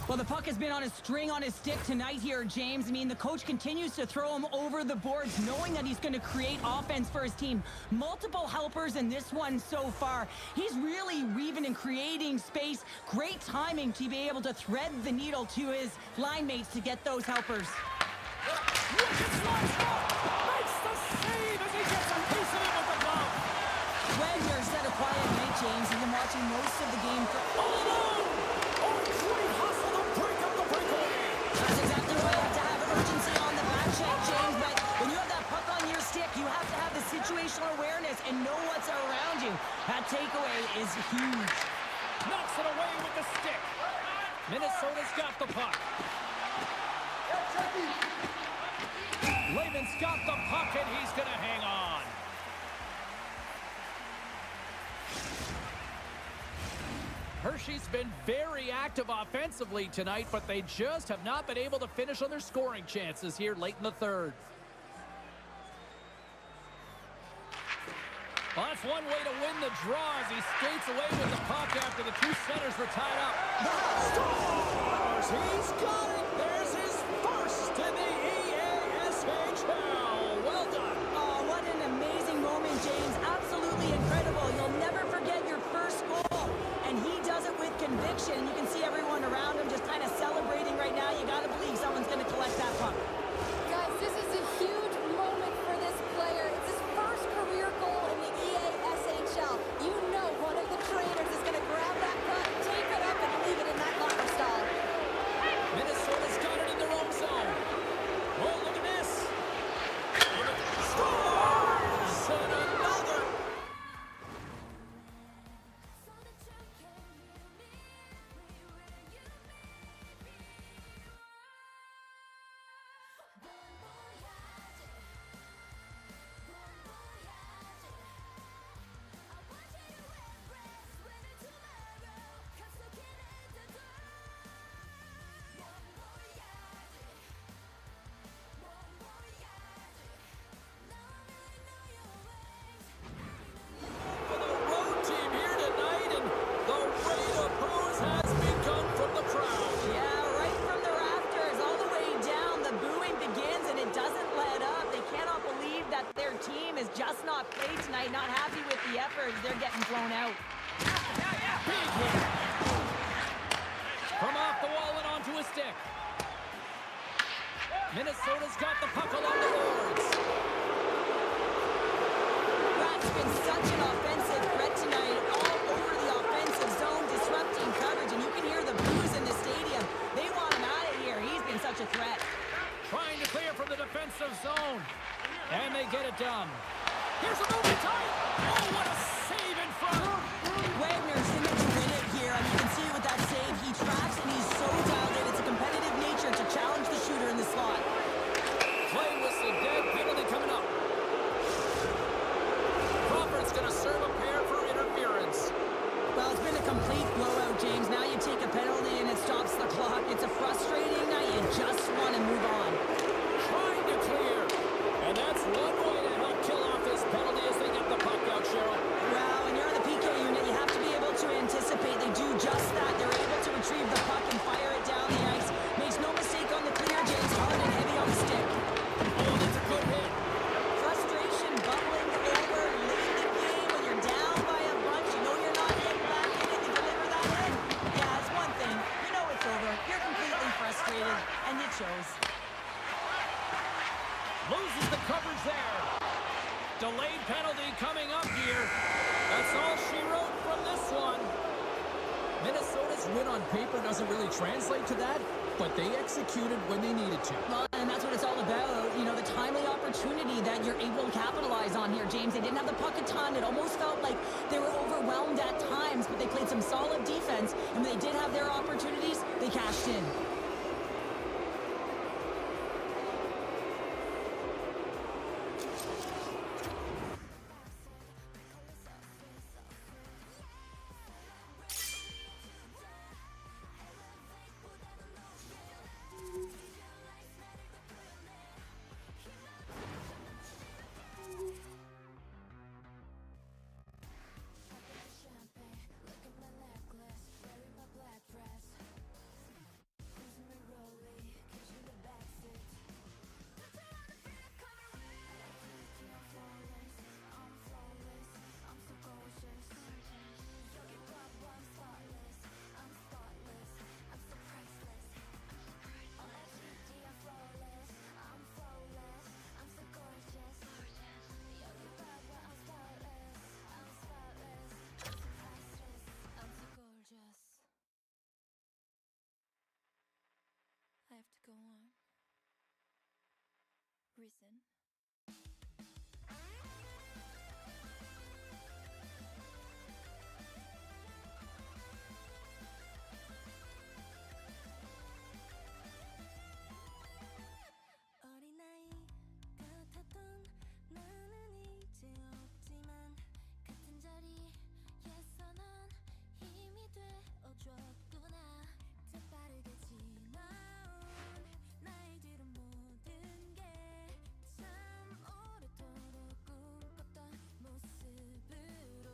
Well, the puck has been on a string on his stick tonight here, James. I mean, the coach continues to throw him over the boards, knowing that he's going to create offense for his team. Multiple helpers in this one so far. He's really weaving and creating space. Great timing to be able to thread the needle to his line mates to get those helpers. Makes the save as he gets a piece of it with the glove. Wagner's had a quiet night, James. He's been watching most of the game for All alone! Oh, great hustle to break up the breakaway! That's exactly right, to have urgency on the back check, James, but when you have that puck on your stick, you have to have the situational awareness and know what's around you. That takeaway is huge. Knocks it away with the stick. Minnesota's got the puck. Layman's got the puck and he's going to hang on. Hershey's been very active offensively tonight, but they just have not been able to finish on their scoring chances here late in the third. Well, that's one way to win the draw as he skates away with the puck after the two centers were tied up. Scores! He's got it! There's his first in the EASHL. Well done. Oh, what an amazing moment, James. Absolutely incredible. You'll never forget your first goal. And he does it with conviction. You can see everyone around him just kind of celebrating right now. You got to believe someone's going to collect that puck. Guys, this is a huge moment for this player. It's his first career goal in the EASHL. You know one of the trainers is going to grab that puck, take it up, and leave it in that locker stall. Minnesota's got it in their own zone. Oh, look at this. Scores! And another. For the road team here tonight, and the rain of boos has begun from the crowd. Yeah, right from the rafters all the way down. The booing begins and it doesn't let up. They cannot believe that their team is just not played tonight. Not happy with the effort. They're getting blown out. Big hit. From off the wall and onto a stick. Minnesota's got the puck along the boards. That's been such an offensive threat tonight, all over the offensive zone, disrupting coverage, and you can hear the boos in the stadium. They want him out of here. He's been such a threat. Trying to clear from the defensive zone. And they get it done. Here's a moving tight. Oh, what a save in front. Wagner's in it to win it here, and you can see with that save, he tracks and he's so dialed in. It's a competitive nature to challenge the shooter in the slot. Play whistle on paper doesn't really translate to that, but they executed when they needed to. Well, and that's what it's all about. You know, the timely opportunity that you're able to capitalize on here, James. They didn't have the puck a ton. It almost felt like they were overwhelmed at times, but they played some solid defense. And when they did have their opportunities, they cashed in. I have to go on. Reason. 어린아이 같았던 나는 이제 없지만 같은 자리에서 넌 힘이 되어줬구나. 재빠르게 지나온 나의 뒤로 모든 게 참 오래도록 꿈꿨던 모습으로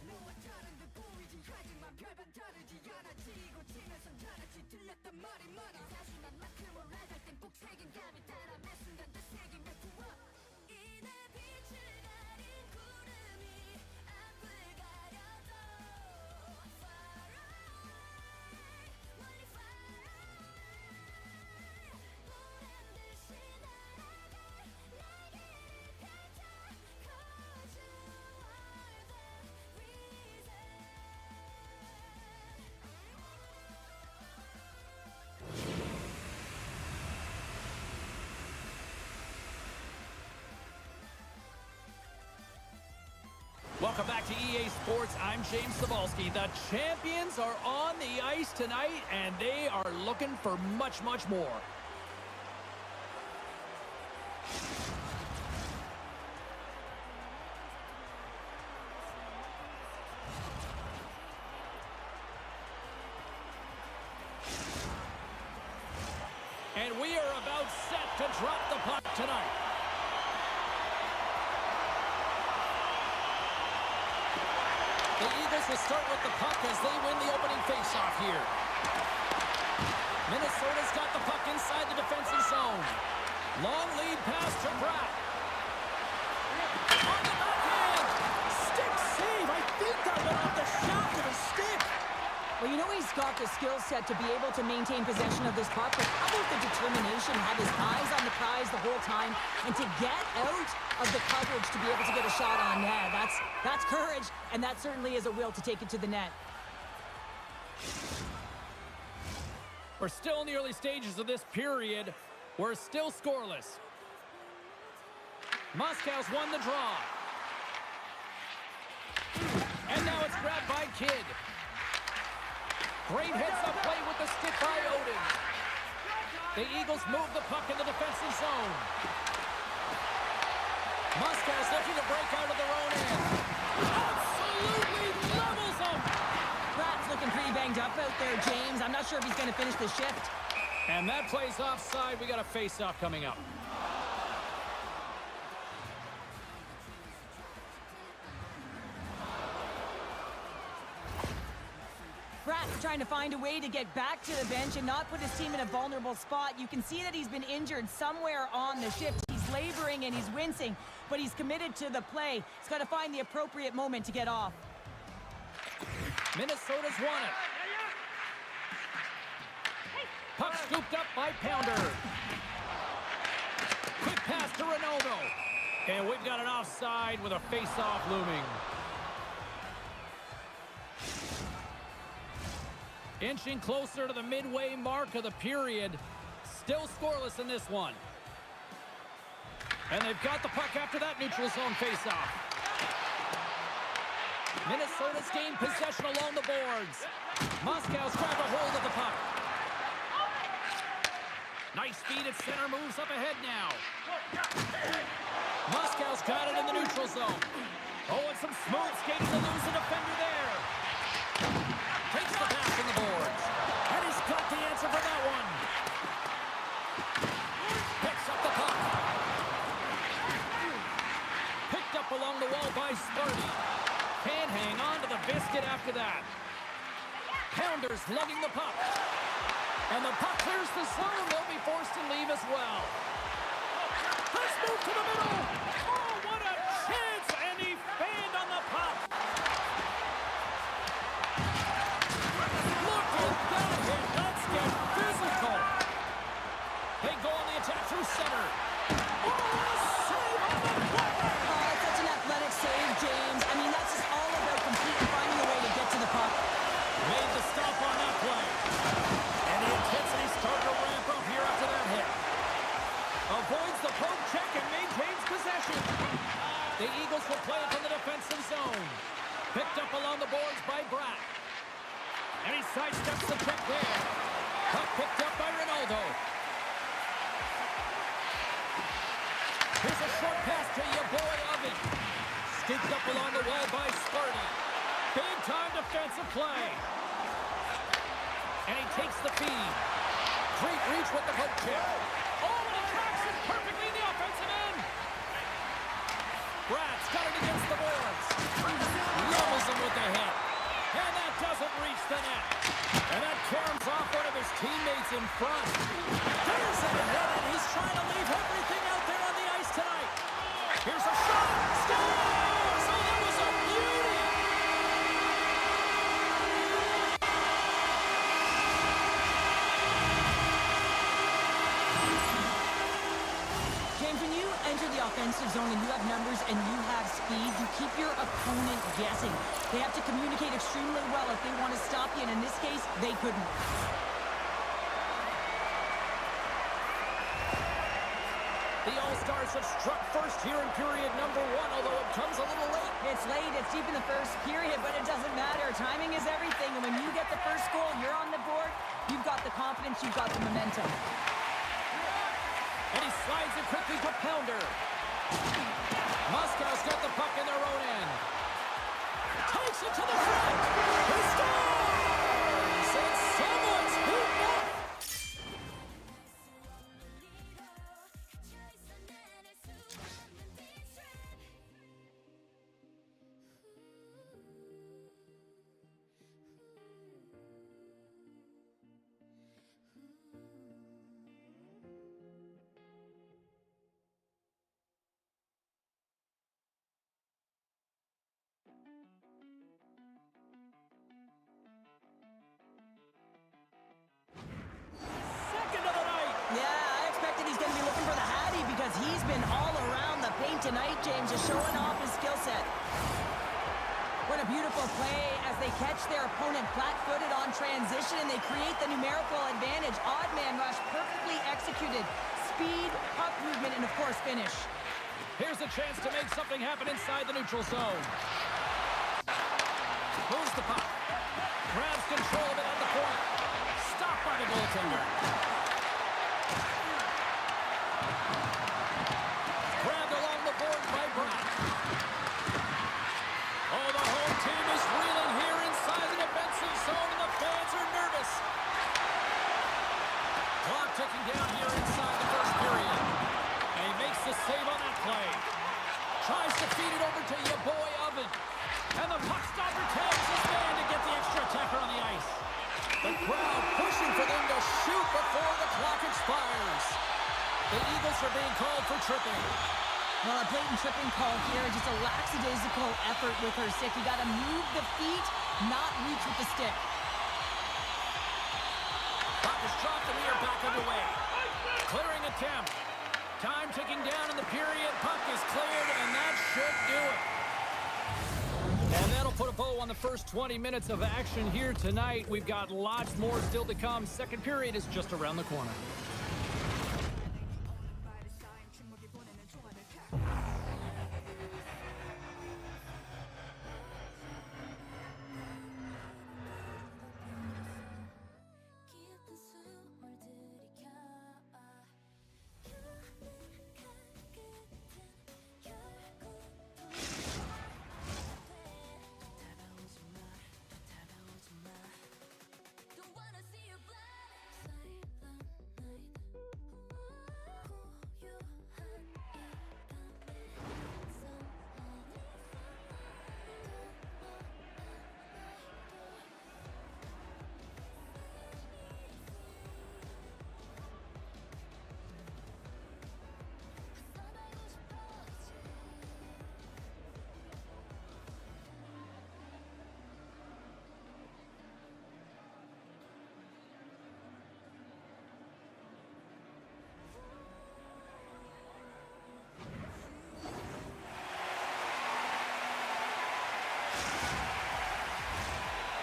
너와 다른 듯 보이지 하지만 별반 다르지 않아. 지고 치면서 잘하지 들렸단 말이 많아. 자신만큼 올라갈 땐 꼭 책임감이 따라 매 순간 되새김에 구워 이내 빛을 가린 구름이 앞을 가려도 Far away, 멀리 far away 보란 듯이 날아갈 날개를 펼쳐 Cause you are the reason. Welcome back to EA Sports. I'm James Cebulski. The champions are on the ice tonight, and they are looking for much, much more. And we are about set to drop the puck tonight. The Eagles will start with the puck as they win the opening faceoff here. Minnesota's got the puck inside the defensive zone. Long lead pass to Pratt. On the backhand! Stick save! I think that went off the shaft of his stick. Well, you know he's got the skill set to be able to maintain possession of this puck, but how about the determination, have his eyes on the prize the whole time, and to get out of the coverage to be able to get a shot on net. That's courage, and that certainly is a will to take it to the net. We're still in the early stages of this period. We're still scoreless. Moscow's won the draw. And now it's grabbed by Kidd. Great heads-up play with the stick by Odin. The Eagles move the puck in the defensive zone. Moscow's looking to break out of their own end. Absolutely levels them! Pratt's looking pretty banged up out there, James. I'm not sure if he's going to finish the shift. And that play's offside. We got a face-off coming up. Pratt's trying to find a way to get back to the bench and not put his team in a vulnerable spot. You can see that he's been injured somewhere on the shift. He's laboring and he's wincing, but he's committed to the play. He's got to find the appropriate moment to get off. Minnesota's won it. Puck scooped up by Pounder. Quick pass to Ronaldo. And we've got an offside with a face-off looming. Inching closer to the midway mark of the period. Still scoreless in this one. And they've got the puck after that neutral zone faceoff. Minnesota's gained possession along the boards. Moscow's grabbed a hold of the puck. Nice feed at center, moves up ahead now. Moscow's got it in the neutral zone. Oh, and some smooth skating to lose a defender there. Takes the pass from the boards. And he's got the answer for that one. Picks up the puck. Picked up along the wall by Sparty. Can't hang on to the biscuit after that. Pounders lugging the puck. And the puck clears the zone. They'll be forced to leave as well. Let's move to the middle. Oh, what a chance. And he fanned on the puck. Look at that hit. Let's get physical. They go on the attack through center. Oh, a save on the play. Oh, it's such an athletic save, James. I mean, that's just all about completely finding a way to get to the puck. Made the stop on that play. And the intensity started to ramp up here after that hit. Avoids the poke check and maintains possession. The Eagles will play it from the defensive zone. Picked up along the boards by Bratt. And he sidesteps the check there. Puck picked up by Ronaldo. Here's a short pass to your boy Oven. Scooped up along the wall by Sparty. Big time defensive play. And he takes the feed. Great reach with the poke check. Oh, and he tracks it perfectly in the offensive end. Bratt's got it against the boards. Levels him with the hit. And that doesn't reach the net. And that caroms off one of his teammates in front. There's a hit, and he's trying to leave everything out there on the ice tonight. Here's a shot. Scores! Oh, that was a beauty. James, when you enter the offensive zone and you have numbers and you have speed, you keep your opponent guessing. They have to communicate extremely well if they want to stop you, and in this case, they couldn't. The All-Stars have struck first here in period number 1, although it comes a little late. It's late, it's deep in the first period, but it doesn't matter. Timing is everything, and when you get the first goal, you're on the board, you've got the confidence, you've got the momentum. And he slides it quickly to Pounder. Moscow's got the puck in their own end. Takes it to the front. He scores! And someone's beaten up. Second of the night. Yeah, I expected he's going to be looking for the Hattie because he's been all around the paint tonight, James, just showing off his skill set. What a beautiful play as they catch their opponent flat-footed on transition and they create the numerical advantage. Odd man rush, perfectly executed. Speed, puck movement, and of course, finish. Here's a chance to make something happen inside the neutral zone. Moves the puck. Grabs control of it at the point. Stopped by the goaltender. Grabbed along the board by Bratt. Oh, the home team is reeling here inside the defensive zone, and the fans are nervous. Clock ticking down here inside the first period. And he makes the save on that play. Tries to feed it over to your boy Oven. And the puck stopper tags his man to get the extra attacker on the ice. The crowd pushing for them to shoot before the clock expires. The Eagles are being called for tripping. Well, a blatant tripping call here, just a lackadaisical effort with her stick. You got to move the feet, not reach with the stick. Puck is dropped and we are back underway. Clearing attempt. Time ticking down in the period. Puck is cleared and that should do it. And that'll put a bow on the first 20 minutes of action here tonight. We've got lots more still to come. Second period is just around the corner.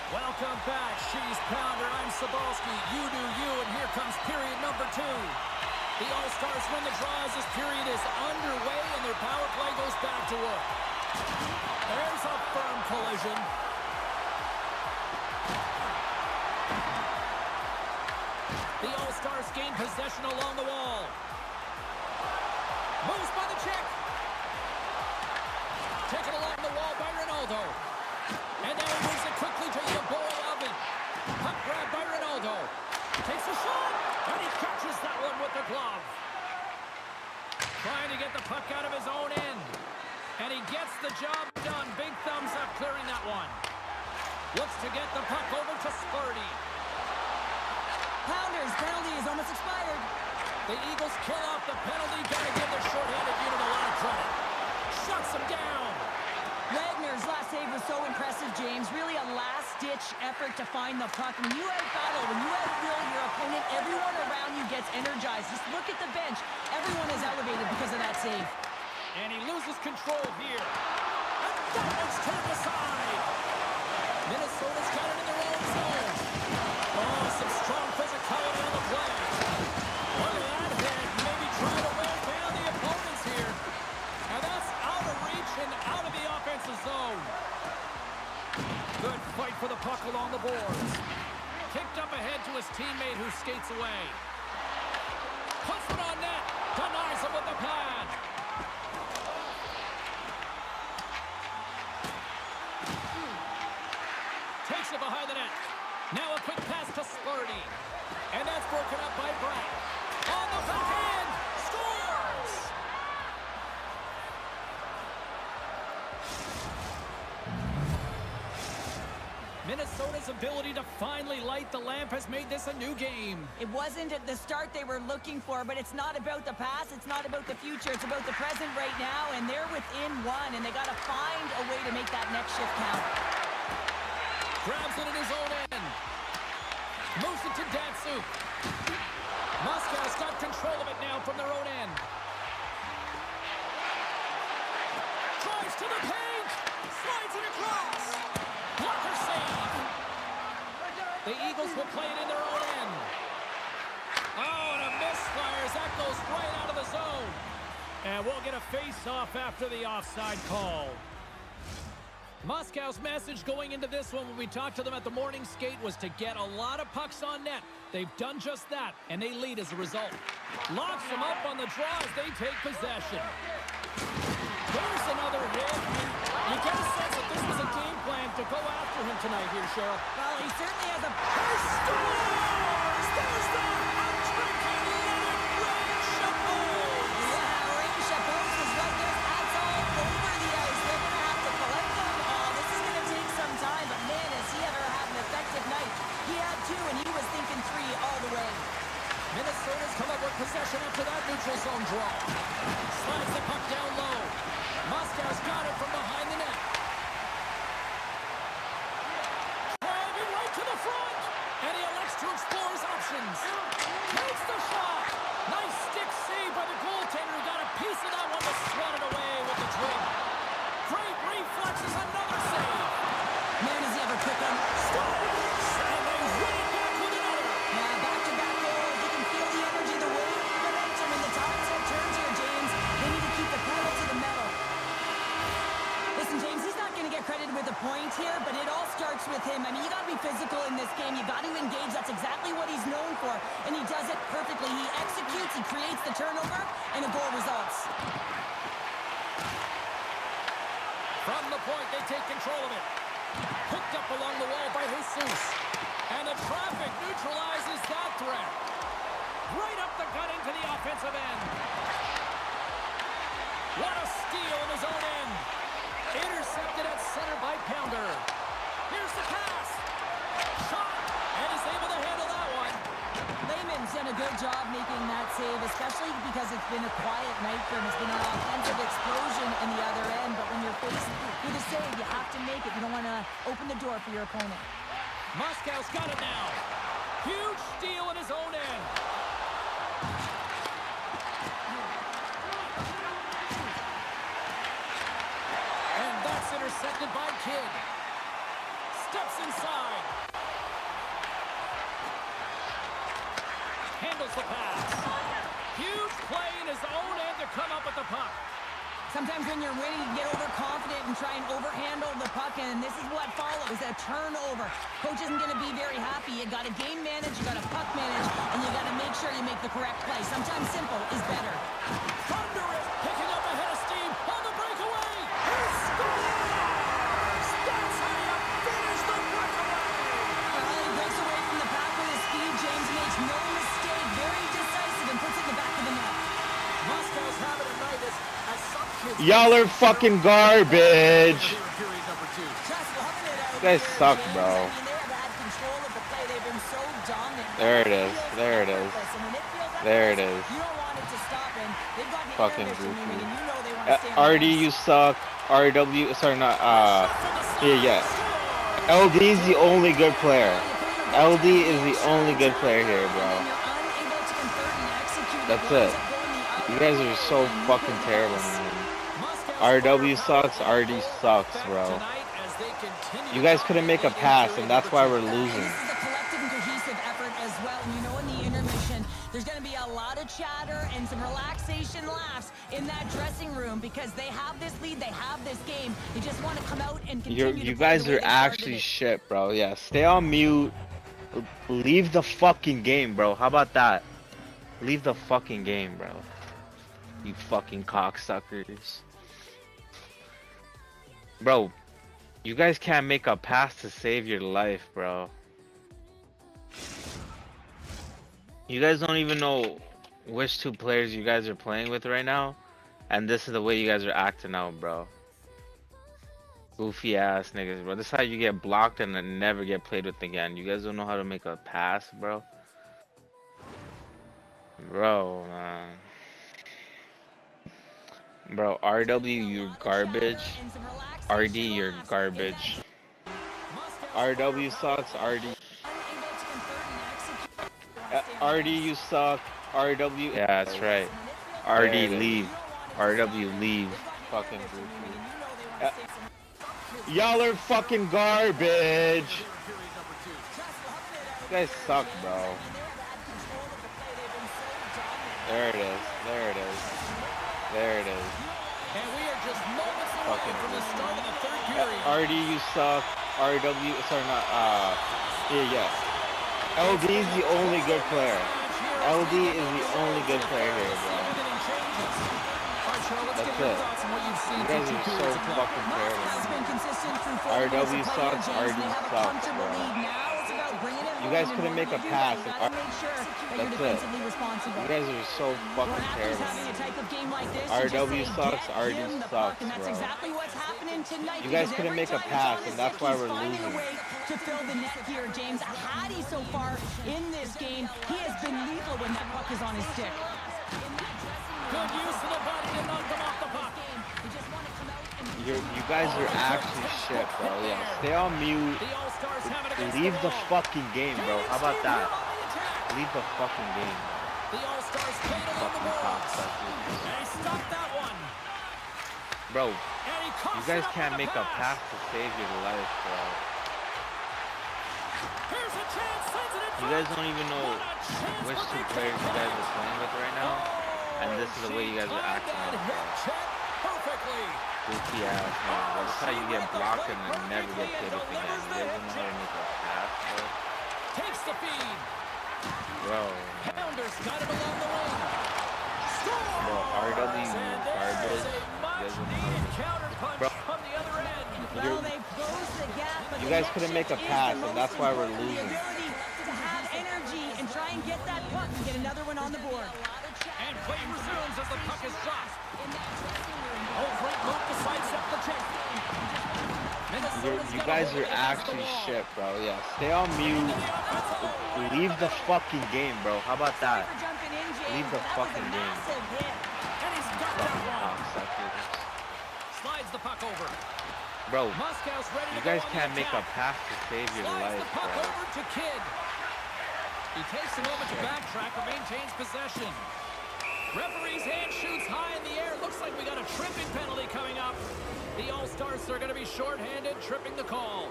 Welcome back. She's Pounder. I'm Sabalski. You do you, and here comes period number 2. The All-Stars win the draw as this period is underway, and their power play goes back to work. There's a firm collision. The All-Stars gain possession along the wall. Moves by the check. Taken along the wall by Ronaldo. And now he moves it quickly to Yeboah-Elvin. Puck grab by Ronaldo. Takes a shot, and he catches that one with the glove. Trying to get the puck out of his own end. And he gets the job done. Big thumbs up clearing that one. Looks to get the puck over to Sparty. Pounders, penalty is almost expired. The Eagles kill off the penalty. Gotta give the shorthanded unit a lot of credit. Shuts him down. Wagner's last save was so impressive, James. Really a last-ditch effort to find the puck. When you out-battle, when you out-will your opponent, everyone around you gets energized. Just look at the bench. Everyone is elevated because of that save. And he loses control here. And that one's turned aside. Minnesota's got it in their own zone. Oh, some strong physicality on the play. Look at that head. Maybe trying to wear down the opponents here. And that's out of reach and out of the offensive zone. Good fight for the puck along the boards. Kicked up ahead to his teammate who skates away. Puts it on net. Denies him with the pad. Takes it behind the net. Now a quick pass to Sparty. And that's broken up by Bratt. On the backhand. Scores! Minnesota's ability to finally light the lamp has made this a new game. It wasn't at the start they were looking for, but it's not about the past, it's not about the future, it's about the present right now, and they're within one, and they got to find a way to make that next shift count. Grabs it in his own end. Moves it to Datsuk. Moscow's got control of it now from their own end. Drives to the paint. Slides it across. Blocker save. The Eagles will play it in their own end. Oh, and a misfire as that goes right out of the zone. And we'll get a face-off after the offside call. Moscow's message going into this one when we talked to them at the morning skate was to get a lot of pucks on net. They've done just that, and they lead as a result. Locks them up on the draw as they take possession. There's another hit. You get a sense that this was a game plan to go after him tonight here, Cheryl. Well, he certainly has a... Scores! There's the hat-trick in Ray Chapeau! Yeah, Ray Chapeau was right there. That's all over the ice. They're going to have to collect them. This is going to take some time, but man, has he ever had an effective night. He had 2, and he was thinking 3 all the way. Minnesota's come up with possession after that neutral zone draw. Slides the puck down low. Moscow's got it from behind the net. Driving right to the front. And he elects to explore his options. point here, but it all starts with him. I mean, you got to be physical in this game. You got to engage. That's exactly what he's known for, and he does it perfectly. He executes, he creates the turnover, and a goal results. From the point, they take control of it. Picked up along the wall by Jesus. And the traffic neutralizes that threat. Right up the gut into the offensive end. What a steal in his own end. Intercepted at center by Pounder. Here's the pass. Shot. And he's able to handle that one. Lehman's done a good job making that save, especially because it's been a quiet night for him. It's been an offensive explosion in the other end, but when you're faced with a save, you have to make it. You don't want to open the door for your opponent. Moscow's got it now. Huge steal in his own end. And that's intercepted by Kidd. Steps inside. Handles the pass. Huge play in his own end to come up with the puck. Sometimes when you're winning, you get overconfident and try and overhandle the puck, and this is what follows, a turnover. Coach isn't going to be very happy. You got to game manage, you got to puck manage, and you got to make sure you make the correct play. Sometimes simple is better. Thunderous picking up ahead of steam on the breakaway. He scores! That's how you finish the breakaway! He breaks away from the pack with his speed. James makes no mistake. Very decisive and puts it in the back of the net. Moscow's having a night as some kids... Y'all are fucking garbage. You guys suck, bro. There it is. There it is. There it is. Fucking goofy. RD, you suck. RW, sorry, not, yeah. LD is the only good player. LD is the only good player here, bro. That's it. You guys are so fucking terrible, man. RW sucks, RD sucks, bro. You guys couldn't make a pass, and that's why we're losing. This is a collective and cohesive effort as well. And you know, in the intermission, there's going to be a lot of chatter and some relaxation laughs in that dressing room because they have this lead, they have this game. They just want to come out and continue You guys are actually shit, bro. Yeah, stay on mute. Leave the fucking game, bro. How about that? Leave the fucking game, bro. You fucking cocksuckers. Bro, you guys can't make a pass to save your life, bro. You guys don't even know which two players you guys are playing with right now. And this is the way you guys are acting out, bro. Goofy ass niggas, bro. This is how you get blocked and then never get played with again. You guys don't know how to make a pass, bro. Bro, man. Bro, RW, you're garbage. RD, you're garbage. RW sucks. RD. RD, you suck. RW. Yeah, that's right. RD, leave. RW, leave. Fucking goofy. Y'all are fucking garbage. You guys suck, bro. There it is. There it is. There it is. And we are just moments away from the start of the third period. RD, you suck. RW, sorry, not, yeah. LD is the only good player. LD is the only good player here, bro. That's it. You guys are so fucking terrible. RW sucks. RD sucks, bro. You guys couldn't make a pass. That's it. You guys are so fucking terrible. RW sucks. RD sucks, bro. You guys couldn't make a pass, and that's why we're losing. To fill the net here, James. Hattie so far in this game, he has been lethal when that puck is on his stick. Good use of the body to knock them off the puck. You guys are actually shit, bro. Yeah, stay on mute. Leave the fucking game, bro. How about that? Leave the fucking game. The All-Stars played along the boards. And he stopped that one. Bro, you guys can't make a pass to save your life, bro. Here's a chance, sends it in You guys don't even know which two players you guys are playing with right now. And this is the way you guys are acting out, bro. Perfect quickly. Goofy ass, man. That's how you get blocked and then never get hit again. You guys don't know how to make a pass, bro. Takes the feed. Bro. Pounders got it along the wing. Bro, RW garbage. Bro. From the other end. Well, they closed the gap, but You the guys net couldn't make a shift is pass, the and that's most why we're important. losing. The ability to have energy and try and get that puck and get another one on the board. And play resumes as the puck is dropped. Oh, great move to sidestep the check. You guys are actually shit, bro. Yeah, stay on mute. Leave the fucking game, bro. How about that? Leave the fucking game. And he's got that one. Slides the puck over. Bro, Moscow's ready you to guys go on can't the make a attack. pass to save your Slides life, the puck bro. over to Kidd. He takes a moment to backtrack but maintains possession. Referee's hand shoots high in the air. Looks like we got a tripping penalty coming up. The All-Stars are going to be shorthanded, tripping the call.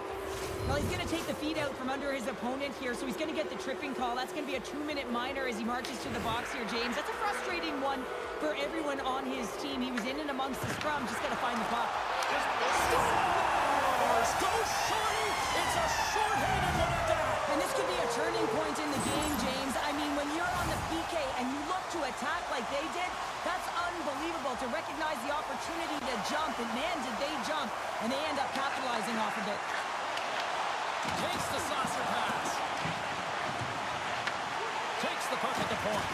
Well, he's going to take the feet out from under his opponent here, so he's going to get the tripping call. That's going to be a 2-minute minor as he marches to the box here, James. That's a frustrating one for everyone on his team. He was in and amongst the scrum, just got to find the puck. Scores! Go Shorty! It's a shorthanded one at that! And this could be a turning point in the game, James. I mean, when you're on the PK and you look to attack like they did, that's unbelievable to recognize the opportunity to jump. And man, did they jump. And they end up capitalizing off of it. Takes the saucer pass. Takes the puck at the point.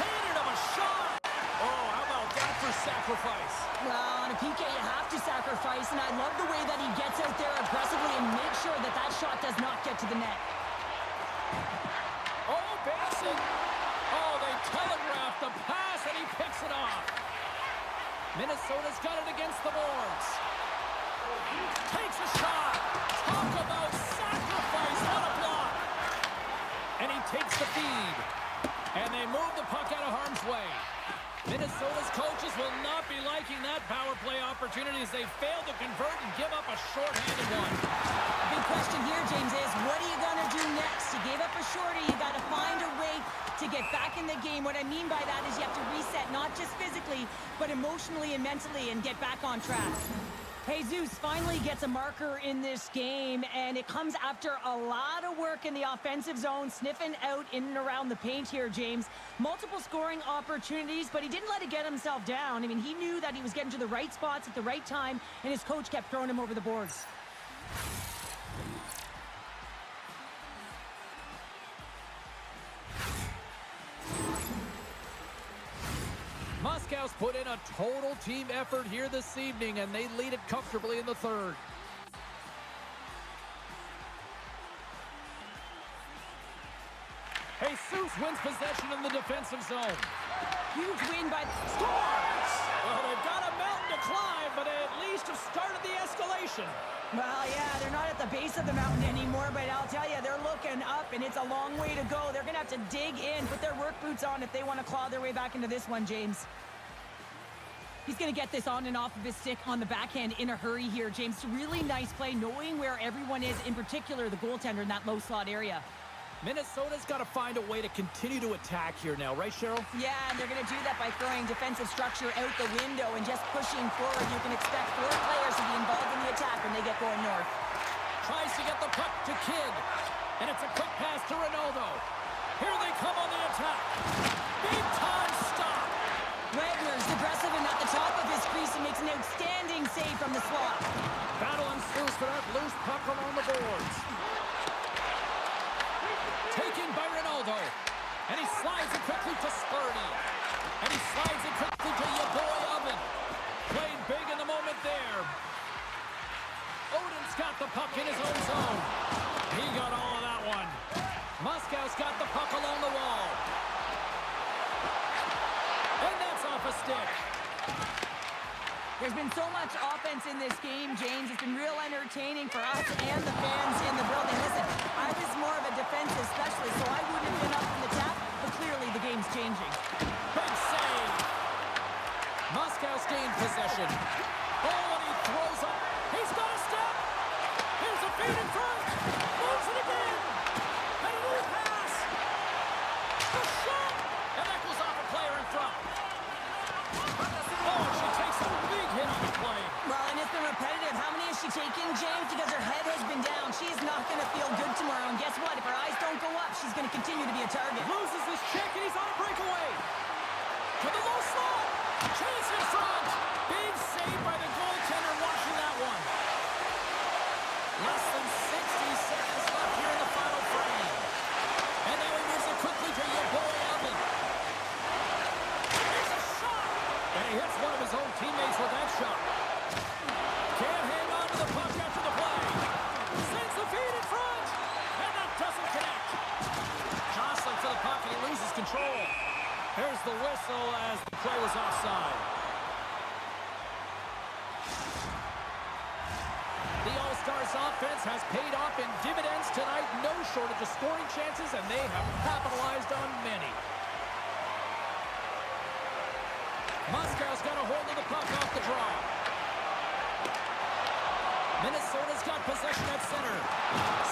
Handed him a shot. Oh, how about that for sacrifice? Well, on a PK, you have to sacrifice. And I love the way that he gets out there aggressively and makes sure that that shot does not get to the net. Oh, Benson. Oh, they telegraphed the pass, and he picks it off. Minnesota's got it against the boards. Takes a shot. Talk about sacrifice. What a block. And he takes the feed. And they move the puck out of harm's way. Minnesota's coaches will not be liking that power play opportunity as they fail to convert and give up a shorthanded one. Big question here, James, is what are you going to do next? You gave up a shorty. You got to find a way to get back in the game. What I mean by that is you have to reset, not just physically, but emotionally and mentally, and get back on track. Jesus finally gets a marker in this game, and it comes after a lot of work in the offensive zone, sniffing out in and around the paint here, James. Multiple scoring opportunities, but he didn't let it get himself down. I mean, he knew that he was getting to the right spots at the right time, and his coach kept throwing him over the boards. Moscow's put in a total team effort here this evening, and they lead it comfortably in the third. Jesus wins possession in the defensive zone. Huge win by Scores! Well, they've got a mountain to climb, but at least have started the escalation. Well, yeah, they're not at the base of the mountain anymore, but I'll tell you, they're looking up, and it's a long way to go. They're going to have to dig in, put their work boots on if they want to claw their way back into this one, James. He's going to get this on and off of his stick on the backhand in a hurry here, James. Really nice play, knowing where everyone is, in particular the goaltender in that low slot area. Minnesota's got to find a way to continue to attack here now, right, Cheryl? Yeah, and they're going to do that by throwing defensive structure out the window and just pushing forward. You can expect 4 players to be involved in the attack when they get going north. Tries to get the puck to Kidd, and it's a quick pass to Ronaldo. Here they come on the attack. Big time stop. Wagner's aggressive and at the top of his crease and makes an outstanding save from the slot. Battle ensues for that loose puck along the boards. Taken by Ronaldo. And he slides it quickly to Spurdy. And he slides it quickly to your boy Oven. Playing big in the moment there. Odin's got the puck in his own zone. He got all of that one. Moscow's got the puck along the wall. And that's off a stick. There's been so much offense in this game, James. It's been real entertaining for us and the fans in the building. Listen, I was more of a defensive specialist, so I wouldn't have been up from the tap, but clearly the game's changing. Big save. Moscow's gained possession. Oh, and he throws up. He's got a step. Here's a feed in front. Moves it again. And a loose pass. The shot. And that goes off a player in front. Oh, she takes a big hit. thing, James, because her head has been down. She is not going to feel good tomorrow. And guess what? If her eyes don't go up, she's going to continue to be a target. Loses his check, and he's on a breakaway. To the low slot. Chase in front. Big save by the goaltender watching that one. Less than 60 seconds left here in the final frame. And now he moves it quickly to your boy, Alvin. There's a shot. And he hits one of his own teammates with that shot. Can't hang on to the puck after the play. Sends the feed in front. And that doesn't connect. Jostling for the puck, and he loses control. Here's the whistle as the play was offside. The All-Stars offense has paid off in dividends tonight. No shortage of scoring chances, and they have capitalized on many. Moscow's got a hold of the puck off the draw. Minnesota's got possession at center.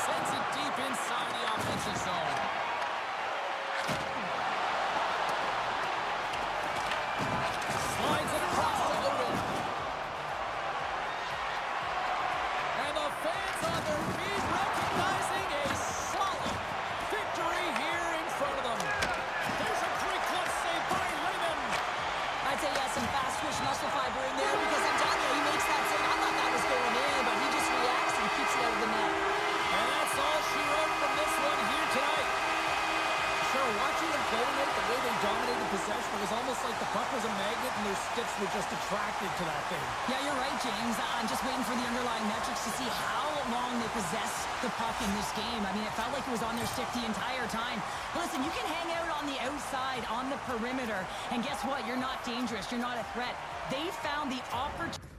Sends it deep inside the offensive zone. Slides it across to Odin. And the fans on their feet recognizing a solid victory here in front of them. There's a great glove save by Raymond. I'd say he has some fast twitch muscle fiber in there because I'm telling you, he makes that save. I thought that was going in, but he just reacts and keeps it out of the net. And that's all she wrote from this one here tonight. Sure, watching them play tonight, the way they dominated possession, it was almost like the puck was a magnet and their sticks were just attracted to that thing. Yeah, you're right, James. I'm just waiting for the underlying metrics to see how long they possess the puck in this game. I mean, it felt like it was on their stick the entire time. Listen, you can hang out on the outside, on the perimeter, and guess what? You're not dangerous. You're not a threat. They found the opportunity.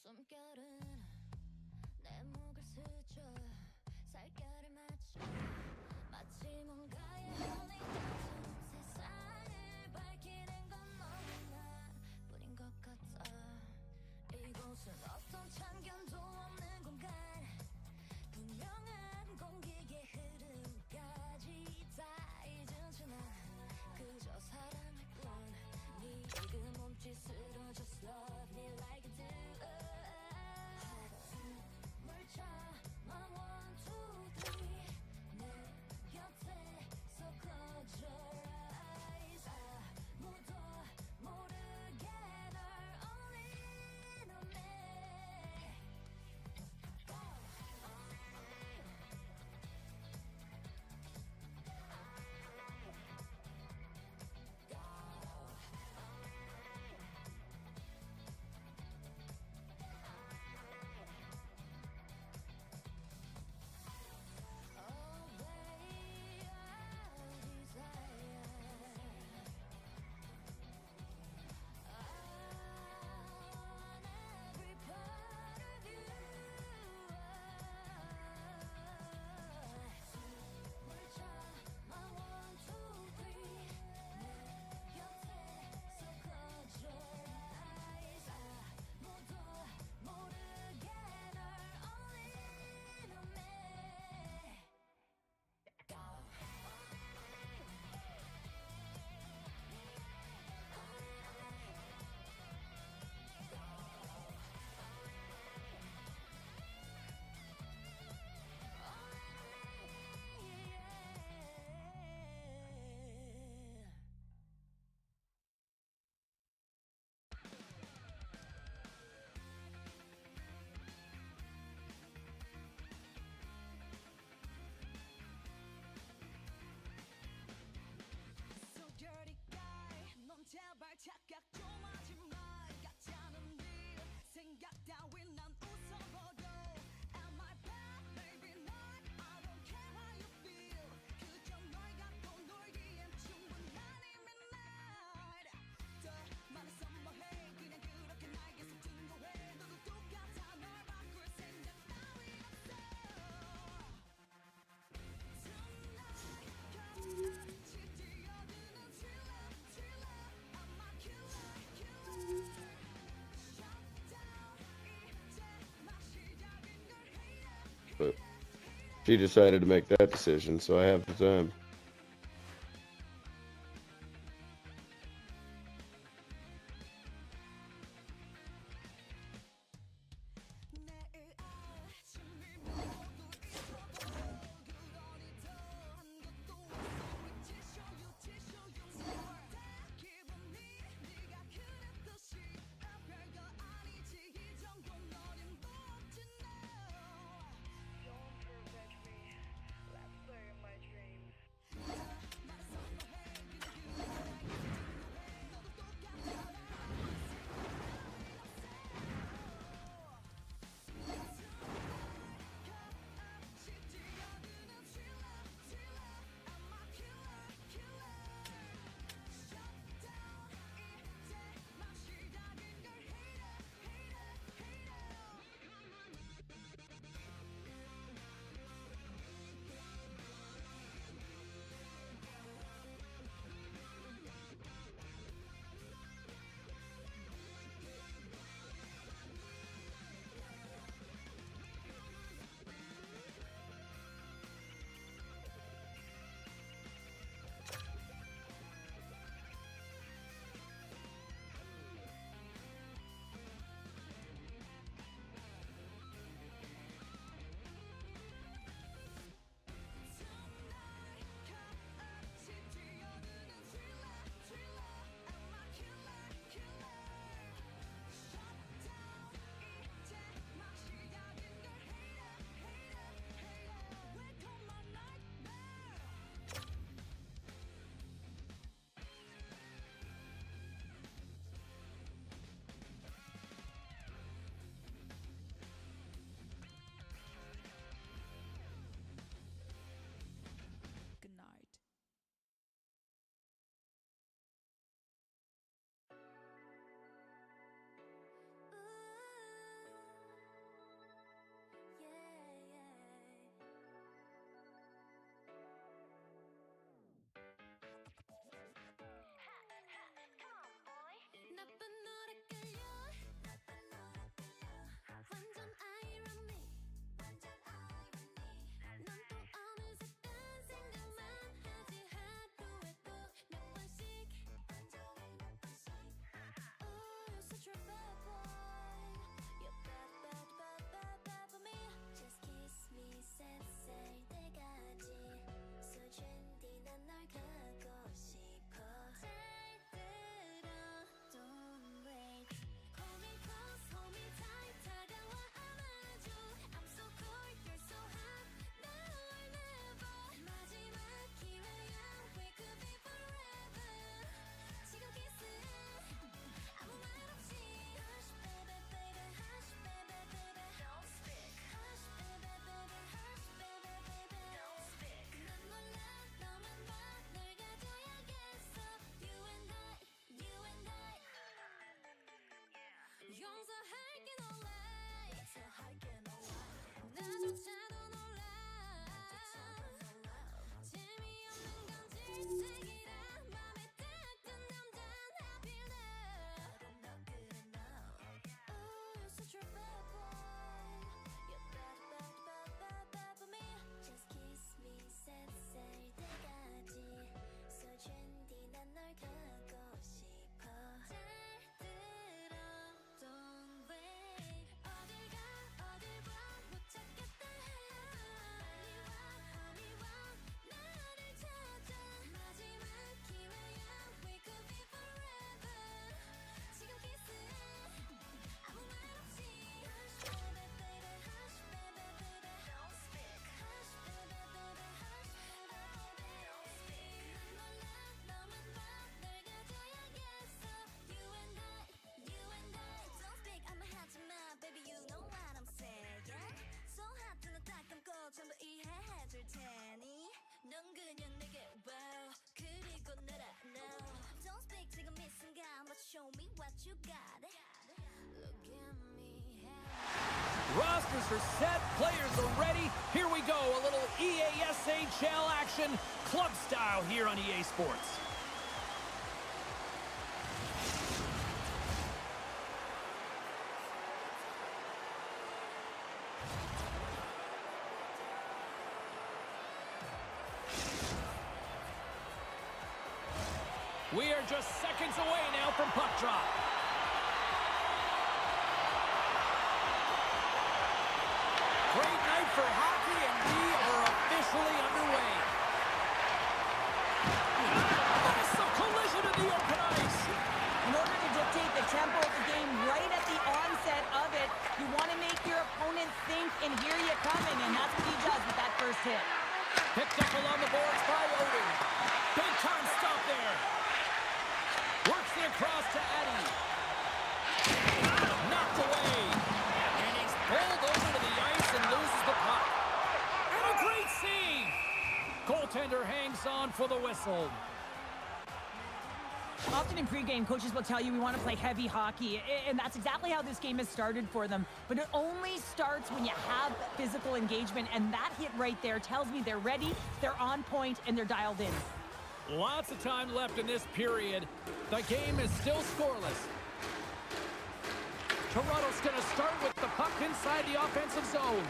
숨결은 내 목을 스쳐 살결을 맞춰 마치 뭔가에 홀린 것처럼 세상을 밝히는 건 너무나 뿐인 것 같아. 이곳은 어떤 참견도 없는 공간, 분명한 공기의 흐름까지 다 잊은 채 난 그저 사랑할 뿐. 네 그 몸짓으로 just love me like you do. 물 참아 1, 2, 3 she decided to make that decision, so I have the time. Good night. 나쁜 노래 끌려 완전 irony 넌 또 어느새 딴 생각만 하지 하루에 또 몇 번씩 Oh you're such a bad boy You're bad bad bad bad bad for me Just kiss me 쌀쌀 때까지 수준 뒤 난 널 가고 싶어 Don't wait. Hold me close, hold me tight. 다가와 안아줘. I'm so cold, you're so hot. Now or never. 마지막 기회야. We could be forever. 지금 kiss. 아무 말 없이. Hush, baby, baby, hush, baby, baby. Don't speak. Hush, baby, baby, hush, baby, baby. Don't speak. 난 몰라, 너만 봐. 널 가져야겠어. You and I, you and I. 용서할게 놀래 나조차도 놀라 재미없는 건 질색이라 맘에 딱 든 남잔 하필 나 Oh you're such a bad boy You're bad bad bad bad bad for me Just kiss me 쌀쌀 때까지 수준 뒤 난 널 가고 싶어 Don't wait 어딜 가 어딜 봐 못 찾겠다 빨리 와 나를 찾아 마지막 기회야 We could be forever 지금 kiss 아무 말 없이 Hush baby baby hush baby baby Don't speak Hush baby baby hush baby Don't speak 난 몰라 너만 봐 널 가져야겠어 You and I Don't speak 아무 하지마 Baby you know what I'm saying So hot 눈을 딱 감고 전부 이해해줄 테니 넌 그냥 내게 와 그리고 날아 now Don't speak 지금 이 순간 But show me what you got Look at me Rosters are set, players are ready. Here we go, a little EASHL action, club style here on EA Sports. We are just seconds away now from puck drop. Great night for hockey, and we are officially underway. Massive collision in the open ice. In order to dictate the tempo of the game right at the onset of it, you want to make your opponent think and hear you coming, and that's what he does with that first hit. Picked up along the boards by Odin. Big time stop there. Works it across to Addy. Knocked away. And he's pulled over to the ice and loses the puck. And a great save. Goaltender hangs on for the whistle. Often in pregame, coaches will tell you we want to play heavy hockey, and that's exactly how this game has started for them. But it only starts when you have physical engagement, and that hit right there tells me they're ready, they're on point, and they're dialed in. Lots of time left in this period. The game is still scoreless. Toronto's going to start with the puck inside the offensive zone.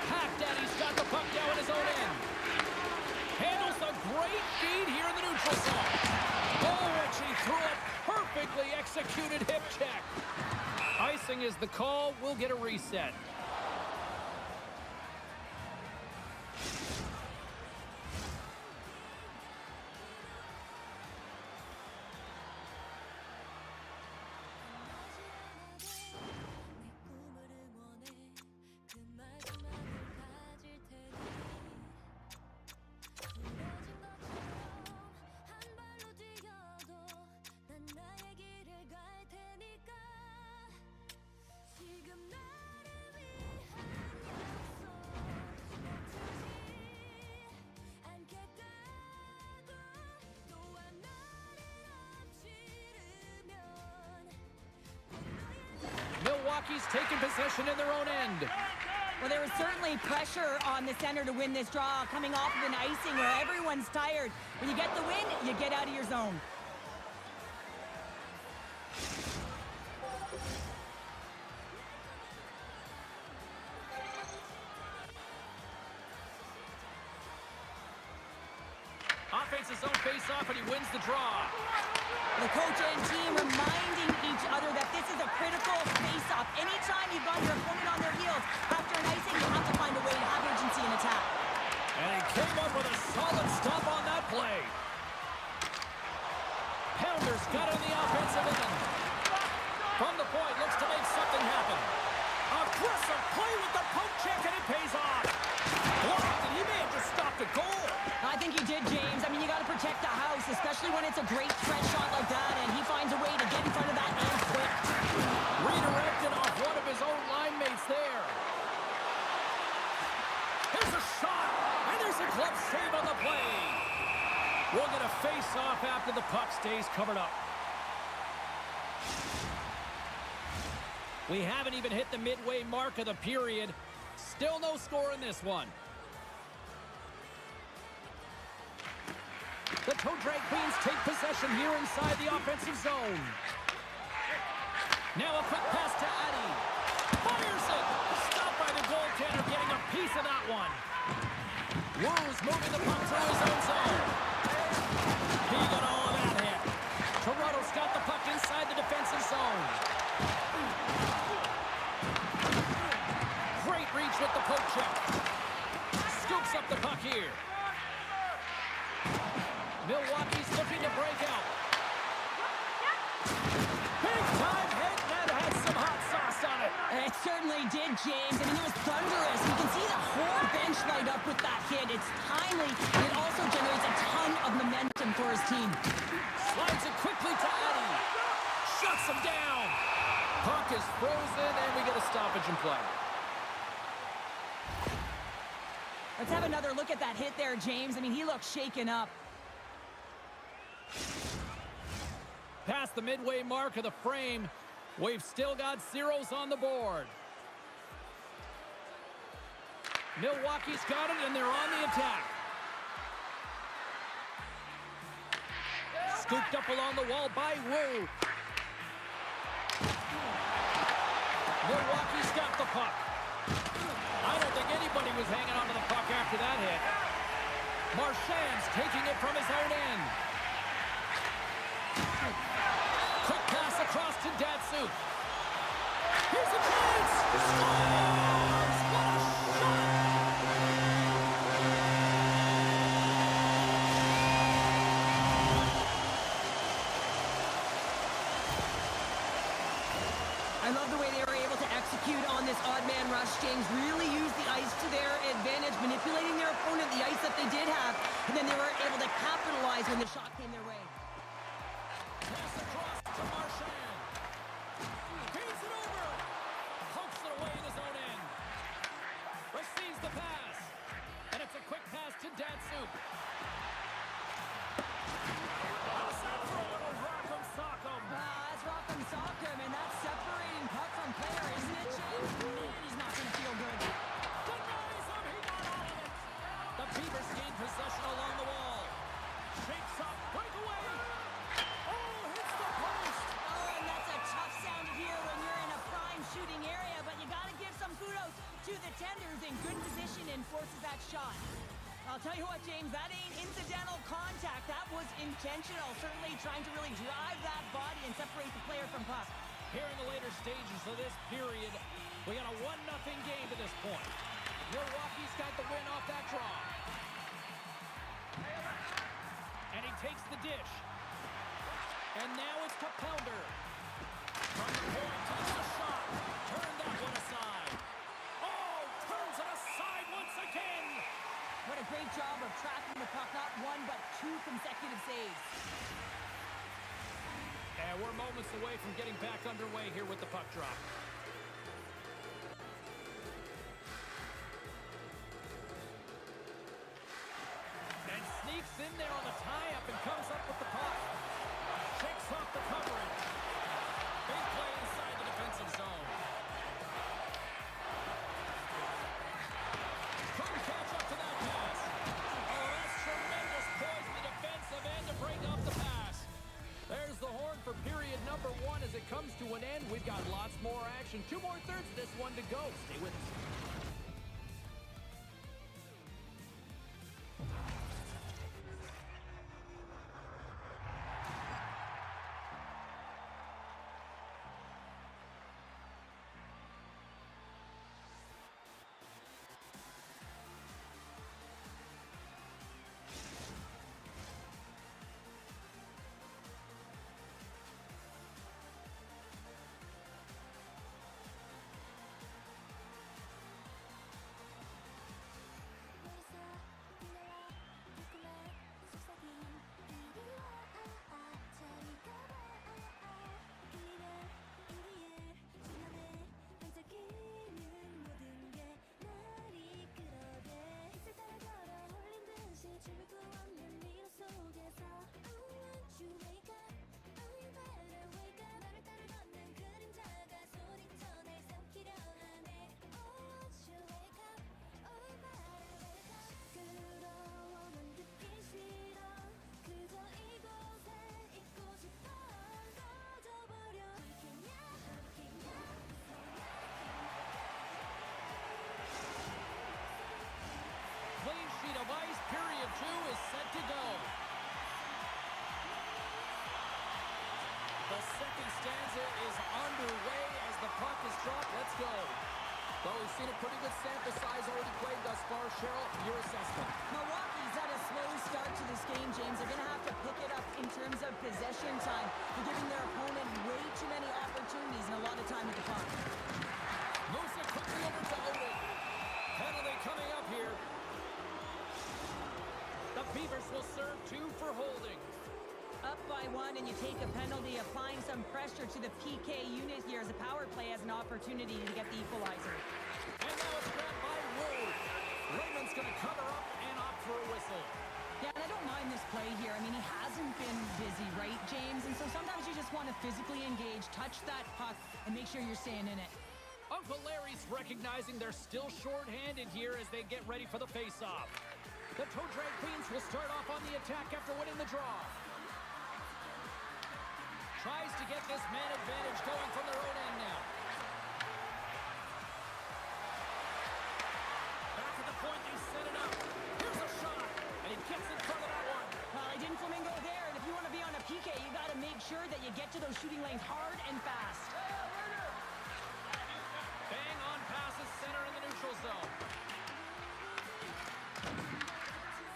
Hackdaddy's got the puck now in his own end. Handles a great feed here in the neutral zone. Oh, and she threw it. Perfectly executed hip check. Icing is the call. We'll get a reset. Milwaukee's taking possession in their own end. Well, there was certainly pressure on the center to win this draw, coming off of an icing where everyone's tired. When you get the win, you get out of your zone. Offensive zone face-off, and he wins the draw. The coach and team reminding each other that this is a critical face-off. Anytime you've got your opponent on their heels after an icing, you have to find a way to have urgency in attack. And he came up with a solid stop on that play. Pounder's got it in the offensive end. From the point, looks to make something happen. Aggressive play with the poke check, and it pays off. Blocked, and he may have just stopped a goal. I think he did, James. I mean, you got to protect the house, especially when it's a great threat shot like that, and he finds a way to get in front of that and quick. Redirected off one of his own line mates there. Here's a shot, and there's a glove save on the play. We'll get a face-off after the puck stays covered up. We haven't even hit the midway mark of the period. Still no score in this one. The Toe Drag Queens take possession here inside the offensive zone. Now a quick pass to Addy. Fires it. Stopped by the goaltender, getting a piece of that one. Woos moving the puck through his own zone. He got all of that hit. Toronto's got the puck inside the defensive zone. Great reach with the poke check. Scoops up the puck here. Milwaukee's looking to break out. Big time hit, that had some hot sauce on it. It certainly did, James. I mean, it was thunderous. You can see the whole bench light up with that hit. It's timely, and it also generates a ton of momentum for his team. Slides it quickly to Addy. Shuts him down. Puck is frozen, and we get a stoppage in play. Let's have another look at that hit there, James. I mean, he looks shaken up. Past the midway mark of the frame, we've still got zeros on the board. Milwaukee's got it, and they're on the attack. Scooped up along the wall by Wu. Milwaukee's got the puck. I don't think anybody was hanging on to the puck after that hit. Marchand's taking it from his own end. Quick pass across to Datsuk. Here's a chance! Scores! What a shot! I love the way they were able to execute on this odd man rush. James really used the ice to their advantage, manipulating their opponent, the ice that they did have, and then they were able to capitalize when the shot came their way. Pass across to Marchand. Feeds it over. Pokes it away in his own end. Receives the pass. And it's a quick pass to Datsuk. That's Rock'em Sock'em, and that's separating puck from player, isn't it, James? Man, he's not going to feel good. Denies him. He got all of it. The Beavers gain possession along the wall. Shakes up. Breakaway. Oh, hits the post. Oh, and that's a tough sound to hear when you're in a prime shooting area, but you got to give some kudos to the tenders in good position and forces that shot. I'll tell you what, James, that ain't incidental contact. That was intentional, certainly trying to really drive that body and separate the player from puck. Here in the later stages of this period, we got a 1-0 game to this point. Milwaukee's got the win off that draw. And he takes the dish. And now it's to Pounder. From the point, takes the shot. Turn that one aside. Oh, turns it aside once again. What a great job of tracking the puck, not one but two consecutive saves. And we're moments away from getting back underway here with the puck drop. And sneaks in there on the tie-up and comes up with the puck. Shakes off the coverage. Big play inside the defensive zone. Couldn't catch up to that pass. Oh, that's tremendous poise in the defensive end to break up the pass. There's the horn for period number 1 as it comes to an end. We've got lots more action. 2 more thirds of this one to go. Stay with us. Clean sheet of ice. Period 2 is set to go. The second stanza is underway as the puck is dropped. Let's go. Well, we've seen a pretty good sample size already played thus far. Cheryl, your assessment. Milwaukee's had a slow start to this game, James. They're going to have to pick it up in terms of possession time. They're giving their opponent way too many opportunities and a lot of time with the puck. Moves it quickly over to Owen. Penalty coming up here. The Beavers will serve 2 for holding. Up by 1 and you take a penalty, applying some pressure to the PK unit here as the power play has an opportunity to get the equalizer. And now it's grabbed by Wood. Raymond's going to cover up and opt for a whistle. Yeah, and I don't mind this play here. I mean, he hasn't been busy, right, James? And so sometimes you just want to physically engage, touch that puck, and make sure you're staying in it. Uncle Larry's recognizing they're still short-handed here as they get ready for the face-off. The Toe Drag Queens will start off on the attack after winning the draw. Tries to get this man advantage going from their own end now. Back at the point, they set it up. Here's a shot, and he those shooting lanes hard and fast. Bang on passes center in the neutral zone.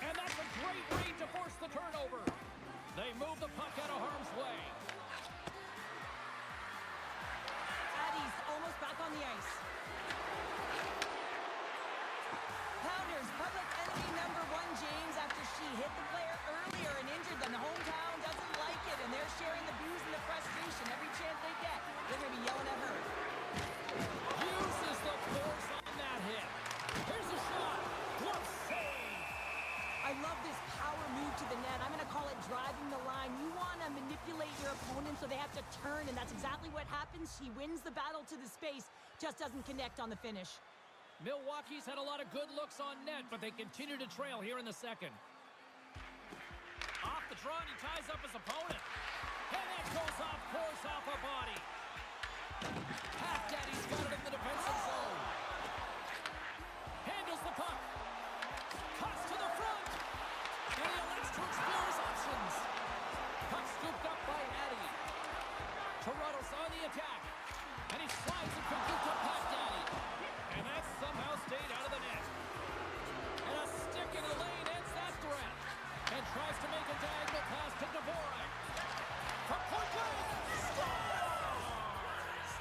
And that's a great read to force the turnover. They move the puck out of harm's way. Addie's almost back on the ice. Pounders, public enemy number 1, James, after she hit the player earlier and injured them. The hometown doesn't like it, and they're sharing the booze and the frustration every chance they get. They're going to be yelling at her. Uses the force on that hit. Here's a shot. What save! I love this power move to the net. I'm going to call it driving the line. You want to manipulate your opponent so they have to turn, and that's exactly what happens. She wins the battle to the space, just doesn't connect on the finish. Milwaukee's had a lot of good looks on net, but they continue to trail here in the second. Off the draw, and he ties up his opponent. And that goes off course off a body. Half Daddy's got it in the defensive zone. Handles the puck. Cuts to the front. And he elects to explore his options. Puck scooped up by Addie. Toronto's on the attack. And he slides it quickly to Half Daddy. And that somehow stayed out of the net. And a stick in the lane ends that threat. And tries to make a diagonal pass to Dvorak. From point blank. Scores!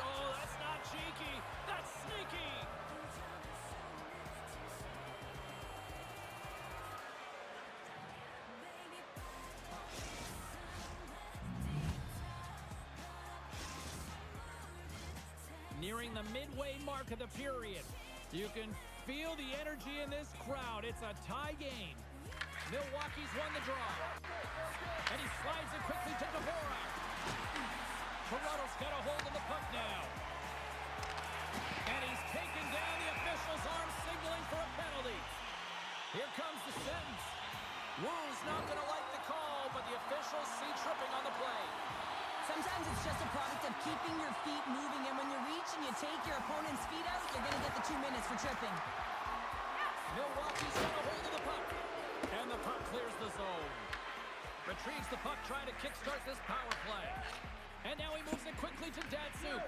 Oh, that's not cheeky. That's sneaky. Nearing the midway mark of the period. You can feel the energy in this crowd. It's a tie game. Milwaukee's won the draw. And he slides it quickly to Dvorak. Toronto's got a hold of the puck now. And he's taken down. The official's arm signaling for a penalty. Here comes the sentence. Wu's not going to like the call, but the officials see tripping on the play. Sometimes it's just a product of keeping your feet moving, and when you reach and you take your opponent's feet out, you're going to get the 2 minutes for tripping. Milwaukee's got a hold of the puck. And the puck clears the zone. Retrieves the puck, trying to kickstart this power play. And now he moves it quickly to Datsyuk.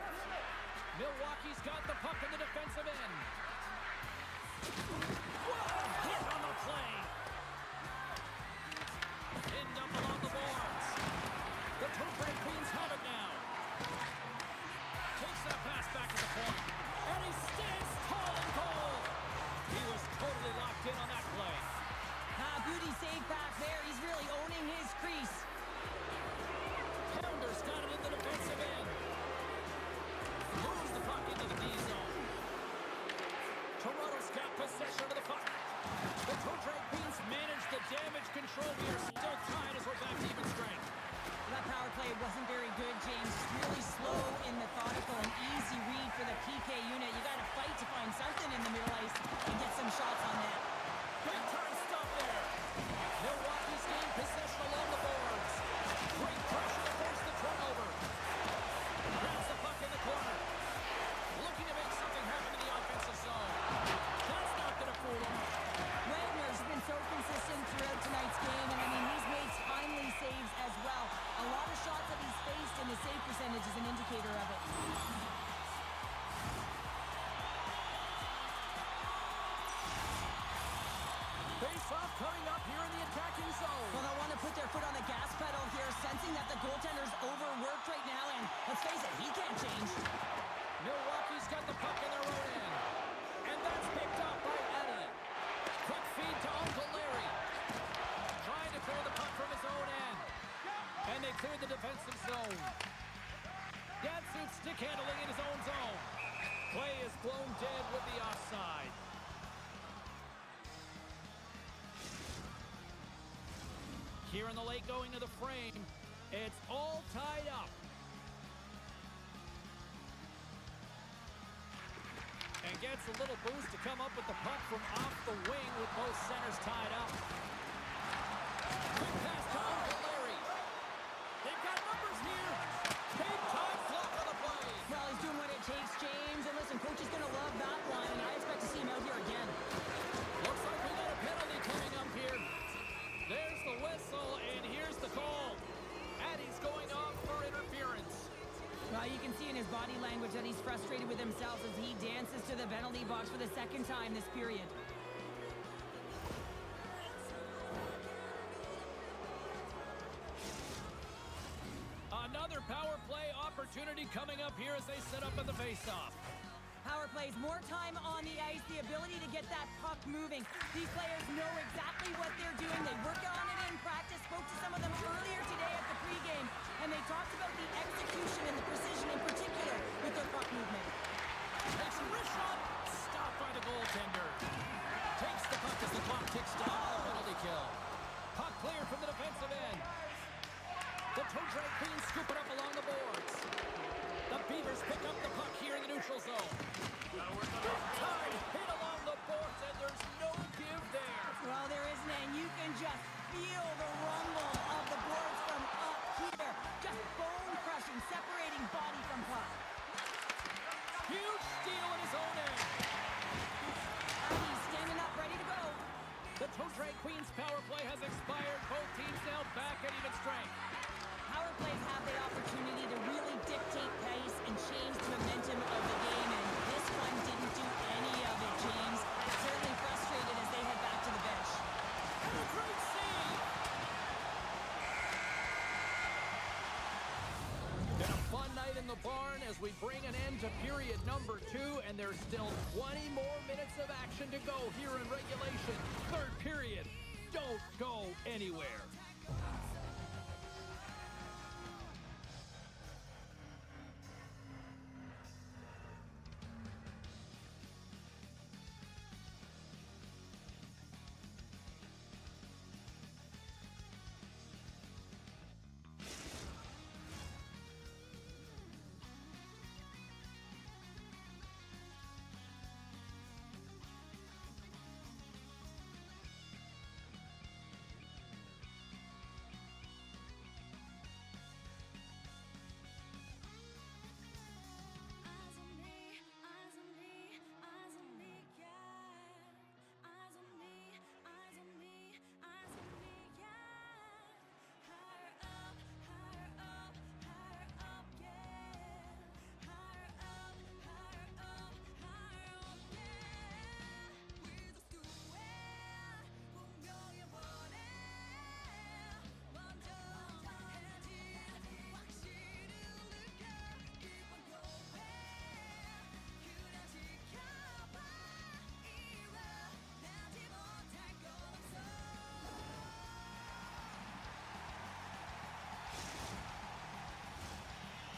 Milwaukee's got the puck in the defensive end. What a hit on the play. Pinned up along the boards. The two Red Queens have it now. Takes that pass back to the point. And he stands tall and cold. He was totally locked in on that play. Beauty save back there. He's really owning his crease. Pounder's got it in the defensive end. Moves the puck into the D zone. Toronto's got possession of the puck. The two Drake Queens manage the damage control. We are still tied as we're back to even strength. That power play wasn't very good, James. Really slow and methodical. An easy read for the PK unit. You got to fight to find something in the middle ice and get some shots on that. Big time stop there. Milwaukee's gained possession along the boards. Great pressure to force the turnover. Grabs the puck in the corner. Looking to make something happen in the offensive zone. That's not going to fool him. Wagner's been so consistent throughout tonight's game, and I mean, he's made timely saves as well. A lot of shots that he's faced, and his save percentage is an indicator of it. Face-off coming up here in the attacking zone. Well, they'll want to put their foot on the gas pedal here, sensing that the goaltender's overworked right now, and let's face it, he can't change. Milwaukee's got the puck in their own end. And that's picked up by Eddie. Quick feed to Uncle Larry. Trying to clear the puck from his own end. And they cleared the defensive zone. Datsyuk stick handling in his own zone. Play is blown dead with the offside. Here in the late going to the frame, it's all tied up. And gets a little boost to come up with the puck from off the wing with both centers tied up. Quick pass to Uncle Larry. They've got numbers here. Big time block on the play. Well, he's doing what it takes, James. And listen, coach is going to love that line, and I expect to see him out here again. Looks like we got a penalty coming up here. There's the whistle, and here's the call. Addie's going off for interference. body language that he's frustrated with himself as he dances to the penalty box for the second time this period. Another power play opportunity coming up here as they set up at the faceoff. Power plays, more time on the ice, the ability to get that puck moving. These players know exactly what they're doing. They work on it in practice. Spoke to some of them earlier today at the pregame, and they talked about the execution and the precision in particular with their puck movement. Takes a wrist shot, stopped by the goaltender. Takes the puck as the clock ticks down on the penalty kill. Puck clear from the defensive end. The Toe Drag Queens scoop it up along the boards. The Beavers pick up the puck here in the neutral zone. Big time hit along the boards, and there's no give there. Well, there isn't, and you can just feel the rumble of the boards from up here. Just bone-crushing, separating body from puck. Huge steal in his own end. He's standing up, ready to go. The Toe Drag Queens power play has expired. Both teams now back at even strength. Power plays have the opportunity to really dictate pace and change the momentum of the game, and this one didn't do any of it, James. Certainly frustrated as they head back to the bench. And a great save! Been a fun night in the barn as we bring an end to period number 2, and there's still 20 more minutes of action to go here in regulation. Third period. Don't go anywhere.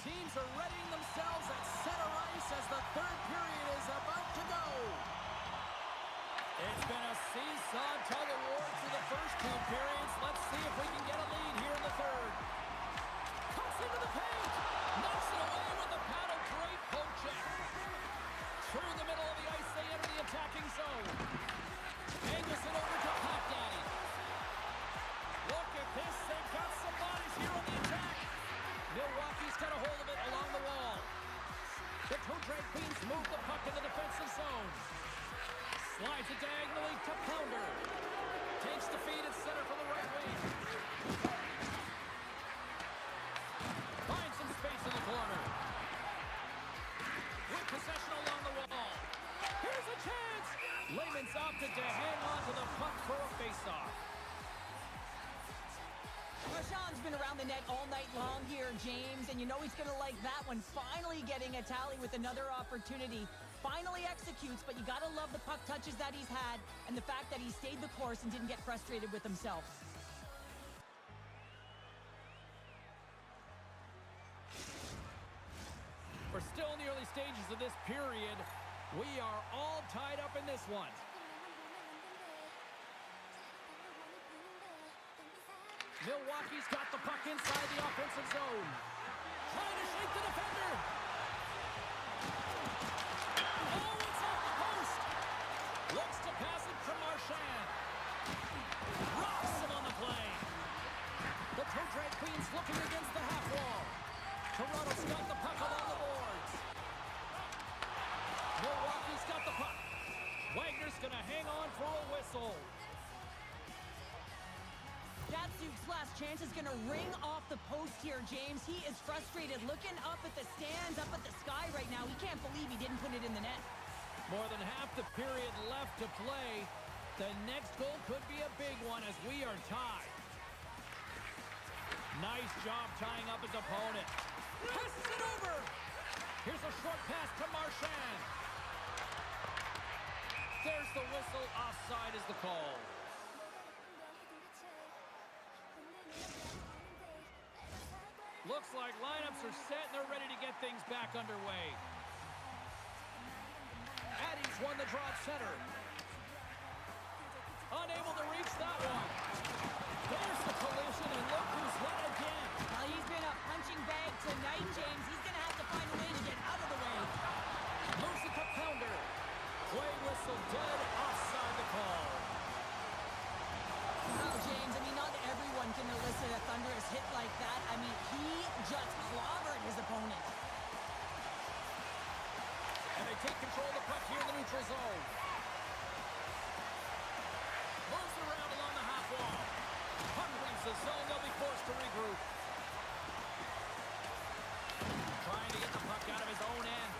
Teams are readying themselves at center ice as the third period is about to go. It's been a seesaw tug of war through the first 2 periods. Let's see if we can get a lead here in the third. Cuts into the paint. Knocks it away with a paddle. Great poke check. Through the middle of the ice, they enter the attacking zone. Angles it over to Pop Daddy. Look at this. They've got some bodies here on the attack. Milwaukee's got a hold of it along the wall. The Toe Drag Queens move the puck in the defensive zone. Slides it diagonally to Pounder. Takes the feed at center from the right wing. Finds some space in the corner. With possession along the wall. Here's a chance! Lehman's opted to hang on to the puck for a faceoff. Marchand's been around the net all night long here, James, and you know he's going to like that one. Finally getting a tally with another opportunity. Finally executes, but you got to love the puck touches that he's had and the fact that he stayed the course and didn't get frustrated with himself. We're still in the early stages of this period. We are all tied up in this one. Milwaukee's got the puck inside the offensive zone. Trying to shake the defender. Oh, it's off the post. Looks to pass it to Marchand. Rocks him on the play. The Toe Drag Queens looking against the half wall. Toronto's got the puck along the boards. Milwaukee's got the puck. Wagner's going to hang on for a whistle. Yeah, Datsyuk's last chance is going to ring off the post here, James. He is frustrated, looking up at the stands, up at the sky right now. He can't believe he didn't put it in the net. More than half the period left to play. The next goal could be a big one as we are tied. Nice job tying up his opponent. Passes it over. Here's a short pass to Marchand. There's the whistle. Offside is the call. Looks like lineups are set and they're ready to get things back underway. Addy's won the draw at center. Unable to reach that one. There's the collision, and look who's hit again. Well, he's been a punching bag tonight, James. He's going to have to find a way to get out of the way. Moves it to Pounder. Play whistle dead. Offside the call. Wow, James, I mean, not everyone can elicit a thunderous hit like that. I mean, he just clobbered his opponent. And they take control of the puck here in the neutral zone. Moves around along the half wall. Puck leaves the zone. They'll be forced to regroup. Trying to get the puck out of his own end.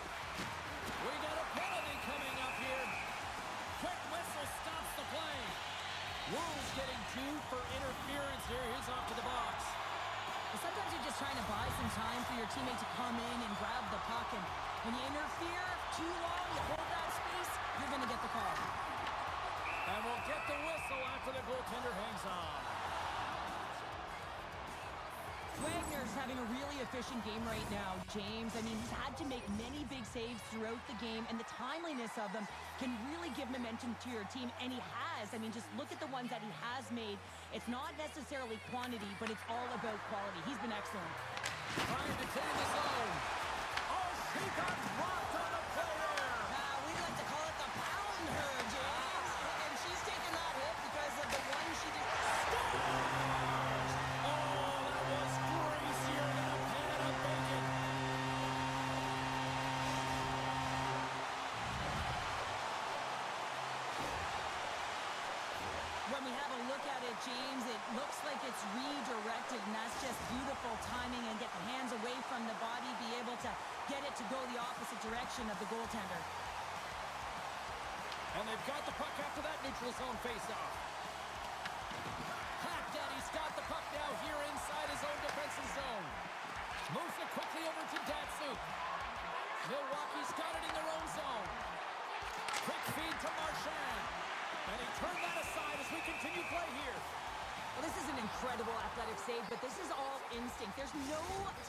We got a penalty coming up here. Quick whistle stops the play. Wolves getting 2 for interference here. He's off to the box. Well, sometimes you're just trying to buy some time for your teammate to come in and grab the puck. And when you interfere too long, you hold that space, you're going to get the call. And we'll get the whistle after the goaltender hangs on. Wagner's having a really efficient game right now, James. I mean, he's had to make many big saves throughout the game, and the timeliness of them can really give momentum to your team, and he has. I mean, just look at the ones that he has made. It's not necessarily quantity, but it's all about quality. He's been excellent. Trying to clear the zone. Oh, she got rocked on a player. We like to call it the pound her, James. And she's taking that hit because of the one she did. When we have a look at it, James, it looks like it's redirected, and that's just beautiful timing and get the hands away from the body, be able to get it to go the opposite direction of the goaltender. And they've got the puck after that neutral zone faceoff. Daddy's got the puck now here inside his own defensive zone. Moves it quickly over to Datsyuk. Milwaukee's got it in their own zone. Quick feed to Marchand. And he turned that aside as we continue play here. Well, this is an incredible athletic save, but this is all instinct. There's no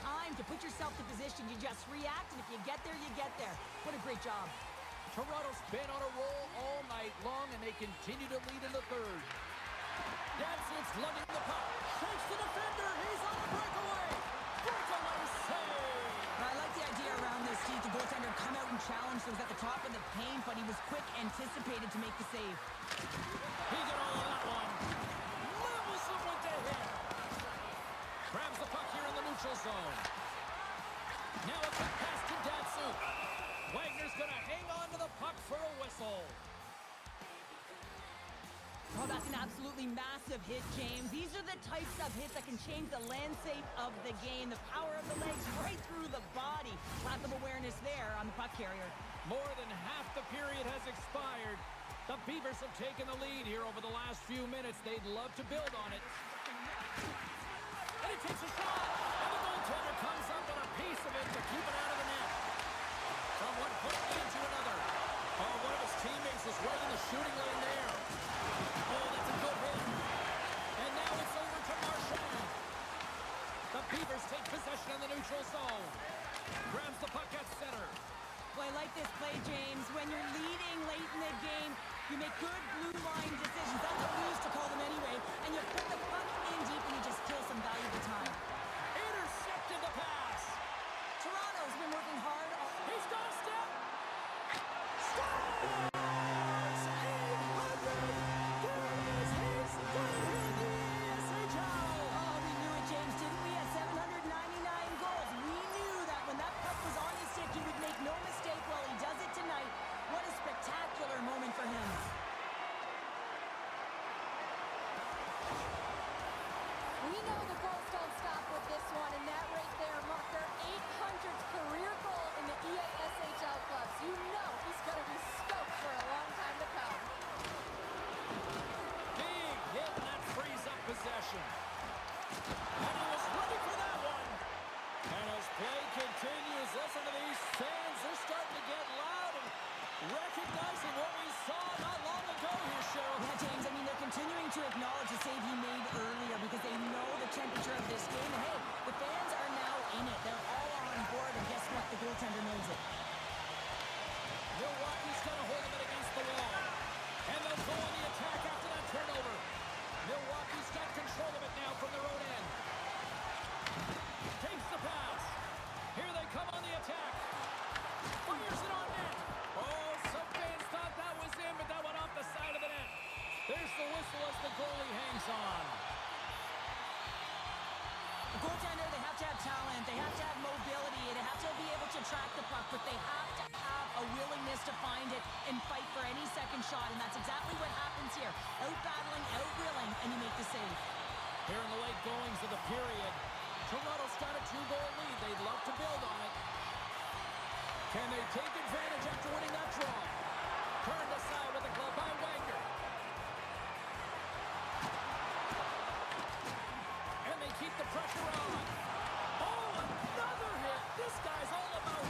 time to put yourself to position. You just react, and if you get there, you get there. What a great job. Toronto's been on a roll all night long, and they continue to lead in the third. Datsyuk's lugging the puck. Shakes the defender. He's on the breakaway. Breakaway save. I like the idea around this, Steve. The goaltender come out and challenge. So he was at the top of the paint, but he was quick, anticipated to make the save. He got all of that one. Levels him with the hit. Grabs the puck here in the neutral zone. Now a quick pass to Datsyuk. Wagner's going to hang on to the puck for a whistle. Oh, that's an absolutely massive hit, James. These are the types of hits that can change the landscape of the game. The power of the legs right through the body. Lack of awareness there on the puck carrier. More than half the period has expired. The Beavers have taken the lead here over the last few minutes. They'd love to build on it. And he takes a shot. And the goaltender comes up with a piece of it to keep it out of the net. From one point into another. Oh, one of his teammates is right in the shooting lane there. Oh, that's a good hit. And now it's over to Marchand. The Beavers take possession in the neutral zone. Grabs the puck at center. Well, I like this play, James. When you're leading late in the game, you make good blue line decisions. That's what we used to call them anyway. And you put the puck in deep and you just kill some valuable time. Intercepted the pass. Toronto's been working hard. He's got a step. No mistake, well, he does it tonight. What a spectacular moment for him. save he made earlier because they know the temperature of this game. And hey, the fans are now in it. They're all on board, and guess what? The goaltender knows it. Milwaukee's going to hold it against the wall. And they'll go on the attack after that turnover. Milwaukee's got control of it now from their own end. Takes the pass. Here they come on the attack. Fires it on net. Oh, some fans thought that was in, but that went off the side of the net. There's the whistle as the goalie hangs on. The goaltender, they have to have talent, they have to have mobility, they have to be able to track the puck, but they have to have a willingness to find it and fight for any second shot, and that's exactly what happens here. Out-battling, out-willing, and you make the save. Here in the late goings of the period, Toronto's got a 2-goal lead. They'd love to build on it. Can they take advantage after winning that draw? Turned aside with a glove by Wagner. And they keep the pressure on. Oh, another hit. This guy's all about